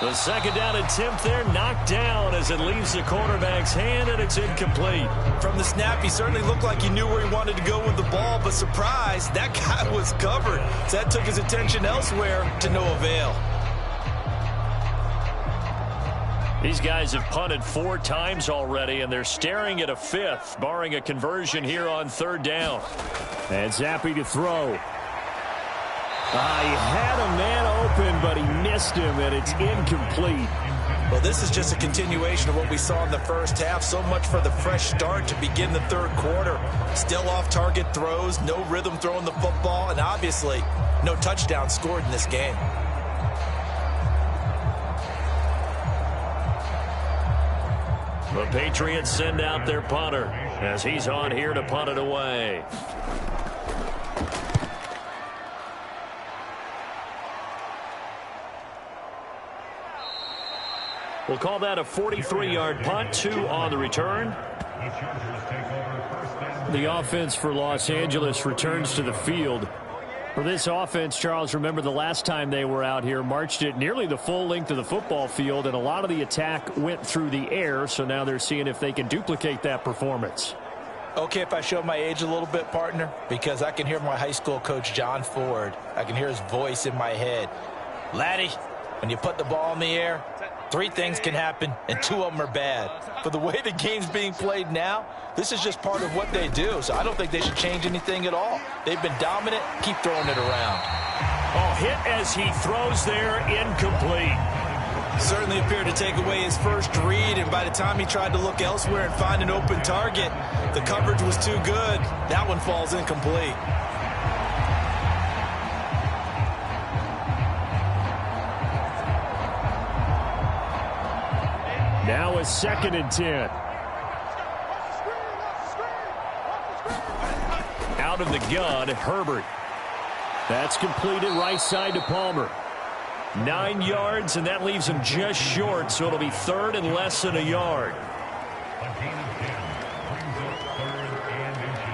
The second down attempt there knocked down as it leaves the quarterback's hand, and it's incomplete. From the snap, he certainly looked like he knew where he wanted to go with the ball, but surprise, that guy was covered. So that took his attention elsewhere to no avail. These guys have punted 4 times already, and they're staring at a 5th, barring a conversion here on 3rd down. And Zappi to throw. He had a man open, but he missed him, and it's incomplete. Well, this is just a continuation of what we saw in the first half. So much for the fresh start to begin the 3rd quarter. Still off-target throws, no rhythm throwing the football, and obviously no touchdown scored in this game. The Patriots send out their punter as he's on here to punt it away. We'll call that a 43-yard punt, 2 on the return. The offense for Los Angeles returns to the field. For this offense, Charles, remember the last time they were out here, marched it nearly the full length of the football field, and a lot of the attack went through the air, so now they're seeing if they can duplicate that performance. Okay, if I show my age a little bit, partner, because I can hear my high school coach, John Ford. I can hear his voice in my head. Laddie, when you put the ball in the air, 3 things can happen, and 2 of them are bad. For the way the game's being played now, this is just part of what they do, so I don't think they should change anything at all. They've been dominant. Keep throwing it around. Hit as he throws there, incomplete. Certainly appeared to take away his first read, and by the time he tried to look elsewhere and find an open target, the coverage was too good. That one falls incomplete. Now a 2nd and 10. Out of the gun, Herbert. That's completed right side to Palmer. 9 yards, and that leaves him just short, so it'll be 3rd and less than a yard. A gain of 10 brings up 3rd and inches.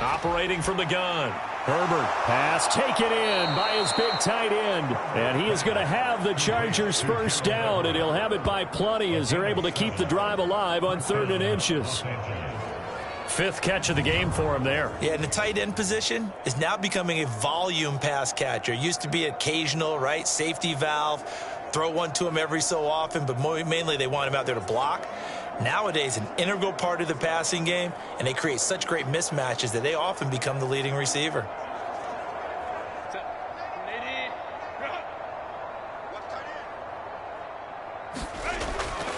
Operating from the gun. Herbert, pass taken in by his big tight end. And he is going to have the Chargers first down, and he'll have it by plenty as they're able to keep the drive alive on 3rd and inches. 5th catch of the game for him there. Yeah, and the tight end position is now becoming a volume pass catcher. Used to be occasional, right? Safety valve. Throw one to him every so often, but mainly they want him out there to block. Nowadays, an integral part of the passing game, and they create such great mismatches that they often become the leading receiver.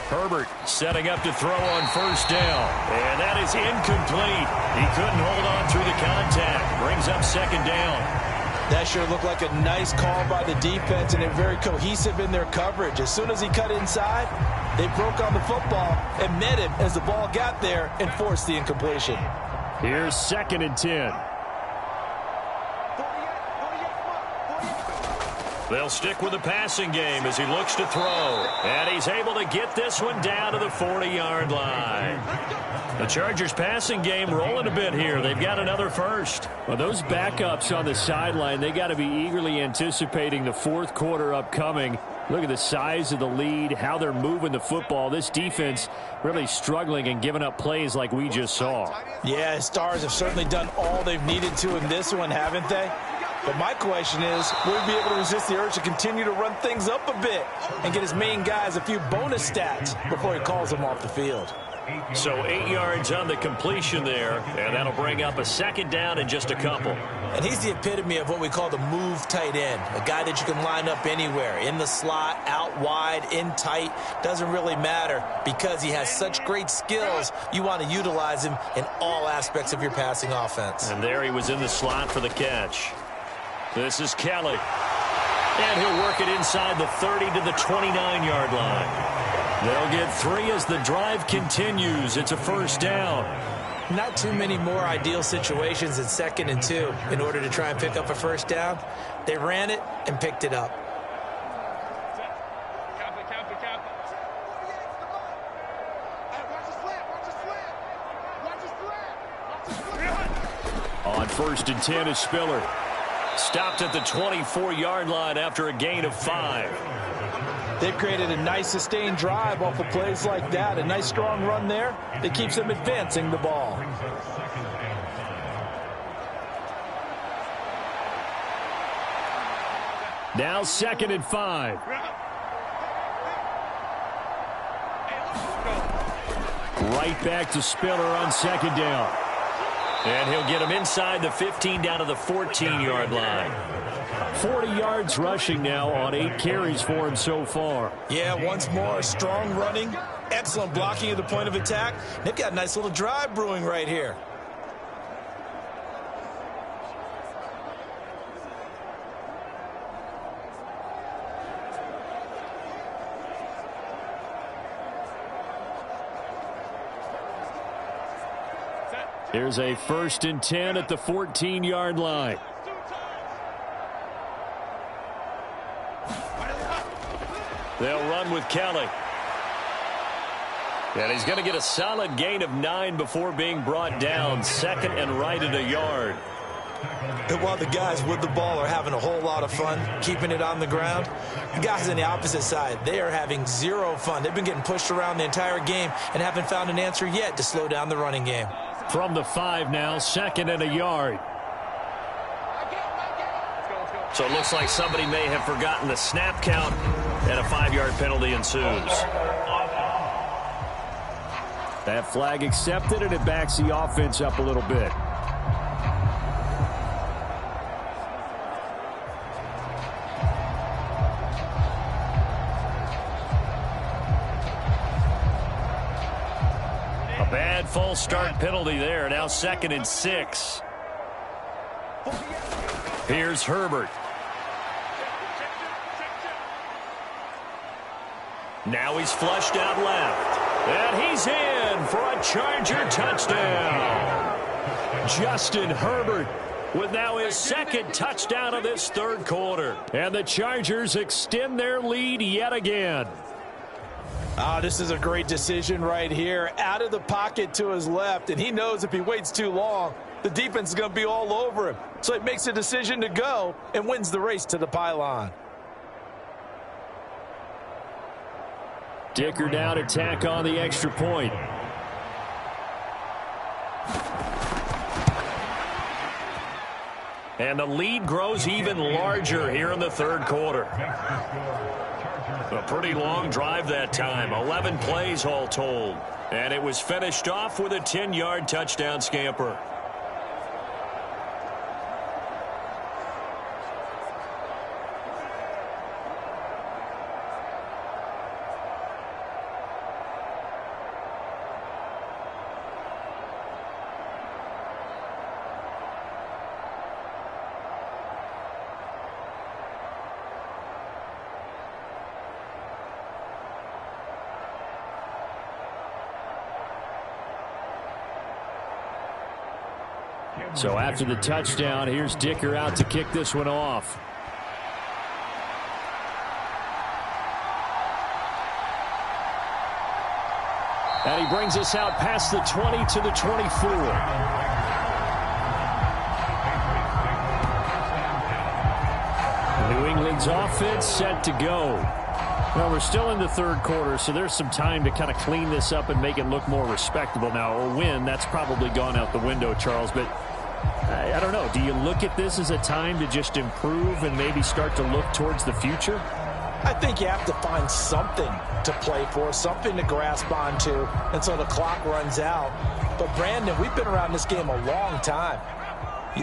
Herbert setting up to throw on 1st down. And that is incomplete. He couldn't hold on through the contact. Brings up 2nd down. That sure looked like a nice call by the defense, and they're very cohesive in their coverage. As soon as he cut inside, they broke on the football and met him as the ball got there and forced the incompletion. Here's 2nd and 10. They'll stick with the passing game as he looks to throw. And he's able to get this one down to the 40-yard line. The Chargers passing game rolling a bit here. They've got another first. Well, those backups on the sideline, they got to be eagerly anticipating the 4th quarter upcoming. Look at the size of the lead, how they're moving the football. This defense really struggling and giving up plays like we just saw. Yeah, Stars have certainly done all they've needed to in this one, haven't they? But my question is, will he be able to resist the urge to continue to run things up a bit and get his main guys a few bonus stats before he calls them off the field? So 8 yards on the completion there, and that'll bring up a second down in just a couple. And he's the epitome of what we call the move tight end, a guy that you can line up anywhere, in the slot, out wide, in tight, doesn't really matter because he has such great skills. You want to utilize him in all aspects of your passing offense. And there he was in the slot for the catch. This is Kelly. And he'll work it inside the 30 to the 29-yard line. They'll get 3 as the drive continues. It's a first down. Not too many more ideal situations in 2nd and 2 in order to try and pick up a first down. They ran it and picked it up. On 1st and 10 is Spiller. Stopped at the 24-yard line after a gain of 5. They've created a nice sustained drive off of plays like that. A nice strong run there that keeps them advancing the ball. Now 2nd and 5. Right back to Spiller on 2nd down. And he'll get him inside the 15 down to the 14-yard line. 40 yards rushing now on 8 carries for him so far. Yeah, once more, strong running, excellent blocking at the point of attack. They've got a nice little drive brewing right here. Here's a 1st and 10 at the 14-yard line. They'll run with Kelly. And he's going to get a solid gain of 9 before being brought down. 2nd and right at a yard. And while the guys with the ball are having a whole lot of fun keeping it on the ground, the guys on the opposite side, they are having zero fun. They've been getting pushed around the entire game and haven't found an answer yet to slow down the running game. From the 5 now, 2nd and a yard. So it looks like somebody may have forgotten the snap count, and a 5-yard penalty ensues. That flag accepted, and it backs the offense up a little bit. A bad false start penalty there. Now 2nd and 6. Here's Herbert. Now he's flushed out left. And he's in for a Charger touchdown. Justin Herbert with now his 2nd touchdown of this 3rd quarter. And the Chargers extend their lead yet again. This is a great decision right here. Out of the pocket to his left, and he knows if he waits too long, the defense is going to be all over him. So he makes a decision to go and wins the race to the pylon. Dicker down to tack on the extra point. And the lead grows even larger here in the 3rd quarter. A pretty long drive that time. 11 plays all told. And it was finished off with a 10-yard touchdown scamper. So after the touchdown, here's Dicker out to kick this one off. And he brings us out past the 20 to the 24. New England's offense set to go. Well, we're still in the 3rd quarter, so there's some time to kind of clean this up and make it look more respectable. Now, a win, that's probably gone out the window, Charles, but I don't know. Do you look at this as a time to just improve and maybe start to look towards the future? I think you have to find something to play for, something to grasp onto until the clock runs out. But, Brandon, we've been around this game a long time.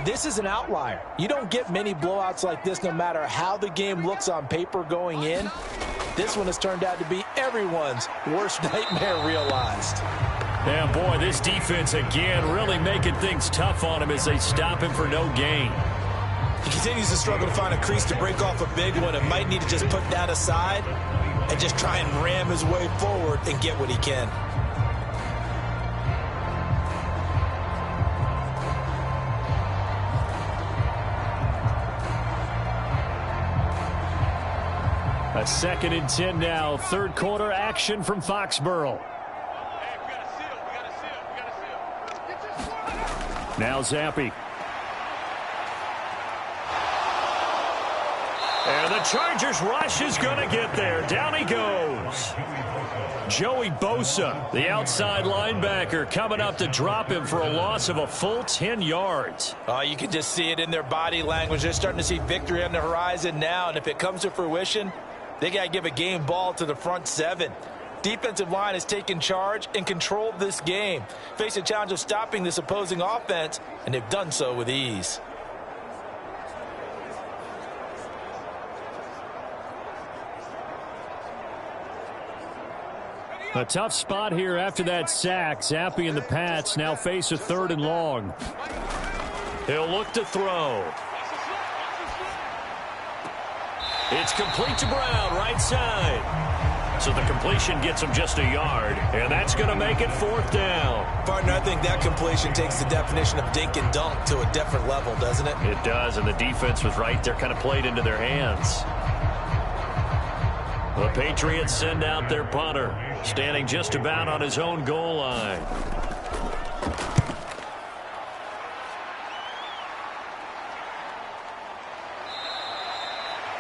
This is an outlier. You don't get many blowouts like this no matter how the game looks on paper going in. This one has turned out to be everyone's worst nightmare realized. Yeah, boy, this defense again really making things tough on him as they stop him for no gain. He continues to struggle to find a crease to break off a big one and might need to just put that aside and just try and ram his way forward and get what he can. A 2nd and 10 now. Third quarter action from Foxborough. Now Zappi. And the Chargers rush is going to get there. Down he goes. Joey Bosa, the outside linebacker, coming up to drop him for a loss of a full 10 yards. You can just see it in their body language. They're starting to see victory on the horizon now, and if it comes to fruition, they got to give a game ball to the front 7. Defensive line has taken charge and controlled this game. Face a challenge of stopping this opposing offense, and they've done so with ease. A tough spot here after that sack. Zappi and the Pats now face a 3rd and long. He'll look to throw. It's complete to Brown, right side. So the completion gets him just a yard, and that's going to make it 4th down. Partner, I think that completion takes the definition of dink and dunk to a different level, doesn't it? It does, and the defense was right there, kind of played into their hands. The Patriots send out their punter, standing just about on his own goal line.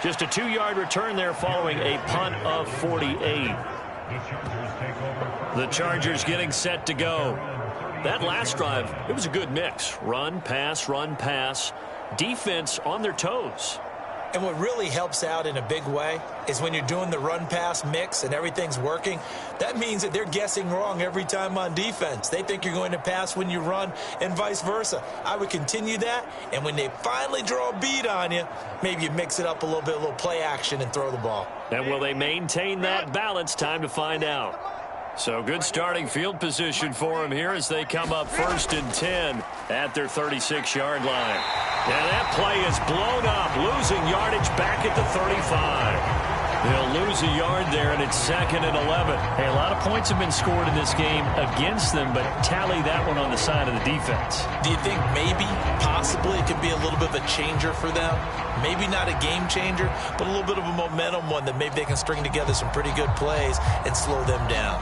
Just a 2-yard return there following a punt of 48. The Chargers getting set to go. That last drive, it was a good mix. Run, pass. Defense on their toes. And what really helps out in a big way is when you're doing the run-pass mix and everything's working, that means that they're guessing wrong every time on defense. They think you're going to pass when you run and vice versa. I would continue that, and when they finally draw a beat on you, maybe you mix it up a little play action and throw the ball. And will they maintain that balance? Time to find out. So good starting field position for them here as they come up 1st and 10 at their 36-yard line. And that play is blown up, losing yardage back at the 35. They'll lose a yard there, and it's 2nd and 11. Hey, a lot of points have been scored in this game against them, but tally that one on the side of the defense. Do you think maybe, possibly, it could be a little bit of a changer for them? Maybe not a game changer, but a little bit of a momentum one that maybe they can string together some pretty good plays and slow them down.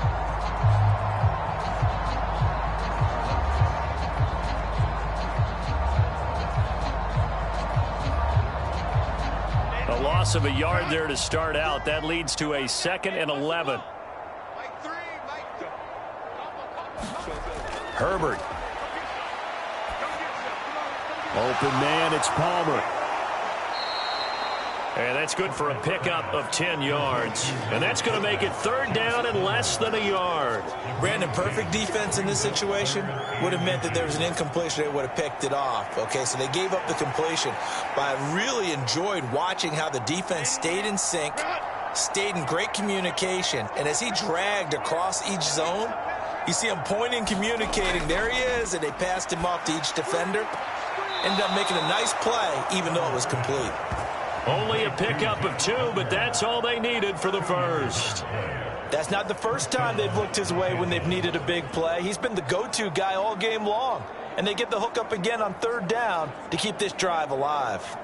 A loss of a yard there to start out. That leads to a 2nd and 11. Herbert. Open man, it's Palmer. And that's good for a pickup of 10 yards. And that's going to make it 3rd down and less than a yard. Brandon, perfect defense in this situation would have meant that there was an incompletion. They would have picked it off. Okay, so they gave up the completion. But I really enjoyed watching how the defense stayed in sync, stayed in great communication. And as he dragged across each zone, you see him pointing, communicating. There he is, and they passed him off to each defender. Ended up making a nice play, even though it was complete. Only a pickup of 2, but that's all they needed for the first. That's not the first time they've looked his way when they've needed a big play. He's been the go-to guy all game long. And they get the hook up again on 3rd down to keep this drive alive.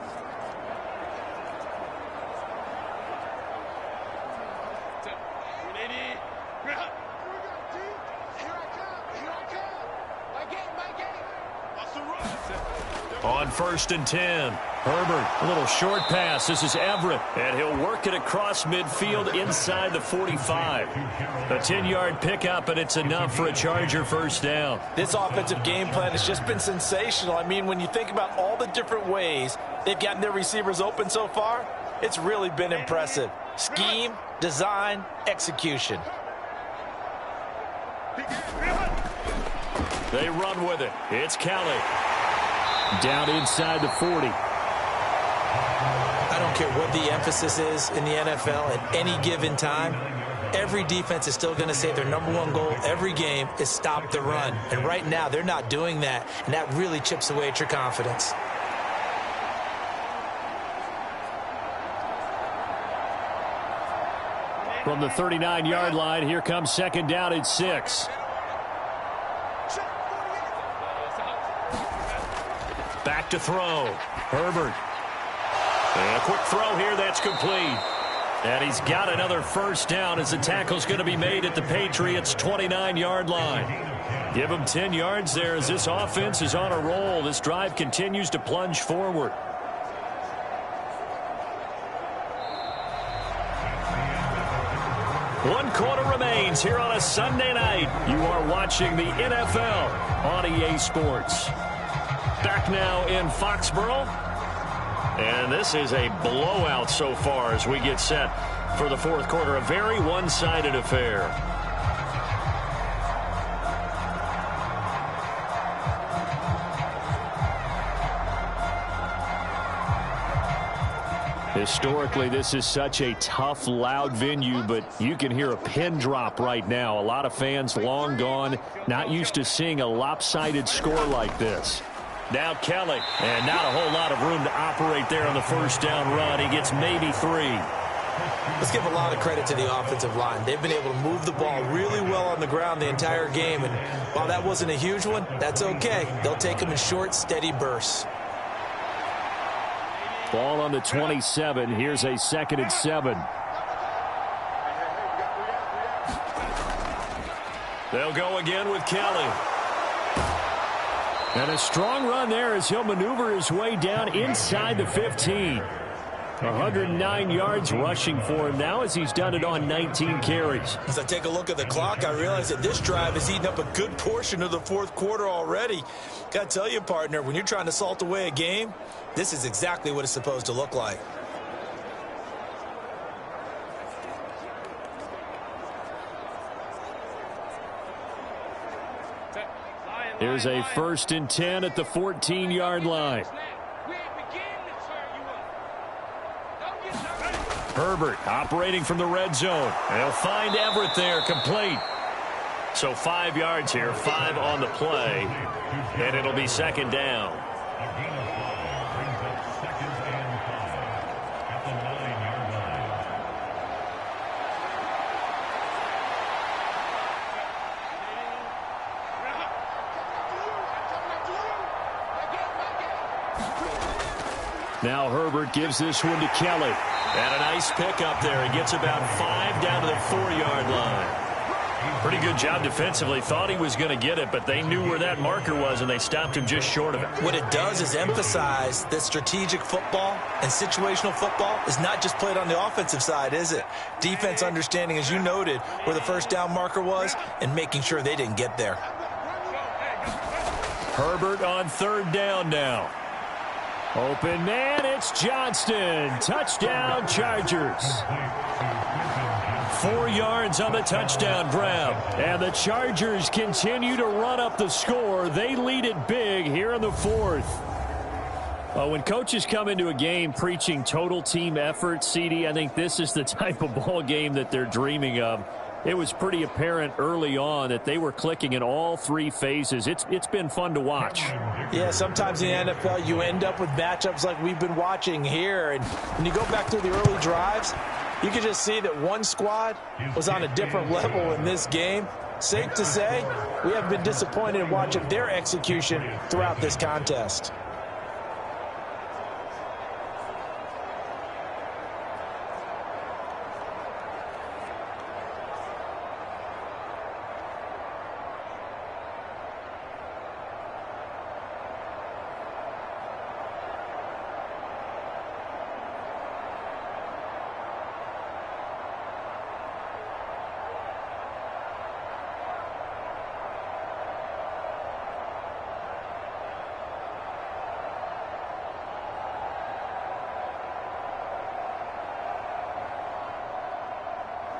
On 1st and 10, Herbert, a little short pass. This is Everett, and he'll work it across midfield inside the 45. A 10-yard pickup, and it's enough for a Charger 1st down. This offensive game plan has just been sensational. I mean, when you think about all the different ways they've gotten their receivers open so far, it's really been impressive. Scheme, design, execution. They run with it. It's Kelly. Down inside the 40. I don't care what the emphasis is in the NFL at any given time. Every defense is still going to say their number one goal every game is stop the run. And right now, they're not doing that, and that really chips away at your confidence. From the 39-yard line, here comes second down at 6. Back to throw. Herbert. And a quick throw here. That's complete. And he's got another first down as the tackle's going to be made at the Patriots' 29-yard line. Give them 10 yards there as this offense is on a roll. This drive continues to plunge forward. One quarter remains here on a Sunday night. You are watching the NFL on EA Sports. Back now in Foxborough. And this is a blowout so far as we get set for the fourth quarter. A very one-sided affair. Historically, this is such a tough, loud venue, but you can hear a pin drop right now. A lot of fans long gone, not used to seeing a lopsided score like this. Now Kelly, and not a whole lot of room to operate there on the first down run. He gets maybe 3. Let's give a lot of credit to the offensive line. They've been able to move the ball really well on the ground the entire game, and while that wasn't a huge one, that's okay. They'll take them in short, steady bursts. Ball on the 27. Here's a 2nd and 7. They'll go again with Kelly. And a strong run there as he'll maneuver his way down inside the 15. 109 yards rushing for him now as he's done it on 19 carries. As I take a look at the clock, I realize that this drive has eaten up a good portion of the fourth quarter already. Got to tell you, partner, when you're trying to salt away a game, this is exactly what it's supposed to look like. Here's a 1st and 10 at the 14-yard line. Herbert operating from the red zone. They'll find Everett there, complete. So 5 yards here, 5 on the play, and it'll be 2nd down. Now Herbert gives this one to Kelly. And a nice pickup there. He gets about 5 down to the 4-yard line. Pretty good job defensively. Thought he was going to get it, but they knew where that marker was, and they stopped him just short of it. What it does is emphasize that strategic football and situational football is not just played on the offensive side, is it? Defense understanding, as you noted, where the first down marker was and making sure they didn't get there. Herbert on 3rd down now. Open man, it's Johnston. Touchdown, Chargers. 4 yards on the touchdown grab. And the Chargers continue to run up the score. They lead it big here in the 4th. When coaches come into a game preaching total team effort, CD, I think this is the type of ball game that they're dreaming of. It was pretty apparent early on that they were clicking in all 3 phases. It's been fun to watch. Yeah, sometimes in the NFL you end up with matchups like we've been watching here. And when you go back through the early drives, you can just see that one squad was on a different level in this game. Safe to say, we have been disappointed in watching their execution throughout this contest.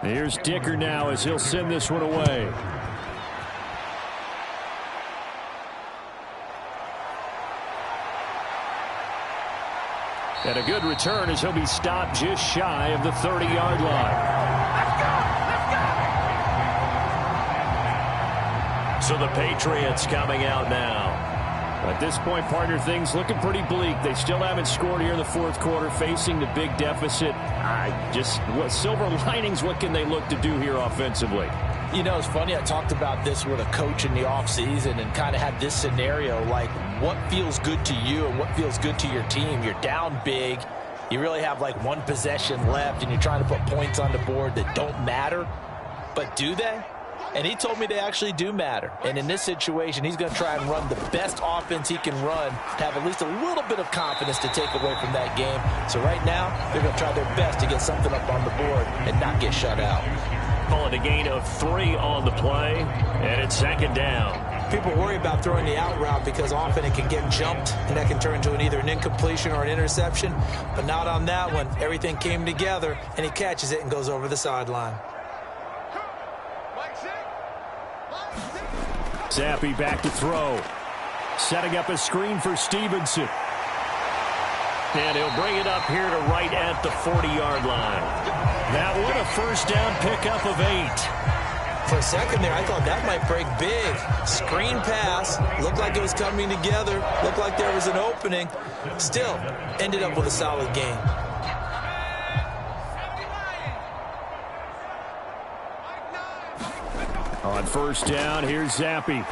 Here's Dicker now as he'll send this one away. And a good return as he'll be stopped just shy of the 30-yard line. So the Patriots coming out now. At this point, partner, things looking pretty bleak. They still haven't scored here in the fourth quarter, facing the big deficit. What silver linings, what can they look to do here offensively? You know, it's funny, I talked about this with a coach in the offseason and kind of had this scenario, like what feels good to you and what feels good to your team. You're down big. You really have like one possession left, and you're trying to put points on the board that don't matter. But do they? And he told me they actually do matter. And in this situation, he's going to try and run the best offense he can run to have at least a little bit of confidence to take away from that game. So right now, they're going to try their best to get something up on the board and not get shut out. Calling a gain of 3 on the play, and it's second down. People worry about throwing the out route because often it can get jumped, and that can turn into either an incompletion or an interception. But not on that one. Everything came together, and he catches it and goes over the sideline. Zappi back to throw. Setting up a screen for Stevenson. And he'll bring it up here to right at the 40-yard line. That one a first down pickup of 8. For a second there, I thought that might break big. Screen pass. Looked like it was coming together. Looked like there was an opening. Still, ended up with a solid game. On first down, here's Zappi.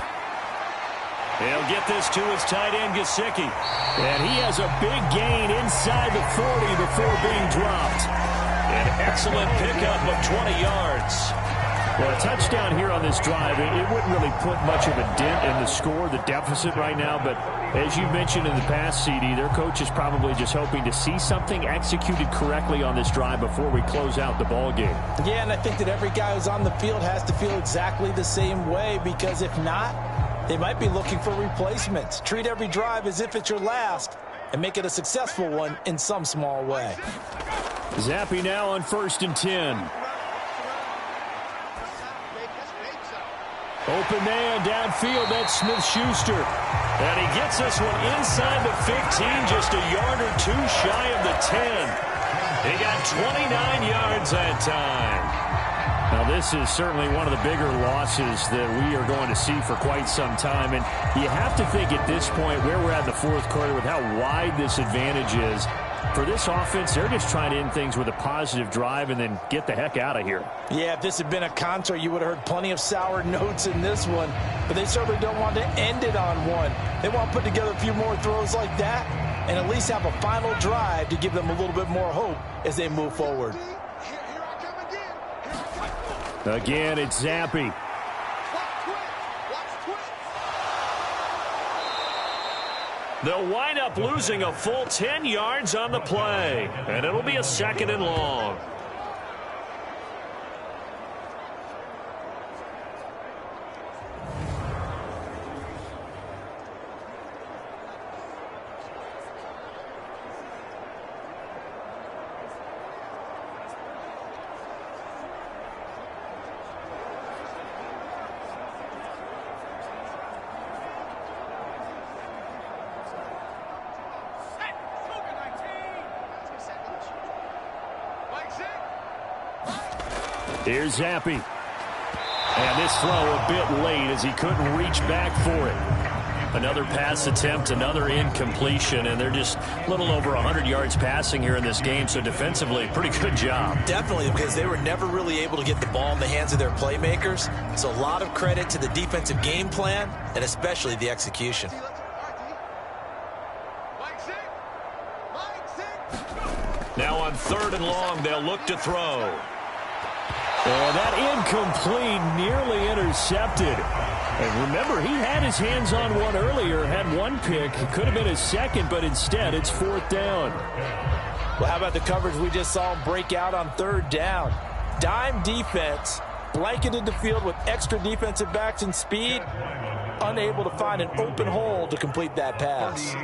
He'll get this to his tight end, Gesicki. And he has a big gain inside the 40 before being dropped. An excellent pickup of 20 yards. Well, a touchdown here on this drive, it wouldn't really put much of a dent in the score, the deficit right now. But as you mentioned in the past, CD, their coach is probably just hoping to see something executed correctly on this drive before we close out the ball game. Yeah, and I think that every guy who's on the field has to feel exactly the same way, because if not, they might be looking for replacements. Treat every drive as if it's your last and make it a successful one in some small way. Zappi now on 1st and 10. Open man downfield, that's Smith-Schuster. And he gets this one inside the 15, just a yard or two shy of the 10. He got 29 yards that time. Now, this is certainly one of the bigger losses that we are going to see for quite some time. And you have to think at this point where we're at in the fourth quarter with how wide this advantage is. For this offense, they're just trying to end things with a positive drive and then get the heck out of here. Yeah, if this had been a concert, you would have heard plenty of sour notes in this one. But they certainly don't want to end it on one. They want to put together a few more throws like that and at least have a final drive to give them a little bit more hope as they move forward. Again, it's Zappi. They'll wind up losing a full 10 yards on the play, and it'll be a 2nd and long. Here's Zappi. And this throw a bit late as he couldn't reach back for it. Another pass attempt, another incompletion, and they're just a little over 100 yards passing here in this game, so defensively, pretty good job. Definitely, because they were never really able to get the ball in the hands of their playmakers. So a lot of credit to the defensive game plan and especially the execution. Now on 3rd and long, they'll look to throw. And that incomplete, nearly intercepted. And remember, he had his hands on one earlier, had one pick. It could have been his second, but instead it's 4th down. Well, how about the coverage we just saw him break out on 3rd down? Dime defense, blanketed the field with extra defensive backs and speed, unable to find an open hole to complete that pass.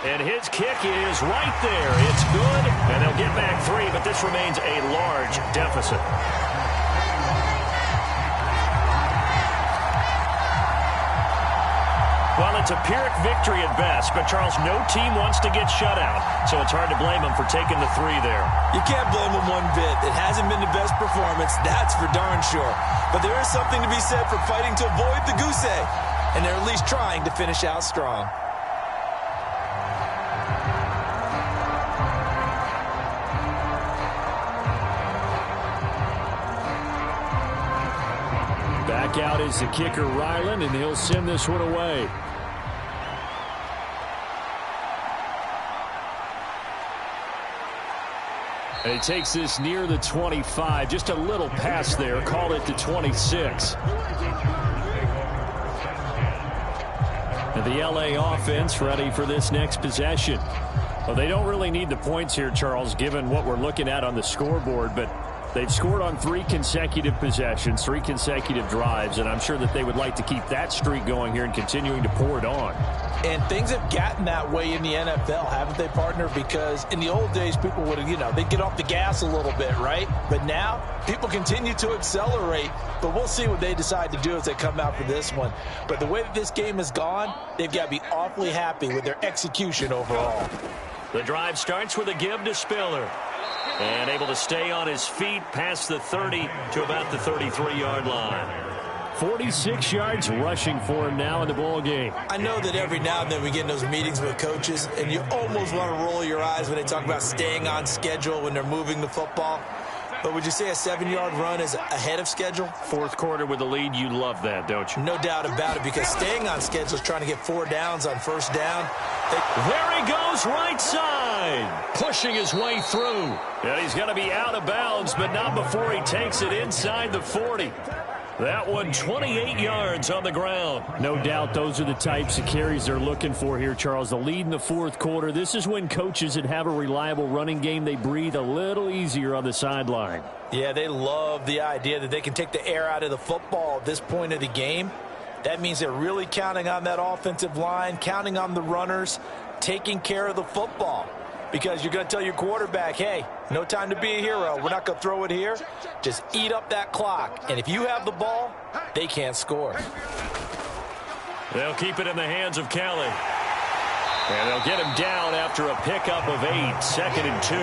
And his kick is right there. It's good, and they'll get back 3, but this remains a large deficit. Well, it's a Pyrrhic victory at best, but, Charles, no team wants to get shut out, so it's hard to blame them for taking the 3 there. You can't blame them one bit. It hasn't been the best performance, that's for darn sure. But there is something to be said for fighting to avoid the goose egg, and they're at least trying to finish out strong. Back out is the kicker, Ryland, and he'll send this one away. And he takes this near the 25. Just a little pass there. Call it the 26. And the LA offense ready for this next possession. Well, they don't really need the points here, Charles, given what we're looking at on the scoreboard, but they've scored on 3 consecutive possessions, 3 consecutive drives, and I'm sure that they would like to keep that streak going here and continuing to pour it on. And things have gotten that way in the NFL, haven't they, partner? Because in the old days, people would have, they'd get off the gas a little bit, right? But now, people continue to accelerate, but we'll see what they decide to do as they come out for this one. But the way that this game has gone, they've got to be awfully happy with their execution overall. The drive starts with a give to Spiller. And able to stay on his feet past the 30 to about the 33-yard line. 46 yards rushing for him now in the ball game. I know that every now and then we get in those meetings with coaches, and you almost want to roll your eyes when they talk about staying on schedule when they're moving the football. But would you say a 7-yard run is ahead of schedule? Fourth quarter with the lead, you love that, don't you? No doubt about it, because staying on schedule is trying to get 4 downs on first down. There he goes, right side, pushing his way through. And he's going to be out of bounds, but not before he takes it inside the 40. That one 28 yards on the ground. No doubt those are the types of carries they're looking for here, Charles. The lead in the fourth quarter. This is when coaches that have a reliable running game, they breathe a little easier on the sideline. Yeah, they love the idea that they can take the air out of the football at this point of the game. That means they're really counting on that offensive line, counting on the runners, taking care of the football. Because you're going to tell your quarterback, hey, no time to be a hero. We're not going to throw it here. Just eat up that clock. And if you have the ball, they can't score. They'll keep it in the hands of Kelly. And they'll get him down after a pickup of 8, 2nd and 2.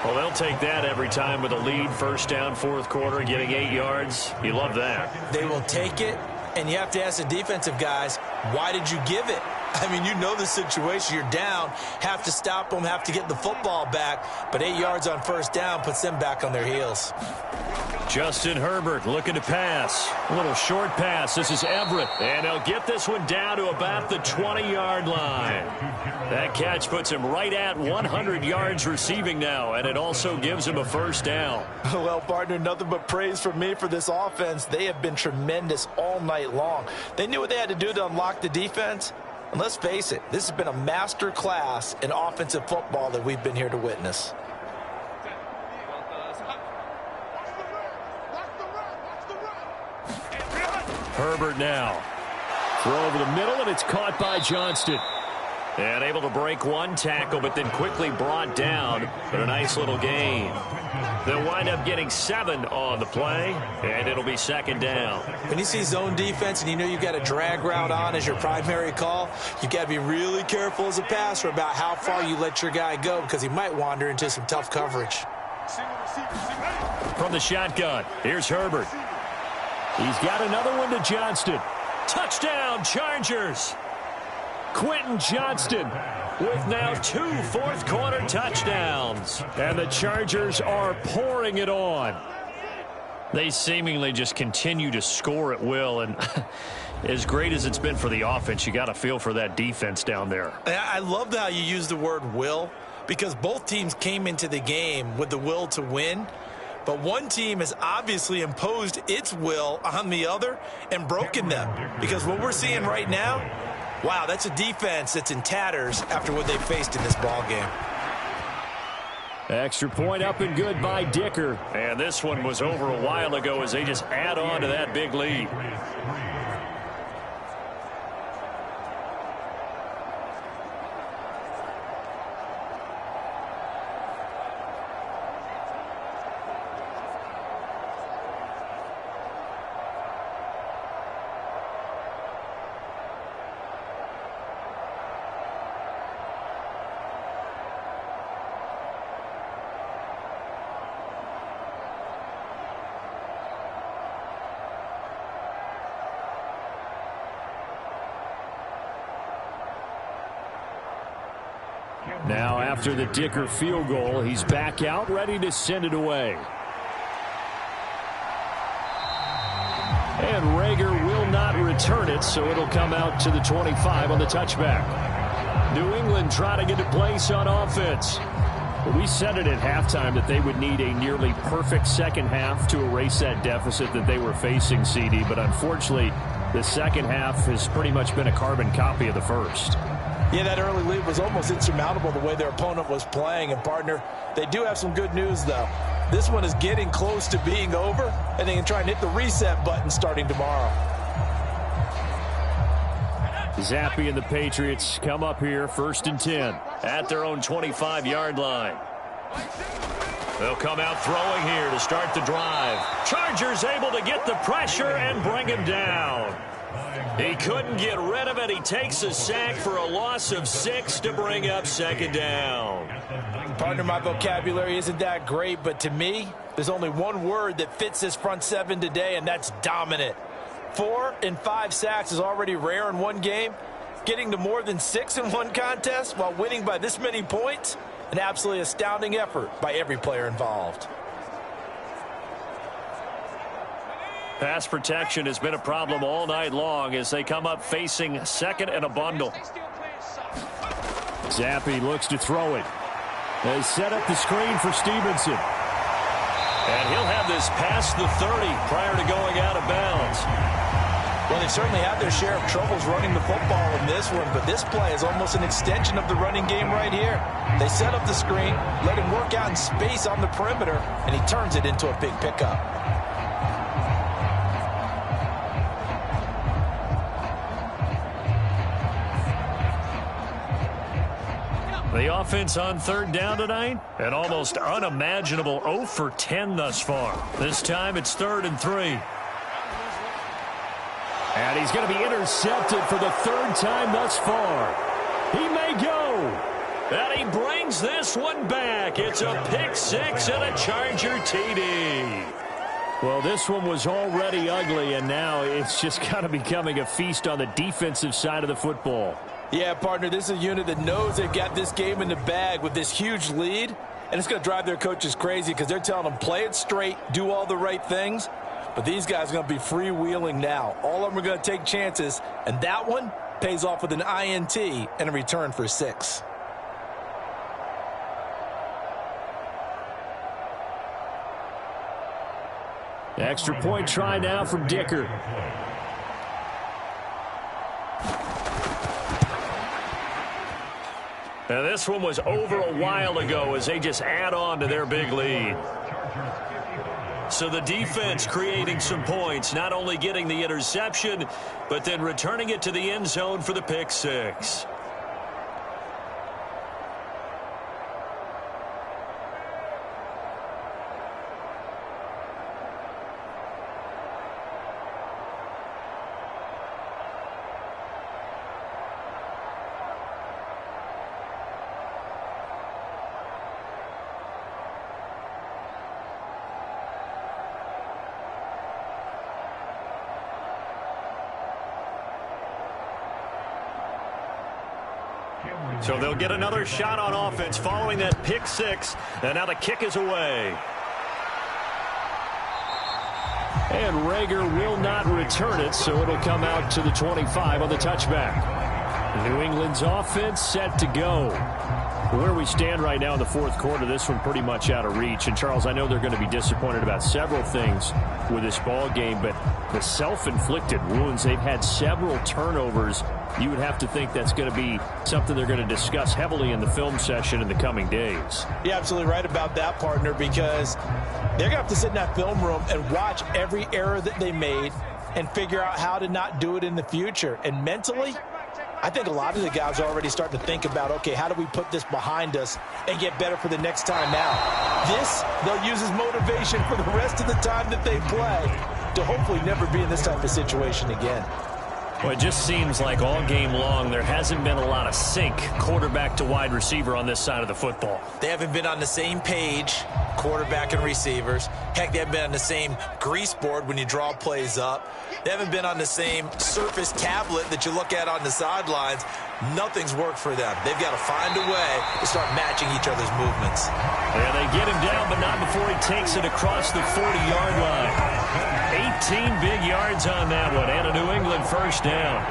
Well, they'll take that every time with a lead, first down, fourth quarter, getting 8 yards. You love that. They will take it, and you have to ask the defensive guys, why did you give it? I mean, you know the situation. You're down, have to stop them, have to get the football back. But 8 yards on first down puts them back on their heels. Justin Herbert looking to pass. A little short pass. This is Everett. And they'll get this one down to about the 20-yard line. That catch puts him right at 100 yards receiving now, and it also gives him a first down. Well, partner, nothing but praise from me for this offense. They have been tremendous all night long. They knew what they had to do to unlock the defense. And let's face it, this has been a master class in offensive football that we've been here to witness. Herbert now. Throw over the middle, and it's caught by Johnston. And able to break one tackle, but then quickly brought down. But a nice little gain. They'll wind up getting 7 on the play, and it'll be second down. When you see zone defense and you know you've got a drag route on as your primary call, you've got to be really careful as a passer about how far you let your guy go, because he might wander into some tough coverage. From the shotgun, here's Herbert. He's got another one to Johnston. Touchdown, Chargers. Quentin Johnston with now 2 fourth-quarter touchdowns. And the Chargers are pouring it on. They seemingly just continue to score at will. And as great as it's been for the offense, you got to feel for that defense down there. I love how you use the word will, because both teams came into the game with the will to win. But one team has obviously imposed its will on the other and broken them. Because what we're seeing right now, wow, that's a defense that's in tatters after what they faced in this ball game. Extra point up and good by Dicker. And this one was over a while ago as they just add on to that big lead. Now after the Dicker field goal, he's back out ready to send it away. And Rager will not return it, so it'll come out to the 25 on the touchback. New England trying to get a place on offense. But we said it at halftime that they would need a nearly perfect second half to erase that deficit that they were facing, CD. But unfortunately, the second half has pretty much been a carbon copy of the first. Yeah, that early lead was almost insurmountable the way their opponent was playing. And, partner, they do have some good news, though. This one is getting close to being over, and they can try and hit the reset button starting tomorrow. Zappe and the Patriots come up here 1st and 10 at their own 25-yard line. They'll come out throwing here to start the drive. Chargers able to get the pressure and bring him down. He couldn't get rid of it. He takes a sack for a loss of 6 to bring up 2nd down. Partner, my vocabulary isn't that great, but to me, there's only one word that fits this front seven today, and that's dominant. 4 and 5 sacks is already rare in one game. Getting to more than 6 in one contest while winning by this many points, an absolutely astounding effort by every player involved. Pass protection has been a problem all night long as they come up facing 2nd and a bundle. Zappe looks to throw it. They set up the screen for Stevenson. And he'll have this past the 30 prior to going out of bounds. Well, they certainly had their share of troubles running the football in this one, but this play is almost an extension of the running game right here. They set up the screen, let him work out in space on the perimeter, and he turns it into a big pickup. The offense on 3rd down tonight, an almost unimaginable 0 for 10 thus far. This time it's 3rd and 3. And he's going to be intercepted for the 3rd time thus far. He may go. And he brings this one back. It's a pick 6 and a Charger TD. Well, this one was already ugly, and now it's just kind of becoming a feast on the defensive side of the football. Yeah, partner, this is a unit that knows they've got this game in the bag with this huge lead, and it's going to drive their coaches crazy because they're telling them play it straight, do all the right things. But these guys are going to be freewheeling now. All of them are going to take chances, and that one pays off with an INT and a return for 6. Extra point try now from Dicker. Now this one was over a while ago as they just add on to their big lead. So the defense creating some points, not only getting the interception, but then returning it to the end zone for the pick 6. So they'll get another shot on offense following that pick 6. And now the kick is away. And Rager will not return it, so it'll come out to the 25 on the touchback. New England's offense set to go. Where we stand right now in the 4th quarter, this one pretty much out of reach. And, Charles, I know they're going to be disappointed about several things with this ball game, but the self-inflicted wounds, they've had several turnovers. You would have to think that's going to be something they're going to discuss heavily in the film session in the coming days. You're absolutely right about that, partner, because they're going to have to sit in that film room and watch every error that they made and figure out how to not do it in the future. And mentally, I think a lot of the guys are already starting to think about, okay, how do we put this behind us and get better for the next time out? This, they'll use as motivation for the rest of the time that they play to hopefully never be in this type of situation again. Well, it just seems like all game long there hasn't been a lot of sync quarterback to wide receiver on this side of the football. They haven't been on the same page, quarterback and receivers. Heck, they haven't been on the same grease board when you draw plays up. They haven't been on the same surface tablet that you look at on the sidelines. Nothing's worked for them. They've got to find a way to start matching each other's movements. Yeah, they get him down, but not before he takes it across the 40-yard line. 18 big yards on that one, and a New England first down.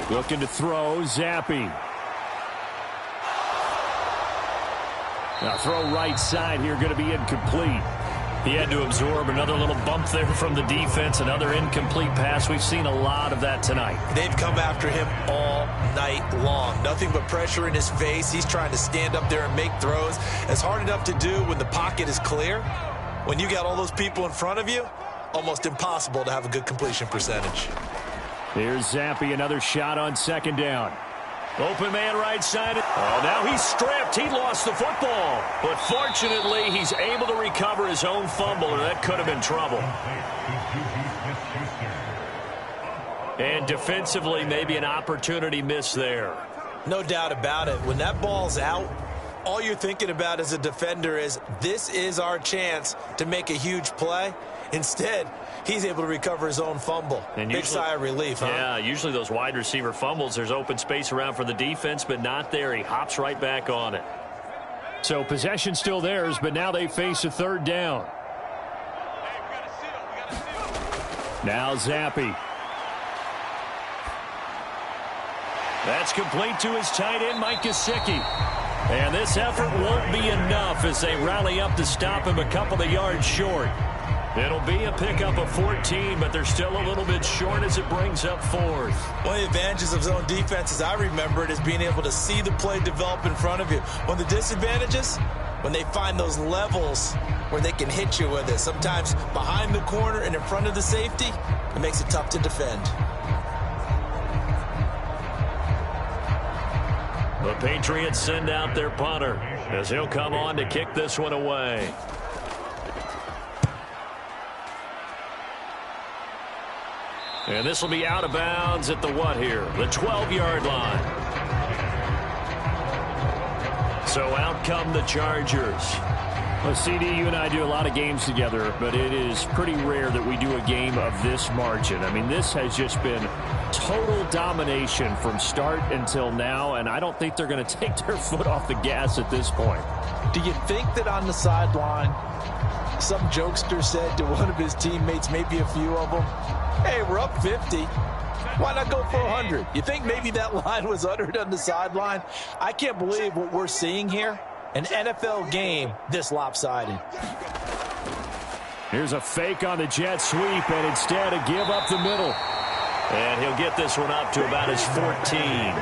Looking to throw, Zappi. Now throw right side here, going to be incomplete. He had to absorb another little bump there from the defense, another incomplete pass. We've seen a lot of that tonight. They've come after him all night long. Nothing but pressure in his face. He's trying to stand up there and make throws. It's hard enough to do when the pocket is clear. When you got all those people in front of you, almost impossible to have a good completion percentage. Here's Zappi, another shot on second down. Open man right side. Oh, now he's stripped. He lost the football. But fortunately, he's able to recover his own fumble, or that could have been trouble. And defensively, maybe an opportunity missed there. No doubt about it. When that ball's out, all you're thinking about as a defender is, this is our chance to make a huge play. Instead, he's able to recover his own fumble. And big sigh of relief, huh? Yeah, usually those wide receiver fumbles, there's open space around for the defense, but not there. He hops right back on it. So possession still theirs, but now they face a third down. Now Zappi. That's complete to his tight end, Mike Gesicki. And this effort won't be enough as they rally up to stop him a couple of yards short. It'll be a pickup of 14, but they're still a little bit short as it brings up fourth. One of the advantages of zone defense, as I remember it, is being able to see the play develop in front of you. One of the disadvantages, when they find those levels where they can hit you with it, sometimes behind the corner and in front of the safety, it makes it tough to defend. The Patriots send out their punter as he'll come on to kick this one away. And this will be out of bounds at the what here? The 12-yard line. So out come the Chargers. Well, CD, you and I do a lot of games together, but it is pretty rare that we do a game of this margin. I mean, this has just been total domination from start until now, and I don't think they're going to take their foot off the gas at this point. Do you think that on the sideline, some jokester said to one of his teammates, maybe a few of them, hey, we're up 50. Why not go for 100? You think maybe that line was uttered on the sideline? I can't believe what we're seeing here. An NFL game this lopsided. Here's a fake on the jet sweep, and instead a give up the middle. And he'll get this one up to about his 14.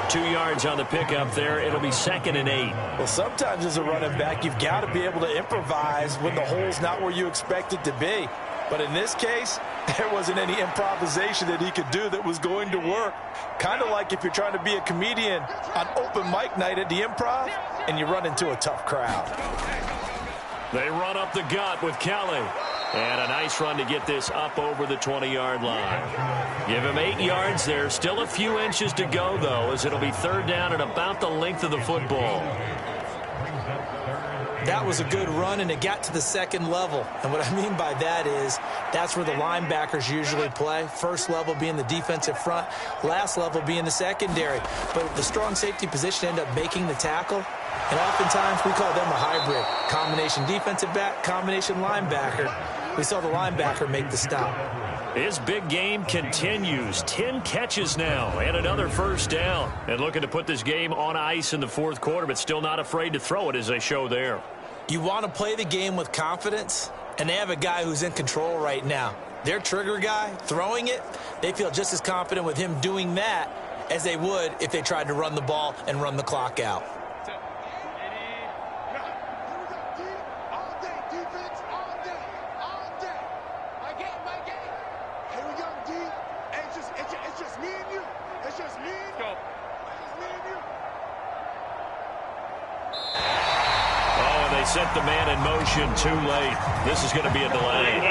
2 yards on the pickup there. It'll be 2nd and 8. Well, sometimes as a running back, you've got to be able to improvise when the hole's not where you expect it to be. But in this case, there wasn't any improvisation that he could do that was going to work. Kind of like if you're trying to be a comedian on open mic night at the Improv and you run into a tough crowd. They run up the gut with Kelly. And a nice run to get this up over the 20-yard line. Give him 8 yards there. Still a few inches to go, though, as it'll be third down and about the length of the football. That was a good run, and it got to the second level. And what I mean by that is that's where the linebackers usually play. First level being the defensive front, last level being the secondary. But the strong safety position ended up making the tackle. And oftentimes we call them a hybrid. Combination defensive back, combination linebacker. We saw the linebacker make the stop. His big game continues. 10 catches now and another first down. And looking to put this game on ice in the fourth quarter, but still not afraid to throw it as they show there. You want to play the game with confidence, and they have a guy who's in control right now. Their trigger guy, throwing it, they feel just as confident with him doing that as they would if they tried to run the ball and run the clock out. They sent the man in motion too late. This is going to be a delay.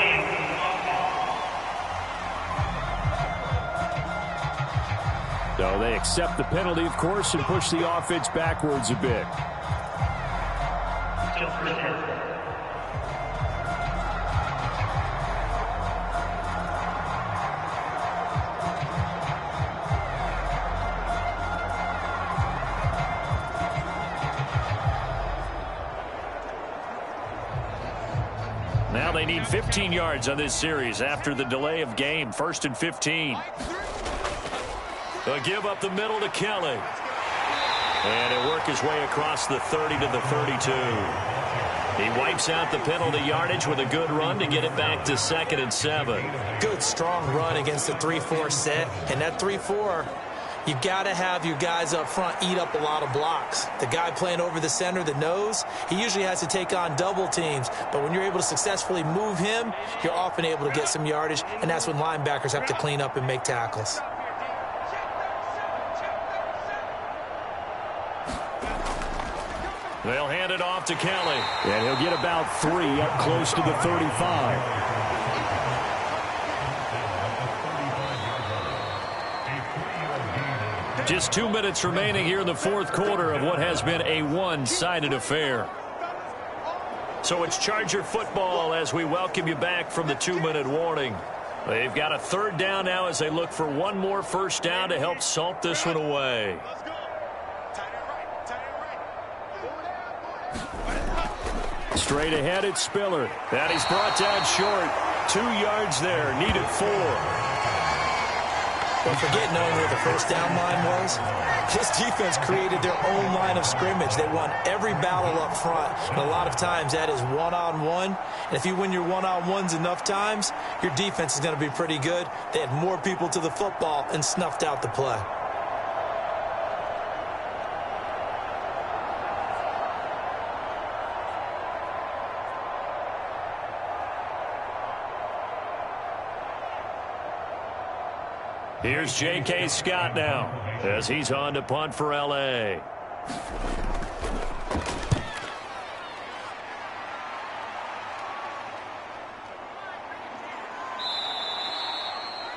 So they accept the penalty, of course, and push the offense backwards a bit. Now they need 15 yards on this series after the delay of game. 1st and 15. They'll give up the middle to Kelly. And he'll work his way across the 30 to the 32. He wipes out the penalty yardage with a good run to get it back to 2nd and 7. Good, strong run against the 3-4 set. And that 3-4, you've got to have your guys up front eat up a lot of blocks. The guy playing over the center, the nose, he usually has to take on double teams. But when you're able to successfully move him, you're often able to get some yardage. And that's when linebackers have to clean up and make tackles. They'll hand it off to Kelly. And he'll get about 3 up close to the 35. Just 2 minutes remaining here in the 4th quarter of what has been a one-sided affair. So it's Charger football as we welcome you back from the 2-minute warning. They've got a 3rd down now as they look for one more first down to help salt this one away. Straight ahead, it's Spiller. And he's brought down short. 2 yards there. Needed 4. Don't forget knowing where the first down line was. This defense created their own line of scrimmage. They won every battle up front. And a lot of times that is one-on-one. And if you win your one-on-ones enough times, your defense is going to be pretty good. They had more people to the football and snuffed out the play. Here's J.K. Scott now as he's on to punt for L.A.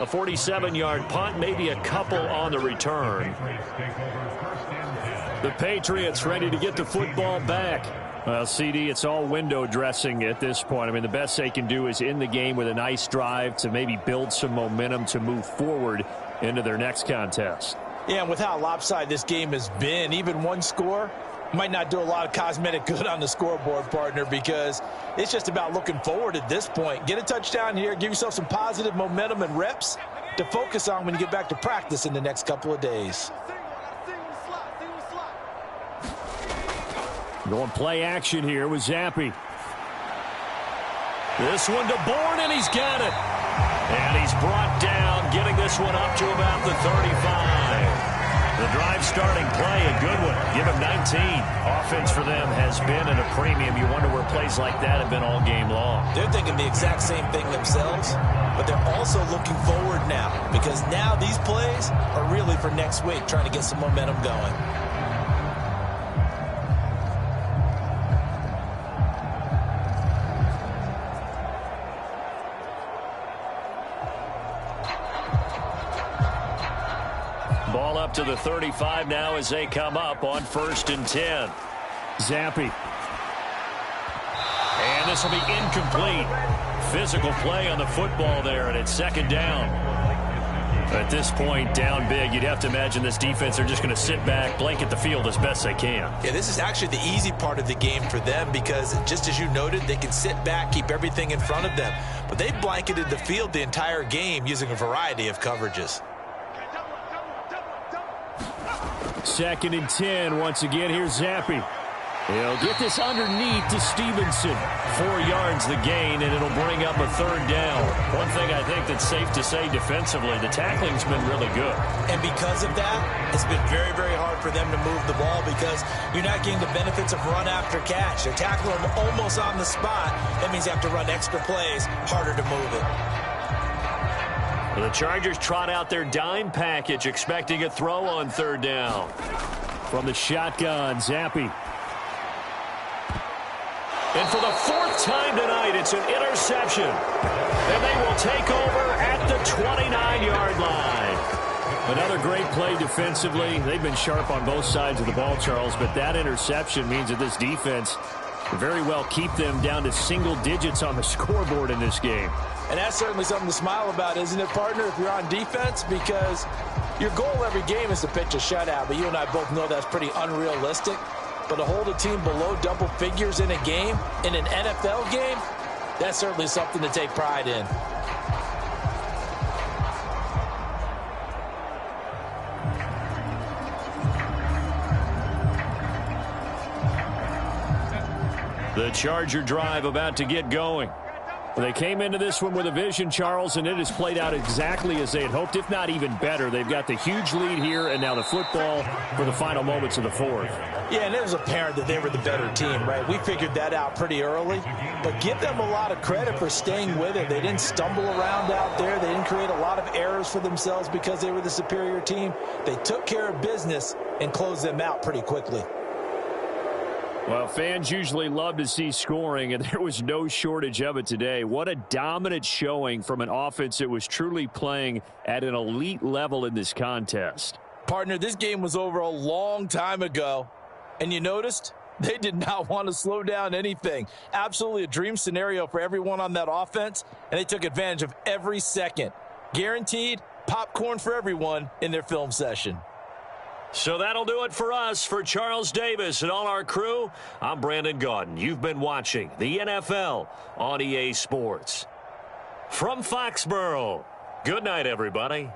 A 47-yard punt, maybe a couple on the return. The Patriots ready to get the football back. Well, CD, it's all window dressing at this point. I mean, the best they can do is in the game with a nice drive to maybe build some momentum to move forward into their next contest. Yeah, and with how lopsided this game has been, even one score might not do a lot of cosmetic good on the scoreboard, partner, because it's just about looking forward at this point. Get a touchdown here, give yourself some positive momentum and reps to focus on when you get back to practice in the next couple of days. Going play action here with Zappi. This one to Bourne, and he's got it. And he's brought down, getting this one up to about the 35. The drive starting play, a good one. Give him 19. Offense for them has been at a premium. You wonder where plays like that have been all game long. They're thinking the exact same thing themselves, but they're also looking forward now, because now these plays are really for next week, trying to get some momentum going. Ball up to the 35 now as they come up on 1st and 10. Zappi. And this will be incomplete. Physical play on the football there, and it's 2nd down. At this point, down big, you'd have to imagine this defense are just going to sit back, blanket the field as best they can. Yeah, this is actually the easy part of the game for them, because just as you noted, they can sit back, keep everything in front of them. But they blanketed the field the entire game using a variety of coverages. 2nd and 10. Once again, here's Zappi. He'll get this underneath to Stevenson. 4 yards the gain, and it'll bring up a 3rd down. One thing I think that's safe to say defensively, the tackling's been really good. And because of that, it's been very, very hard for them to move the ball, because you're not getting the benefits of run after catch. They're tackling them almost on the spot. That means you have to run extra plays, harder to move it. The Chargers trot out their dime package, expecting a throw on 3rd down. From the shotgun, Zappi. And for the fourth time tonight, it's an interception. And they will take over at the 29-yard line. Another great play defensively. They've been sharp on both sides of the ball, Charles, but that interception means that this defense can very well keep them down to single digits on the scoreboard in this game. And that's certainly something to smile about, isn't it, partner, if you're on defense? Because your goal every game is to pitch a shutout, but you and I both know that's pretty unrealistic. But to hold a team below double figures in a game, in an NFL game, that's certainly something to take pride in. The Charger drive about to get going. They came into this one with a vision, Charles, and it has played out exactly as they had hoped, if not even better. They've got the huge lead here, and now the football for the final moments of the fourth. Yeah, and it was apparent that they were the better team, right? We figured that out pretty early, but give them a lot of credit for staying with it. They didn't stumble around out there. They didn't create a lot of errors for themselves because they were the superior team. They took care of business and closed them out pretty quickly. Well, fans usually love to see scoring, and there was no shortage of it today. What a dominant showing from an offense that was truly playing at an elite level in this contest. Partner, this game was over a long time ago, and you noticed they did not want to slow down anything. Absolutely a dream scenario for everyone on that offense, and they took advantage of every second. Guaranteed popcorn for everyone in their film session. So that'll do it for us. For Charles Davis and all our crew, I'm Brandon Gaudin. You've been watching the NFL on EA Sports. From Foxborough, good night, everybody.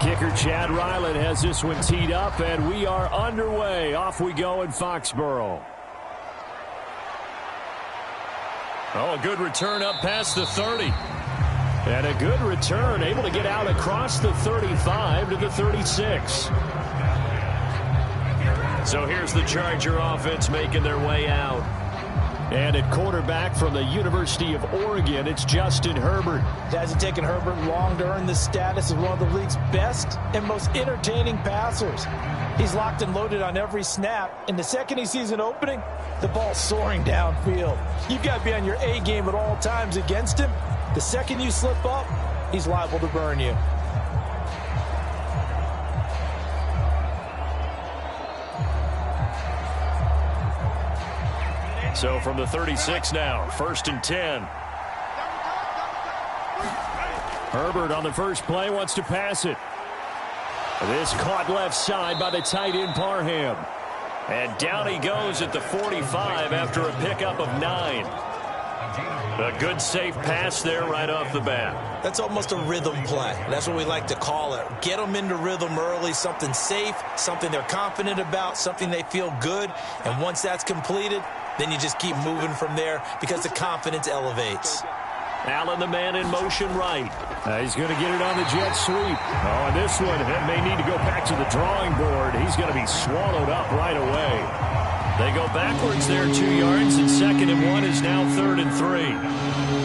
Kicker Chad Ryland has this one teed up, and we are underway. Off we go in Foxborough. Oh, a good return up past the 30. And a good return, able to get out across the 35 to the 36. So here's the Charger offense making their way out. And at quarterback from the University of Oregon, it's Justin Herbert. It hasn't taken Herbert long to earn the status of one of the league's best and most entertaining passers. He's locked and loaded on every snap. And the second he sees an opening, the ball's soaring downfield. You've got to be on your A game at all times against him. The second you slip up, he's liable to burn you. So from the 36 now, 1st and 10. Herbert on the first play wants to pass it. This caught left side by the tight end Parham. And down he goes at the 45 after a pickup of 9. A good safe pass there right off the bat. That's almost a rhythm play. That's what we like to call it. Get them into rhythm early, something safe, something they're confident about, something they feel good. And once that's completed, then you just keep moving from there because the confidence elevates. Allen, the man in motion right. He's going to get it on the jet sweep. Oh, and this one may need to go back to the drawing board. He's going to be swallowed up right away. They go backwards there 2 yards, and 2nd and 1 is now 3rd and 3.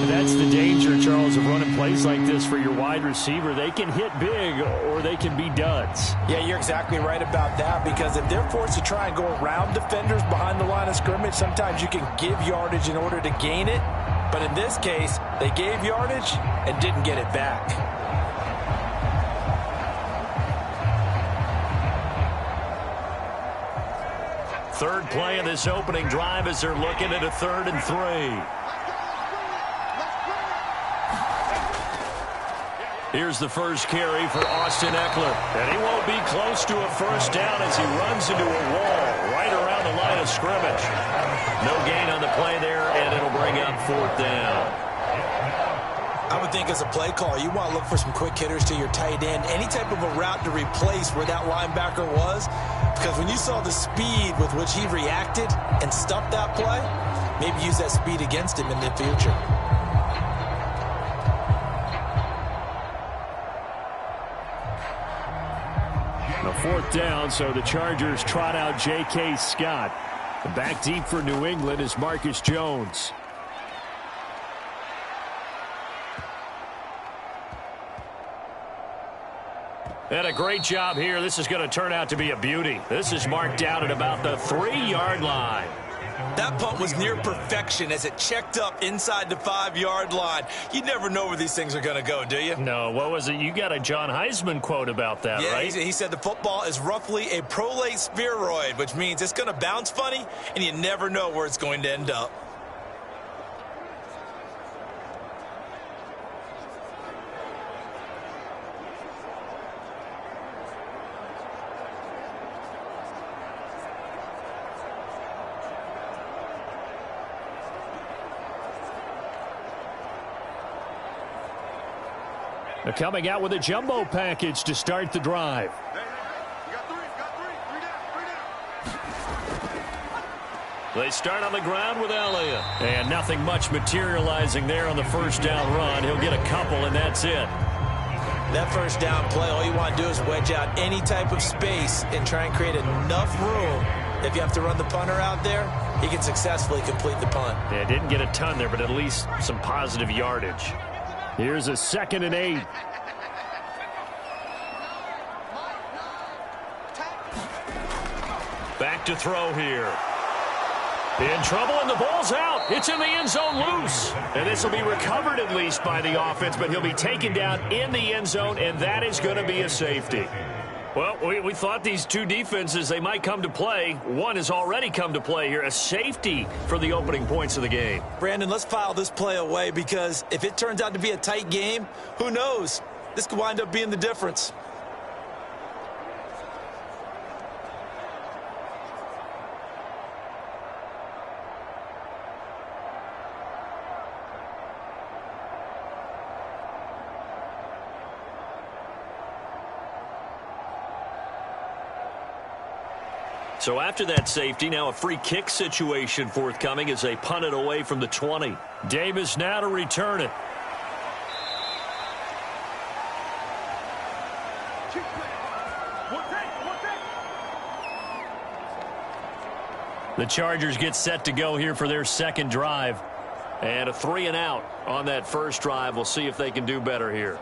And that's the danger, Charles, of running plays like this for your wide receiver. They can hit big or they can be duds. Yeah, you're exactly right about that, because if they're forced to try and go around defenders behind the line of scrimmage, sometimes you can give yardage in order to gain it. But in this case, they gave yardage and didn't get it back. Third play of this opening drive as they're looking at a 3rd and 3. Here's the first carry for Austin Eckler. And he won't be close to a first down as he runs into a wall right around the line of scrimmage. No gain on the play there, and it'll bring up 4th down. I would think as a play call, you want to look for some quick hitters to your tight end. Any type of a route to replace where that linebacker was. Because when you saw the speed with which he reacted and stuffed that play, maybe use that speed against him in the future. The 4th down, so the Chargers trot out J.K. Scott. Back deep for New England is Marcus Jones. And a great job here. This is going to turn out to be a beauty. This is marked down at about the 3-yard line. That punt was near perfection as it checked up inside the 5-yard line. You never know where these things are going to go, do you? No, what was it? You got a John Heisman quote about that, right? He said the football is roughly a prolate spheroid, which means it's going to bounce funny, and you never know where it's going to end up. They're coming out with a jumbo package to start the drive. They start on the ground with Elliott. And nothing much materializing there on the first down run. He'll get a couple, and that's it. That first down play, all you want to do is wedge out any type of space and try and create enough room. If you have to run the punter out there, he can successfully complete the punt. Yeah, didn't get a ton there, but at least some positive yardage. Here's a 2nd and 8. Back to throw here. In trouble, and the ball's out. It's in the end zone loose. And this will be recovered at least by the offense, but he'll be taken down in the end zone, and that is going to be a safety. Well, we thought these two defenses, they might come to play. One has already come to play here, a safety for the opening points of the game. Brandon, let's file this play away because if it turns out to be a tight game, who knows? This could wind up being the difference. So after that safety, now a free kick situation forthcoming as they punt it away from the 20. Davis now to return it. The Chargers get set to go here for their second drive. And a 3-and-out on that first drive. We'll see if they can do better here.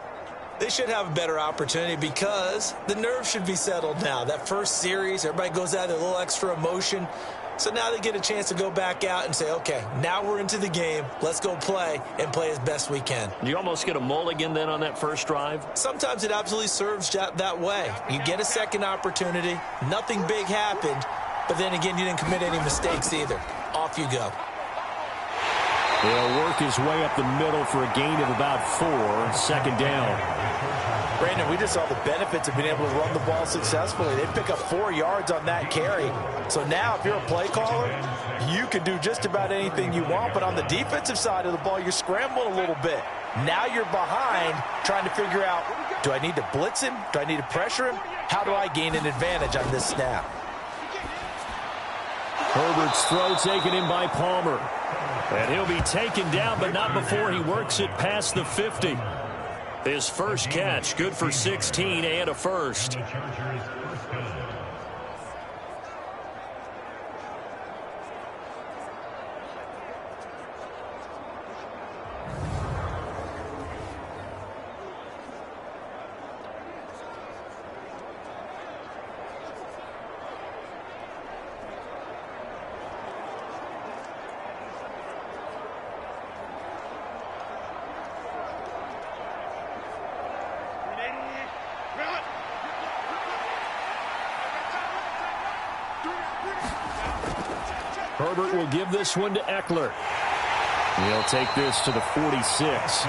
They should have a better opportunity because the nerves should be settled now. That first series, everybody goes out with a little extra emotion. So now they get a chance to go back out and say, okay, now we're into the game. Let's go play and play as best we can. Do you almost get a mulligan then on that first drive? Sometimes it absolutely serves that way. You get a second opportunity. Nothing big happened. But then again, you didn't commit any mistakes either. Off you go. He'll work his way up the middle for a gain of about 4. 2nd down. Brandon, we just saw the benefits of being able to run the ball successfully. They pick up 4 yards on that carry. So now if you're a play caller, you can do just about anything you want. But on the defensive side of the ball, you're scrambling a little bit. Now you're behind trying to figure out, do I need to blitz him? Do I need to pressure him? How do I gain an advantage on this snap? Herbert's throw taken in by Palmer. And he'll be taken down, but not before he works it past the 50. His first catch, good for 16 and a first. Herbert will give this one to Eckler. He'll take this to the 46.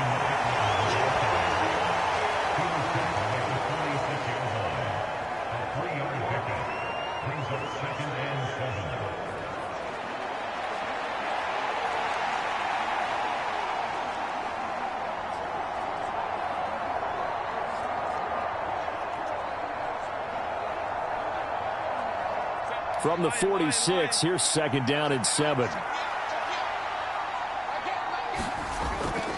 From the 46, here's 2nd down and 7.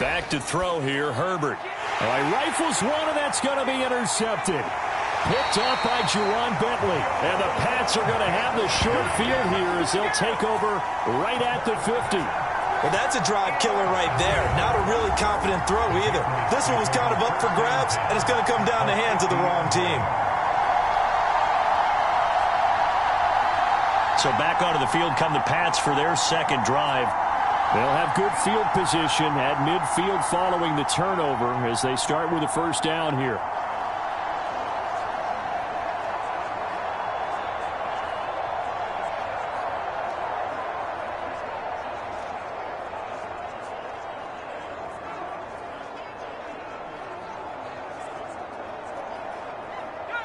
Back to throw here, Herbert. All right, rifles one, and that's going to be intercepted. Picked up by Juwan Bentley. And the Pats are going to have the short field here as they'll take over right at the 50. Well, that's a drive killer right there. Not a really confident throw either. This one was kind of up for grabs, and it's going to come down the hands of the wrong team. So back onto the field come the Pats for their 2nd drive. They'll have good field position at midfield following the turnover as they start with a 1st down here.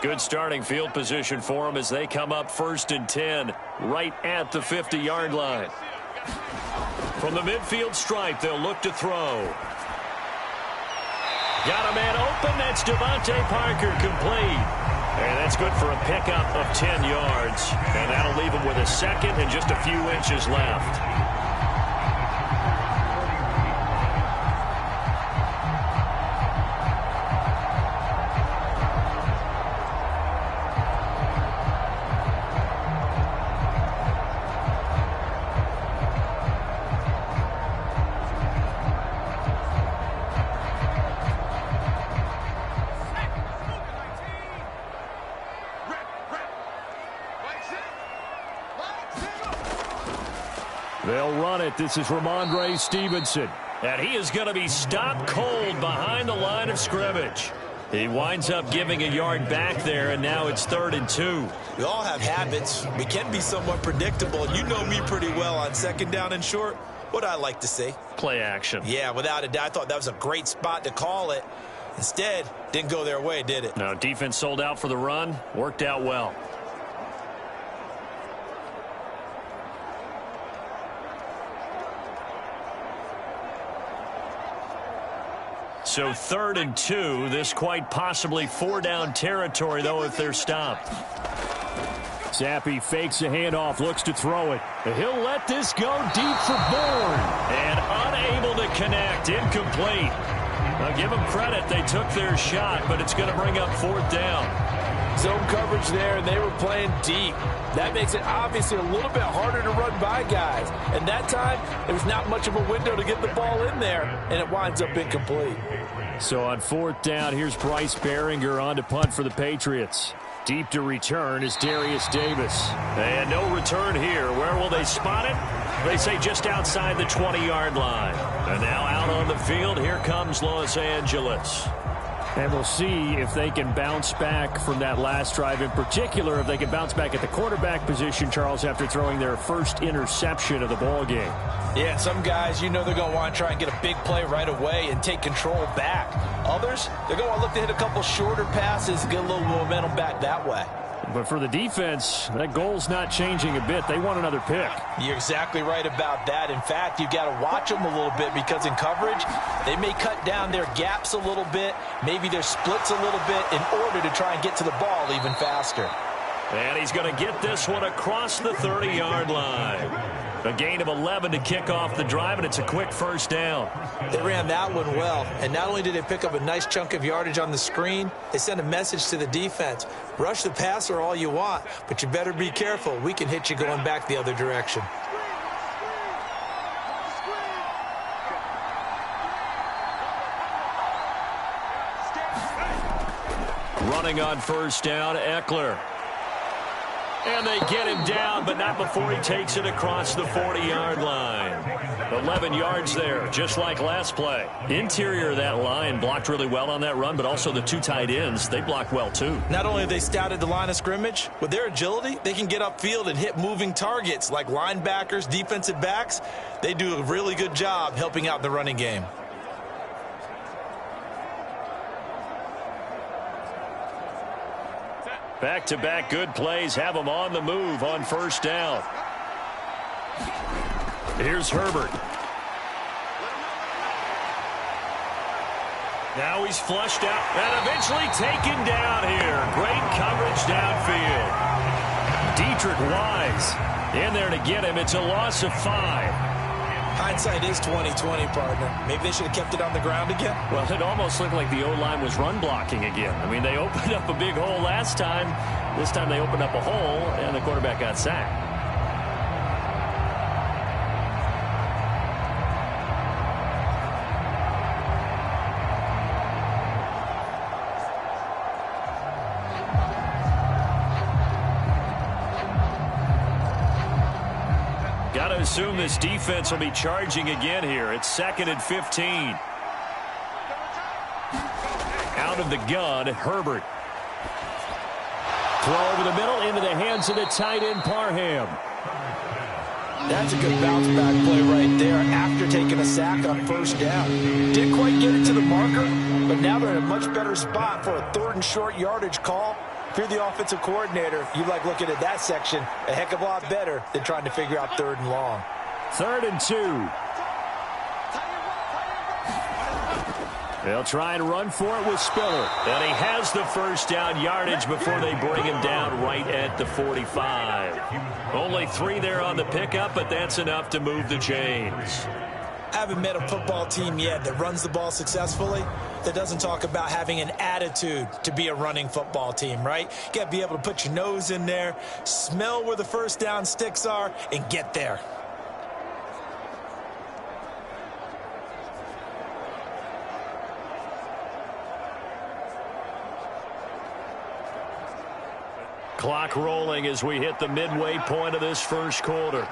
Good starting field position for them as they come up 1st and 10 right at the 50-yard line. From the midfield stripe, they'll look to throw. Got a man open. That's Devontae Parker, complete. And that's good for a pickup of 10 yards. And that'll leave him with a 2nd and just a few inches left. They'll run it. This is Ramondre Stevenson. And he is going to be stopped cold behind the line of scrimmage. He winds up giving a yard back there, and now it's 3rd and 2. We all have habits. We can be somewhat predictable. You know me pretty well on 2nd down and short. What I like to see. Play action. Yeah, without a doubt. I thought that was a great spot to call it. Instead, didn't go their way, did it? No, defense sold out for the run. Worked out well. So 3rd and 2. This quite possibly 4-down territory, though, if they're stopped. Zappi fakes a handoff, looks to throw it. He'll let this go deep for Bourne. And unable to connect. Incomplete. Now, give them credit. They took their shot, but it's going to bring up 4th down. Zone coverage there, and they were playing deep. That makes it obviously a little bit harder to run by guys. And that time, there was not much of a window to get the ball in there, and it winds up incomplete. So on 4th down, here's Bryce Behringer on to punt for the Patriots. Deep to return is Darius Davis. And no return here. Where will they spot it? They say just outside the 20-yard line. And now out on the field, here comes Los Angeles. And we'll see if they can bounce back from that last drive, in particular if they can bounce back at the quarterback position, Charles, after throwing their first interception of the ball game. Yeah, some guys, you know they're going to want to try and get a big play right away and take control back. Others, they're going to want to look to hit a couple shorter passes and get a little momentum back that way. But for the defense, that goal's not changing a bit. They want another pick. You're exactly right about that. In fact, you've got to watch them a little bit because in coverage, they may cut down their gaps a little bit, maybe their splits a little bit in order to try and get to the ball even faster. And he's going to get this one across the 30-yard line. A gain of 11 to kick off the drive, and it's a quick 1st down. They ran that one well, and not only did they pick up a nice chunk of yardage on the screen, they sent a message to the defense. Rush the passer all you want, but you better be careful. We can hit you going back the other direction. Running on 1st down, Eckler. And they get him down, but not before he takes it across the 40-yard line. 11 yards there, just like last play. Interior of that line blocked really well on that run, but also the 2 tight ends, they blocked well too. Not only have they scouted the line of scrimmage, with their agility, they can get upfield and hit moving targets like linebackers, defensive backs. They do a really good job helping out the running game. Back-to-back good plays have them on the move on 1st down. Here's Herbert. Now he's flushed out and eventually taken down here. Great coverage downfield. Dietrich Wise in there to get him. It's a loss of 5. Hindsight is 20/20, partner. Maybe they should have kept it on the ground again. Well, it almost looked like the O-line was run blocking again. I mean, they opened up a big hole last time. This time they opened up a hole, and the quarterback got sacked. Got to assume this defense will be charging again here. It's 2nd and 15. Out of the gun, Herbert. Throw over the middle into the hands of the tight end, Parham. That's a good bounce back play right there after taking a sack on first down. Didn't quite get it to the marker, but now they're in a much better spot for a 3rd and short yardage call. If you're the offensive coordinator, you like looking at that section a heck of a lot better than trying to figure out 3rd and long. 3rd and 2. They'll try and run for it with Spiller. And he has the first down yardage before they bring him down right at the 45. Only 3 there on the pickup, but that's enough to move the chains. I haven't met a football team yet that runs the ball successfully that doesn't talk about having an attitude to be a running football team, right? You got to be able to put your nose in there, smell where the first down sticks are, and get there. Clock rolling as we hit the midway point of this first quarter.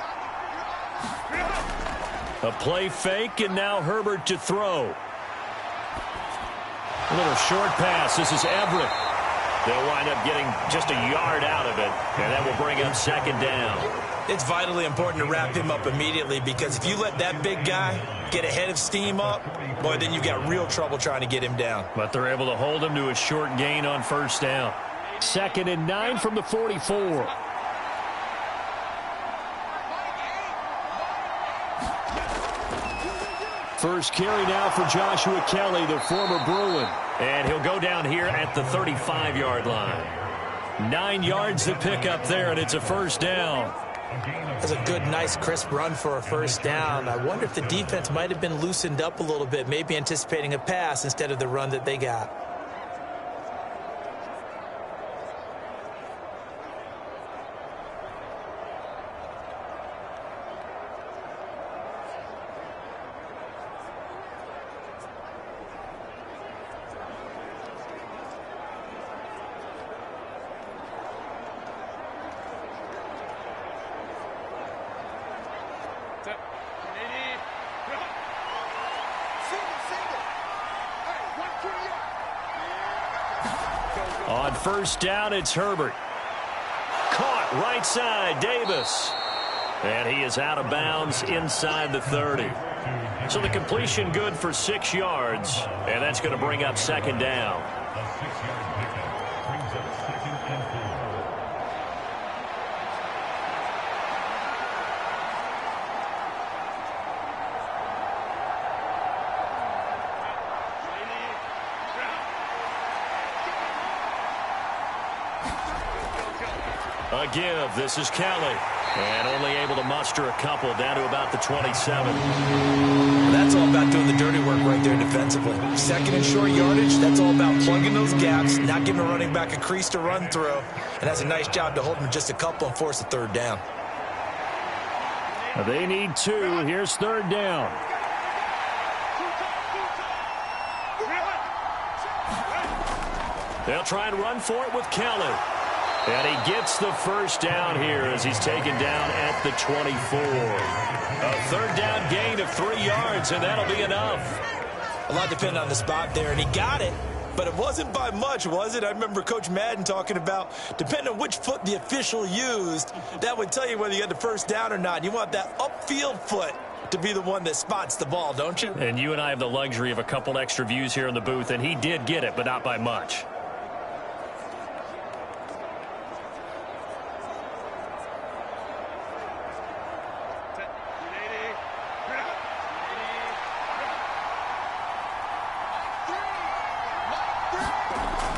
A play fake, and now Herbert to throw. A little short pass. This is Everett. They'll wind up getting just a yard out of it, and that will bring up 2nd down. It's vitally important to wrap him up immediately, because if you let that big guy get ahead of steam up, boy, then you've got real trouble trying to get him down. But they're able to hold him to a short gain on first down. 2nd and 9 from the 44. First carry now for Joshua Kelly, the former Bruin. And he'll go down here at the 35-yard line. 9 yards to pick up there, and it's a first down. That's a good, nice, crisp run for a first down. I wonder if the defense might have been loosened up a little bit, maybe anticipating a pass instead of the run that they got. On first down, it's Herbert. Caught right side, Davis. And he is out of bounds inside the 30. So the completion good for 6 yards, and that's going to bring up 2nd down. A 6-yard pickup brings up 2nd and 4. A give. This is Kelly. And only able to muster a couple down to about the 27. That's all about doing the dirty work right there defensively. 2nd and short yardage, that's all about plugging those gaps, not giving a running back a crease to run through. And that's a nice job to hold him just a couple and force a 3rd down. They need 2. Here's 3rd down. They'll try and run for it with Kelly. And he gets the first down here as he's taken down at the 24. A 3rd down gain of 3 yards, and that'll be enough. A lot depended on the spot there, and he got it. But it wasn't by much, was it? I remember Coach Madden talking about, depending on which foot the official used, that would tell you whether you had the first down or not. You want that upfield foot to be the one that spots the ball, don't you? And you and I have the luxury of a couple extra views here in the booth, and he did get it, but not by much.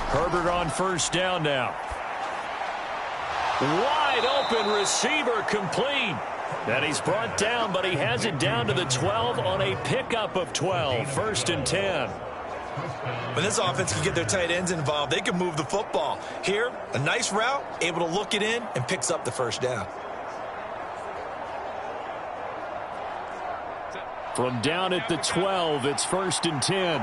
Herbert on first down now. Wide Wide open receiver complete. And he's brought down, but he has it down to the 12 on a pickup of 12. 1st and 10. When this offense can get their tight ends involved, they can move the football. Here, a nice route, able to look it in, and picks up the 1st down. From down at the 12, it's 1st and 10.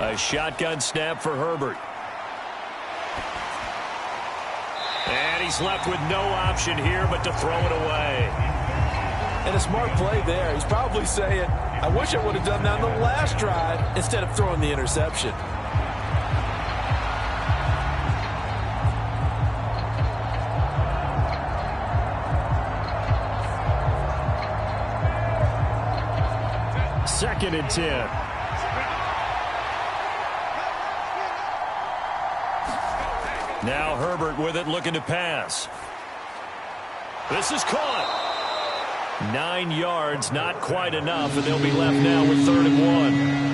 A shotgun snap for Herbert. And he's left with no option here but to throw it away. And a smart play there. He's probably saying, I wish I would have done that on the last drive instead of throwing the interception. Second and 10. Now Herbert with it, looking to pass. This is caught. 9 yards, not quite enough, and they'll be left now with 3rd and 1.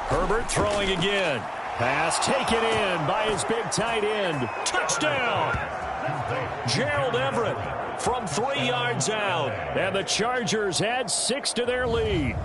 Herbert throwing again. Pass taken in by his big tight end. Touchdown! Gerald Everett from 3 yards out. And the Chargers add 6 to their lead.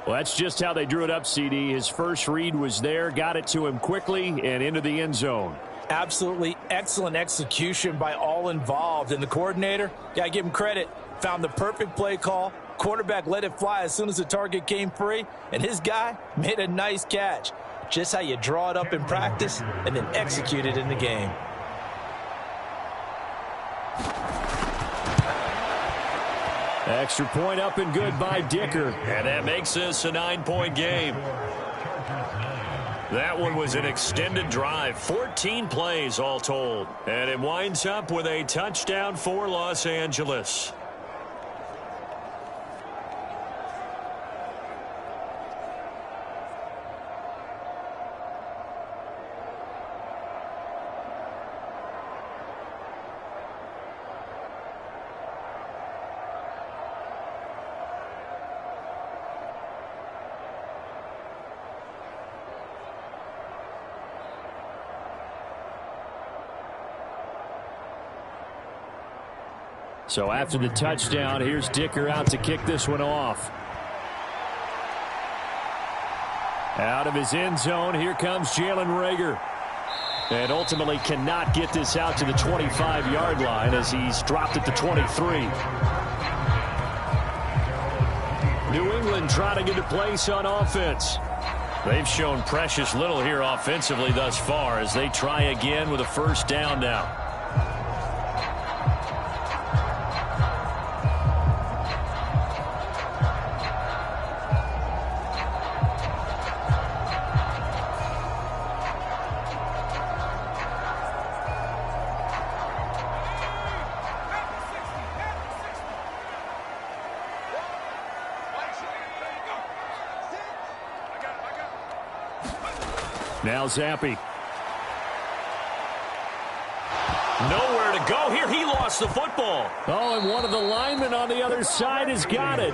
Well, that's just how they drew it up, CD. His first read was there, got it to him quickly, and into the end zone. Absolutely excellent execution by all involved. And the coordinator, got to give him credit, found the perfect play call. Quarterback let it fly as soon as the target came free, and his guy made a nice catch. Just how you draw it up in practice and then execute it in the game. Extra point up and good by Dicker. And that makes this a 9-point game. That one was an extended drive, 14 plays all told. And it winds up with a touchdown for Los Angeles. So after the touchdown, here's Dicker out to kick this one off. Out of his end zone, here comes Jalen Reagor. And ultimately cannot get this out to the 25-yard line as he's dropped at the 23. New England trying to get a place on offense. They've shown precious little here offensively thus far as they try again with a 1st down now. Now Zappi. Nowhere to go here. He lost the football. Oh, and one of the linemen on the other side has got it.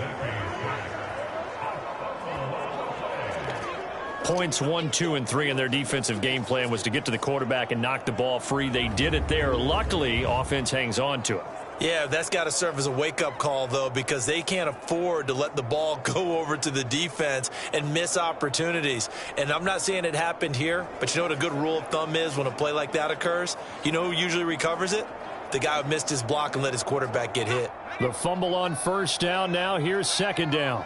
Points 1, 2, and 3 in their defensive game plan was to get to the quarterback and knock the ball free. They did it there. Luckily, offense hangs on to it. Yeah, that's got to serve as a wake-up call, though, because they can't afford to let the ball go over to the defense and miss opportunities. And I'm not saying it happened here, but you know what a good rule of thumb is when a play like that occurs? You know who usually recovers it? The guy who missed his block and let his quarterback get hit. The fumble on 1st down. Now here's 2nd down.